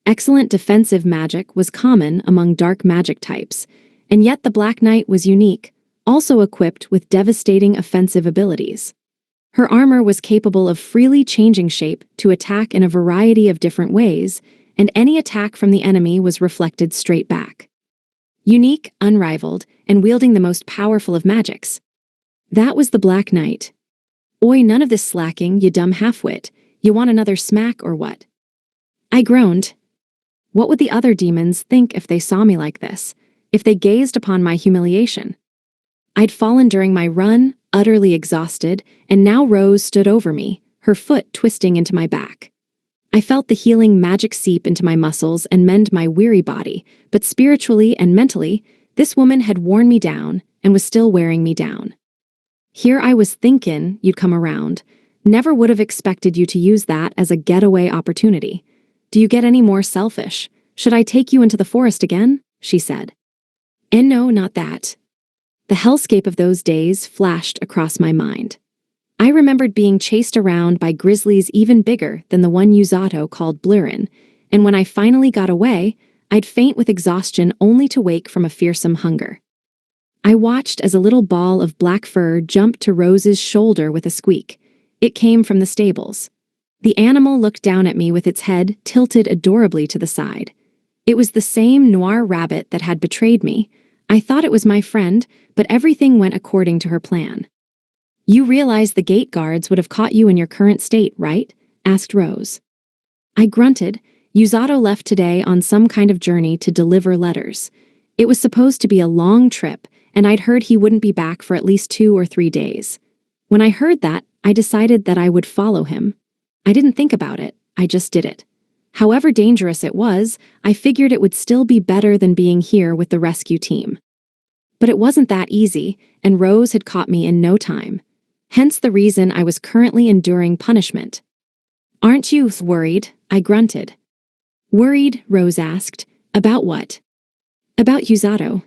Excellent defensive magic was common among dark magic types, and yet the Black Knight was unique, also equipped with devastating offensive abilities. Her armor was capable of freely changing shape to attack in a variety of different ways, and any attack from the enemy was reflected straight back. Unique, unrivaled, and wielding the most powerful of magics. That was the Black Knight. Oi, none of this slacking, you dumb halfwit. You want another smack or what? I groaned. What would the other demons think if they saw me like this, if they gazed upon my humiliation? I'd fallen during my run, utterly exhausted, and now Rose stood over me, her foot twisting into my back. I felt the healing magic seep into my muscles and mend my weary body, but spiritually and mentally, this woman had worn me down and was still wearing me down. Here I was thinking you'd come around. Never would have expected you to use that as a getaway opportunity. Do you get any more selfish? Should I take you into the forest again? She said. And no, not that. The hellscape of those days flashed across my mind. I remembered being chased around by grizzlies even bigger than the one Yuzato called Blurrin, and when I finally got away, I'd faint with exhaustion only to wake from a fearsome hunger. I watched as a little ball of black fur jumped to Rose's shoulder with a squeak. It came from the stables. The animal looked down at me with its head tilted adorably to the side. It was the same noir rabbit that had betrayed me. I thought it was my friend, but everything went according to her plan. You realize the gate guards would have caught you in your current state, right? Asked Rose. I grunted. Yuzato left today on some kind of journey to deliver letters. It was supposed to be a long trip, and I'd heard he wouldn't be back for at least 2 or 3 days. When I heard that, I decided that I would follow him. I didn't think about it, I just did it. However dangerous it was, I figured it would still be better than being here with the rescue team. But it wasn't that easy, and Rose had caught me in no time. Hence the reason I was currently enduring punishment. Aren't you worried? I grunted. Worried? Rose asked. About what? About Yuzato.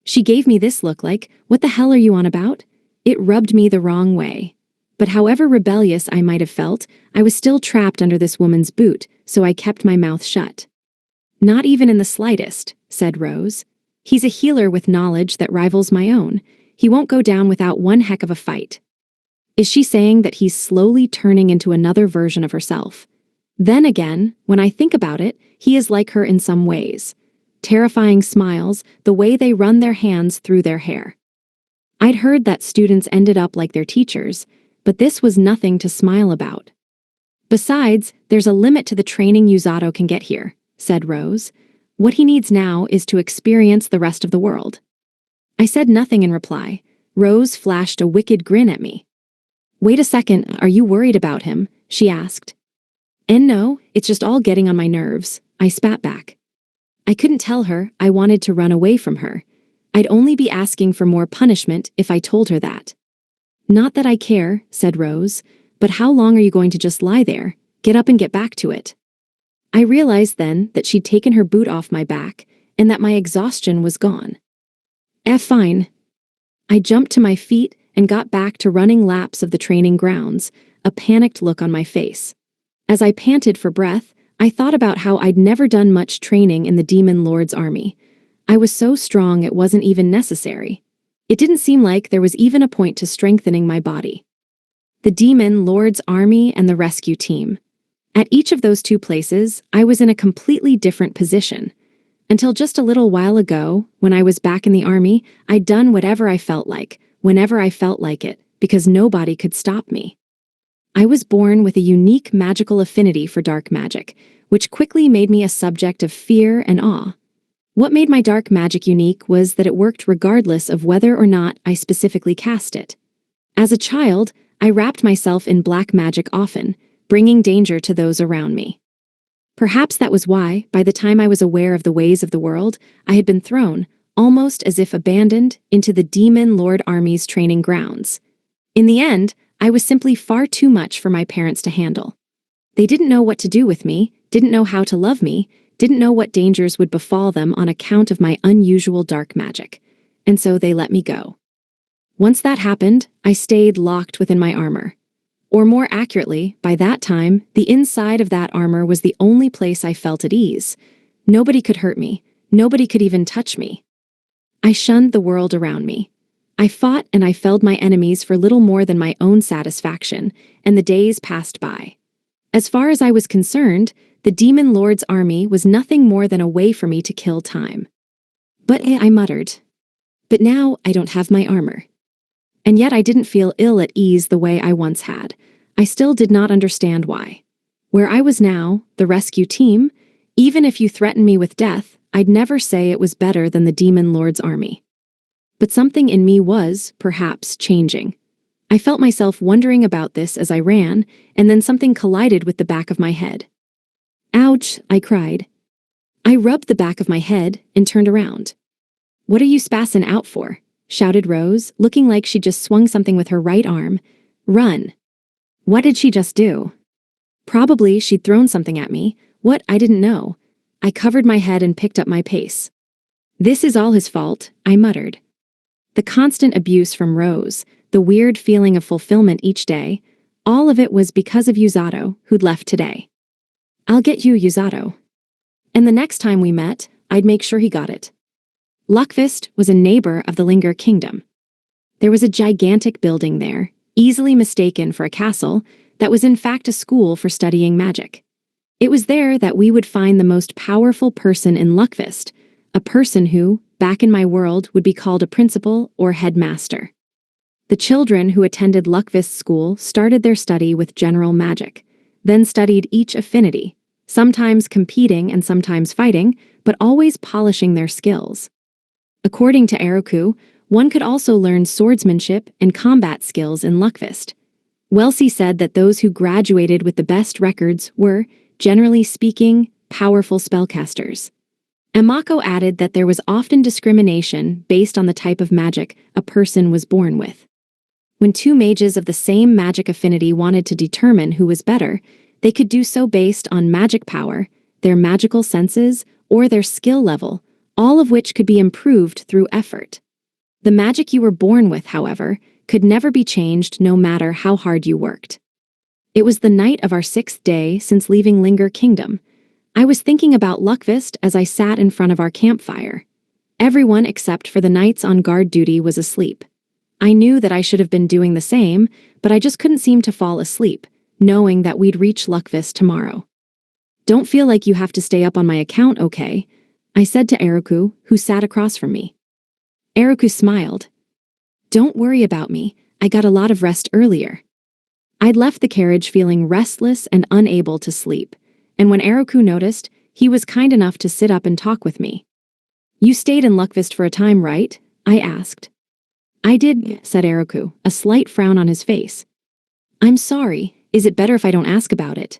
She gave me this look like, what the hell are you on about? It rubbed me the wrong way. But however rebellious I might have felt, I was still trapped under this woman's boot, so I kept my mouth shut. Not even in the slightest, said Rose. He's a healer with knowledge that rivals my own. He won't go down without one heck of a fight. Is she saying that he's slowly turning into another version of herself? Then again, when I think about it, he is like her in some ways. Terrifying smiles, the way they run their hands through their hair. I'd heard that students ended up like their teachers, but this was nothing to smile about. Besides, there's a limit to the training Yuzato can get here, said Rose. What he needs now is to experience the rest of the world. I said nothing in reply. Rose flashed a wicked grin at me. Wait a second, are you worried about him? She asked. And no, it's just all getting on my nerves, I spat back. I couldn't tell her I wanted to run away from her. I'd only be asking for more punishment if I told her that. Not that I care, said Rose, but how long are you going to just lie there? Get up and get back to it. I realized then that she'd taken her boot off my back and that my exhaustion was gone. Fine. I jumped to my feet and got back to running laps of the training grounds, a panicked look on my face. As I panted for breath, I thought about how I'd never done much training in the Demon Lord's army. I was so strong it wasn't even necessary. It didn't seem like there was even a point to strengthening my body. The Demon Lord's army and the rescue team. At each of those 2 places, I was in a completely different position. Until just a little while ago, when I was back in the army, I'd done whatever I felt like, whenever I felt like it, because nobody could stop me. I was born with a unique magical affinity for dark magic, which quickly made me a subject of fear and awe. What made my dark magic unique was that it worked regardless of whether or not I specifically cast it. As a child, I wrapped myself in black magic often, bringing danger to those around me. Perhaps that was why, by the time I was aware of the ways of the world, I had been thrown, almost as if abandoned, into the Demon Lord Army's training grounds. In the end, I was simply far too much for my parents to handle. They didn't know what to do with me, didn't know how to love me, didn't know what dangers would befall them on account of my unusual dark magic. And so they let me go. Once that happened, I stayed locked within my armor. Or more accurately, by that time, the inside of that armor was the only place I felt at ease. Nobody could hurt me. Nobody could even touch me. I shunned the world around me. I fought and I felled my enemies for little more than my own satisfaction, and the days passed by. As far as I was concerned, the Demon Lord's army was nothing more than a way for me to kill time. But I muttered. But now I don't have my armor. And yet I didn't feel ill at ease the way I once had. I still did not understand why. Where I was now, the rescue team, even if you threatened me with death, I'd never say it was better than the Demon Lord's army. But something in me was, perhaps, changing. I felt myself wondering about this as I ran, and then something collided with the back of my head. Ouch, I cried. I rubbed the back of my head and turned around. What are you spassin' out for? Shouted Rose, looking like she just swung something with her right arm. Run. What did she just do? Probably she'd thrown something at me. What, I didn't know. I covered my head and picked up my pace. This is all his fault, I muttered. The constant abuse from Rose, the weird feeling of fulfillment each day, all of it was because of Yuzato, who'd left today. I'll get you, Yuzato. And the next time we met, I'd make sure he got it. Luckfist was a neighbor of the Linger Kingdom. There was a gigantic building there, easily mistaken for a castle, that was in fact a school for studying magic. It was there that we would find the most powerful person in Luckfist, a person who, back in my world, would be called a principal or headmaster. The children who attended Luckfist school started their study with general magic, then studied each affinity, sometimes competing and sometimes fighting, but always polishing their skills. According to Eroku, one could also learn swordsmanship and combat skills in Luckfist. Welsi said that those who graduated with the best records were, generally speaking, powerful spellcasters. Amako added that there was often discrimination based on the type of magic a person was born with. When two mages of the same magic affinity wanted to determine who was better, they could do so based on magic power, their magical senses, or their skill level, all of which could be improved through effort. The magic you were born with, however, could never be changed no matter how hard you worked. It was the night of our 6th day since leaving Linger Kingdom. I was thinking about Luckfist as I sat in front of our campfire. Everyone except for the knights on guard duty was asleep. I knew that I should have been doing the same, but I just couldn't seem to fall asleep, knowing that we'd reach Luckfist tomorrow. Don't feel like you have to stay up on my account, okay? I said to Eroku, who sat across from me. Eroku smiled. Don't worry about me, I got a lot of rest earlier. I'd left the carriage feeling restless and unable to sleep, and when Eroku noticed, he was kind enough to sit up and talk with me. You stayed in Luckfist for a time, right? I asked. I did, said Eroku, a slight frown on his face. I'm sorry, is it better if I don't ask about it?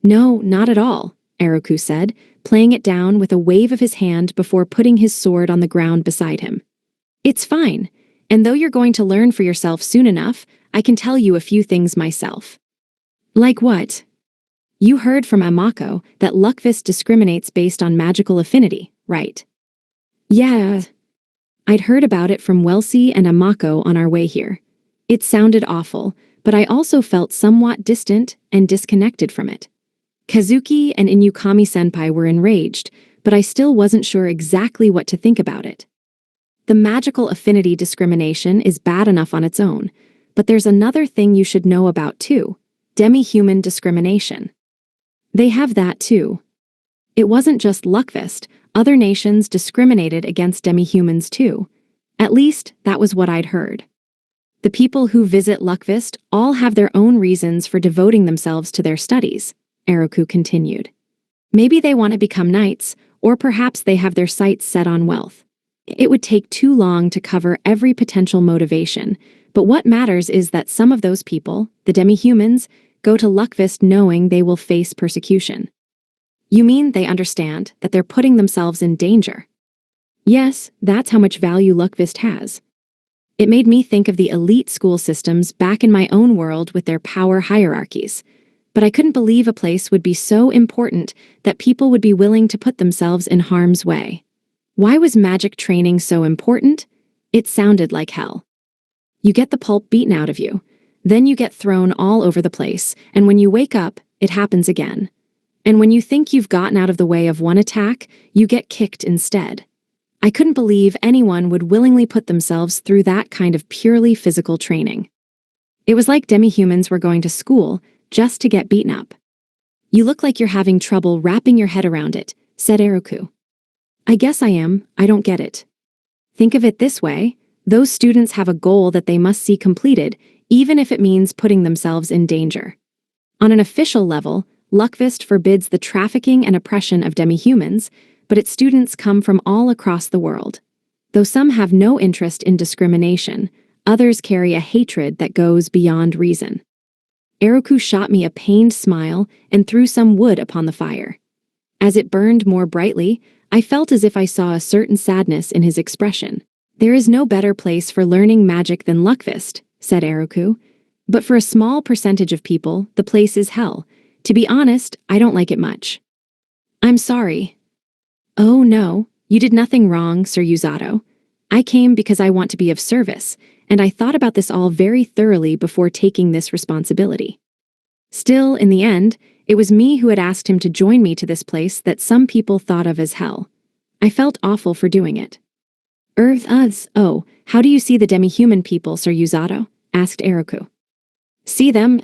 No, not at all, Eroku said, playing it down with a wave of his hand before putting his sword on the ground beside him. It's fine, and though you're going to learn for yourself soon enough, I can tell you a few things myself. Like what? You heard from Amako that Luckfist discriminates based on magical affinity, right? Yeah. I'd heard about it from Welsi and Amako on our way here. It sounded awful, but I also felt somewhat distant and disconnected from it. Kazuki and Inukami-senpai were enraged, but I still wasn't sure exactly what to think about it. The magical affinity discrimination is bad enough on its own, but there's another thing you should know about too: demi-human discrimination. They have that too. It wasn't just Luckfist, other nations discriminated against demi-humans too. At least, that was what I'd heard. The people who visit Luckfist all have their own reasons for devoting themselves to their studies, Eroku continued. Maybe they want to become knights, or perhaps they have their sights set on wealth. It would take too long to cover every potential motivation, but what matters is that some of those people, the demi-humans, go to Luckfist knowing they will face persecution. You mean they understand that they're putting themselves in danger? Yes, that's how much value Luckvist has. It made me think of the elite school systems back in my own world with their power hierarchies. But I couldn't believe a place would be so important that people would be willing to put themselves in harm's way. Why was magic training so important? It sounded like hell. You get the pulp beaten out of you. Then you get thrown all over the place, and when you wake up, it happens again. And when you think you've gotten out of the way of one attack, you get kicked instead. I couldn't believe anyone would willingly put themselves through that kind of purely physical training. It was like demi-humans were going to school just to get beaten up. You look like you're having trouble wrapping your head around it, said Eruku. I guess I am, I don't get it. Think of it this way, those students have a goal that they must see completed, even if it means putting themselves in danger. On an official level, Luckvist forbids the trafficking and oppression of demi-humans, but its students come from all across the world. Though some have no interest in discrimination, others carry a hatred that goes beyond reason. Eruku shot me a pained smile and threw some wood upon the fire. As it burned more brightly, I felt as if I saw a certain sadness in his expression. There is no better place for learning magic than Luckvist, said Eruku. But for a small percentage of people, the place is hell. To be honest, I don't like it much. I'm sorry. Oh no, you did nothing wrong, Sir Usato. I came because I want to be of service, and I thought about this all very thoroughly before taking this responsibility. Still, in the end, it was me who had asked him to join me to this place that some people thought of as hell. I felt awful for doing it. Oh, how do you see the demi-human people, Sir Usato? Asked Eruku. See them?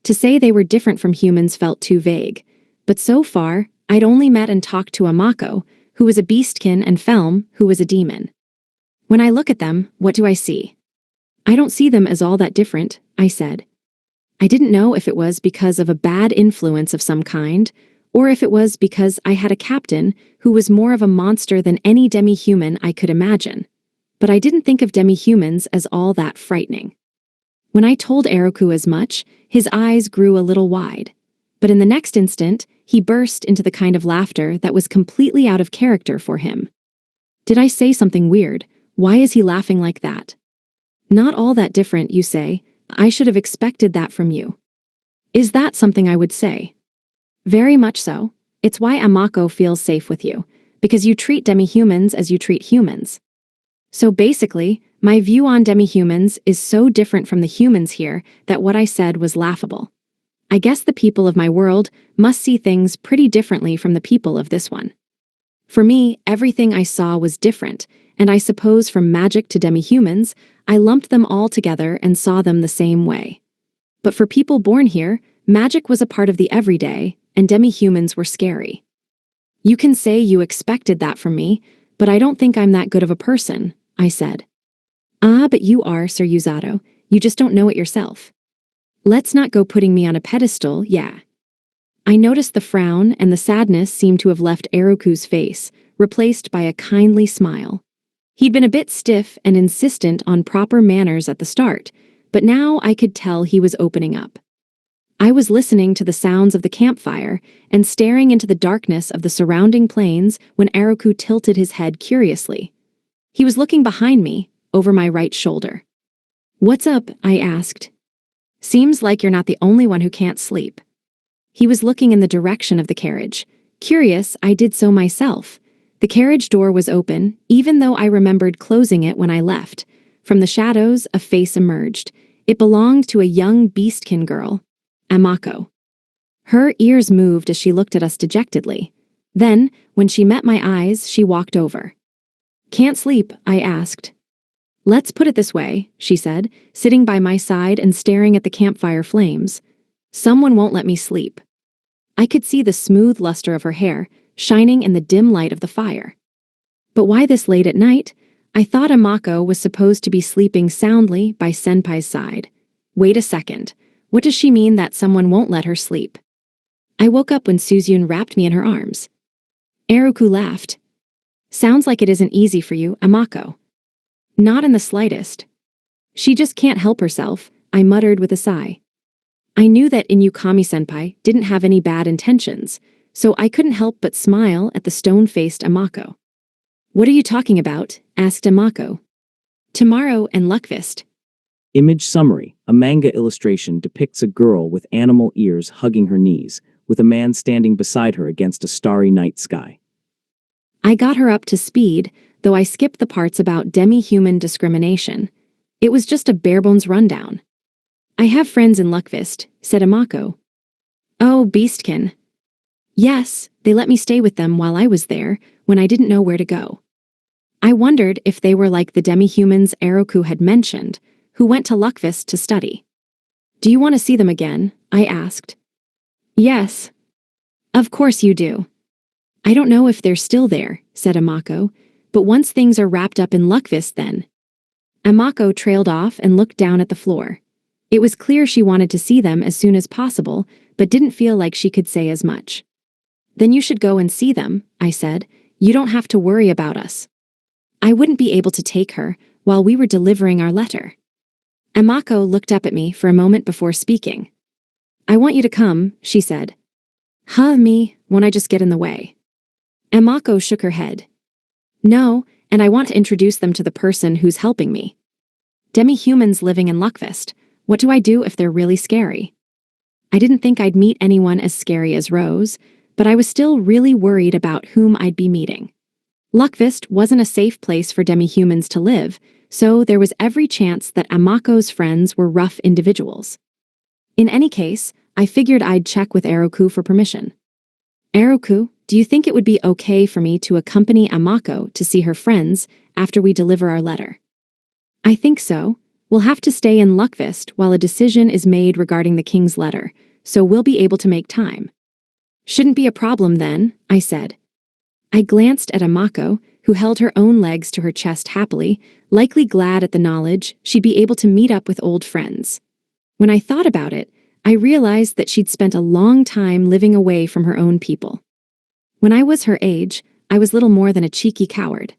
To say they were different from humans felt too vague, but so far, I'd only met and talked to Amako, who was a beastkin, and Felm, who was a demon. When I look at them, what do I see? I don't see them as all that different, I said. I didn't know if it was because of a bad influence of some kind, or if it was because I had a captain who was more of a monster than any demi-human I could imagine. But I didn't think of demi-humans as all that frightening. When I told Eruku as much, his eyes grew a little wide. But in the next instant, he burst into the kind of laughter that was completely out of character for him. Did I say something weird? Why is he laughing like that? Not all that different, you say. I should have expected that from you. Is that something I would say? Very much so. It's why Amako feels safe with you, because you treat demi-humans as you treat humans. So basically, my view on demi-humans is so different from the humans here that what I said was laughable. I guess the people of my world must see things pretty differently from the people of this one. For me, everything I saw was different, and I suppose from magic to demi-humans, I lumped them all together and saw them the same way. But for people born here, magic was a part of the everyday, and demi-humans were scary. You can say you expected that from me, but I don't think I'm that good of a person, I said. Ah, but you are, Sir Usato. You just don't know it yourself. Let's not go putting me on a pedestal, yeah. I noticed the frown and the sadness seemed to have left Eruku's face, replaced by a kindly smile. He'd been a bit stiff and insistent on proper manners at the start, but now I could tell he was opening up. I was listening to the sounds of the campfire and staring into the darkness of the surrounding plains when Eruku tilted his head curiously. He was looking behind me, over my right shoulder. What's up? I asked. Seems like you're not the only one who can't sleep. He was looking in the direction of the carriage. Curious, I did so myself. The carriage door was open, even though I remembered closing it when I left. From the shadows, a face emerged. It belonged to a young beastkin girl, Amako. Her ears moved as she looked at us dejectedly. Then, when she met my eyes, she walked over. Can't sleep? I asked. Let's put it this way, she said, sitting by my side and staring at the campfire flames. Someone won't let me sleep. I could see the smooth luster of her hair, shining in the dim light of the fire. But why this late at night? I thought Amako was supposed to be sleeping soundly by Senpai's side. Wait a second. What does she mean that someone won't let her sleep? I woke up when Suzyun wrapped me in her arms. Eruku laughed. Sounds like it isn't easy for you, Amako. Not in the slightest. She just can't help herself, I muttered with a sigh. I knew that Inukami-senpai didn't have any bad intentions, so I couldn't help but smile at the stone-faced Amako. What are you talking about? Asked Amako. Tomorrow and Luckfist. Image summary. A manga illustration depicts a girl with animal ears hugging her knees, with a man standing beside her against a starry night sky. I got her up to speed, though I skipped the parts about demi-human discrimination. It was just a barebones rundown. I have friends in Luckfist, said Amako. Oh, Beastkin. Yes, they let me stay with them while I was there, when I didn't know where to go. I wondered if they were like the demi-humans Eroku had mentioned, who went to Luckfist to study. Do you want to see them again? I asked. Yes. Of course you do. I don't know if they're still there, said Amako, but once things are wrapped up in Luckfist then. Amako trailed off and looked down at the floor. It was clear she wanted to see them as soon as possible, but didn't feel like she could say as much. Then you should go and see them, I said. You don't have to worry about us. I wouldn't be able to take her while we were delivering our letter. Amako looked up at me for a moment before speaking. I want you to come, she said. Me, won't I just get in the way? Amako shook her head. No, and I want to introduce them to the person who's helping me. Demi-humans living in Luckfist. What do I do if they're really scary? I didn't think I'd meet anyone as scary as Rose, but I was still really worried about whom I'd be meeting. Luckfist wasn't a safe place for demi-humans to live, so there was every chance that Amako's friends were rough individuals. In any case, I figured I'd check with Eroku for permission. Eroku, do you think it would be okay for me to accompany Amako to see her friends after we deliver our letter? I think so. We'll have to stay in Luckfist while a decision is made regarding the king's letter, so we'll be able to make time. Shouldn't be a problem then, I said. I glanced at Amako, who held her own legs to her chest happily, likely glad at the knowledge she'd be able to meet up with old friends. When I thought about it, I realized that she'd spent a long time living away from her own people. When I was her age, I was little more than a cheeky coward.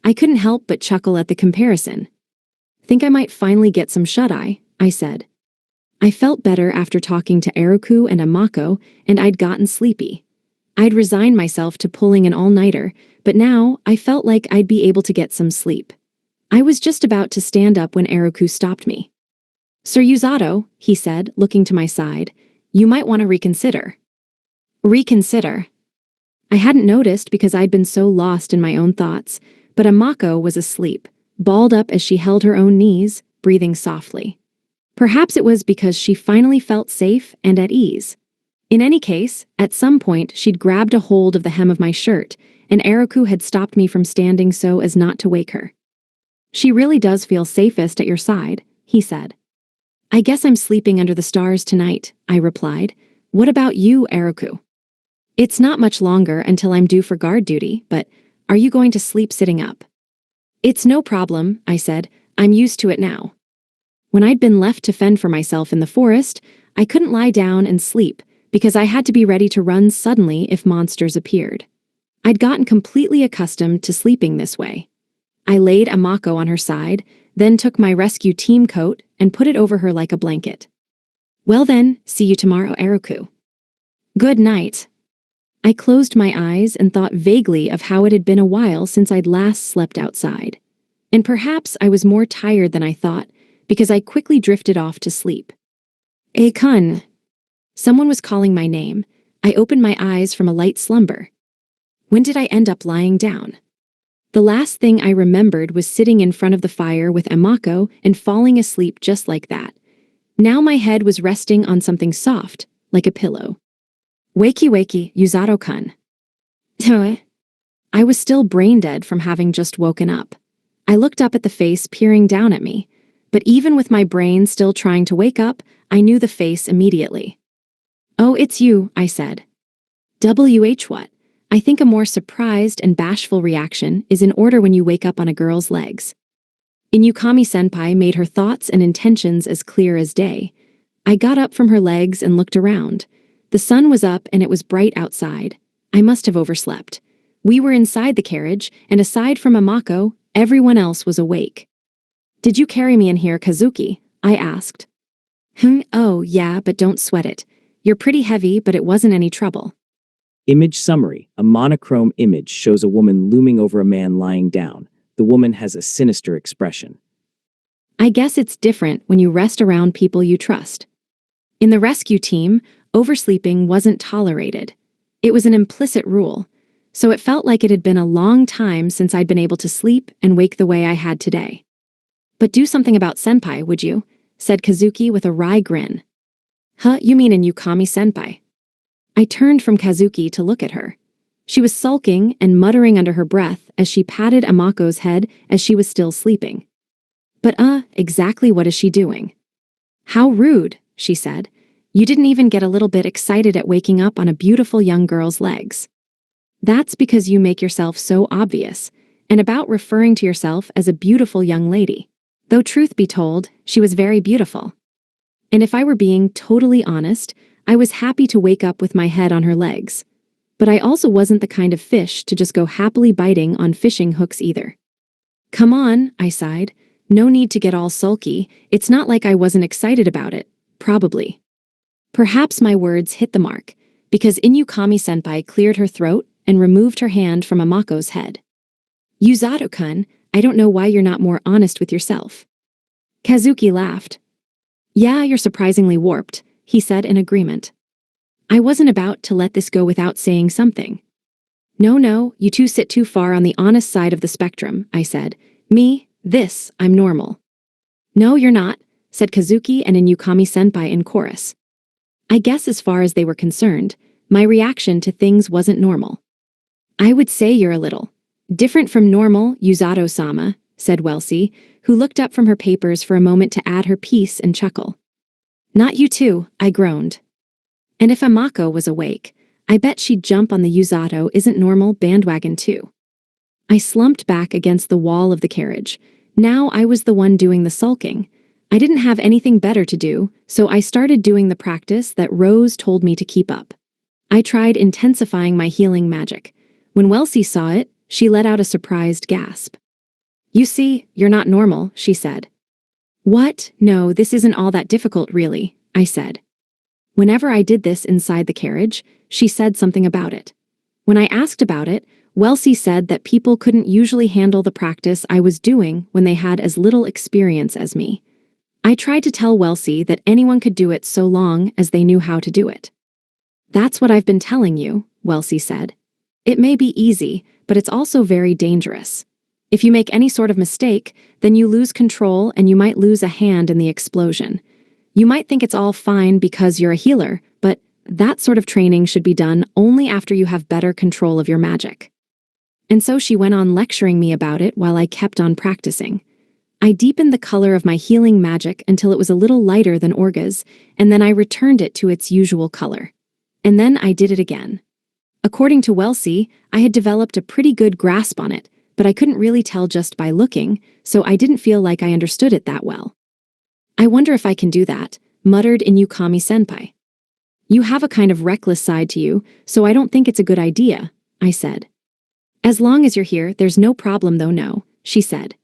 I couldn't help but chuckle at the comparison. Think I might finally get some shut-eye, I said. I felt better after talking to Eroku and Amako, and I'd gotten sleepy. I'd resigned myself to pulling an all-nighter, but now I felt like I'd be able to get some sleep. I was just about to stand up when Eroku stopped me. Sir Usato, he said, looking to my side, you might want to reconsider. Reconsider? I hadn't noticed because I'd been so lost in my own thoughts, but Amako was asleep, balled up as she held her own knees, breathing softly. Perhaps it was because she finally felt safe and at ease. In any case, at some point she'd grabbed a hold of the hem of my shirt, and Eroku had stopped me from standing so as not to wake her. She really does feel safest at your side, he said. I guess I'm sleeping under the stars tonight, I replied. What about you, Eroku? It's not much longer until I'm due for guard duty, but are you going to sleep sitting up? It's no problem, I said. I'm used to it now. When I'd been left to fend for myself in the forest, I couldn't lie down and sleep because I had to be ready to run suddenly if monsters appeared. I'd gotten completely accustomed to sleeping this way. I laid Amako on her side, then took my rescue team coat and put it over her like a blanket. Well then, see you tomorrow, Eroku. Good night. I closed my eyes and thought vaguely of how it had been a while since I'd last slept outside. And perhaps I was more tired than I thought, because I quickly drifted off to sleep. Kun. Someone was calling my name. I opened my eyes from a light slumber. When did I end up lying down? The last thing I remembered was sitting in front of the fire with Amako and falling asleep just like that. Now my head was resting on something soft, like a pillow. Wakey wakey, Usato-kun. I was still brain dead from having just woken up. I looked up at the face peering down at me, but even with my brain still trying to wake up, I knew the face immediately. Oh, it's you, I said. What? I think a more surprised and bashful reaction is in order when you wake up on a girl's legs. Inukami-senpai made her thoughts and intentions as clear as day. I got up from her legs and looked around. The sun was up and it was bright outside. I must have overslept. We were inside the carriage, and aside from Amako, everyone else was awake. Did you carry me in here, Kazuki? I asked. Oh, yeah, but don't sweat it. You're pretty heavy, but it wasn't any trouble. Image summary. A monochrome image shows a woman looming over a man lying down. The woman has a sinister expression. I guess it's different when you rest around people you trust. In the rescue team, oversleeping wasn't tolerated. It was an implicit rule, so it felt like it had been a long time since I'd been able to sleep and wake the way I had today. But do something about Senpai, would you? Said Kazuki with a wry grin. Huh, you mean in Yukami-senpai? I turned from Kazuki to look at her. She was sulking and muttering under her breath as she patted Amako's head as she was still sleeping. But exactly what is she doing? How rude, she said. You didn't even get a little bit excited at waking up on a beautiful young girl's legs. That's because you make yourself so obvious, and about referring to yourself as a beautiful young lady. Though truth be told, she was very beautiful. And if I were being totally honest, I was happy to wake up with my head on her legs. But I also wasn't the kind of fish to just go happily biting on fishing hooks either. Come on, I sighed. No need to get all sulky. It's not like I wasn't excited about it. Probably. Perhaps my words hit the mark, because Inukami-senpai cleared her throat and removed her hand from Amako's head. Yuzato-kun, I don't know why you're not more honest with yourself. Kazuki laughed. Yeah, you're surprisingly warped, he said in agreement. I wasn't about to let this go without saying something. No, you two sit too far on the honest side of the spectrum, I said. I'm normal. No, you're not, said Kazuki and Inukami-senpai in chorus. I guess as far as they were concerned, my reaction to things wasn't normal. I would say you're a little different from normal, Yuzato-sama, said Welsie, who looked up from her papers for a moment to add her piece and chuckle. Not you too, I groaned. And if Amako was awake, I bet she'd jump on the Yuzato isn't normal bandwagon too. I slumped back against the wall of the carriage. Now I was the one doing the sulking. I didn't have anything better to do, so I started doing the practice that Rose told me to keep up. I tried intensifying my healing magic. When Welsie saw it, she let out a surprised gasp. You see, you're not normal, she said. What? No, this isn't all that difficult really, I said. Whenever I did this inside the carriage, she said something about it. When I asked about it, Welsie said that people couldn't usually handle the practice I was doing when they had as little experience as me. I tried to tell Welsie that anyone could do it so long as they knew how to do it. That's what I've been telling you, Welsie said. It may be easy, but it's also very dangerous. If you make any sort of mistake, then you lose control and you might lose a hand in the explosion. You might think it's all fine because you're a healer, but that sort of training should be done only after you have better control of your magic. And so she went on lecturing me about it while I kept on practicing. I deepened the color of my healing magic until it was a little lighter than Orga's, and then I returned it to its usual color. And then I did it again. According to Welsie, I had developed a pretty good grasp on it, but I couldn't really tell just by looking, so I didn't feel like I understood it that well. I wonder if I can do that, muttered Inukami-senpai. You have a kind of reckless side to you, so I don't think it's a good idea, I said. As long as you're here, there's no problem though, no, she said.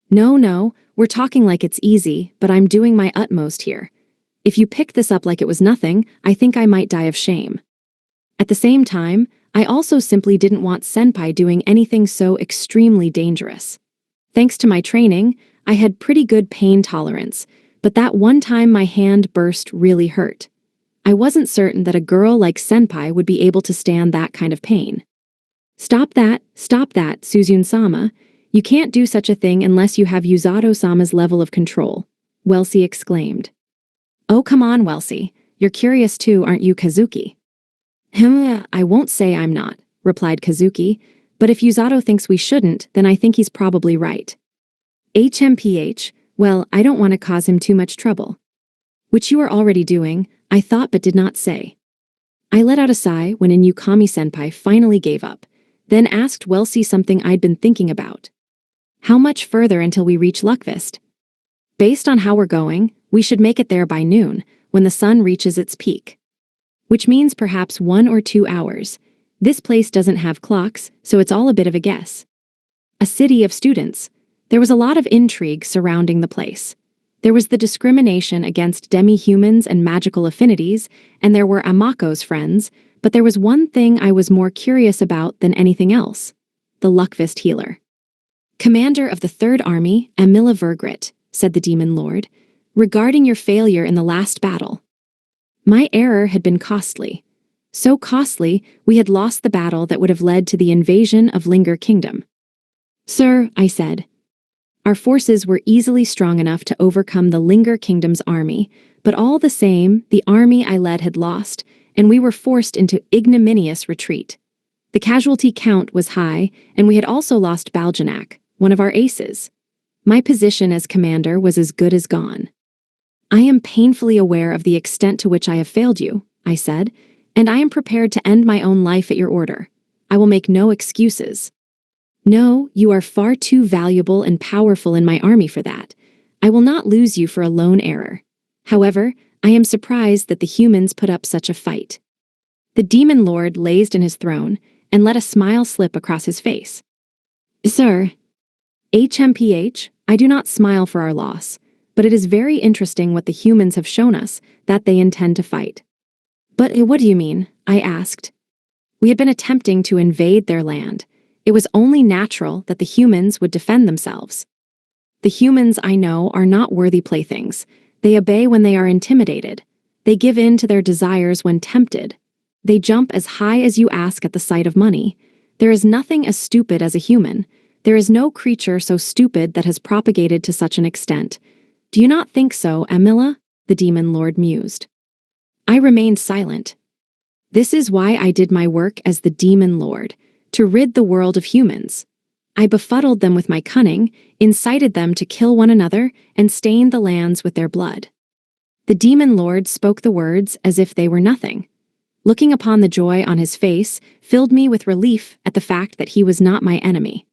No, we're talking like it's easy, but I'm doing my utmost here. If you picked this up like it was nothing, I think I might die of shame. At the same time, I also simply didn't want Senpai doing anything so extremely dangerous. Thanks to my training, I had pretty good pain tolerance, but that one time my hand burst really hurt. I wasn't certain that a girl like Senpai would be able to stand that kind of pain. Stop that, Suzune-sama. You can't do such a thing unless you have Yuzato-sama's level of control, Welsie exclaimed. Oh, come on, Welsie. You're curious too, aren't you, Kazuki? I won't say I'm not, replied Kazuki, but if Yuzato thinks we shouldn't, then I think he's probably right. HMPH, well, I don't want to cause him too much trouble. Which you are already doing, I thought but did not say. I let out a sigh when Inukami-senpai finally gave up, then asked Welsie something I'd been thinking about. How much further until we reach Luckvist? Based on how we're going, we should make it there by noon, when the sun reaches its peak. Which means perhaps 1 or 2 hours. This place doesn't have clocks, so it's all a bit of a guess. A city of students. There was a lot of intrigue surrounding the place. There was the discrimination against demi-humans and magical affinities, and there were Amako's friends, But there was one thing I was more curious about than anything else: the Luckvist healer. "Commander of the Third Army, Amila Vergrit," said the Demon Lord, "regarding your failure in the last battle. My error had been costly. So costly, we had lost the battle that would have led to the invasion of Linger Kingdom." "Sir," I said, "our forces were easily strong enough to overcome the Linger Kingdom's army, but all the same, the army I led had lost, and we were forced into ignominious retreat. The casualty count was high, and we had also lost Baljanak, one of our aces. My position as commander was as good as gone." "I am painfully aware of the extent to which I have failed you," I said, "and I am prepared to end my own life at your order. I will make no excuses." "No, you are far too valuable and powerful in my army for that. I will not lose you for a lone error. However, I am surprised that the humans put up such a fight." The Demon Lord lazed in his throne and let a smile slip across his face. "Sir, HMPH, I do not smile for our loss, but it is very interesting what the humans have shown us, that they intend to fight." "But what do you mean?" I asked. "We had been attempting to invade their land. It was only natural that the humans would defend themselves. The humans, I know, are not worthy playthings. They obey when they are intimidated. They give in to their desires when tempted. They jump as high as you ask at the sight of money. There is nothing as stupid as a human. There is no creature so stupid that has propagated to such an extent. Do you not think so, Amila?" the Demon Lord mused. I remained silent. This is why I did my work as the Demon Lord, to rid the world of humans. I befuddled them with my cunning, incited them to kill one another, and stained the lands with their blood. The Demon Lord spoke the words as if they were nothing. Looking upon the joy on his face filled me with relief at the fact that he was not my enemy.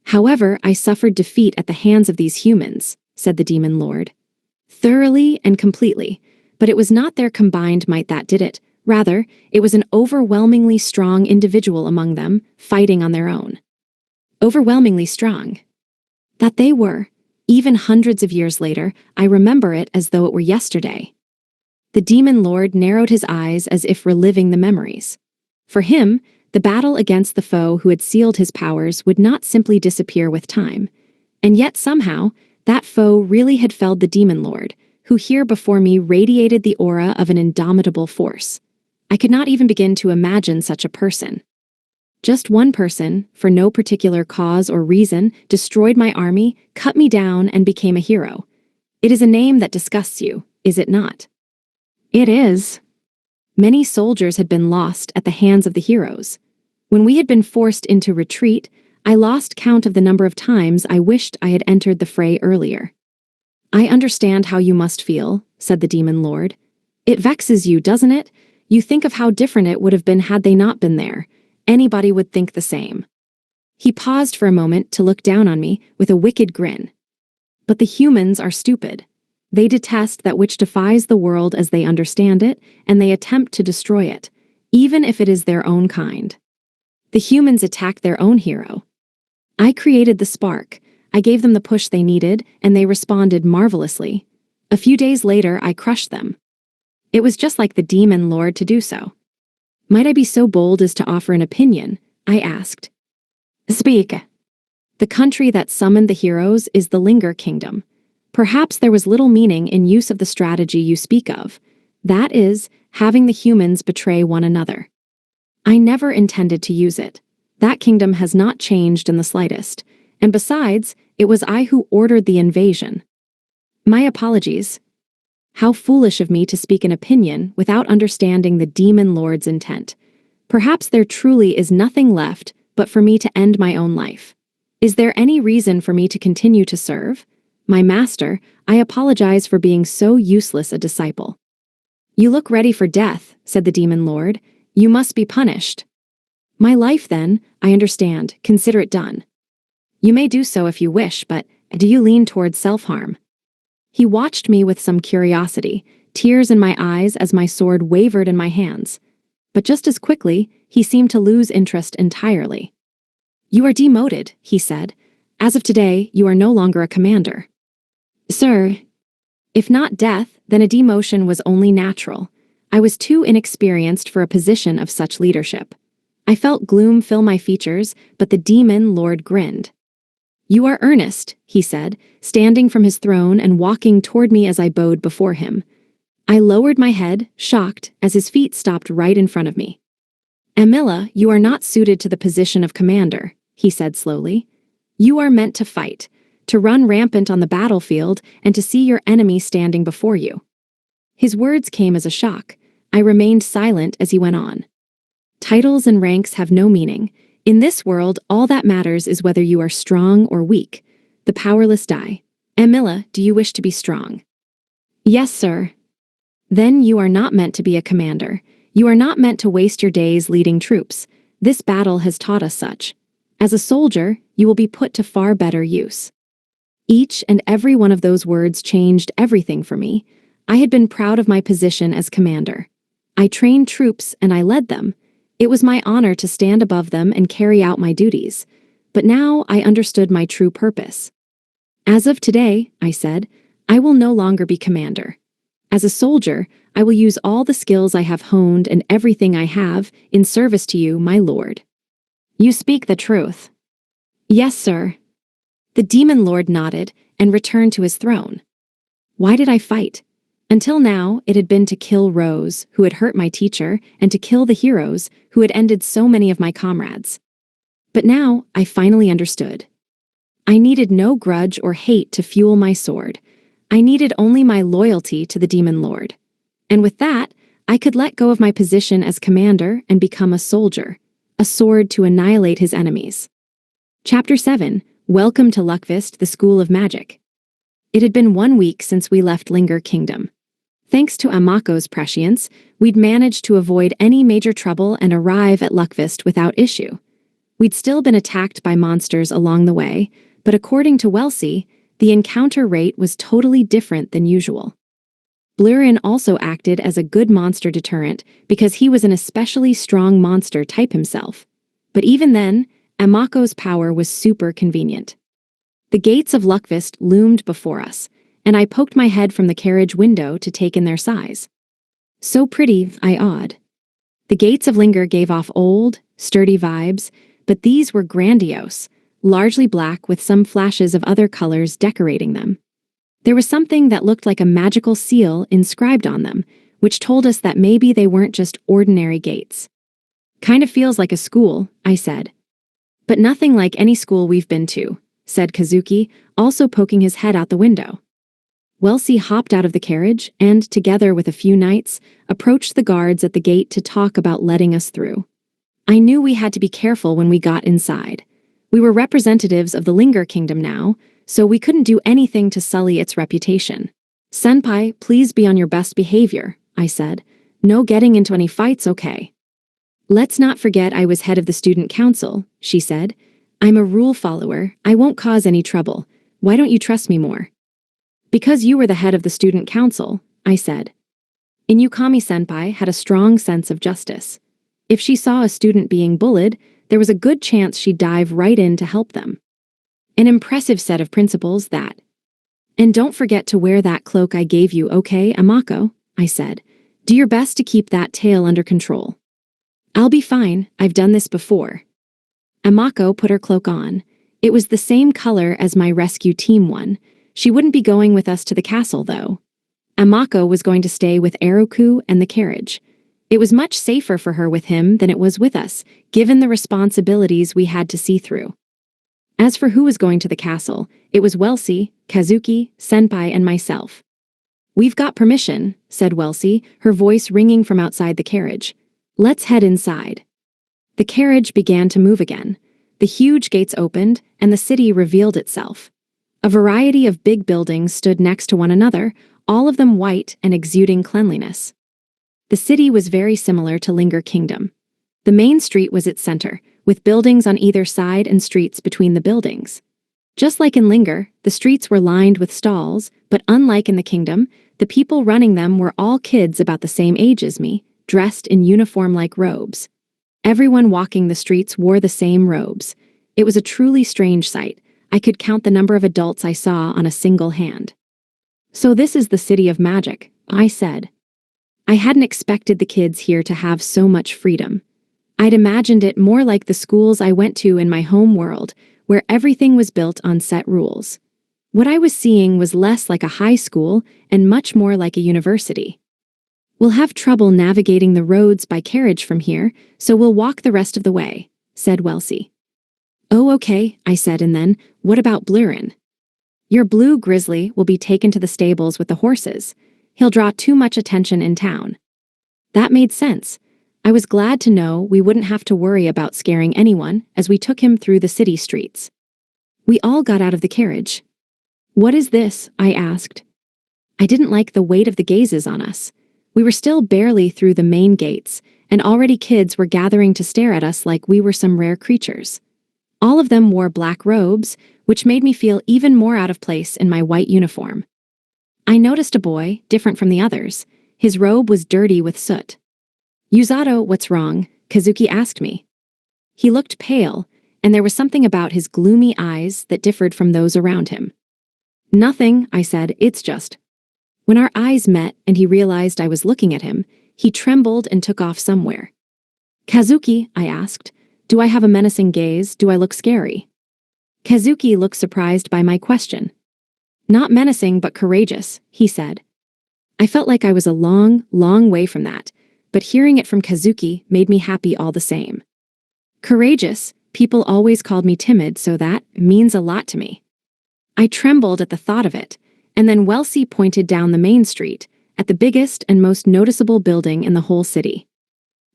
"However, I suffered defeat at the hands of these humans," said the Demon Lord. "Thoroughly and completely, but it was not their combined might that did it. Rather, it was an overwhelmingly strong individual among them, fighting on their own. Overwhelmingly strong. That they were. Even hundreds of years later, I remember it as though it were yesterday." The Demon Lord narrowed his eyes as if reliving the memories. For him, the battle against the foe who had sealed his powers would not simply disappear with time. And yet somehow, that foe really had felled the Demon Lord, who here before me radiated the aura of an indomitable force. I could not even begin to imagine such a person. Just one person, for no particular cause or reason, destroyed my army, cut me down, and became a hero. It is a name that disgusts you, is it not? It is. Many soldiers had been lost at the hands of the heroes. When we had been forced into retreat, I lost count of the number of times I wished I had entered the fray earlier. "I understand how you must feel," said the Demon Lord. "It vexes you, doesn't it? You think of how different it would have been had they not been there. Anybody would think the same." He paused for a moment to look down on me with a wicked grin. "But the humans are stupid. They detest that which defies the world as they understand it, and they attempt to destroy it, even if it is their own kind. The humans attack their own hero. I created the spark. I gave them the push they needed, and they responded marvelously. A few days later, I crushed them. It was just like the Demon Lord to do so." "Might I be so bold as to offer an opinion?" I asked. "Speak." "The country that summoned the heroes is the Linger Kingdom. Perhaps there was little meaning in use of the strategy you speak of. That is, having the humans betray one another. I never intended to use it. That kingdom has not changed in the slightest, and besides, it was I who ordered the invasion. My apologies. How foolish of me to speak an opinion without understanding the Demon Lord's intent. Perhaps there truly is nothing left but for me to end my own life. Is there any reason for me to continue to serve? My master, I apologize for being so useless a disciple." "You look ready for death," said the Demon Lord. "You must be punished." "My life, then, I understand. Consider it done." "You may do so if you wish, but do you lean towards self-harm?" He watched me with some curiosity, tears in my eyes as my sword wavered in my hands. But just as quickly, he seemed to lose interest entirely. "You are demoted," he said. "As of today, you are no longer a commander." "Sir, if not death, then a demotion was only natural. I was too inexperienced for a position of such leadership. I felt gloom fill my features, but the demon lord grinned. "You are earnest," he said, standing from his throne and walking toward me as I bowed before him. I lowered my head, shocked, as his feet stopped right in front of me. "Amila, you are not suited to the position of commander," he said slowly. "You are meant to fight, to run rampant on the battlefield, and to see your enemy standing before you." His words came as a shock. I remained silent as he went on. "Titles and ranks have no meaning. In this world, all that matters is whether you are strong or weak. The powerless die. Amila, do you wish to be strong?" "Yes, sir." "Then you are not meant to be a commander. You are not meant to waste your days leading troops. This battle has taught us such. As a soldier, you will be put to far better use." Each and every one of those words changed everything for me. I had been proud of my position as commander. I trained troops and I led them. It was my honor to stand above them and carry out my duties. But now I understood my true purpose. "As of today," I said, "I will no longer be commander. As a soldier, I will use all the skills I have honed and everything I have in service to you, my lord." "You speak the truth." "Yes, sir." The demon lord nodded and returned to his throne. Why did I fight? Until now, it had been to kill Rose, who had hurt my teacher, and to kill the heroes, who had ended so many of my comrades. But now, I finally understood. I needed no grudge or hate to fuel my sword. I needed only my loyalty to the demon lord. And with that, I could let go of my position as commander and become a soldier, a sword to annihilate his enemies. Chapter 7. Welcome to Luckvist, the School of Magic. It had been 1 week since we left Linger Kingdom. Thanks to Amako's prescience, we'd managed to avoid any major trouble and arrive at Luckvist without issue. We'd still been attacked by monsters along the way, but according to Welsi, the encounter rate was totally different than usual. Blurian also acted as a good monster deterrent because he was an especially strong monster type himself. But even then, Amako's power was super convenient. The gates of Luckvist loomed before us, and I poked my head from the carriage window to take in their size. "So pretty," I awed. The gates of Linger gave off old, sturdy vibes, but these were grandiose, largely black with some flashes of other colors decorating them. There was something that looked like a magical seal inscribed on them, which told us that maybe they weren't just ordinary gates. "Kind of feels like a school," I said. "But nothing like any school we've been to," said Kazuki, also poking his head out the window. Welsi hopped out of the carriage and, together with a few knights, approached the guards at the gate to talk about letting us through. I knew we had to be careful when we got inside. We were representatives of the Linger Kingdom now, so we couldn't do anything to sully its reputation. "Senpai, please be on your best behavior," I said. "No getting into any fights, okay?" "Let's not forget I was head of the student council," she said. "I'm a rule follower. I won't cause any trouble. Why don't you trust me more?" "Because you were the head of the student council," I said. Inukami-senpai had a strong sense of justice. If she saw a student being bullied, there was a good chance she'd dive right in to help them. An impressive set of principles, that. "And don't forget to wear that cloak I gave you, okay, Amako?" I said. "Do your best to keep that tail under control." "I'll be fine, I've done this before." Amako put her cloak on. It was the same color as my rescue team one. She wouldn't be going with us to the castle, though. Amako was going to stay with Eroku and the carriage. It was much safer for her with him than it was with us, given the responsibilities we had to see through. As for who was going to the castle, it was Welsi, Kazuki, Senpai, and myself. "We've got permission," said Welsi, her voice ringing from outside the carriage. "Let's head inside." The carriage began to move again. The huge gates opened, and the city revealed itself. A variety of big buildings stood next to one another, all of them white and exuding cleanliness. The city was very similar to Linger Kingdom. The main street was its center, with buildings on either side and streets between the buildings. Just like in Linger, the streets were lined with stalls, but unlike in the kingdom, the people running them were all kids about the same age as me, dressed in uniform-like robes. Everyone walking the streets wore the same robes. It was a truly strange sight. I could count the number of adults I saw on a single hand. "So this is the city of magic," I said. I hadn't expected the kids here to have so much freedom. I'd imagined it more like the schools I went to in my home world, where everything was built on set rules. What I was seeing was less like a high school and much more like a university. "We'll have trouble navigating the roads by carriage from here, so we'll walk the rest of the way," said Welsie. "Oh, okay," I said, and then, "What about Blurren?" "Your blue grizzly will be taken to the stables with the horses. He'll draw too much attention in town." That made sense. I was glad to know we wouldn't have to worry about scaring anyone as we took him through the city streets. We all got out of the carriage. "What is this?" I asked. I didn't like the weight of the gazes on us. We were still barely through the main gates, and already kids were gathering to stare at us like we were some rare creatures. All of them wore black robes, which made me feel even more out of place in my white uniform. I noticed a boy, different from the others. His robe was dirty with soot. "Yuzato, what's wrong?" Kazuki asked me. He looked pale, and there was something about his gloomy eyes that differed from those around him. "Nothing," I said, "it's just..." When our eyes met and he realized I was looking at him, he trembled and took off somewhere. "Kazuki," I asked, "do I have a menacing gaze? Do I look scary?" Kazuki looked surprised by my question. "Not menacing, but courageous," he said. I felt like I was a long, long way from that, but hearing it from Kazuki made me happy all the same. Courageous, people always called me timid, so that means a lot to me. I trembled at the thought of it, and then Welsie pointed down the main street, at the biggest and most noticeable building in the whole city.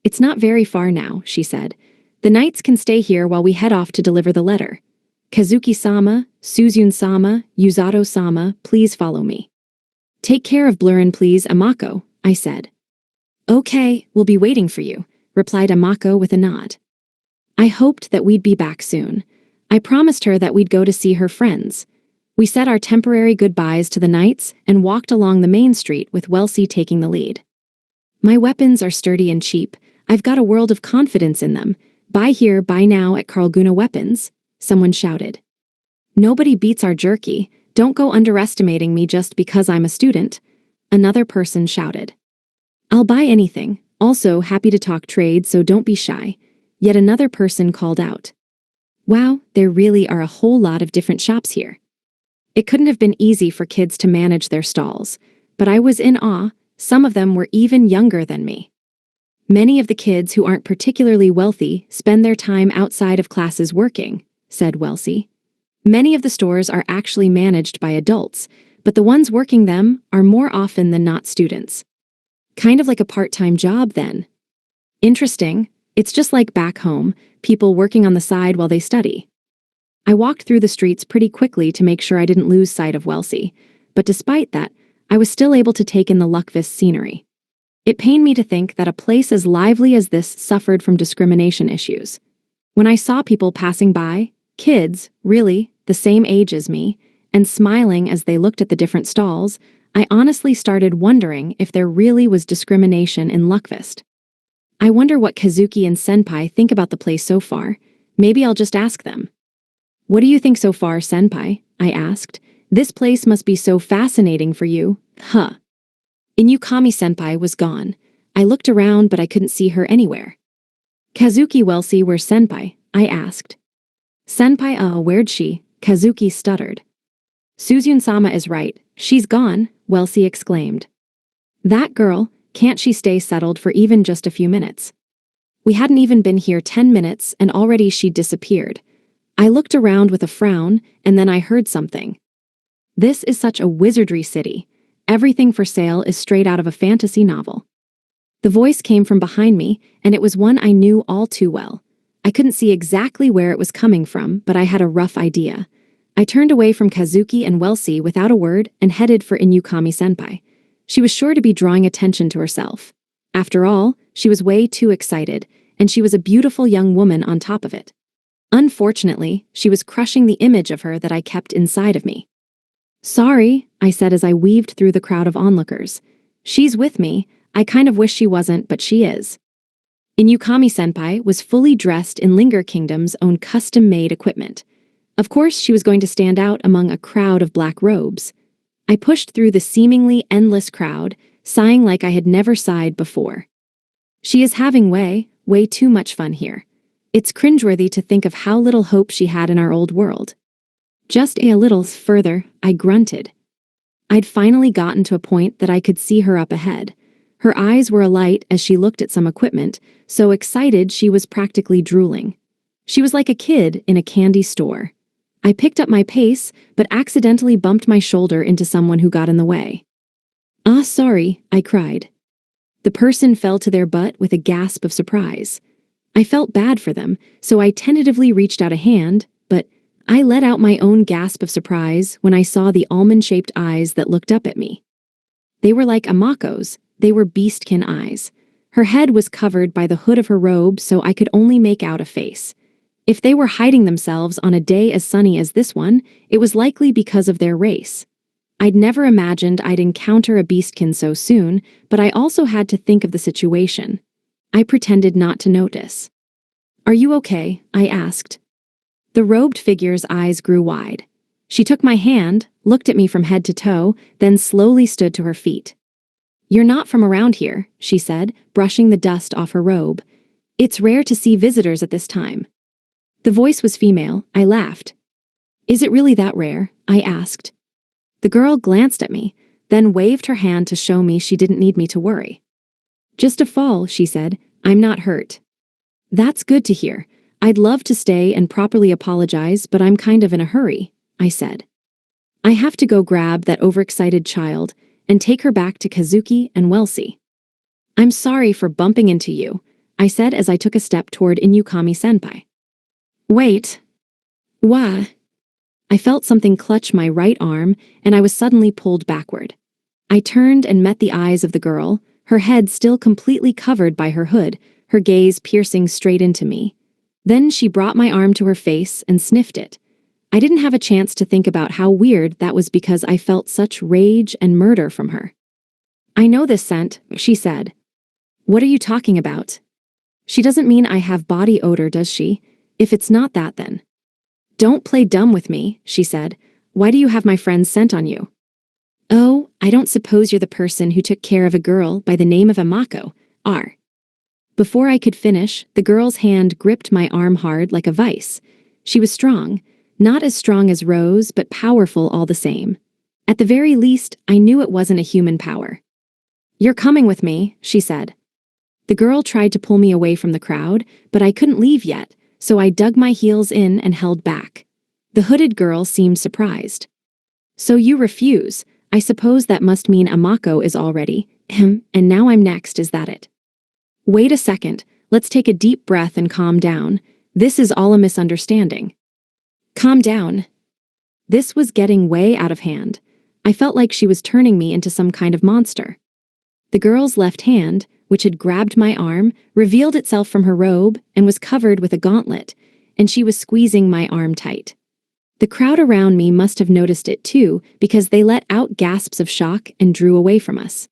"It's not very far now," she said. "The knights can stay here while we head off to deliver the letter. Kazuki-sama, Suzyun-sama, Yuzato-sama, please follow me." "Take care of Blurren, please, Amako," I said. "Okay, we'll be waiting for you," replied Amako with a nod. I hoped that we'd be back soon. I promised her that we'd go to see her friends. We said our temporary goodbyes to the knights and walked along the main street with Welsie taking the lead. "My weapons are sturdy and cheap. I've got a world of confidence in them. Buy here, buy now at Karlguna Weapons," someone shouted. "Nobody beats our jerky. Don't go underestimating me just because I'm a student," another person shouted. "I'll buy anything. Also happy to talk trade, so don't be shy," yet another person called out. Wow, there really are a whole lot of different shops here. It couldn't have been easy for kids to manage their stalls, but I was in awe. Some of them were even younger than me. "Many of the kids who aren't particularly wealthy spend their time outside of classes working," said Welsie. "Many of the stores are actually managed by adults, but the ones working them are more often than not students. Kind of like a part-time job then." "Interesting. It's just like back home, people working on the side while they study." I walked through the streets pretty quickly to make sure I didn't lose sight of Welsie, but despite that, I was still able to take in the Luckvis scenery. It pained me to think that a place as lively as this suffered from discrimination issues. When I saw people passing by, kids, really, the same age as me, and smiling as they looked at the different stalls, I honestly started wondering if there really was discrimination in Luckvist. I wonder what Kazuki and Senpai think about the place so far. Maybe I'll just ask them. "What do you think so far, Senpai?" I asked. "This place must be so fascinating for you." "Huh." Inukami-senpai was gone. I looked around, but I couldn't see her anywhere. "Kazuki Welsie, where's Senpai?" I asked. "Senpai, where'd she?" Kazuki stuttered. "Suzyun-sama is right. She's gone," Welsie exclaimed. "That girl, can't she stay settled for even just a few minutes?" We hadn't even been here 10 minutes and already she'd disappeared. I looked around with a frown, and then I heard something. This is such a wizardry city. Everything for sale is straight out of a fantasy novel. The voice came from behind me, and it was one I knew all too well. I couldn't see exactly where it was coming from, but I had a rough idea. I turned away from Kazuki and Welsie without a word and headed for Inukami-senpai. She was sure to be drawing attention to herself. After all, she was way too excited, and she was a beautiful young woman on top of it. Unfortunately, she was crushing the image of her that I kept inside of me. "Sorry," I said as I weaved through the crowd of onlookers. "She's with me. I kind of wish she wasn't, but she is." Inukami-senpai was fully dressed in Linger Kingdom's own custom-made equipment. Of course, she was going to stand out among a crowd of black robes. I pushed through the seemingly endless crowd, sighing like I had never sighed before. She is having way too much fun here. It's cringeworthy to think of how little hope she had in our old world. Just a little further, I grunted. I'd finally gotten to a point that I could see her up ahead. Her eyes were alight as she looked at some equipment, so excited she was practically drooling. She was like a kid in a candy store. I picked up my pace, but accidentally bumped my shoulder into someone who got in the way. "Ah, sorry," I cried. The person fell to their butt with a gasp of surprise. I felt bad for them, so I tentatively reached out a hand, but I let out my own gasp of surprise when I saw the almond-shaped eyes that looked up at me. They were like Amako's. They were beastkin eyes. Her head was covered by the hood of her robe, so I could only make out a face. If they were hiding themselves on a day as sunny as this one, it was likely because of their race. I'd never imagined I'd encounter a beastkin so soon, but I also had to think of the situation. I pretended not to notice. "Are you okay?" I asked. The robed figure's eyes grew wide. She took my hand, looked at me from head to toe, then slowly stood to her feet. "You're not from around here," she said, brushing the dust off her robe. "It's rare to see visitors at this time." The voice was female. I laughed. "Is it really that rare?" I asked. The girl glanced at me, then waved her hand to show me she didn't need me to worry. "Just a fall," she said. "I'm not hurt." "That's good to hear. I'd love to stay and properly apologize, but I'm kind of in a hurry," I said. "I have to go grab that overexcited child and take her back to Kazuki and Welsie." "I'm sorry for bumping into you," I said as I took a step toward Inukami-senpai. "Wait. Why?" I felt something clutch my right arm, and I was suddenly pulled backward. I turned and met the eyes of the girl, her head still completely covered by her hood, her gaze piercing straight into me. Then she brought my arm to her face and sniffed it. I didn't have a chance to think about how weird that was because I felt such rage and murder from her. "I know this scent," she said. "What are you talking about?" "She doesn't mean I have body odor, does she? If it's not that, then." "Don't play dumb with me," she said. "Why do you have my friend's scent on you?" "Oh, I don't suppose you're the person who took care of a girl by the name of Amako, are?" Before I could finish, the girl's hand gripped my arm hard like a vice. She was strong, not as strong as Rose, but powerful all the same. At the very least, I knew it wasn't a human power. "You're coming with me," she said. The girl tried to pull me away from the crowd, but I couldn't leave yet, so I dug my heels in and held back. The hooded girl seemed surprised. "So you refuse. I suppose that must mean Amako is all ready. And now I'm next, is that it?" "Wait a second, let's take a deep breath and calm down. This is all a misunderstanding." "Calm down." This was getting way out of hand. I felt like she was turning me into some kind of monster. The girl's left hand, which had grabbed my arm, revealed itself from her robe and was covered with a gauntlet, and she was squeezing my arm tight. The crowd around me must have noticed it too, because they let out gasps of shock and drew away from us.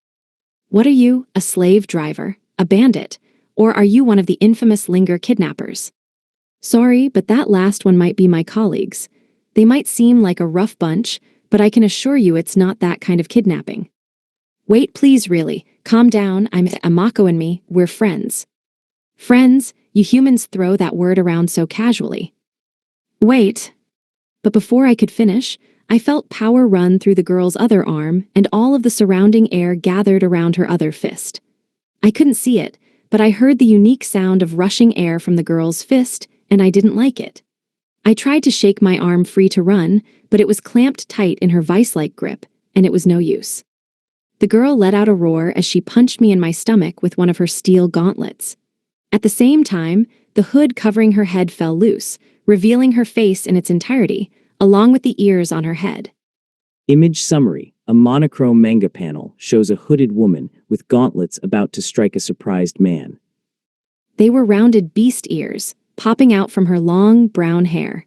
"What are you, a slave driver? A bandit? Or are you one of the infamous Linger kidnappers?" "Sorry, but that last one might be my colleagues. They might seem like a rough bunch, but I can assure you it's not that kind of kidnapping." "Wait, please, really. Calm down. I'm Amako and me. We're friends." "Friends? You humans throw that word around so casually." "Wait." But before I could finish, I felt power run through the girl's other arm, and all of the surrounding air gathered around her other fist. I couldn't see it, but I heard the unique sound of rushing air from the girl's fist, and I didn't like it. I tried to shake my arm free to run, but it was clamped tight in her vice-like grip, and it was no use. The girl let out a roar as she punched me in my stomach with one of her steel gauntlets. At the same time, the hood covering her head fell loose, revealing her face in its entirety, along with the ears on her head. Image summary. A monochrome manga panel shows a hooded woman with gauntlets about to strike a surprised man. They were rounded beast ears, popping out from her long, brown hair.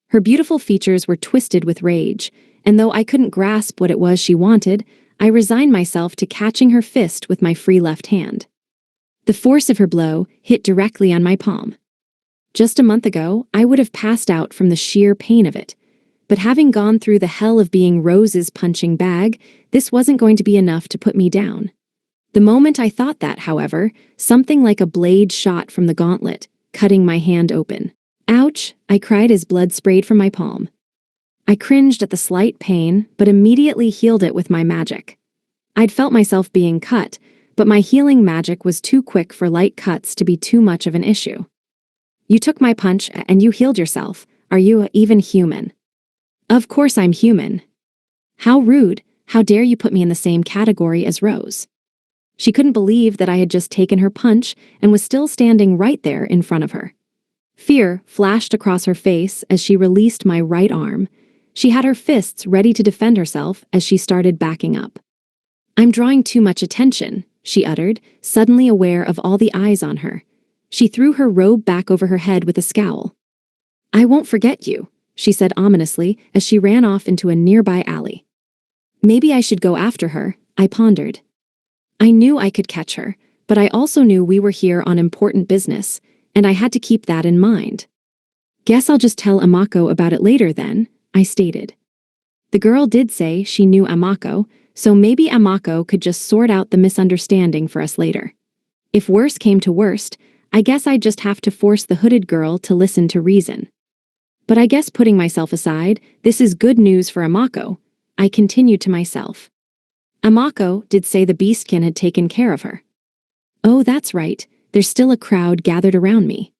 Her beautiful features were twisted with rage, and though I couldn't grasp what it was she wanted, I resigned myself to catching her fist with my free left hand. The force of her blow hit directly on my palm. Just a month ago, I would have passed out from the sheer pain of it. But having gone through the hell of being Rose's punching bag, this wasn't going to be enough to put me down. The moment I thought that, however, something like a blade shot from the gauntlet, cutting my hand open. Ouch, I cried as blood sprayed from my palm. I cringed at the slight pain, but immediately healed it with my magic. I'd felt myself being cut, but my healing magic was too quick for light cuts to be too much of an issue. You took my punch and you healed yourself. Are you even human? Of course I'm human. How rude. How dare you put me in the same category as Rose? She couldn't believe that I had just taken her punch and was still standing right there in front of her. Fear flashed across her face as she released my right arm. She had her fists ready to defend herself as she started backing up. I'm drawing too much attention, she uttered, suddenly aware of all the eyes on her. She threw her robe back over her head with a scowl. I won't forget you, she said ominously as she ran off into a nearby alley. Maybe I should go after her, I pondered. I knew I could catch her, but I also knew we were here on important business, and I had to keep that in mind. Guess I'll just tell Amako about it later then, I stated. The girl did say she knew Amako, so maybe Amako could just sort out the misunderstanding for us later. If worse came to worst, I guess I'd just have to force the hooded girl to listen to reason. But I guess putting myself aside, this is good news for Amako, I continued to myself. Amako did say the beastkin had taken care of her. Oh, that's right, there's still a crowd gathered around me.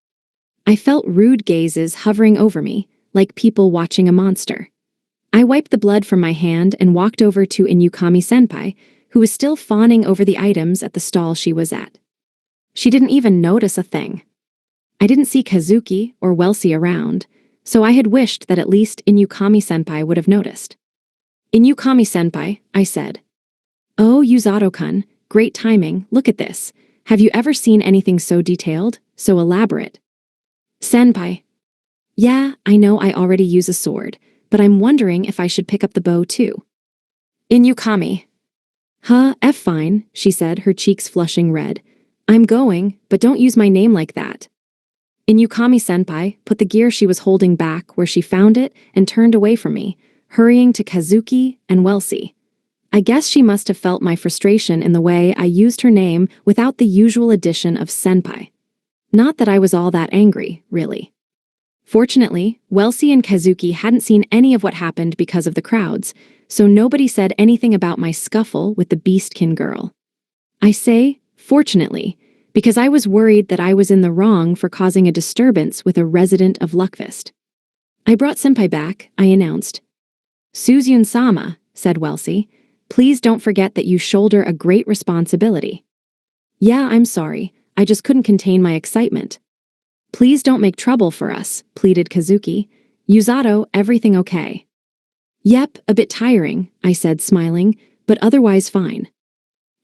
I felt rude gazes hovering over me, like people watching a monster. I wiped the blood from my hand and walked over to Inukami-senpai, who was still fawning over the items at the stall she was at. She didn't even notice a thing. I didn't see Kazuki or Welsie around, so I had wished that at least Inukami-senpai would have noticed. Inukami-senpai, I said. Oh, Yuzato-kun, great timing, look at this. Have you ever seen anything so detailed, so elaborate? Senpai. Yeah, I know I already use a sword, but I'm wondering if I should pick up the bow too. Inukami. Fine, she said, her cheeks flushing red. I'm going, but don't use my name like that. Inukami-senpai put the gear she was holding back where she found it and turned away from me, hurrying to Kazuki and Welsie. I guess she must have felt my frustration in the way I used her name without the usual addition of senpai. Not that I was all that angry, really. Fortunately, Welsie and Kazuki hadn't seen any of what happened because of the crowds, so nobody said anything about my scuffle with the beastkin girl. I say, fortunately, because I was worried that I was in the wrong for causing a disturbance with a resident of Luckfist. I brought senpai back, I announced. Suzyun-sama, said Welsie, please don't forget that you shoulder a great responsibility. Yeah, I'm sorry, I just couldn't contain my excitement. Please don't make trouble for us, pleaded Kazuki. Yuzato, everything okay? Yep, a bit tiring, I said, smiling, but otherwise fine.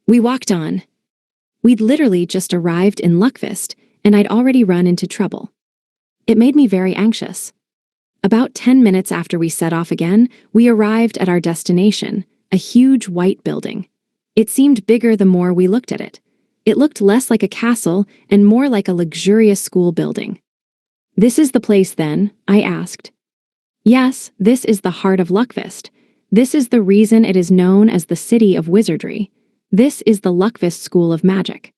We walked on. We'd literally just arrived in Luckfist, and I'd already run into trouble. It made me very anxious. About 10 minutes after we set off again, we arrived at our destination, a huge white building. It seemed bigger the more we looked at it. It looked less like a castle and more like a luxurious school building. This is the place then, I asked. Yes, this is the heart of Luckfist. This is the reason it is known as the City of Wizardry. This is the Luckfist School of Magic.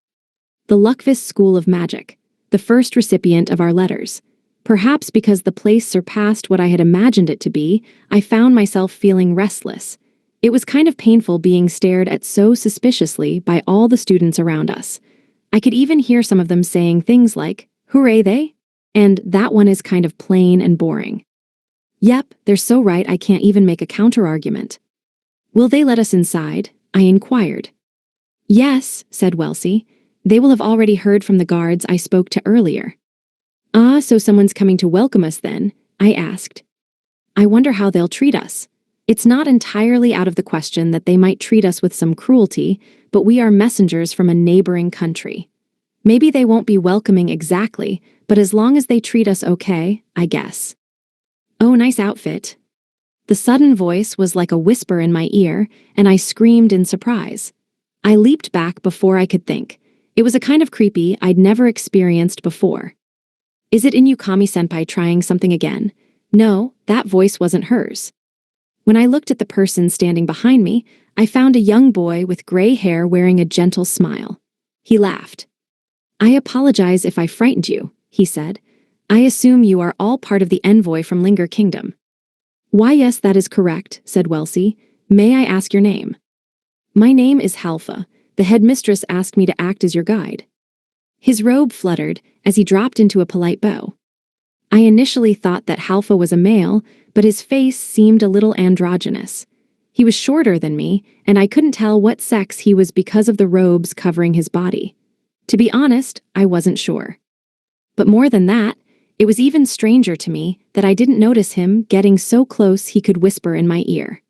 The Luckfist School of Magic, the first recipient of our letters. Perhaps because the place surpassed what I had imagined it to be, I found myself feeling restless. It was kind of painful being stared at so suspiciously by all the students around us. I could even hear some of them saying things like, "Hooray they?" And "that one is kind of plain and boring." Yep, they're so right I can't even make a counter-argument. Will they let us inside? I inquired. Yes, said Welsie. They will have already heard from the guards I spoke to earlier. Ah, so someone's coming to welcome us then, I asked. I wonder how they'll treat us. It's not entirely out of the question that they might treat us with some cruelty, but we are messengers from a neighboring country. Maybe they won't be welcoming exactly, but as long as they treat us okay, I guess. Oh, nice outfit. The sudden voice was like a whisper in my ear, and I screamed in surprise. I leaped back before I could think. It was a kind of creepy I'd never experienced before. Is it Inukami-senpai trying something again? No, that voice wasn't hers. When I looked at the person standing behind me, I found a young boy with gray hair wearing a gentle smile. He laughed. "I apologize if I frightened you," he said. "I assume you are all part of the envoy from Linger Kingdom." "Why, yes, that is correct," said Welsie. "May I ask your name?" "My name is Halfa. The headmistress asked me to act as your guide." His robe fluttered as he dropped into a polite bow. I initially thought that Halfa was a male, but his face seemed a little androgynous. He was shorter than me, and I couldn't tell what sex he was because of the robes covering his body. To be honest, I wasn't sure. But more than that, it was even stranger to me that I didn't notice him getting so close he could whisper in my ear.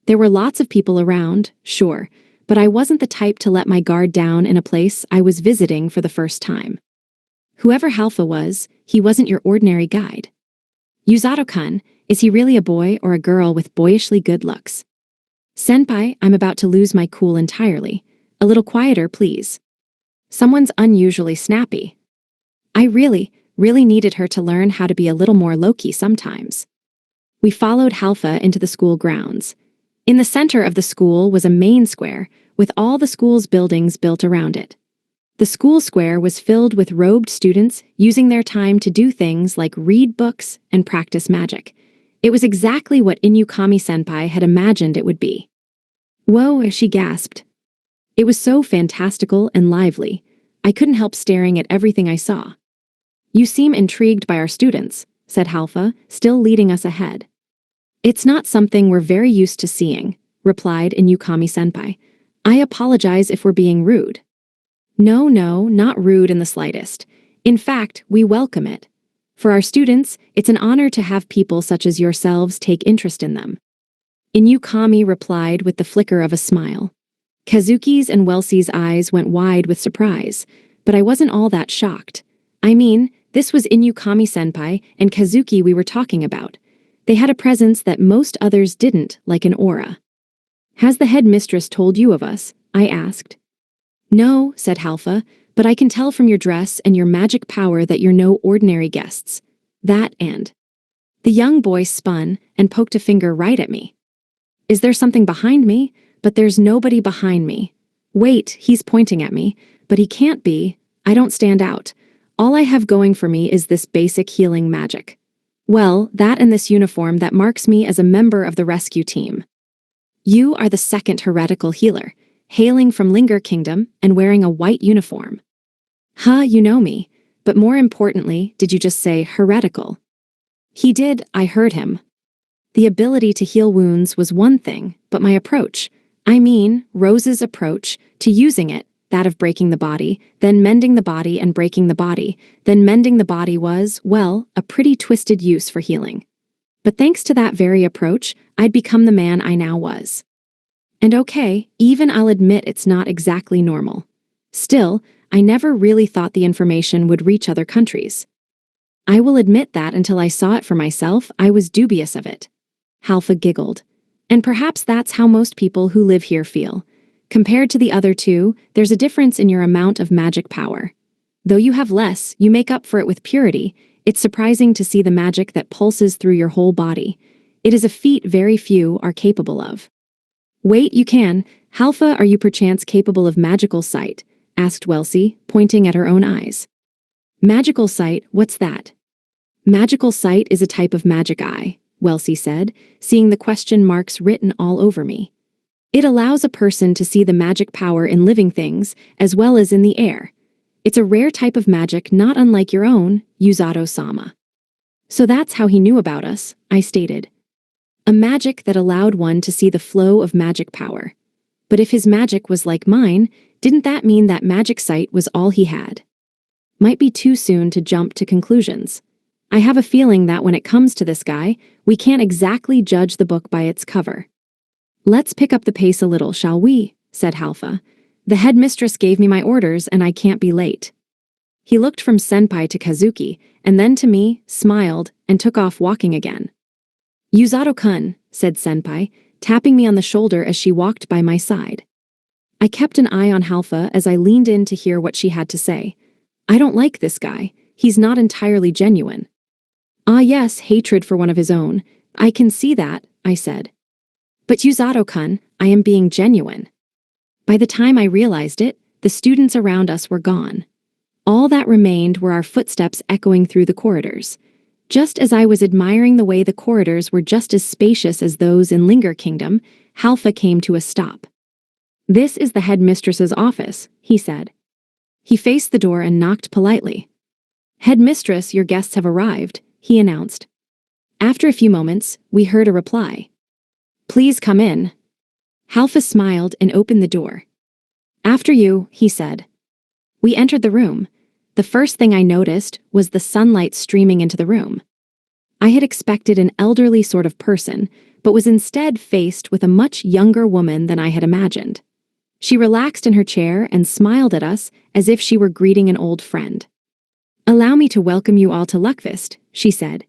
There were lots of people around, sure, but I wasn't the type to let my guard down in a place I was visiting for the first time. Whoever Halfa was, he wasn't your ordinary guide. "Yuzato-kun, is he really a boy or a girl with boyishly good looks?" "Senpai, I'm about to lose my cool entirely. A little quieter, please." Someone's unusually snappy. I really needed her to learn how to be a little more low-key sometimes. We followed Halfa into the school grounds. In the center of the school was a main square, with all the school's buildings built around it. The school square was filled with robed students using their time to do things like read books and practice magic. It was exactly what Inukami-senpai had imagined it would be. "Whoa," she gasped. It was so fantastical and lively. I couldn't help staring at everything I saw. "You seem intrigued by our students," said Halfa, still leading us ahead. "It's not something we're very used to seeing," replied Inukami-senpai. "I apologize if we're being rude." No, not rude in the slightest. In fact, we welcome it. For our students, it's an honor to have people such as yourselves take interest in them. Inukami replied with the flicker of a smile. Kazuki's and Welsie's eyes went wide with surprise, but I wasn't all that shocked. I mean, this was Inukami-senpai and Kazuki we were talking about. They had a presence that most others didn't, like an aura. "Has the headmistress told you of us?" I asked. "No," said Halfa, "but I can tell from your dress and your magic power that you're no ordinary guests. That and..." The young boy spun and poked a finger right at me. "Is there something behind me? But there's nobody behind me. Wait, he's pointing at me, but he can't be. I don't stand out. All I have going for me is this basic healing magic. Well, that and this uniform that marks me as a member of the rescue team. You are the second heretical healer, hailing from Linger Kingdom and wearing a white uniform." "Huh, you know me. But more importantly, did you just say heretical?" He did, I heard him. The ability to heal wounds was one thing, but my approach, Rose's approach, to using it, that of breaking the body, then mending the body and breaking the body, then mending the body was, well, a pretty twisted use for healing. But thanks to that very approach, I'd become the man I now was. And okay, even I'll admit it's not exactly normal. Still, I never really thought the information would reach other countries. I will admit that until I saw it for myself, I was dubious of it. Halfa giggled. And perhaps that's how most people who live here feel. Compared to the other two, there's a difference in your amount of magic power. Though you have less, you make up for it with purity. It's surprising to see the magic that pulses through your whole body. It is a feat very few are capable of. "Wait, you can. Halfa, are you perchance capable of magical sight?" asked Welsie, pointing at her own eyes. "Magical sight, what's that?" "Magical sight is a type of magic eye," Welsie said, seeing the question marks written all over me. "It allows a person to see the magic power in living things as well as in the air. It's a rare type of magic not unlike your own, Yuzato-sama." "So that's how he knew about us," I stated. "A magic that allowed one to see the flow of magic power. But if his magic was like mine, didn't that mean that magic sight was all he had?" Might be too soon to jump to conclusions. I have a feeling that when it comes to this guy, we can't exactly judge the book by its cover. "Let's pick up the pace a little, shall we?" said Halfa. "The headmistress gave me my orders and I can't be late." He looked from Senpai to Kazuki, and then to me, smiled, and took off walking again. "Yuzato-kun," said Senpai, tapping me on the shoulder as she walked by my side. I kept an eye on Halfa as I leaned in to hear what she had to say. "I don't like this guy. He's not entirely genuine." "Ah yes, hatred for one of his own. I can see that," I said. But Yuzato-kun, I am being genuine. By the time I realized it, the students around us were gone. All that remained were our footsteps echoing through the corridors. Just as I was admiring the way the corridors were just as spacious as those in Linger Kingdom, Halfa came to a stop. "This is the headmistress's office," he said. He faced the door and knocked politely. "Headmistress, your guests have arrived," he announced. After a few moments, we heard a reply. "Please come in." Halfa smiled and opened the door. "After you," he said. We entered the room. The first thing I noticed was the sunlight streaming into the room. I had expected an elderly sort of person, but was instead faced with a much younger woman than I had imagined. She relaxed in her chair and smiled at us as if she were greeting an old friend. "Allow me to welcome you all to Luckfist," she said.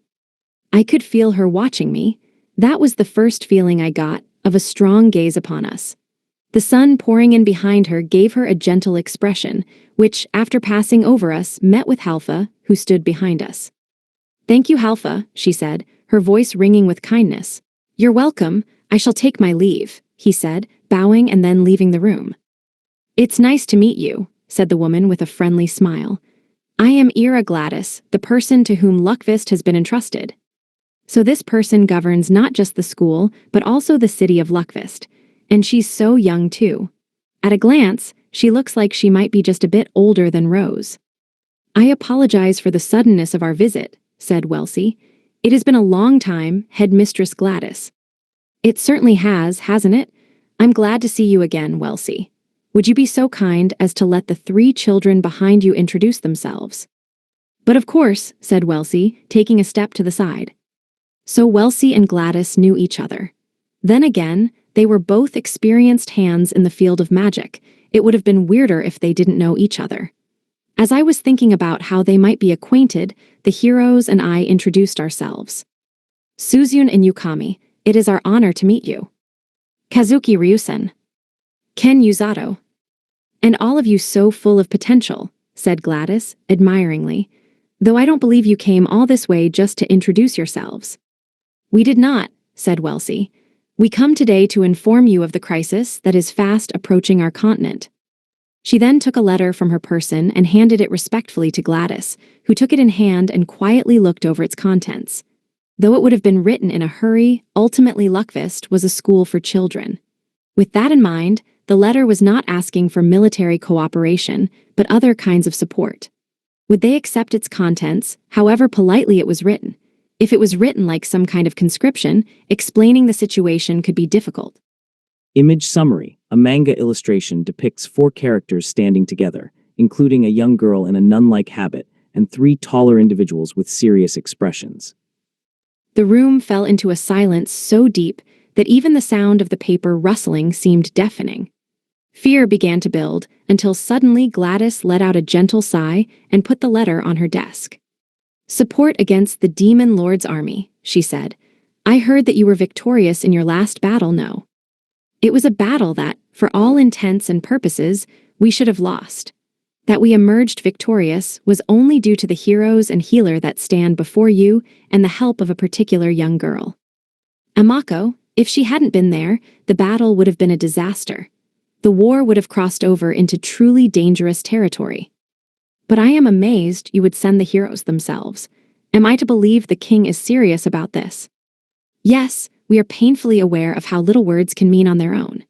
I could feel her watching me. That was the first feeling I got, of a strong gaze upon us. The sun pouring in behind her gave her a gentle expression, which, after passing over us, met with Halfa, who stood behind us. "Thank you, Halfa," she said, her voice ringing with kindness. "You're welcome. I shall take my leave," he said, bowing and then leaving the room. "It's nice to meet you," said the woman with a friendly smile. "I am Ira Gladys, the person to whom Luckfist has been entrusted." So this person governs not just the school, but also the city of Luckfist. And she's so young too. At a glance, she looks like she might be just a bit older than Rose. "I apologize for the suddenness of our visit," said Welsie. "It has been a long time, Headmistress Gladys." "It certainly has, hasn't it? I'm glad to see you again, Welsie. Would you be so kind as to let the 3 children behind you introduce themselves?" "But of course," said Welsie, taking a step to the side. So Welsie and Gladys knew each other. Then again, they were both experienced hands in the field of magic. It would have been weirder if they didn't know each other. As I was thinking about how they might be acquainted, the heroes and I introduced ourselves. "Suzune and Yukami, it is our honor to meet you. Kazuki Ryusen. Ken Yuzato. And all of you so full of potential," said Gladys, admiringly. "Though I don't believe you came all this way just to introduce yourselves." "We did not," said Welsie. "We come today to inform you of the crisis that is fast approaching our continent." She then took a letter from her person and handed it respectfully to Gladys, who took it in hand and quietly looked over its contents. Though it would have been written in a hurry, ultimately Luckfist was a school for children. With that in mind, the letter was not asking for military cooperation, but other kinds of support. Would they accept its contents, however politely it was written? If it was written like some kind of conscription, explaining the situation could be difficult. Image summary. A manga illustration depicts 4 characters standing together, including a young girl in a nun-like habit and 3 taller individuals with serious expressions. The room fell into a silence so deep that even the sound of the paper rustling seemed deafening. Fear began to build until suddenly Gladys let out a gentle sigh and put the letter on her desk. "Support against the Demon Lord's army," she said. "I heard that you were victorious in your last battle, no? It was a battle that, for all intents and purposes, we should have lost. That we emerged victorious was only due to the heroes and healer that stand before you and the help of a particular young girl. Amako, if she hadn't been there, the battle would have been a disaster. The war would have crossed over into truly dangerous territory. But I am amazed you would send the heroes themselves. Am I to believe the king is serious about this? Yes, we are painfully aware of how little words can mean on their own.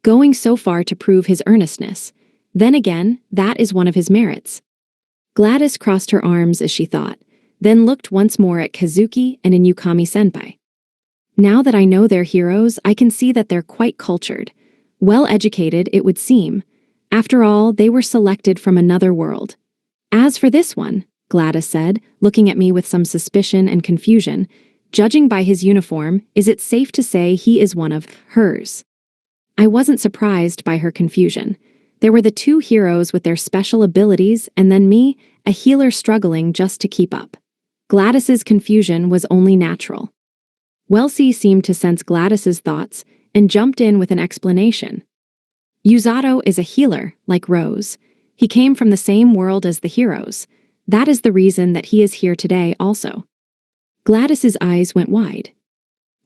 Going so far to prove his earnestness. Then again, that is one of his merits." Gladys crossed her arms as she thought, then looked once more at Kazuki and Yukami-senpai. "Now that I know they're heroes, I can see that they're quite cultured. Well-educated, it would seem. After all, they were selected from another world. As for this one," Gladys said, looking at me with some suspicion and confusion, "judging by his uniform, is it safe to say he is one of hers?" I wasn't surprised by her confusion. There were the 2 heroes with their special abilities and then me, a healer struggling just to keep up. Gladys's confusion was only natural. Welsie seemed to sense Gladys's thoughts and jumped in with an explanation. "Yuzato is a healer, like Rose. He came from the same world as the heroes. That is the reason that he is here today also." Gladys's eyes went wide.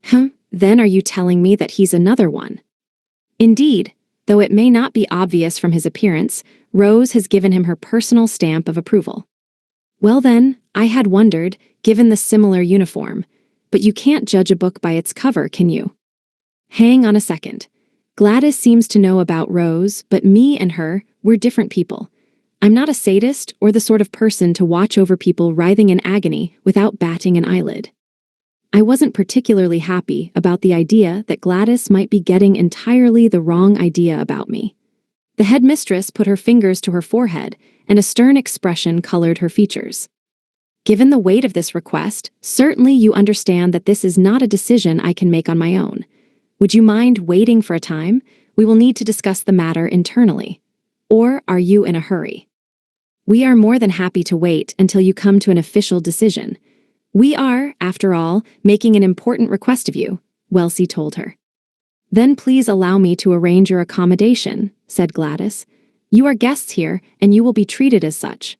"Huh? Then are you telling me that he's another one? Indeed, though it may not be obvious from his appearance, Rose has given him her personal stamp of approval. Well then, I had wondered, given the similar uniform, but you can't judge a book by its cover, can you? Hang on a second. Gladys seems to know about Rose, but me and her, we're different people. I'm not a sadist or the sort of person to watch over people writhing in agony without batting an eyelid. I wasn't particularly happy about the idea that Gladys might be getting entirely the wrong idea about me. The headmistress put her fingers to her forehead, and a stern expression colored her features. Given the weight of this request, certainly you understand that this is not a decision I can make on my own. Would you mind waiting for a time? We will need to discuss the matter internally. Or are you in a hurry? We are more than happy to wait until you come to an official decision. We are, after all, making an important request of you, Wellesley told her. Then please allow me to arrange your accommodation, said Gladys. You are guests here, and you will be treated as such.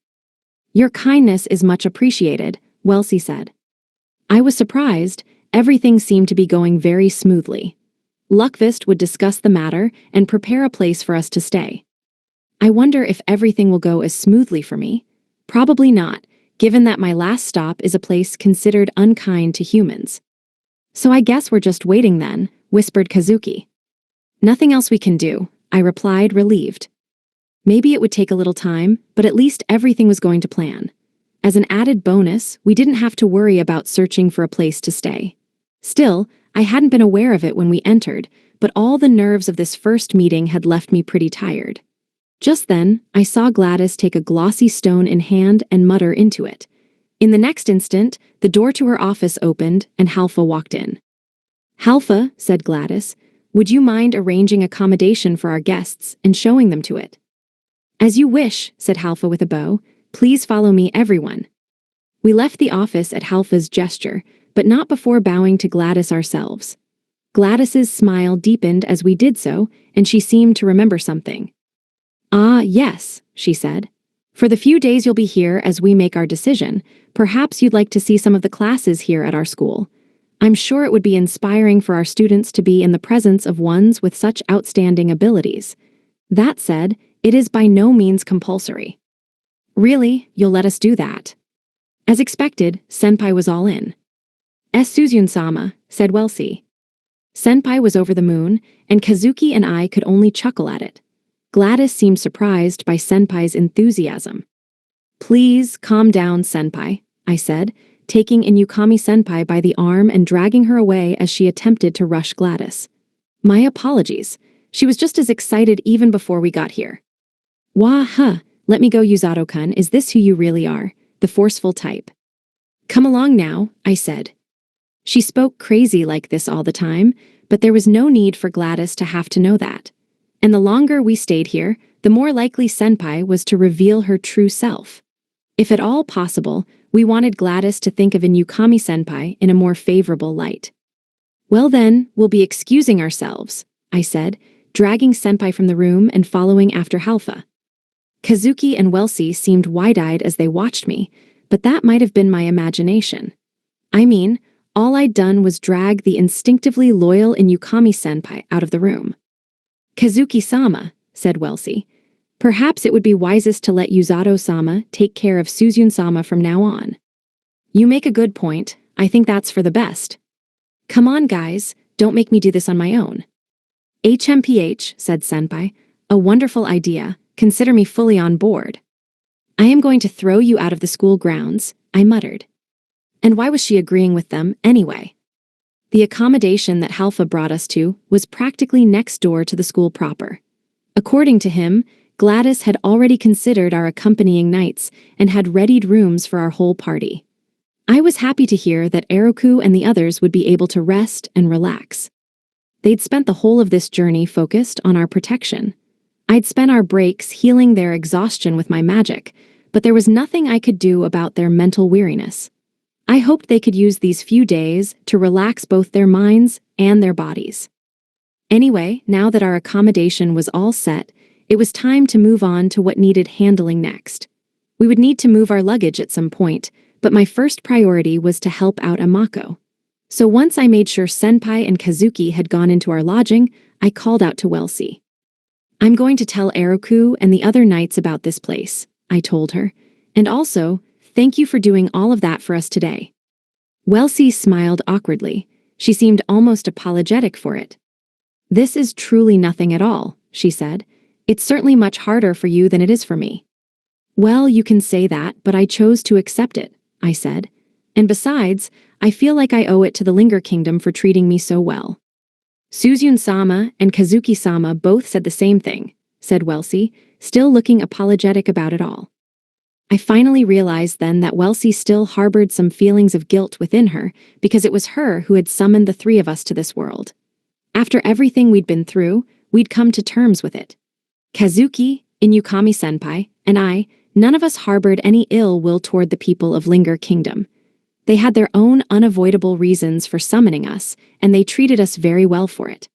Your kindness is much appreciated, Wellesley said. I was surprised. Everything seemed to be going very smoothly. Luckvist would discuss the matter and prepare a place for us to stay. I wonder if everything will go as smoothly for me. Probably not, given that my last stop is a place considered unkind to humans. So I guess we're just waiting then, whispered Kazuki. Nothing else we can do, I replied, relieved. Maybe it would take a little time, but at least everything was going to plan. As an added bonus, we didn't have to worry about searching for a place to stay. Still, I hadn't been aware of it when we entered, but all the nerves of this first meeting had left me pretty tired. Just then, I saw Gladys take a glossy stone in hand and mutter into it. In the next instant, the door to her office opened and Halfa walked in. Halfa, said Gladys, would you mind arranging accommodation for our guests and showing them to it? As you wish, said Halfa with a bow. Please follow me, everyone. We left the office at Halfa's gesture, but not before bowing to Gladys ourselves. Gladys's smile deepened as we did so, and she seemed to remember something. Ah, yes, she said. For the few days you'll be here as we make our decision, perhaps you'd like to see some of the classes here at our school. I'm sure it would be inspiring for our students to be in the presence of ones with such outstanding abilities. That said, it is by no means compulsory. Really, you'll let us do that? As expected, Senpai was all in. Suzune-sama, said Wellesley. Senpai was over the moon, and Kazuki and I could only chuckle at it. Gladys seemed surprised by Senpai's enthusiasm. Please calm down, Senpai, I said, taking Inukami-senpai by the arm and dragging her away as she attempted to rush Gladys. My apologies. She was just as excited even before we got here. Wah-huh, let me go, Yuzato-kun, is this who you really are, the forceful type? Come along now, I said. She spoke crazy like this all the time, but there was no need for Gladys to have to know that. And the longer we stayed here, the more likely Senpai was to reveal her true self. If at all possible, we wanted Gladys to think of Inukami-senpai in a more favorable light. Well then, we'll be excusing ourselves, I said, dragging Senpai from the room and following after Halfa. Kazuki and Wellesley seemed wide-eyed as they watched me, but that might have been my imagination. I mean, all I'd done was drag the instinctively loyal Inukami-senpai out of the room. Kazuki-sama, said Wellesley. Perhaps it would be wisest to let Yuzato-sama take care of Suzune-sama from now on. You make a good point. I think that's for the best. Come on, guys, don't make me do this on my own. HMPH, said Senpai. A wonderful idea. Consider me fully on board. I am going to throw you out of the school grounds, I muttered. And why was she agreeing with them, anyway? The accommodation that Halfa brought us to was practically next door to the school proper. According to him, Gladys had already considered our accompanying nights and had readied rooms for our whole party. I was happy to hear that Eroku and the others would be able to rest and relax. They'd spent the whole of this journey focused on our protection. I'd spent our breaks healing their exhaustion with my magic, but there was nothing I could do about their mental weariness. I hoped they could use these few days to relax both their minds and their bodies. Anyway, now that our accommodation was all set, it was time to move on to what needed handling next. We would need to move our luggage at some point, but my first priority was to help out Amako. So once I made sure Senpai and Kazuki had gone into our lodging, I called out to Welsie. I'm going to tell Eroku and the other knights about this place, I told her. And also, thank you for doing all of that for us today. Welsie smiled awkwardly. She seemed almost apologetic for it. This is truly nothing at all, she said. It's certainly much harder for you than it is for me. Well, you can say that, but I chose to accept it, I said. And besides, I feel like I owe it to the Linger Kingdom for treating me so well. Suzyun-sama and Kazuki-sama both said the same thing, said Welsie, still looking apologetic about it all. I finally realized then that Welsie still harbored some feelings of guilt within her because it was her who had summoned the three of us to this world. After everything we'd been through, we'd come to terms with it. Kazuki, Inukami-senpai, and I, none of us harbored any ill will toward the people of Linger Kingdom. They had their own unavoidable reasons for summoning us, and they treated us very well for it.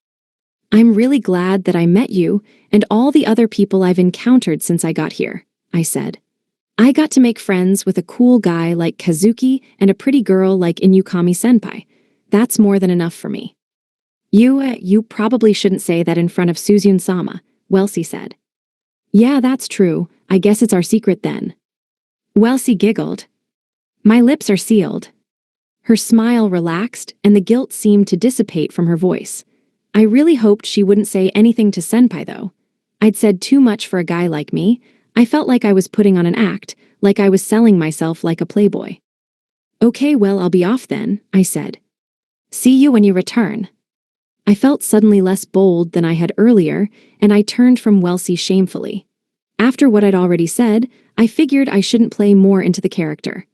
I'm really glad that I met you and all the other people I've encountered since I got here, I said. I got to make friends with a cool guy like Kazuki and a pretty girl like Inukami-senpai. That's more than enough for me. You probably shouldn't say that in front of Suzyun-sama, Welsie said. Yeah, that's true. I guess it's our secret then. Welsie giggled. My lips are sealed. Her smile relaxed, and the guilt seemed to dissipate from her voice. I really hoped she wouldn't say anything to Senpai, though. I'd said too much for a guy like me. I felt like I was putting on an act, like I was selling myself like a playboy. Okay, well, I'll be off then, I said. See you when you return. I felt suddenly less bold than I had earlier, and I turned from Welsie shamefully. After what I'd already said, I figured I shouldn't play more into the character.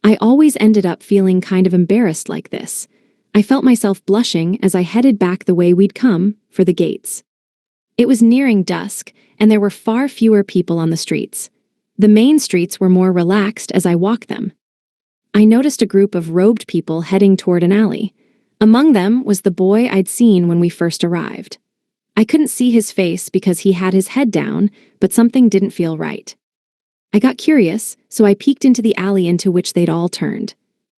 I always ended up feeling kind of embarrassed like this. I felt myself blushing as I headed back the way we'd come, for the gates. It was nearing dusk, and there were far fewer people on the streets. The main streets were more relaxed as I walked them. I noticed a group of robed people heading toward an alley. Among them was the boy I'd seen when we first arrived. I couldn't see his face because he had his head down, but something didn't feel right. I got curious, so I peeked into the alley into which they'd all turned.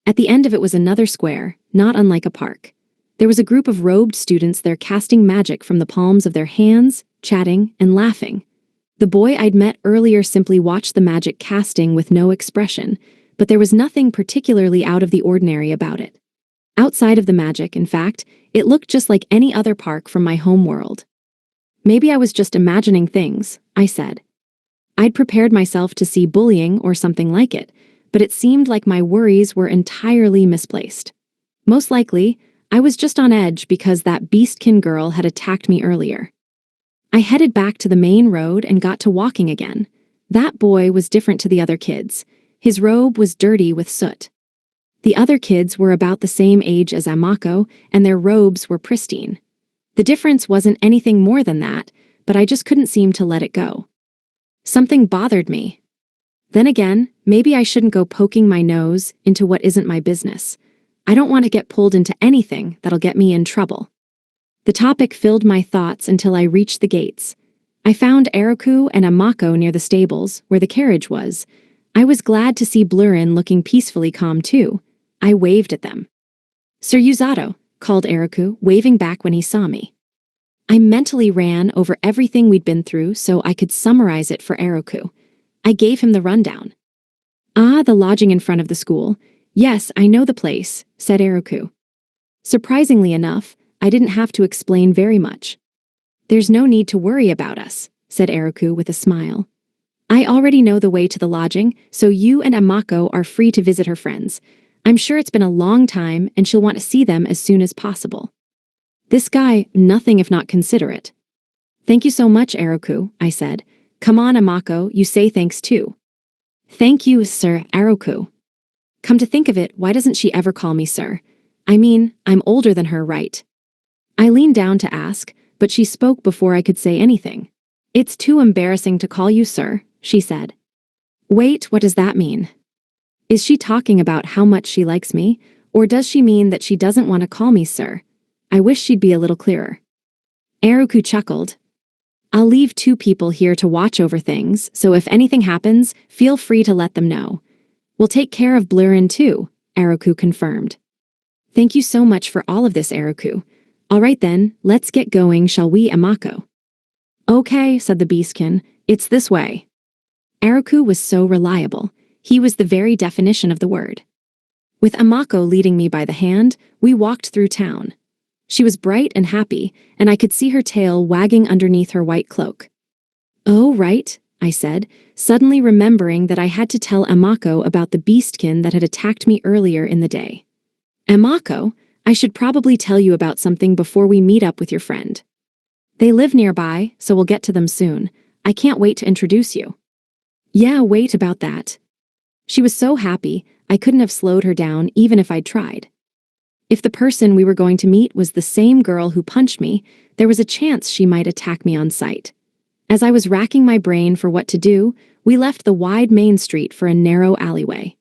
At the end of it was another square, not unlike a park. There was a group of robed students there casting magic from the palms of their hands, chatting, and laughing. The boy I'd met earlier simply watched the magic casting with no expression, but there was nothing particularly out of the ordinary about it. Outside of the magic, in fact, it looked just like any other park from my home world. Maybe I was just imagining things, I said. I'd prepared myself to see bullying or something like it, but it seemed like my worries were entirely misplaced. Most likely, I was just on edge because that beastkin girl had attacked me earlier. I headed back to the main road and got to walking again. That boy was different to the other kids. His robe was dirty with soot. The other kids were about the same age as Amako, and their robes were pristine. The difference wasn't anything more than that, but I just couldn't seem to let it go. Something bothered me. Then again, maybe I shouldn't go poking my nose into what isn't my business. I don't want to get pulled into anything that'll get me in trouble. The topic filled my thoughts until I reached the gates. I found Eroku and Amako near the stables, where the carriage was. I was glad to see Blurin looking peacefully calm too. I waved at them. Sir Yuzato, called Eroku, waving back when he saw me. I mentally ran over everything we'd been through so I could summarize it for Eroku. I gave him the rundown. Ah, the lodging in front of the school. Yes, I know the place, said Eroku. Surprisingly enough, I didn't have to explain very much. There's no need to worry about us, said Eroku with a smile. I already know the way to the lodging, so you and Amako are free to visit her friends. I'm sure it's been a long time and she'll want to see them as soon as possible. This guy, nothing if not considerate. Thank you so much, Eroku, I said. Come on, Amako, you say thanks too. Thank you, Sir Eroku. Come to think of it, why doesn't she ever call me sir? I mean, I'm older than her, right? I leaned down to ask, but she spoke before I could say anything. It's too embarrassing to call you sir, she said. Wait, what does that mean? Is she talking about how much she likes me, or does she mean that she doesn't want to call me sir? I wish she'd be a little clearer. Eroku chuckled. I'll leave 2 people here to watch over things, so if anything happens, feel free to let them know. We'll take care of Blurin too, Eroku confirmed. Thank you so much for all of this, Eruku. All right then, let's get going, shall we, Amako? Okay, said the beastkin. It's this way. Eruku was so reliable. He was the very definition of the word. With Amako leading me by the hand, we walked through town. She was bright and happy, and I could see her tail wagging underneath her white cloak. Oh, right, I said, suddenly remembering that I had to tell Amako about the beastkin that had attacked me earlier in the day. Amako, I should probably tell you about something before we meet up with your friend. They live nearby, so we'll get to them soon. I can't wait to introduce you. Yeah, wait about that. She was so happy, I couldn't have slowed her down even if I'd tried. If the person we were going to meet was the same girl who punched me, there was a chance she might attack me on sight. As I was racking my brain for what to do, we left the wide main street for a narrow alleyway.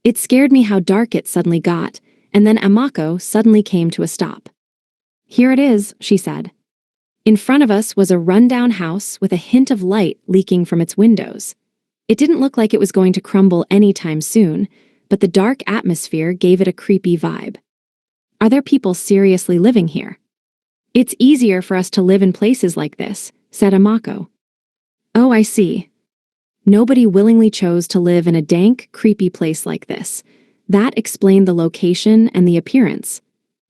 It scared me how dark it suddenly got, and then Amako suddenly came to a stop. Here it is, she said. In front of us was a rundown house with a hint of light leaking from its windows. It didn't look like it was going to crumble anytime soon, but the dark atmosphere gave it a creepy vibe. Are there people seriously living here? It's easier for us to live in places like this, said Amako. Oh, I see. Nobody willingly chose to live in a dank, creepy place like this. That explained the location and the appearance.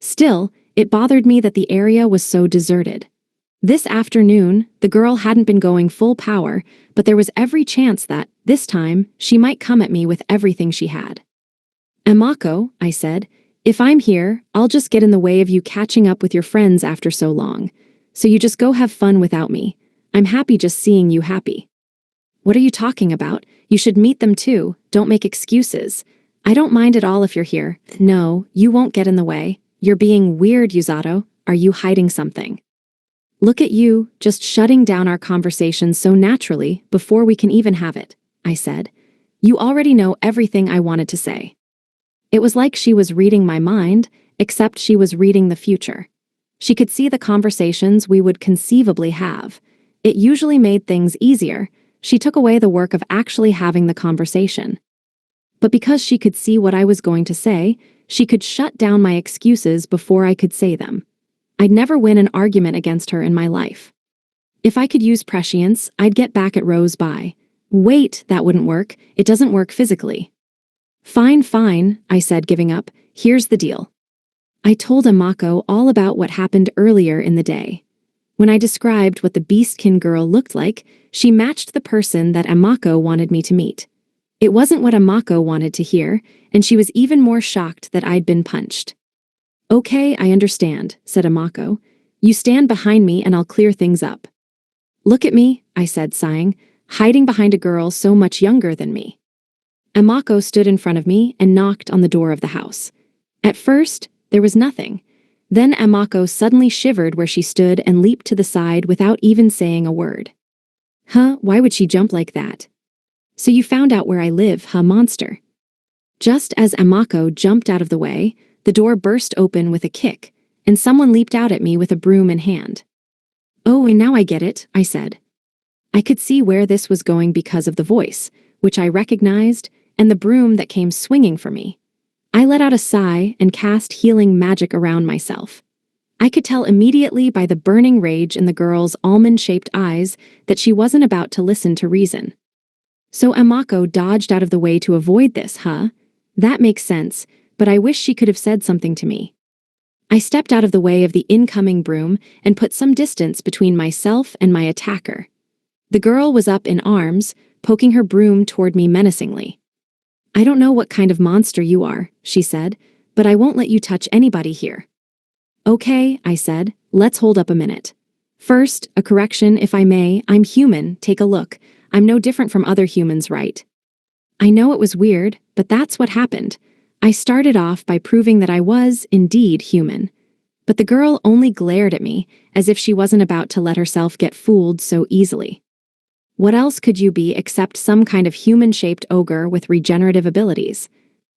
Still, it bothered me that the area was so deserted. This afternoon, the girl hadn't been going full power, but there was every chance that, this time, she might come at me with everything she had. Amako, I said, if I'm here, I'll just get in the way of you catching up with your friends after so long. So you just go have fun without me. I'm happy just seeing you happy. What are you talking about? You should meet them too. Don't make excuses. I don't mind at all if you're here. No, you won't get in the way. You're being weird, Yuzato. Are you hiding something? Look at you, just shutting down our conversation so naturally before we can even have it, I said. You already know everything I wanted to say. It was like she was reading my mind, except she was reading the future. She could see the conversations we would conceivably have. It usually made things easier. She took away the work of actually having the conversation. But because she could see what I was going to say, she could shut down my excuses before I could say them. I'd never win an argument against her in my life. If I could use prescience, I'd get back at Rose by. Wait, that wouldn't work. It doesn't work physically. Fine, I said, giving up. Here's the deal. I told Amako all about what happened earlier in the day. When I described what the beastkin girl looked like, she matched the person that Amako wanted me to meet. It wasn't what Amako wanted to hear, and she was even more shocked that I'd been punched. Okay, I understand, said Amako. You stand behind me and I'll clear things up. Look at me, I said, sighing, hiding behind a girl so much younger than me. Amako stood in front of me and knocked on the door of the house. At first, there was nothing. Then Amako suddenly shivered where she stood and leaped to the side without even saying a word. Huh, why would she jump like that? So you found out where I live, huh, monster? Just as Amako jumped out of the way, the door burst open with a kick, and someone leaped out at me with a broom in hand. Oh, and now I get it, I said. I could see where this was going because of the voice, which I recognized, and the broom that came swinging for me. I let out a sigh and cast healing magic around myself. I could tell immediately by the burning rage in the girl's almond-shaped eyes that she wasn't about to listen to reason. So Amako dodged out of the way to avoid this, huh? That makes sense, but I wish she could have said something to me. I stepped out of the way of the incoming broom and put some distance between myself and my attacker. The girl was up in arms, poking her broom toward me menacingly. I don't know what kind of monster you are, she said, but I won't let you touch anybody here. Okay, I said, let's hold up a minute. First, a correction, if I may. I'm human, take a look. I'm no different from other humans, right? I know it was weird, but that's what happened. I started off by proving that I was, indeed, human. But the girl only glared at me, as if she wasn't about to let herself get fooled so easily. What else could you be except some kind of human-shaped ogre with regenerative abilities?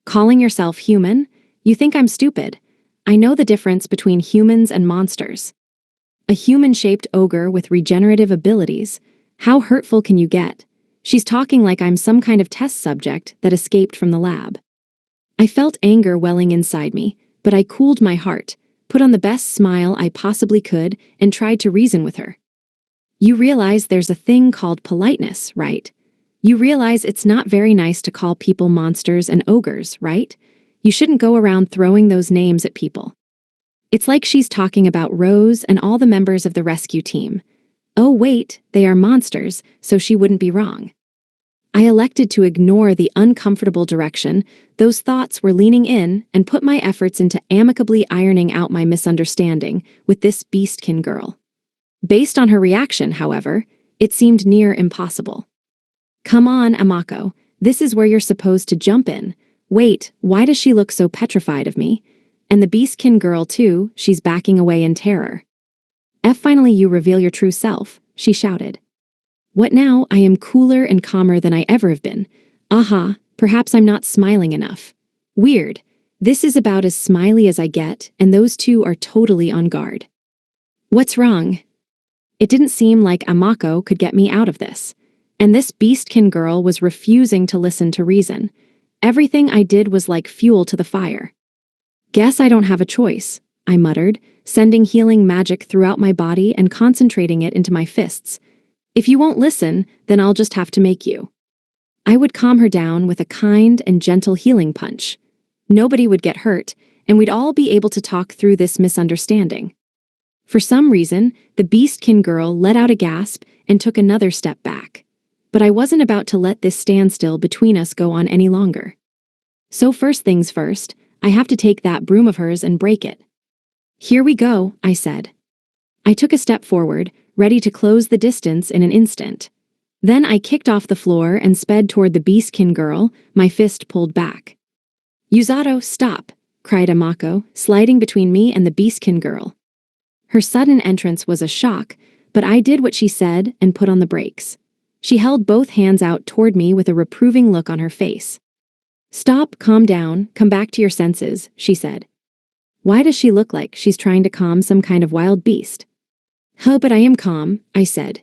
Calling yourself human? You think I'm stupid. I know the difference between humans and monsters. A human-shaped ogre with regenerative abilities? How hurtful can you get? She's talking like I'm some kind of test subject that escaped from the lab. I felt anger welling inside me. but I cooled my heart, put on the best smile I possibly could, and tried to reason with her. You realize there's a thing called politeness, right? You realize it's not very nice to call people monsters and ogres, right? You shouldn't go around throwing those names at people. It's like she's talking about Rose and all the members of the rescue team. Oh wait, they are monsters, so she wouldn't be wrong. I elected to ignore the uncomfortable direction those thoughts were leaning in and put my efforts into amicably ironing out my misunderstanding with this beastkin girl. Based on her reaction, however, it seemed near impossible. Come on, Amako, this is where you're supposed to jump in. Wait, why does she look so petrified of me? And the beastkin girl too, she's backing away in terror. Finally you reveal your true self, she shouted. What now? I am cooler and calmer than I ever have been. Aha, perhaps I'm not smiling enough. Weird. This is about as smiley as I get, and those two are totally on guard. What's wrong? It didn't seem like Amako could get me out of this. And this beastkin girl was refusing to listen to reason. Everything I did was like fuel to the fire. Guess I don't have a choice, I muttered, sending healing magic throughout my body and concentrating it into my fists. If you won't listen, then I'll just have to make you. I would calm her down with a kind and gentle healing punch. Nobody would get hurt, and we'd all be able to talk through this misunderstanding. For some reason, the beastkin girl let out a gasp and took another step back. But I wasn't about to let this standstill between us go on any longer. So first things first, I have to take that broom of hers and break it. Here we go, I said. I took a step forward, ready to close the distance in an instant. Then I kicked off the floor and sped toward the beastkin girl, my fist pulled back. Yuzato, stop, cried Amako, sliding between me and the beastkin girl. Her sudden entrance was a shock, but I did what she said and put on the brakes. She held both hands out toward me with a reproving look on her face. Stop, calm down, come back to your senses, she said. Why does she look like she's trying to calm some kind of wild beast? Oh, but I am calm, I said.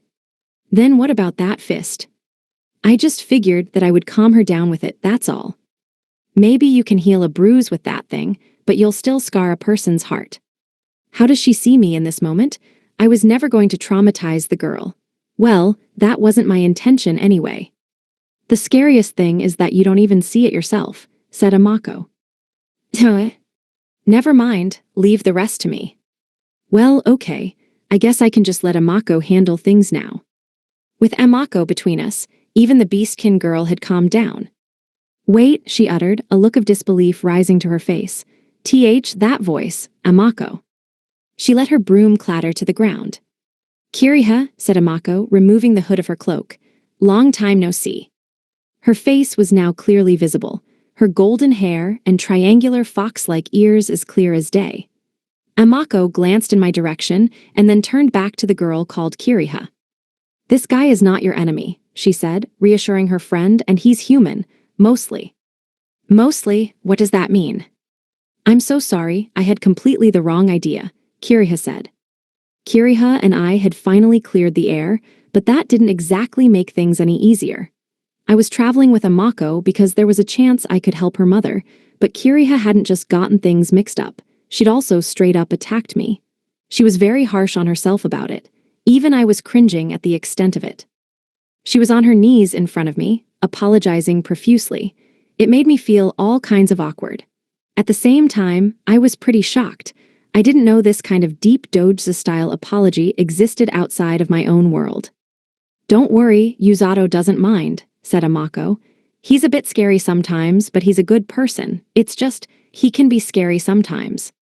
Then what about that fist? I just figured that I would calm her down with it, that's all. Maybe you can heal a bruise with that thing, but you'll still scar a person's heart. How does she see me in this moment? I was never going to traumatize the girl. Well, that wasn't my intention anyway. The scariest thing is that you don't even see it yourself, said Amako. Never mind, leave the rest to me. Well, okay, I guess I can just let Amako handle things now. With Amako between us, even the beastkin girl had calmed down. Wait, she uttered, a look of disbelief rising to her face. That voice, Amako. She let her broom clatter to the ground. Kiriha, said Amako, removing the hood of her cloak. Long time no see. Her face was now clearly visible, her golden hair and triangular fox-like ears as clear as day. Amako glanced in my direction and then turned back to the girl called Kiriha. This guy is not your enemy, she said, reassuring her friend, and he's human, mostly. Mostly? What does that mean? I'm so sorry, I had completely the wrong idea, Kiriha said. Kiriha and I had finally cleared the air, but that didn't exactly make things any easier. I was traveling with Amako because there was a chance I could help her mother, but Kiriha hadn't just gotten things mixed up, she'd also straight up attacked me. She was very harsh on herself about it. Even I was cringing at the extent of it. She was on her knees in front of me, apologizing profusely. It made me feel all kinds of awkward. At the same time, I was pretty shocked. I didn't know this kind of deep doujutsu-style apology existed outside of my own world. Don't worry, Yuzato doesn't mind, said Amako. He's a bit scary sometimes, but he's a good person. It's just, he can be scary sometimes.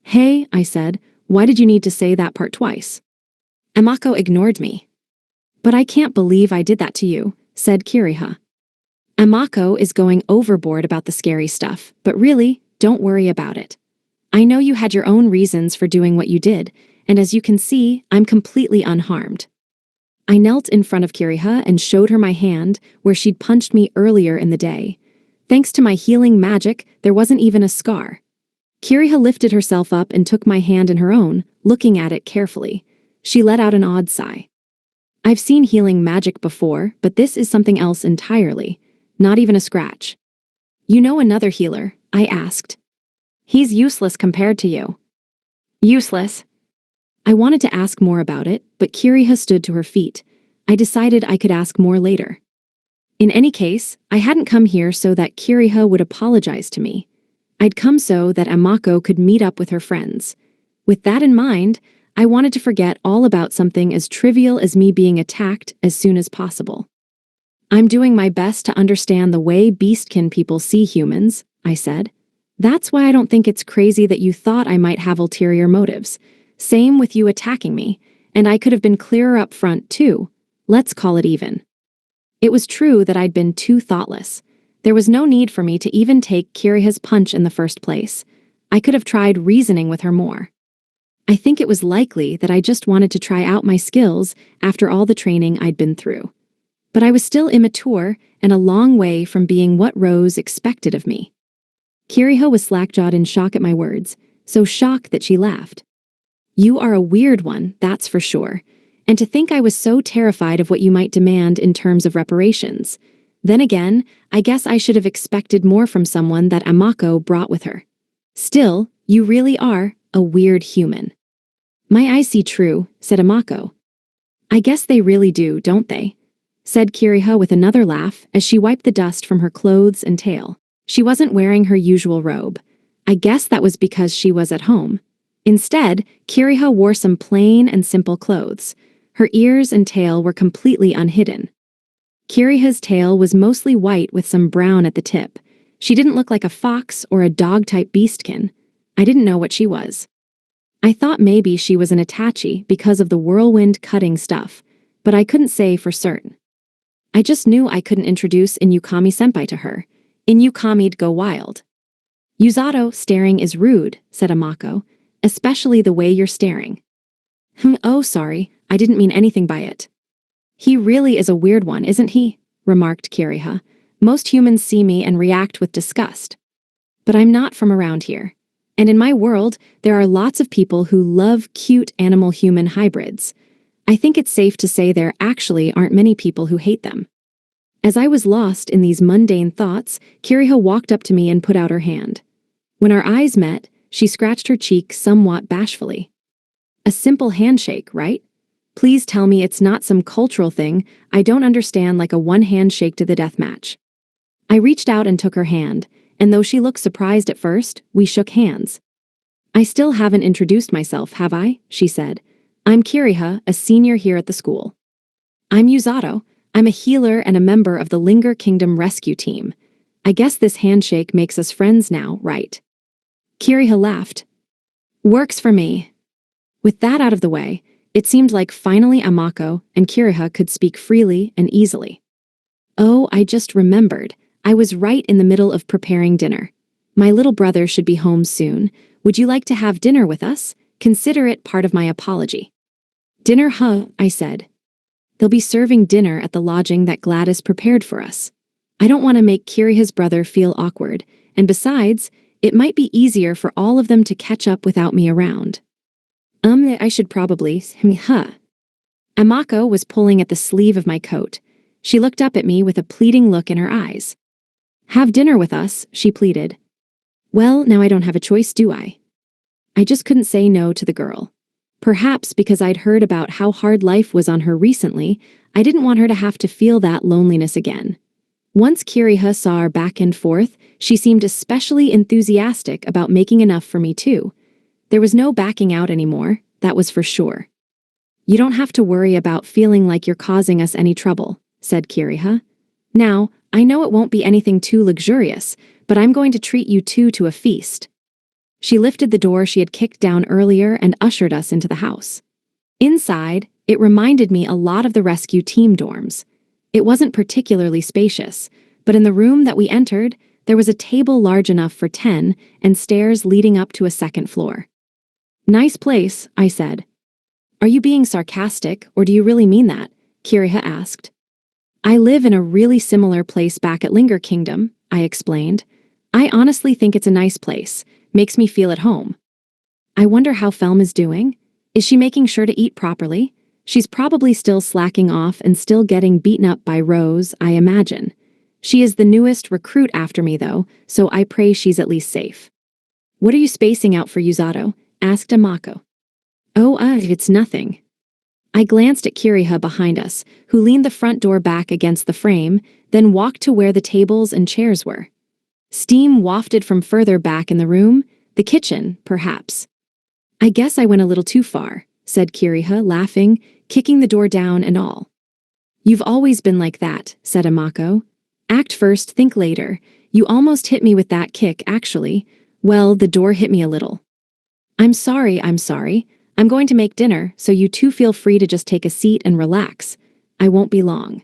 Hey, I said, why did you need to say that part twice? Amako ignored me. But I can't believe I did that to you, said Kiriha. Amako is going overboard about the scary stuff, but really, don't worry about it. I know you had your own reasons for doing what you did, and as you can see, I'm completely unharmed. I knelt in front of Kiriha and showed her my hand where she'd punched me earlier in the day. Thanks to my healing magic, there wasn't even a scar. Kiriha lifted herself up and took my hand in her own, looking at it carefully. She let out an odd sigh. I've seen healing magic before, but this is something else entirely. Not even a scratch. You know another healer? I asked. He's useless compared to you. Useless? I wanted to ask more about it, but Kiriha stood to her feet. I decided I could ask more later. In any case, I hadn't come here so that Kiriha would apologize to me. I'd come so that Amako could meet up with her friends. With that in mind, I wanted to forget all about something as trivial as me being attacked as soon as possible. I'm doing my best to understand the way Beastkin people see humans, I said. That's why I don't think it's crazy that you thought I might have ulterior motives. Same with you attacking me, and I could have been clearer up front too. Let's call it even. It was true that I'd been too thoughtless. There was no need for me to even take Kiriha's punch in the first place. I could have tried reasoning with her more. I think it was likely that I just wanted to try out my skills after all the training I'd been through. But I was still immature and a long way from being what Rose expected of me. Kiriha was slack-jawed in shock at my words, so shocked that she laughed. You are a weird one, that's for sure. And to think I was so terrified of what you might demand in terms of reparations. Then again, I guess I should have expected more from someone that Amako brought with her. Still, you really are a weird human. My eyes see true, said Amako. I guess they really do, don't they? Said Kiriha with another laugh as she wiped the dust from her clothes and tail. She wasn't wearing her usual robe. I guess that was because she was at home. Instead, Kiriha wore some plain and simple clothes. Her ears and tail were completely unhidden. Kiriha's tail was mostly white with some brown at the tip. She didn't look like a fox or a dog-type beastkin. I didn't know what she was. I thought maybe she was an Itachi because of the whirlwind cutting stuff, but I couldn't say for certain. I just knew I couldn't introduce Inukami-senpai to her. Inukami'd go wild. Uzato, staring is rude, said Amako, especially the way you're staring. Oh, sorry, I didn't mean anything by it. He really is a weird one, isn't he? Remarked Kiriha. Most humans see me and react with disgust. But I'm not from around here. And in my world, there are lots of people who love cute animal-human hybrids. I think it's safe to say there actually aren't many people who hate them. As I was lost in these mundane thoughts, Kiriha walked up to me and put out her hand. When our eyes met, she scratched her cheek somewhat bashfully. A simple handshake, right? Please tell me it's not some cultural thing I don't understand, like a one-hand shake to the death match. I reached out and took her hand, and though she looked surprised at first, we shook hands. I still haven't introduced myself, have I? She said. I'm Kiriha, a senior here at the school. I'm Uzato. I'm a healer and a member of the Linger Kingdom rescue team. I guess this handshake makes us friends now, right? Kiriha laughed. Works for me. With that out of the way, it seemed like finally Amako and Kiriha could speak freely and easily. Oh, I just remembered. I was right in the middle of preparing dinner. My little brother should be home soon. Would you like to have dinner with us? Consider it part of my apology. Dinner, huh? I said. They'll be serving dinner at the lodging that Gladys prepared for us. I don't want to make Kiriha's brother feel awkward, and besides, it might be easier for all of them to catch up without me around. I should probably, Amako was pulling at the sleeve of my coat. She looked up at me with a pleading look in her eyes. Have dinner with us, she pleaded. Well, now I don't have a choice, do I? I just couldn't say no to the girl. Perhaps because I'd heard about how hard life was on her recently, I didn't want her to have to feel that loneliness again. Once Kiriha saw our back and forth, she seemed especially enthusiastic about making enough for me too. There was no backing out anymore, that was for sure. You don't have to worry about feeling like you're causing us any trouble, said Kiriha. Now, I know it won't be anything too luxurious, but I'm going to treat you two to a feast. She lifted the door she had kicked down earlier and ushered us into the house. Inside, it reminded me a lot of the rescue team dorms. It wasn't particularly spacious, but in the room that we entered, there was a table large enough for 10 and stairs leading up to a second floor. Nice place, I said. Are you being sarcastic, or do you really mean that? Kiriha asked. I live in a really similar place back at Linger Kingdom, I explained. I honestly think it's a nice place, makes me feel at home. I wonder how Felm is doing. Is she making sure to eat properly? She's probably still slacking off and still getting beaten up by Rose, I imagine. She is the newest recruit after me though, so I pray she's at least safe. What are you spacing out for, Yuzato? Asked Amako. Oh, it's nothing. I glanced at Kiriha behind us, who leaned the front door back against the frame, then walked to where the tables and chairs were. Steam wafted from further back in the room, the kitchen, perhaps. I guess I went a little too far, said Kiriha, laughing, kicking the door down and all. You've always been like that, said Amako. Act first, think later. You almost hit me with that kick, actually. Well, the door hit me a little. I'm sorry. I'm going to make dinner, so you two feel free to just take a seat and relax. I won't be long.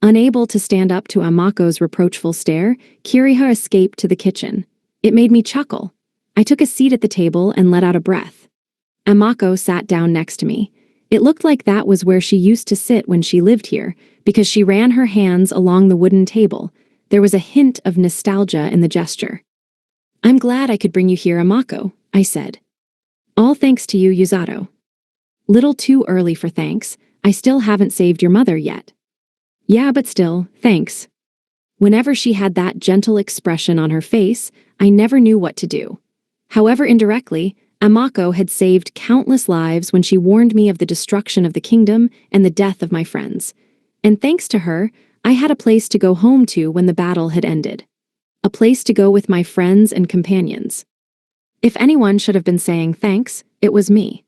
Unable to stand up to Amako's reproachful stare, Kiriha escaped to the kitchen. It made me chuckle. I took a seat at the table and let out a breath. Amako sat down next to me. It looked like that was where she used to sit when she lived here, because she ran her hands along the wooden table. There was a hint of nostalgia in the gesture. I'm glad I could bring you here, Amako, I said. All thanks to you, Yuzato. Little too early for thanks. I still haven't saved your mother yet. Yeah, but still, thanks. Whenever she had that gentle expression on her face, I never knew what to do. However, indirectly, Amako had saved countless lives when she warned me of the destruction of the kingdom and the death of my friends. And thanks to her, I had a place to go home to when the battle had ended. A place to go with my friends and companions. If anyone should have been saying thanks, it was me.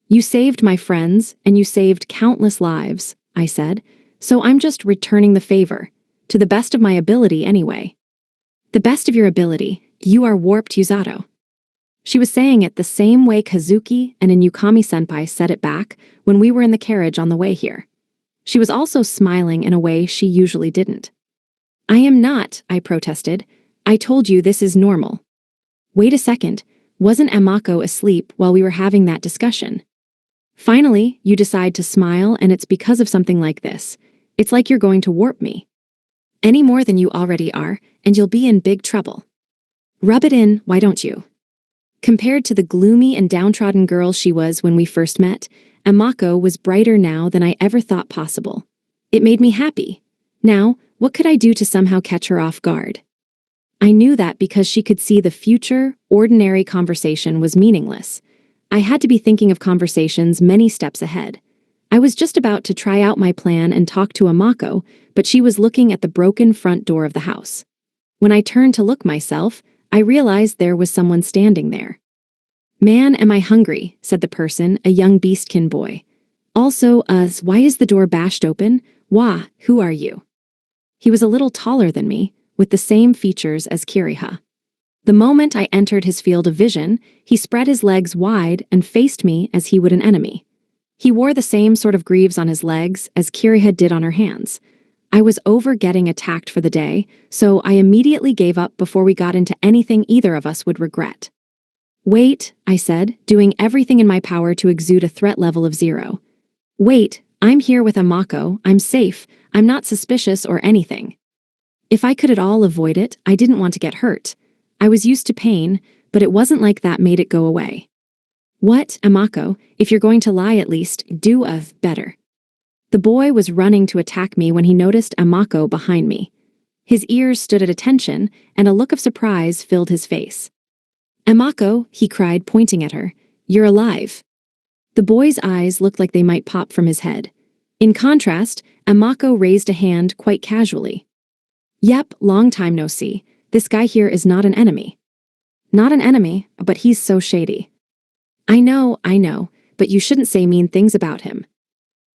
You saved my friends, and you saved countless lives, I said, so I'm just returning the favor. To the best of my ability, anyway. The best of your ability, you are warped, Yuzato. She was saying it the same way Kazuki and a Yukami-senpai said it back when we were in the carriage on the way here. She was also smiling in a way she usually didn't. I am not, I protested. I told you this is normal. Wait a second, wasn't Amako asleep while we were having that discussion? Finally, you decide to smile, and it's because of something like this. It's like you're going to warp me. Any more than you already are, and you'll be in big trouble. Rub it in, why don't you? Compared to the gloomy and downtrodden girl she was when we first met, Amako was brighter now than I ever thought possible. It made me happy. Now, what could I do to somehow catch her off guard? I knew that because she could see the future, ordinary conversation was meaningless. I had to be thinking of conversations many steps ahead. I was just about to try out my plan and talk to Amako, but she was looking at the broken front door of the house. When I turned to look myself, I realized there was someone standing there. Man, am I hungry, said the person, a young beastkin boy. Also, why is the door bashed open? Wah, who are you? He was a little taller than me, with the same features as Kiriha. The moment I entered his field of vision, he spread his legs wide and faced me as he would an enemy. He wore the same sort of greaves on his legs as Kiriha did on her hands. I was over getting attacked for the day, so I immediately gave up before we got into anything either of us would regret. Wait, I said, doing everything in my power to exude a threat level of 0. Wait, I'm here with Amako, I'm safe, I'm not suspicious or anything. If I could at all avoid it, I didn't want to get hurt. I was used to pain, but it wasn't like that made it go away. What, Amako, if you're going to lie at least, do better. The boy was running to attack me when he noticed Amako behind me. His ears stood at attention, and a look of surprise filled his face. Amako, he cried, pointing at her, you're alive. The boy's eyes looked like they might pop from his head. In contrast, Amako raised a hand quite casually. Yep, long time no see. This guy here is not an enemy. Not an enemy, but he's so shady. I know, but you shouldn't say mean things about him.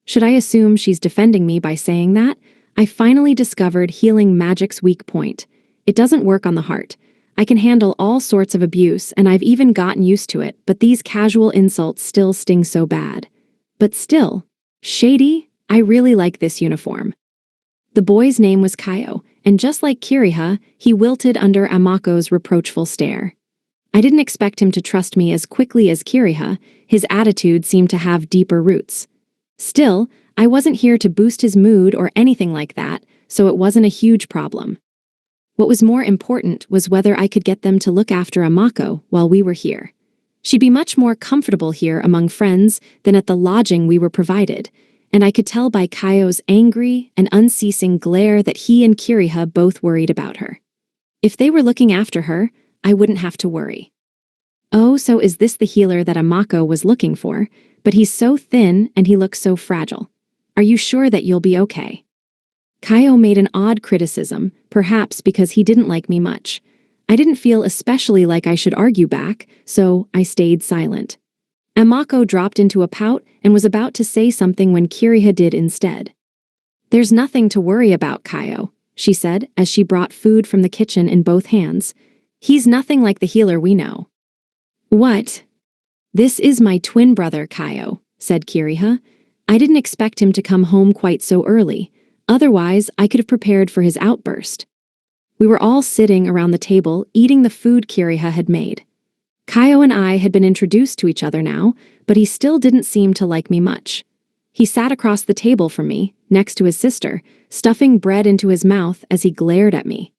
Should I assume she's defending me by saying that? I finally discovered healing magic's weak point. It doesn't work on the heart. I can handle all sorts of abuse, and I've even gotten used to it, but these casual insults still sting so bad. But still, shady? I really like this uniform. The boy's name was Kaio, and just like Kiriha, he wilted under Amako's reproachful stare. I didn't expect him to trust me as quickly as Kiriha. His attitude seemed to have deeper roots. Still, I wasn't here to boost his mood or anything like that, so it wasn't a huge problem. What was more important was whether I could get them to look after Amako while we were here. She'd be much more comfortable here among friends than at the lodging we were provided, and I could tell by Kaio's angry and unceasing glare that he and Kiriha both worried about her. If they were looking after her, I wouldn't have to worry. Oh, so is this the healer that Amako was looking for? But he's so thin and he looks so fragile. Are you sure that you'll be okay? Kaio made an odd criticism, perhaps because he didn't like me much. I didn't feel especially like I should argue back, so I stayed silent. Amako dropped into a pout and was about to say something when Kiriha did instead. There's nothing to worry about, Kaio, she said as she brought food from the kitchen in both hands. He's nothing like the healer we know. What? This is my twin brother, Kaio, said Kiriha. I didn't expect him to come home quite so early. Otherwise, I could have prepared for his outburst. We were all sitting around the table eating the food Kiriha had made. Kaio and I had been introduced to each other now, but he still didn't seem to like me much. He sat across the table from me, next to his sister, stuffing bread into his mouth as he glared at me.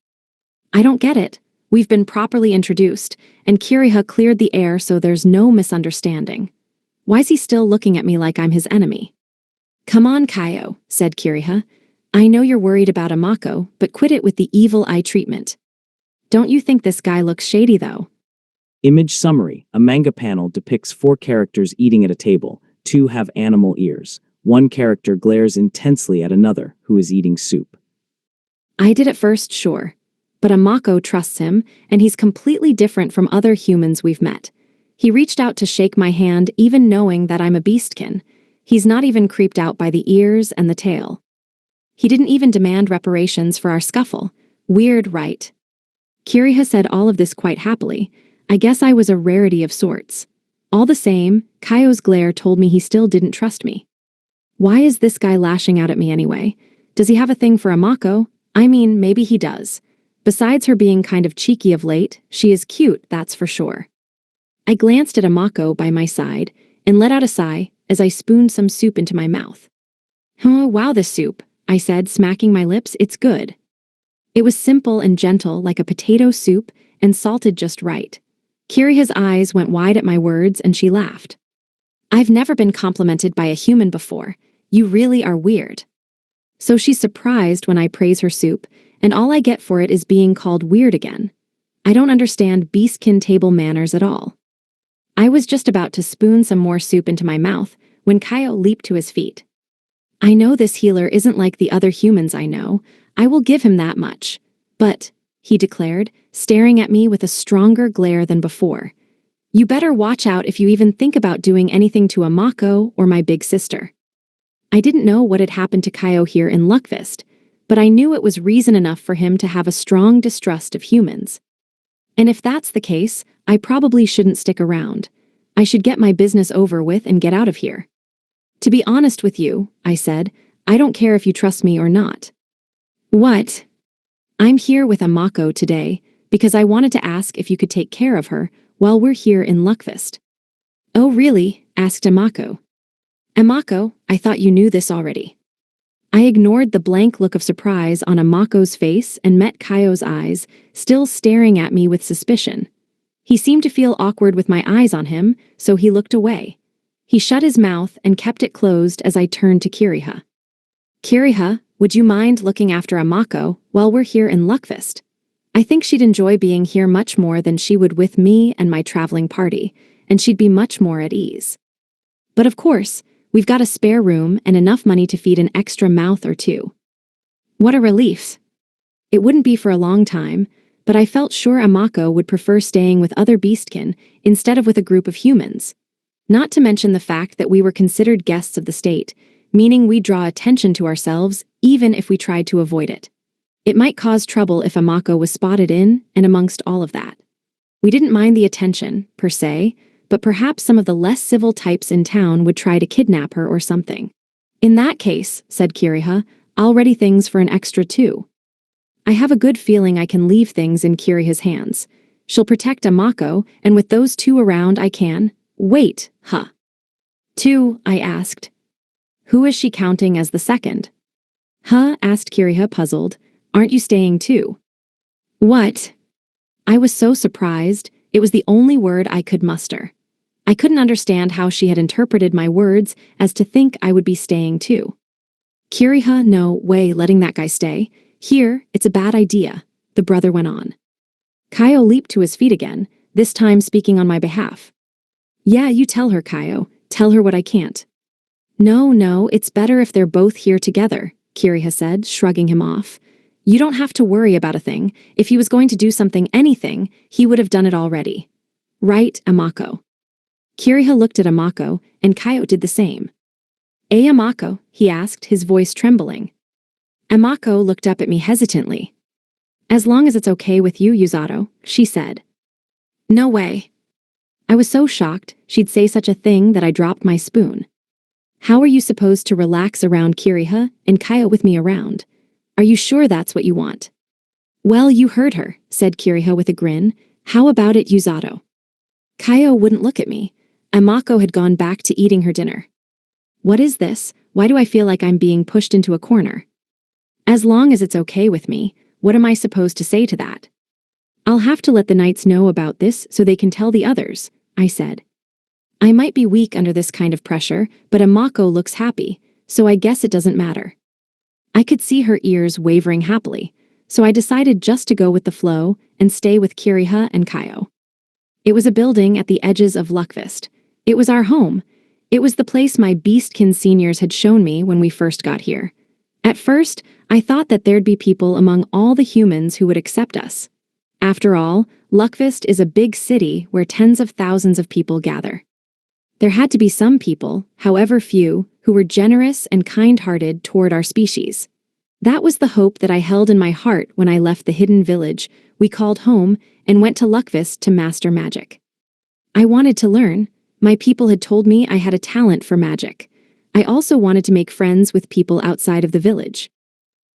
I don't get it. We've been properly introduced, and Kiriha cleared the air so there's no misunderstanding. Why's he still looking at me like I'm his enemy? Come on, Kaio, said Kiriha. I know you're worried about Amako, but quit it with the evil eye treatment. Don't you think this guy looks shady, though? Image summary. A manga panel depicts 4 characters eating at a table. 2 have animal ears. 1 character glares intensely at another, who is eating soup. I did at first, sure. But Amako trusts him, and he's completely different from other humans we've met. He reached out to shake my hand even knowing that I'm a beastkin. He's not even creeped out by the ears and the tail. He didn't even demand reparations for our scuffle. Weird, right? Kiriha said all of this quite happily. I guess I was a rarity of sorts. All the same, Kaio's glare told me he still didn't trust me. Why is this guy lashing out at me anyway? Does he have a thing for Amako? I mean, maybe he does. Besides her being kind of cheeky of late, she is cute, that's for sure. I glanced at Amako by my side and let out a sigh as I spooned some soup into my mouth. Oh, wow, this soup, I said, smacking my lips. It's good. It was simple and gentle like a potato soup and salted just right. Kiriha's eyes went wide at my words and she laughed. I've never been complimented by a human before. You really are weird. So she's surprised when I praise her soup, and all I get for it is being called weird again. I don't understand beastkin table manners at all. I was just about to spoon some more soup into my mouth when Kaio leaped to his feet. I know this healer isn't like the other humans I know. I will give him that much. But, he declared, staring at me with a stronger glare than before, you better watch out if you even think about doing anything to Amako or my big sister. I didn't know what had happened to Kaio here in Luckfist, but I knew it was reason enough for him to have a strong distrust of humans. And if that's the case, I probably shouldn't stick around. I should get my business over with and get out of here. To be honest with you, I said, I don't care if you trust me or not. What? I'm here with Amako today because I wanted to ask if you could take care of her while we're here in Luckfist. Oh, really? Asked Amako. Amako, I thought you knew this already. I ignored the blank look of surprise on Amako's face and met Kaio's eyes, still staring at me with suspicion. He seemed to feel awkward with my eyes on him, so he looked away. He shut his mouth and kept it closed as I turned to Kiriha. Kiriha, would you mind looking after Amako while we're here in Luckfist? I think she'd enjoy being here much more than she would with me and my traveling party, and she'd be much more at ease. But of course, we've got a spare room and enough money to feed an extra mouth or 2. What a relief. It wouldn't be for a long time, but I felt sure Amako would prefer staying with other beastkin instead of with a group of humans. Not to mention the fact that we were considered guests of the state, meaning we draw attention to ourselves even if we tried to avoid it. It might cause trouble if Amako was spotted in and amongst all of that. We didn't mind the attention, per se, but perhaps some of the less civil types in town would try to kidnap her or something. In that case, said Kiriha, I'll ready things for an extra 2. I have a good feeling I can leave things in Kiriha's hands. She'll protect Amako, and with those 2 around I can. Wait, huh? 2, I asked. Who is she counting as the second? Huh? Asked Kiriha, puzzled. Aren't you staying too? What? I was so surprised, it was the only word I could muster. I couldn't understand how she had interpreted my words as to think I would be staying too. Kiriha, no way letting that guy stay. Here, it's a bad idea, the brother went on. Kaio leaped to his feet again, this time speaking on my behalf. Yeah, you tell her, Kaio. Tell her what I can't. No, it's better if they're both here together, Kiriha said, shrugging him off. You don't have to worry about a thing. If he was going to do something, anything, he would have done it already. Right, Amako? Kiriha looked at Amako, and Kaio did the same. Amako? He asked, his voice trembling. Amako looked up at me hesitantly. As long as it's okay with you, Yuzato, she said. No way. I was so shocked she'd say such a thing that I dropped my spoon. How are you supposed to relax around Kiriha and Kaio with me around? Are you sure that's what you want? Well, you heard her, said Kiriha with a grin. How about it, Yuzato? Kaio wouldn't look at me. Amako had gone back to eating her dinner. What is this? Why do I feel like I'm being pushed into a corner? As long as it's okay with me, what am I supposed to say to that? I'll have to let the knights know about this so they can tell the others, I said. I might be weak under this kind of pressure, but Amako looks happy, so I guess it doesn't matter. I could see her ears wavering happily, so I decided just to go with the flow and stay with Kiriha and Kaio. It was a building at the edges of Luckvist. It was our home. It was the place my Beastkin seniors had shown me when we first got here. At first, I thought that there'd be people among all the humans who would accept us. After all, Luckvist is a big city where tens of thousands of people gather. There had to be some people, however few, who were generous and kind-hearted toward our species. That was the hope that I held in my heart when I left the hidden village we called home and went to Luckvist to master magic. I wanted to learn. My people had told me I had a talent for magic. I also wanted to make friends with people outside of the village.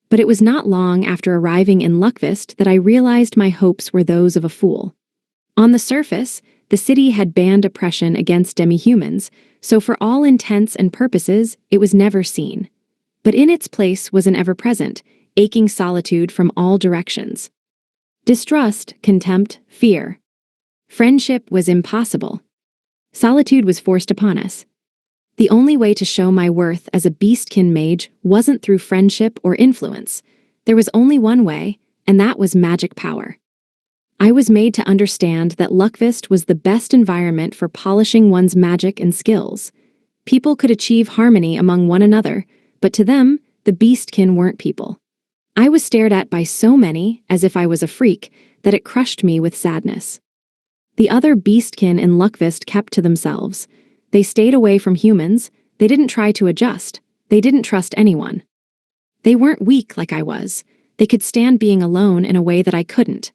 But it was not long after arriving in Luckvist that I realized my hopes were those of a fool. On the surface, the city had banned oppression against demi-humans, so for all intents and purposes, it was never seen. But in its place was an ever-present, aching solitude from all directions. Distrust, contempt, fear. Friendship was impossible. Solitude was forced upon us. The only way to show my worth as a Beastkin mage wasn't through friendship or influence. There was only one way, and that was magic power. I was made to understand that Luckvist was the best environment for polishing one's magic and skills. People could achieve harmony among one another, but to them, the Beastkin weren't people. I was stared at by so many, as if I was a freak, that it crushed me with sadness. The other Beastkin in Luckvist kept to themselves. They stayed away from humans, they didn't try to adjust, they didn't trust anyone. They weren't weak like I was. They could stand being alone in a way that I couldn't.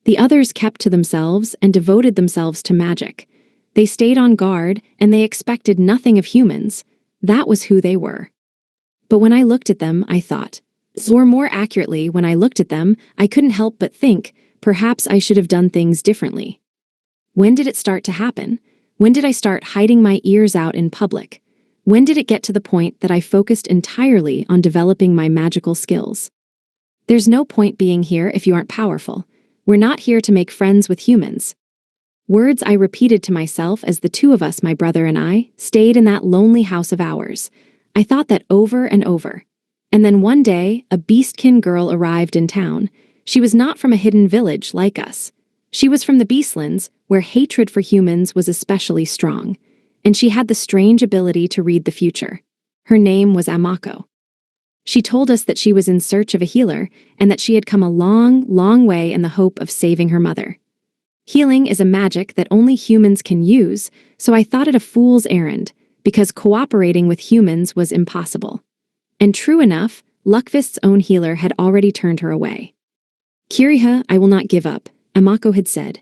The others kept to themselves and devoted themselves to magic. They stayed on guard and they expected nothing of humans. That was who they were. But when I looked at them, I thought, or more accurately, when I looked at them, I couldn't help but think, perhaps I should have done things differently. When did it start to happen? When did I start hiding my ears out in public? When did it get to the point that I focused entirely on developing my magical skills? There's no point being here if you aren't powerful. We're not here to make friends with humans. Words I repeated to myself as the two of us, my brother and I, stayed in that lonely house of ours. I thought that over and over. And then one day, a Beastkin girl arrived in town. She was not from a hidden village like us. She was from the Beastlands, where hatred for humans was especially strong. And she had the strange ability to read the future. Her name was Amako. She told us that she was in search of a healer and that she had come a long, long way in the hope of saving her mother. Healing is a magic that only humans can use, so I thought it a fool's errand, because cooperating with humans was impossible. And true enough, Luckvist's own healer had already turned her away. Kiriha, I will not give up, Amako had said.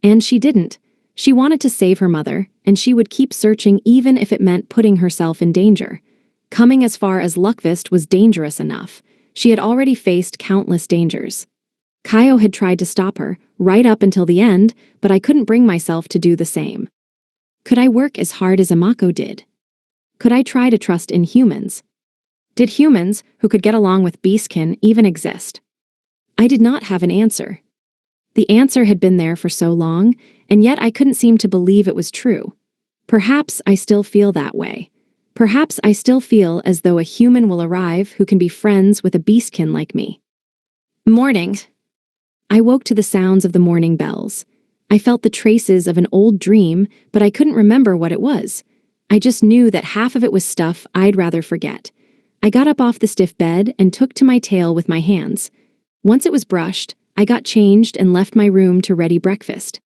And she didn't. She wanted to save her mother, and she would keep searching even if it meant putting herself in danger. Coming as far as Luckvist was dangerous enough. She had already faced countless dangers. Kaio had tried to stop her, right up until the end, but I couldn't bring myself to do the same. Could I work as hard as Amako did? Could I try to trust in humans? Did humans, who could get along with Beastkin, even exist? I did not have an answer. The answer had been there for so long, and yet I couldn't seem to believe it was true. Perhaps I still feel that way. Perhaps I still feel as though a human will arrive who can be friends with a Beastkin like me. Morning. I woke to the sounds of the morning bells. I felt the traces of an old dream, but I couldn't remember what it was. I just knew that half of it was stuff I'd rather forget. I got up off the stiff bed and took to my tail with my hands. Once it was brushed, I got changed and left my room to ready breakfast.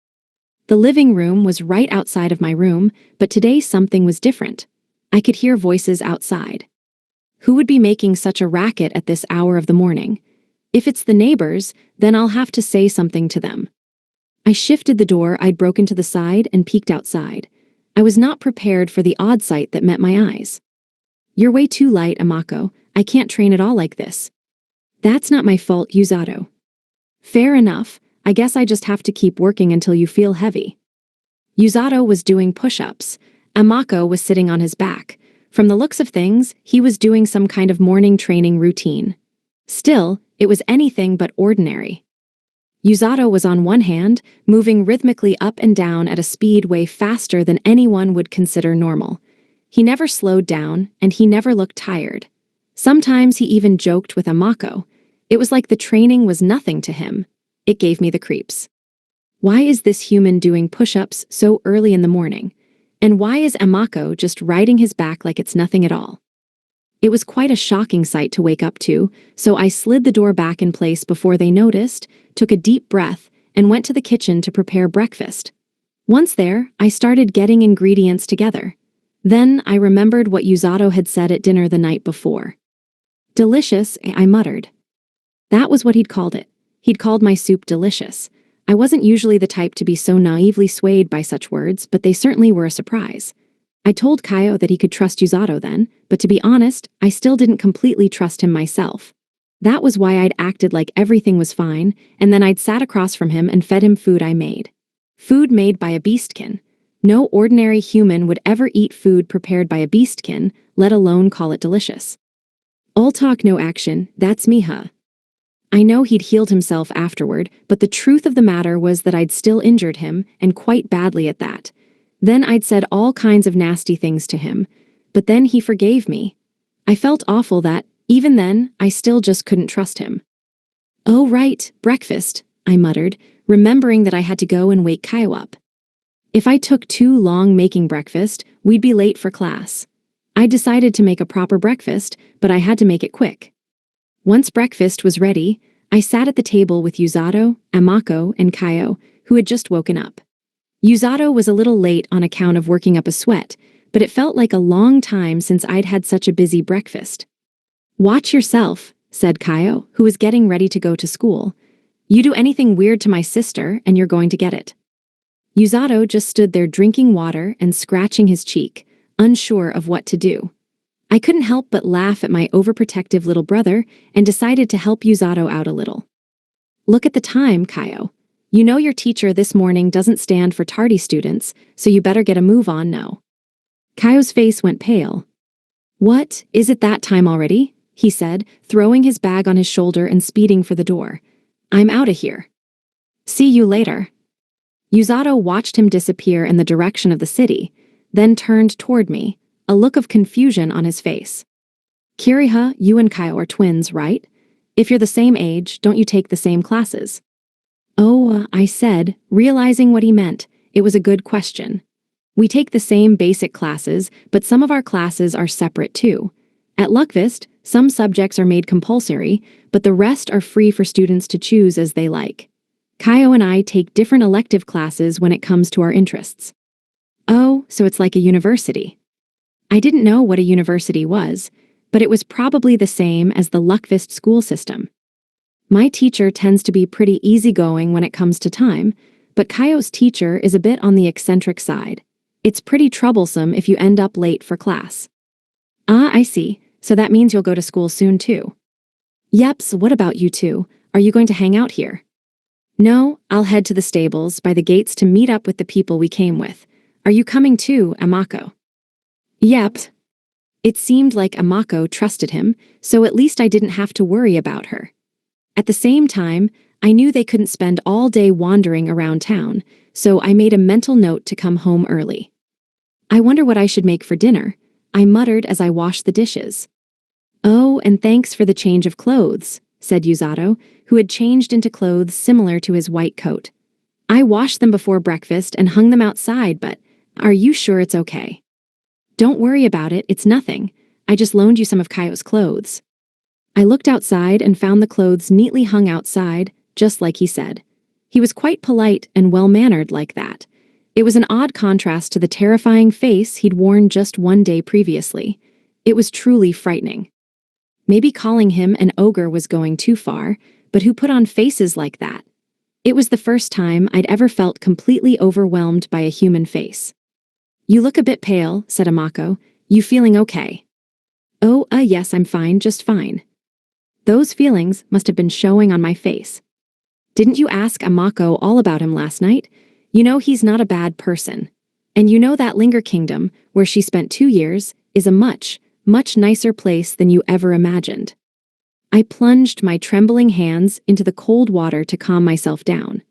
The living room was right outside of my room, but today something was different. I could hear voices outside. Who would be making such a racket at this hour of the morning? If it's the neighbors, then I'll have to say something to them. I shifted the door I'd broken to the side and peeked outside. I was not prepared for the odd sight that met my eyes. "You're way too light, Amako. I can't train at all like this." "That's not my fault, Yuzato." "Fair enough. I guess I just have to keep working until you feel heavy." Yuzato was doing push-ups. Amako was sitting on his back. From the looks of things, he was doing some kind of morning training routine. Still, it was anything but ordinary. Yuzato was on one hand, moving rhythmically up and down at a speed way faster than anyone would consider normal. He never slowed down, and he never looked tired. Sometimes he even joked with Amako. It was like the training was nothing to him. It gave me the creeps. Why is this human doing push-ups so early in the morning? And why is Amako just riding his back like it's nothing at all? It was quite a shocking sight to wake up to, so I slid the door back in place before they noticed, took a deep breath, and went to the kitchen to prepare breakfast. Once there, I started getting ingredients together. Then I remembered what Yuzato had said at dinner the night before. "Delicious," I muttered. That was what he'd called it. He'd called my soup delicious. I wasn't usually the type to be so naively swayed by such words, but they certainly were a surprise. I told Kaio that he could trust Yuzato then, but to be honest, I still didn't completely trust him myself. That was why I'd acted like everything was fine, and then I'd sat across from him and fed him food I made. Food made by a beastkin. No ordinary human would ever eat food prepared by a beastkin, let alone call it delicious. All talk, no action, that's me, huh? I know he'd healed himself afterward, but the truth of the matter was that I'd still injured him, and quite badly at that. Then I'd said all kinds of nasty things to him, but then he forgave me. I felt awful that, even then, I still just couldn't trust him. "Oh right, breakfast," I muttered, remembering that I had to go and wake Kaio up. If I took too long making breakfast, we'd be late for class. I decided to make a proper breakfast, but I had to make it quick. Once breakfast was ready, I sat at the table with Yuzato, Amako, and Kaio, who had just woken up. Yuzato was a little late on account of working up a sweat, but it felt like a long time since I'd had such a busy breakfast. "Watch yourself," said Kaio, who was getting ready to go to school. "You do anything weird to my sister, and you're going to get it." Yuzato just stood there drinking water and scratching his cheek, unsure of what to do. I couldn't help but laugh at my overprotective little brother and decided to help Yuzato out a little. "Look at the time, Kaio. You know your teacher this morning doesn't stand for tardy students, so you better get a move on now." Kaio's face went pale. "What, is it that time already?" he said, throwing his bag on his shoulder and speeding for the door. "I'm outta here. See you later." Yuzato watched him disappear in the direction of the city, then turned toward me, a look of confusion on his face. "Kiriha, you and Kaio are twins, right? If you're the same age, don't you take the same classes?" "Oh," I said, realizing what he meant. It was a good question. "We take the same basic classes, but some of our classes are separate too. At Luckvist, some subjects are made compulsory, but the rest are free for students to choose as they like. Kaio and I take different elective classes when it comes to our interests." "Oh, so it's like a university." I didn't know what a university was, but it was probably the same as the Luckvist school system. My teacher tends to be pretty easygoing when it comes to time, but Kaio's teacher is a bit on the eccentric side. It's pretty troublesome if you end up late for class. "Ah, I see. So that means you'll go to school soon too." "Yep, so what about you two? Are you going to hang out here?" "No, I'll head to the stables by the gates to meet up with the people we came with. Are you coming too, Amako?" "Yep." It seemed like Amako trusted him, so at least I didn't have to worry about her. At the same time, I knew they couldn't spend all day wandering around town, so I made a mental note to come home early. "I wonder what I should make for dinner," I muttered as I washed the dishes. "Oh, and thanks for the change of clothes," said Yuzato, who had changed into clothes similar to his white coat. I washed them before breakfast and hung them outside, but are you sure it's okay? Don't worry about it, it's nothing. I just loaned you some of Kaio's clothes. I looked outside and found the clothes neatly hung outside, just like he said. He was quite polite and well-mannered like that. It was an odd contrast to the terrifying face he'd worn just one day previously. It was truly frightening. Maybe calling him an ogre was going too far, but who put on faces like that? It was the first time I'd ever felt completely overwhelmed by a human face. You look a bit pale, said Amako. You feeling okay? Oh, yes, I'm fine, just fine. Those feelings must have been showing on my face. Didn't you ask Amako all about him last night? You know he's not a bad person. And you know that Linger Kingdom, where she spent 2 years, is a much, much nicer place than you ever imagined. I plunged my trembling hands into the cold water to calm myself down.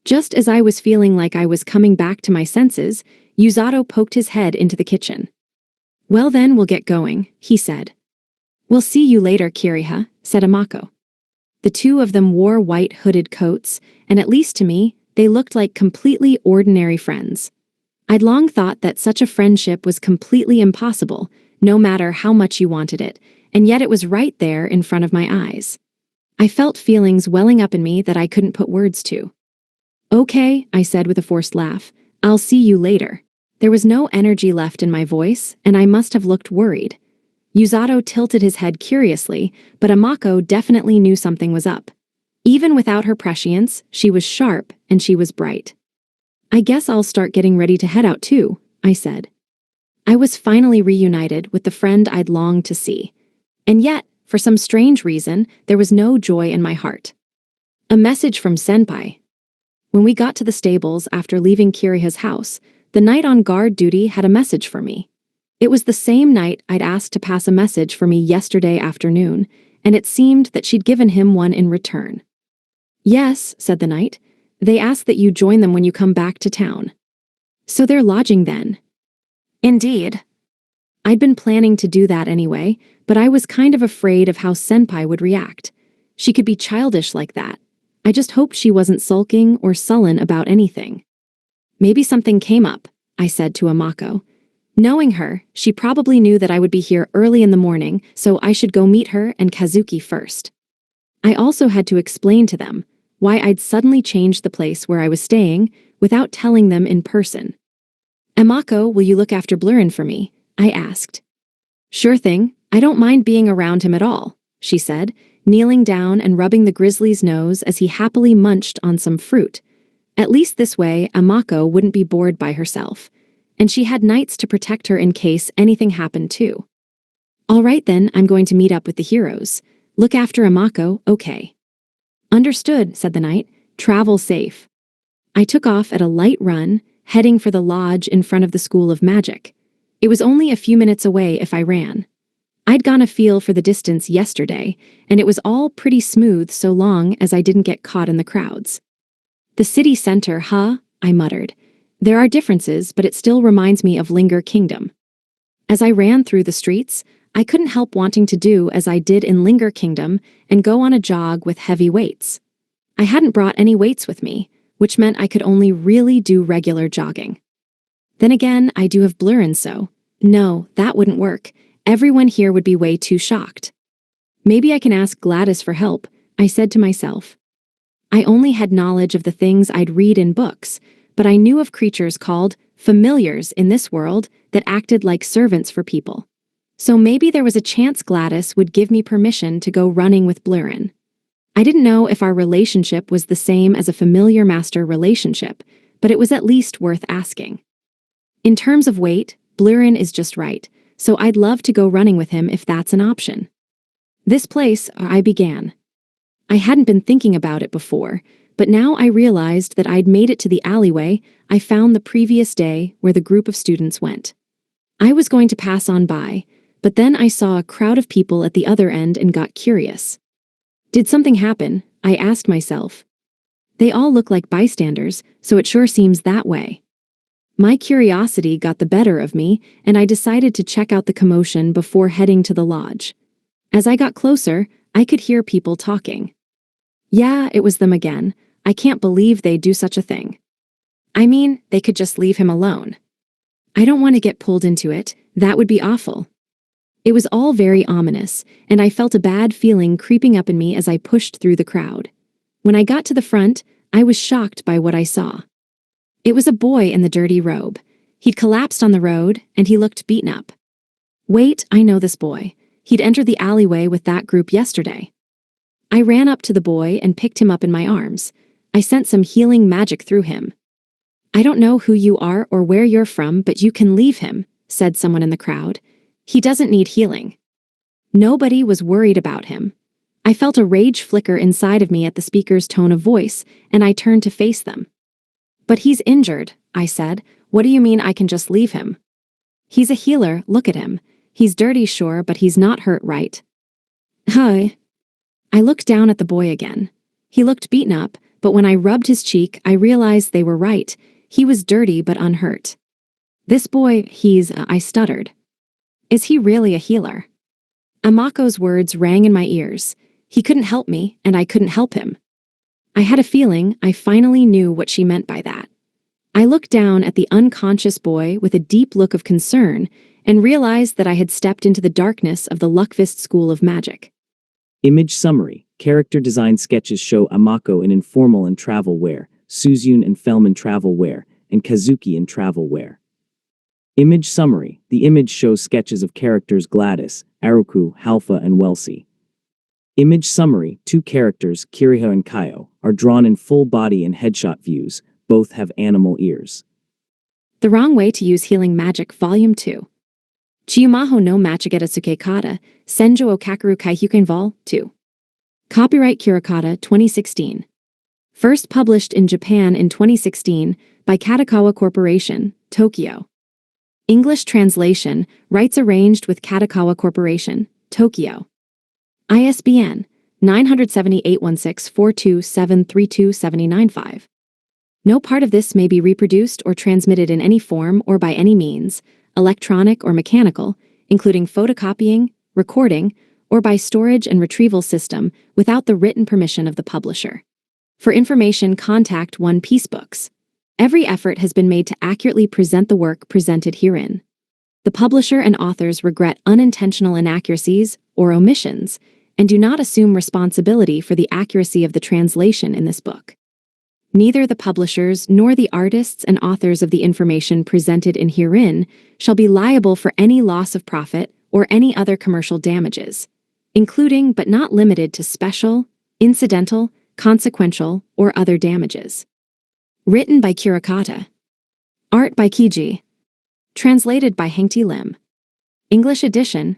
Just as I was feeling like I was coming back to my senses, Yuzato poked his head into the kitchen. Well then, we'll get going, he said. We'll see you later, Kiriha, said Amako. The two of them wore white hooded coats, and at least to me, they looked like completely ordinary friends. I'd long thought that such a friendship was completely impossible, no matter how much you wanted it, and yet it was right there in front of my eyes. I felt feelings welling up in me that I couldn't put words to. Okay, I said with a forced laugh. I'll see you later. There was no energy left in my voice, and I must have looked worried. Yuzato tilted his head curiously, but Amako definitely knew something was up. Even without her prescience, she was sharp and she was bright. I guess I'll start getting ready to head out too, I said. I was finally reunited with the friend I'd longed to see. And yet, for some strange reason, there was no joy in my heart. A message from Senpai. When we got to the stables after leaving Kiriha's house, the knight on guard duty had a message for me. It was the same knight I'd asked to pass a message for me yesterday afternoon, and it seemed that she'd given him one in return. Yes, said the knight. They ask that you join them when you come back to town. So they're lodging then. Indeed. I'd been planning to do that anyway, but I was kind of afraid of how Senpai would react. She could be childish like that. I just hoped she wasn't sulking or sullen about anything. Maybe something came up, I said to Amako. Knowing her, she probably knew that I would be here early in the morning, so I should go meet her and Kazuki first. I also had to explain to them why I'd suddenly changed the place where I was staying without telling them in person. Amako, will you look after Blurrin for me? I asked. Sure thing, I don't mind being around him at all, she said, kneeling down and rubbing the grizzly's nose as he happily munched on some fruit. At least this way, Amako wouldn't be bored by herself. And she had knights to protect her in case anything happened too. All right then, I'm going to meet up with the heroes. Look after Amako, okay. Understood, said the knight. Travel safe. I took off at a light run, heading for the lodge in front of the School of Magic. It was only a few minutes away if I ran. I'd gone a feel for the distance yesterday, and it was all pretty smooth so long as I didn't get caught in the crowds. The city center, huh? I muttered. There are differences, but it still reminds me of Linger Kingdom. As I ran through the streets, I couldn't help wanting to do as I did in Linger Kingdom and go on a jog with heavy weights. I hadn't brought any weights with me, which meant I could only really do regular jogging. Then again, I do have Blurrin, so no, that wouldn't work. Everyone here would be way too shocked. Maybe I can ask Gladys for help, I said to myself. I only had knowledge of the things I'd read in books, but I knew of creatures called familiars in this world that acted like servants for people. So maybe there was a chance Gladys would give me permission to go running with Blurrin. I didn't know if our relationship was the same as a familiar-master relationship, but it was at least worth asking. In terms of weight, Blurrin is just right, so I'd love to go running with him if that's an option. This place, I began. I hadn't been thinking about it before, but now I realized that I'd made it to the alleyway I found the previous day where the group of students went. I was going to pass on by, but then I saw a crowd of people at the other end and got curious. Did something happen? I asked myself. They all look like bystanders, so it sure seems that way. My curiosity got the better of me, and I decided to check out the commotion before heading to the lodge. As I got closer, I could hear people talking. Yeah, it was them again. I can't believe they'd do such a thing. I mean, they could just leave him alone. I don't want to get pulled into it, that would be awful. It was all very ominous, and I felt a bad feeling creeping up in me as I pushed through the crowd. When I got to the front, I was shocked by what I saw. It was a boy in the dirty robe. He'd collapsed on the road, and he looked beaten up. Wait, I know this boy. He'd entered the alleyway with that group yesterday. I ran up to the boy and picked him up in my arms. I sent some healing magic through him. I don't know who you are or where you're from, but you can leave him, said someone in the crowd. He doesn't need healing. Nobody was worried about him. I felt a rage flicker inside of me at the speaker's tone of voice, and I turned to face them. But he's injured, I said. What do you mean I can just leave him? He's a healer, look at him. He's dirty, sure, but he's not hurt, right? Hi. I looked down at the boy again. He looked beaten up, but when I rubbed his cheek, I realized they were right. He was dirty but unhurt. This boy, I stuttered. Is he really a healer? Amako's words rang in my ears. He couldn't help me, and I couldn't help him. I had a feeling I finally knew what she meant by that. I looked down at the unconscious boy with a deep look of concern and realized that I had stepped into the darkness of the Luckfist School of Magic. Image summary. Character design sketches show Amako in informal and travel wear, Suzune and Felm in travel wear, and Kazuki in travel wear. Image summary. The image shows sketches of characters Gladys, Aruku, Halfa, and Welsi. Image summary. Two characters, Kiriha and Kaio, are drawn in full body and headshot views. Both have animal ears. The Wrong Way to Use Healing Magic, Volume 2. Chiyumaho no Machigeta Tsukekata, Senjo Okakeru Kaihyuken Vol. 2. Copyright Kirakata 2016. First published in Japan in 2016 by Katakawa Corporation, Tokyo. English translation, rights arranged with Katakawa Corporation, Tokyo. ISBN 978-816-427-32795. No part of this may be reproduced or transmitted in any form or by any means, electronic or mechanical, including photocopying, recording, or by storage and retrieval system without the written permission of the publisher. For information, contact One Piece Books. Every effort has been made to accurately present the work presented herein. The publisher and authors regret unintentional inaccuracies or omissions and do not assume responsibility for the accuracy of the translation in this book. Neither the publishers nor the artists and authors of the information presented in herein shall be liable for any loss of profit or any other commercial damages, including but not limited to special, incidental, consequential, or other damages. Written by Kirakata. Art by Kiji. Translated by Hengti Lim. English edition